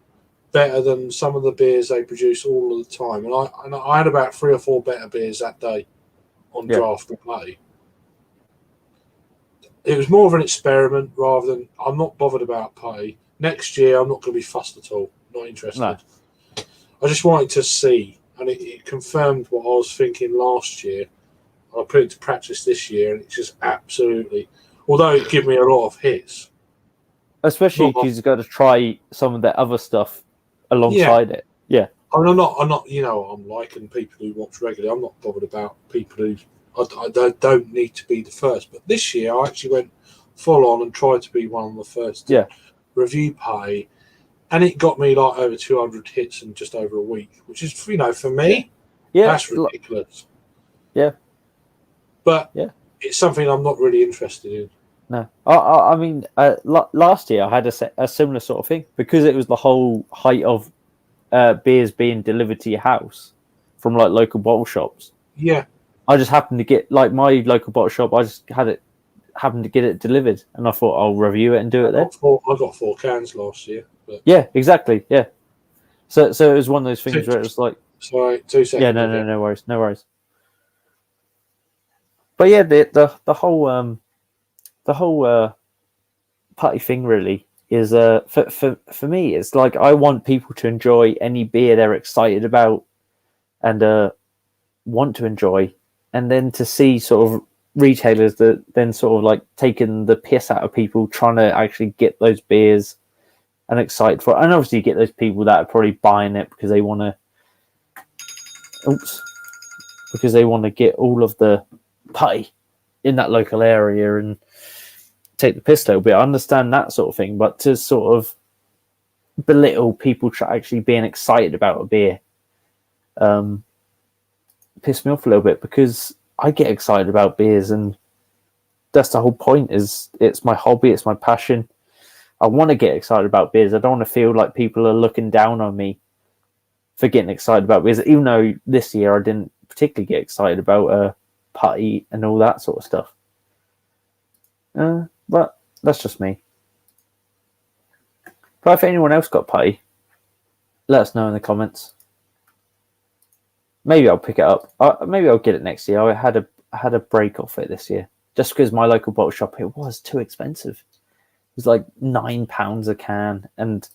better than some of the beers they produce all of the time? And I had about 3 or 4 better beers that day on draft and play. It was more of an experiment rather than, I'm not bothered about Putty. Next year, I'm not going to be fussed at all. Not interested. No. I just wanted to see, and it confirmed what I was thinking last year. I put it into practice this year, and it's just absolutely, although it gave me a lot of hits. Especially because you've got to try some of the other stuff alongside it. Yeah. I mean, I'm not, I'm liking people who watch regularly. I'm not bothered about people who, I don't need to be the first. But this year, I actually went full on and tried to be one of the first to review Putty. And it got me like over 200 hits in just over a week, which is, for me, that's ridiculous. Yeah. But it's something I'm not really interested in. No. I mean, last year I had a similar sort of thing, because it was the whole height of beers being delivered to your house from like local bottle shops. Yeah. I just happened to get, like, my local bottle shop, I just happened to get it delivered, and I thought I'll review it and do it there. I got 4 cans last year. But... Yeah, exactly. Yeah. So it was one of those things where it was like, sorry, 2 seconds. Yeah, no worries. But yeah, the whole Putty thing really is for me, it's like, I want people to enjoy any beer they're excited about and want to enjoy, and then to see sort of retailers that then sort of like taking the piss out of people trying to actually get those beers and excited for it. And obviously you get those people that are probably buying it because they want to get all of the Putty in that local area and take the piss a little bit. I understand that sort of thing, but to sort of belittle people actually being excited about a beer pissed me off a little bit, because I get excited about beers, and that's the whole point. Is it's my hobby, it's my passion. I want to get excited about beers. I don't want to feel like people are looking down on me for getting excited about beers, even though this year I didn't particularly get excited about Putty and all that sort of stuff. But that's just me. But if anyone else got Putty, let us know in the comments. Maybe I'll pick it up. Maybe I'll get it next year. I had a break off it this year. just because my local bottle shop, it was too expensive. It was like £9 a can, and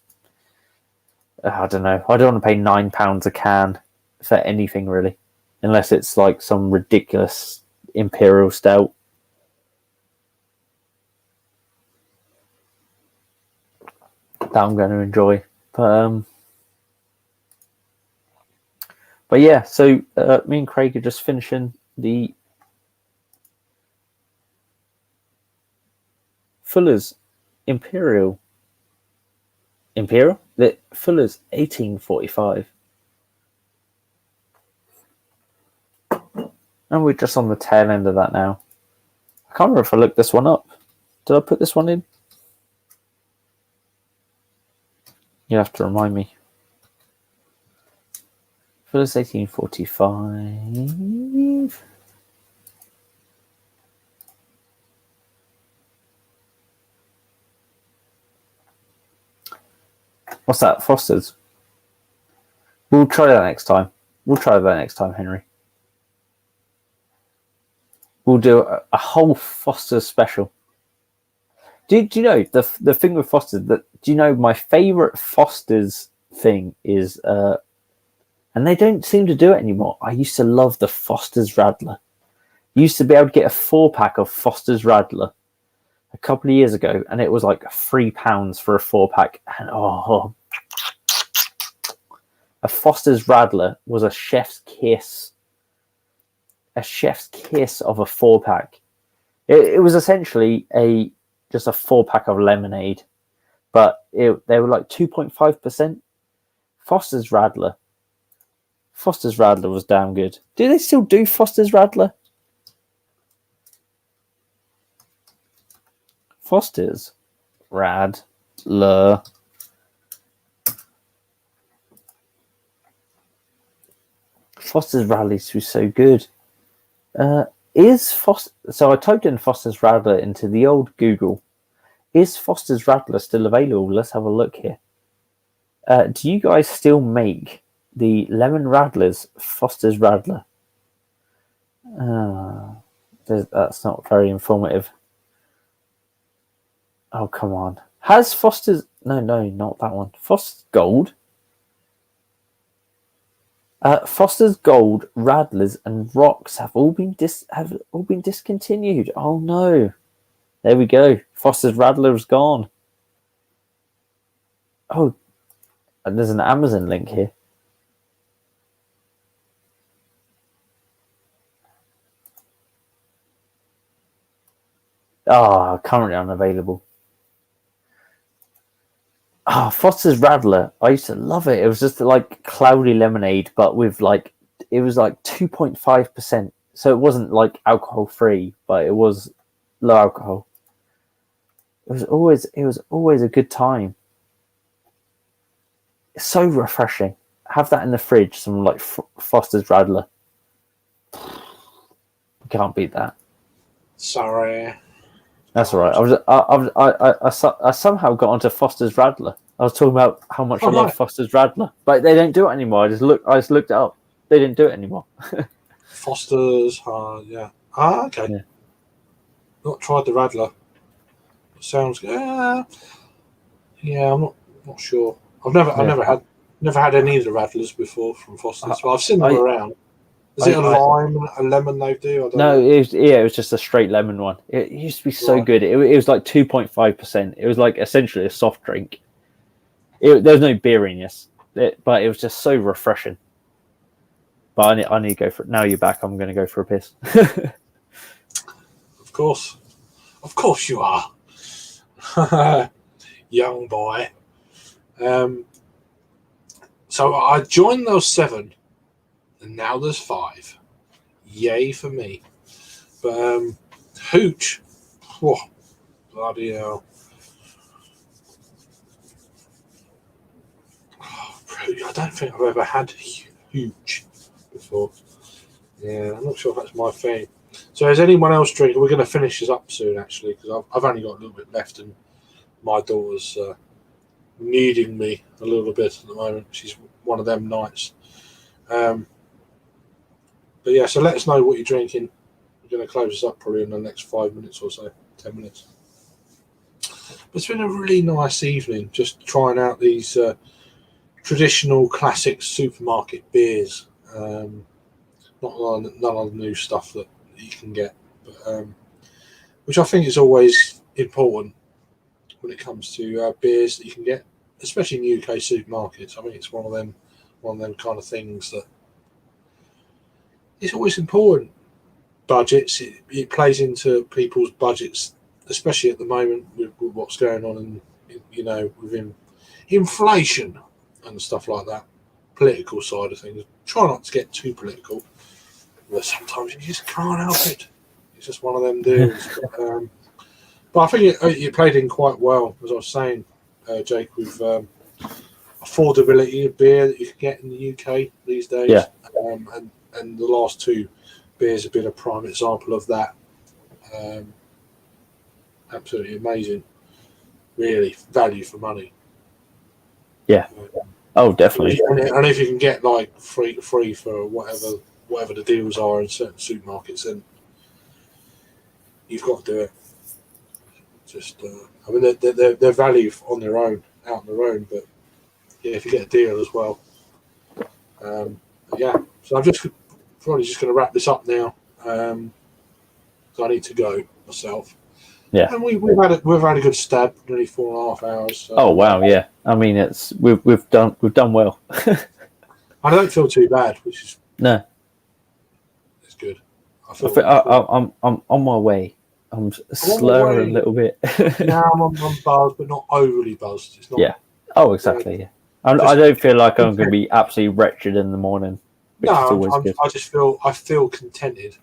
I don't know. I don't want to pay £9 a can for anything really, unless it's like some ridiculous imperial stout. That I'm going to enjoy, but yeah. So me and Craig are just finishing the Fuller's Imperial, the Fuller's 1845, and we're just on the tail end of that now. I can't remember if I looked this one up. Did I put this one in? You have to remind me. Fuller's 1845. What's that? Foster's. We'll try that next time. Henry. We'll do a whole Foster's special. Do you know the thing with Foster's? Do you know my favourite Foster's thing is, and they don't seem to do it anymore. I used to love the Foster's Radler. You used to be able to get a 4-pack of Foster's Radler a couple of years ago, and it was like £3 for a 4-pack. And a Foster's Radler was a chef's kiss. A chef's kiss of a 4-pack. It was essentially just a 4-pack of lemonade, but they were like 2.5%. Foster's Radler was damn good. Do they still do Foster's Radler? Foster's Radler. Foster's Radler used to be so good. So I typed in Foster's Radler into the old Google. Is Foster's Radler still available? Let's have a look here. Do you guys still make the lemon Radlers Foster's Radler? That's not very informative. Oh, come on. Has Foster's... No, not that one. Foster's Gold. Foster's Gold, Radlers, and Rocks have all been discontinued. Oh no! There we go. Foster's Radler is gone. Oh, and there's an Amazon link here. Currently unavailable. Foster's Radler. I used to love it. It was just like cloudy lemonade, but with it was like 2.5%. So it wasn't like alcohol free, but it was low alcohol. It was always a good time. It's so refreshing. Have that in the fridge, some like Foster's Radler. You can't beat that. Sorry. That's all right. I somehow got onto Foster's Radler. I was talking about how much I love Foster's Radler, but they don't do it anymore. I just looked it up. They didn't do it anymore. Foster's, yeah. Okay. Yeah. Not tried the Radler. Sounds good. Yeah, I'm not sure. I've never had any of the Radlers before from Foster's, but I've seen them around. Is it a lime, a lemon they do? I don't know. It was just a straight lemon one. It used to be so good. It was like 2.5%. It was like essentially a soft drink. There's no beeriness, but it was just so refreshing. But I need to go for it. Now you're back, I'm going to go for a piss. Of course you are, young boy. So I joined those 7. And now there's 5. Yay for me. But Hooch. Whoa, bloody hell. I don't think I've ever had Hooch before. Yeah, I'm not sure if that's my thing. So is anyone else drinking? We're going to finish this up soon, actually, because I've only got a little bit left, and my daughter's needing me a little bit at the moment. She's one of them nights. But yeah, so let us know what you're drinking. We're going to close this up probably in the next 5 minutes or so, 10 minutes. But it's been a really nice evening, just trying out these traditional classic supermarket beers. None of the new stuff that you can get, but, which I think is always important when it comes to beers that you can get, especially in UK supermarkets. I think it's one of them kind of things that it's always important. Budgets, it plays into people's budgets, especially at the moment with what's going on, and with inflation and stuff like that. Political side of things. Try not to get too political, but sometimes you just can't help it. It's just one of them deals. But I think it played in quite well, as I was saying, Jake, with affordability of beer that you can get in the UK these days. Yeah. And the last two beers have been a prime example of that. Absolutely amazing. Really, value for money. Yeah. Oh, definitely. And if you can get like free for whatever the deals are in certain supermarkets, then you've got to do it. Just, I mean, they're value on their own, out on their own, but yeah, if you get a deal as well. Yeah, so I'm probably just going to wrap this up now. So I need to go myself. Yeah, and we've had a good stab, nearly 4.5 hours. So. Oh wow, yeah. I mean, we've done well. I don't feel too bad, which is it's good. I'm on my way. I'm slurring a little bit. Yeah, I'm buzzed, but not overly buzzed. It's not. Yeah. Oh, exactly. Yeah. I don't feel like I'm going to be absolutely wretched in the morning. I feel contented.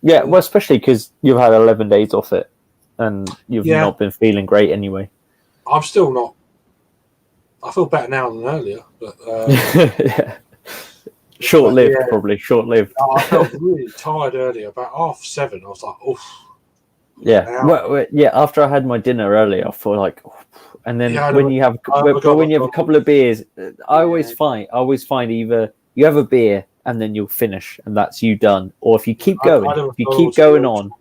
Yeah, well, especially because you've had 11 days off it, and you've not been feeling great anyway. I'm still not. I feel better now than earlier, but yeah. Short-lived, probably short-lived. I felt really tired earlier. About 7:30, I was like, "Oof." Yeah, well, yeah. After I had my dinner earlier, I feel like, and then when you have a couple of beers, I always find either you have a beer and then you'll finish, and that's you done, or if you keep going, on.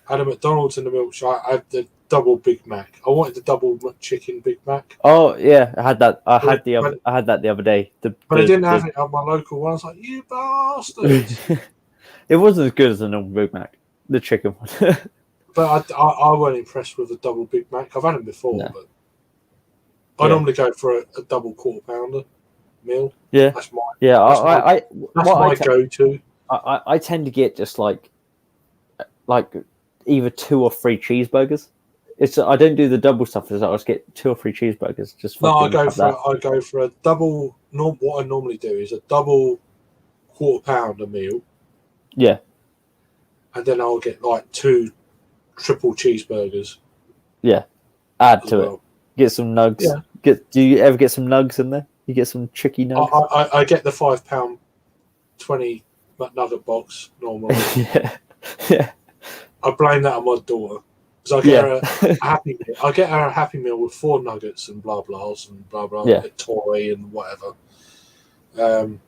I had a McDonald's in the milkshake. I had the double Big Mac. I wanted the double chicken Big Mac. Oh yeah, I had that. I had that the other day. But I didn't have it at my local one. I was like, "You bastards!" It wasn't as good as the normal Big Mac, the chicken one. But I weren't impressed with the double Big Mac. I've had them before, but I normally go for a double quarter pounder meal. Yeah, that's my go-to. I tend to get just like either 2 or 3 cheeseburgers. I don't do the double stuff. I just get 2 or 3 cheeseburgers. I go for a double. What I normally do is a double quarter pounder meal. Yeah, and then I'll get like 2 triple cheeseburgers. Yeah, add to it. Get some nugs. Yeah. Do you ever get some nugs in there? You get some tricky nugs. I get the £5 20 McNugget box normally. Yeah. I blame that on my daughter because I get her a happy meal. I get her a happy meal with 4 nuggets and blah blahs and blah blah, a toy and whatever. And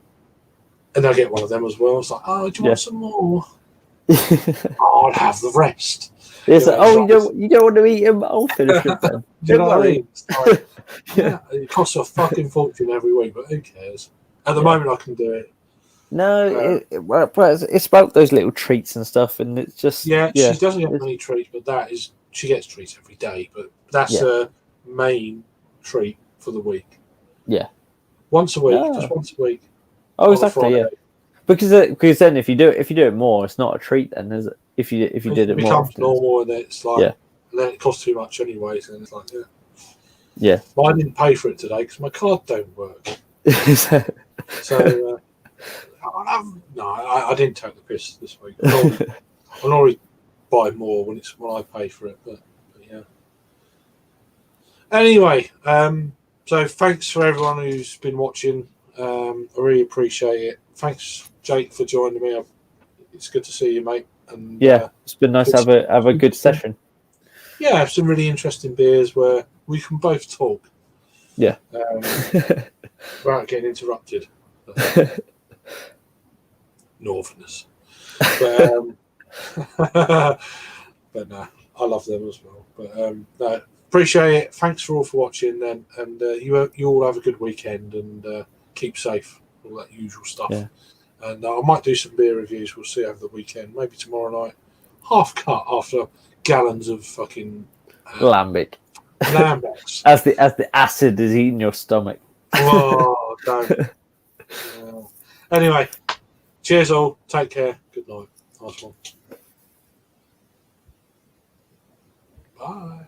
I get one of them as well. It's like, oh, do you want some more? I'll have the rest. It's you don't want to eat them. I'll finish it then. Do you know what I mean? Like, it costs a fucking fortune every week, but who cares? At the moment, I can do it. No, it's about those little treats and stuff, and it's just she doesn't get many treats, but she gets treats every day. But that's her main treat for the week. Yeah, once a week, just once a week. Oh, exactly. Yeah, because then if you do it more, it's not a treat. Then is it? If you did it more, it becomes normal, and it's like and then it costs too much anyway. So it's like yeah. But I didn't pay for it today because my card don't work. So I didn't take the piss this week. I normally buy more when I pay for it, but yeah. Anyway, so thanks for everyone who's been watching. I really appreciate it. Thanks, Jake, for joining me. It's good to see you, mate. And it's been nice to have a good session. Yeah, have some really interesting beers where we can both talk. Yeah. Without getting interrupted. Northerners. But, But no, I love them as well. But no, appreciate it. Thanks for watching, then, and you all have a good weekend and keep safe. All that usual stuff. Yeah. And I might do some beer reviews. We'll see over the weekend. Maybe tomorrow night. Half cut after gallons of fucking Lambic. Lambecs. as the acid is eating your stomach. Oh, don't. Anyway, cheers all. Take care. Good night. Nice one. Bye.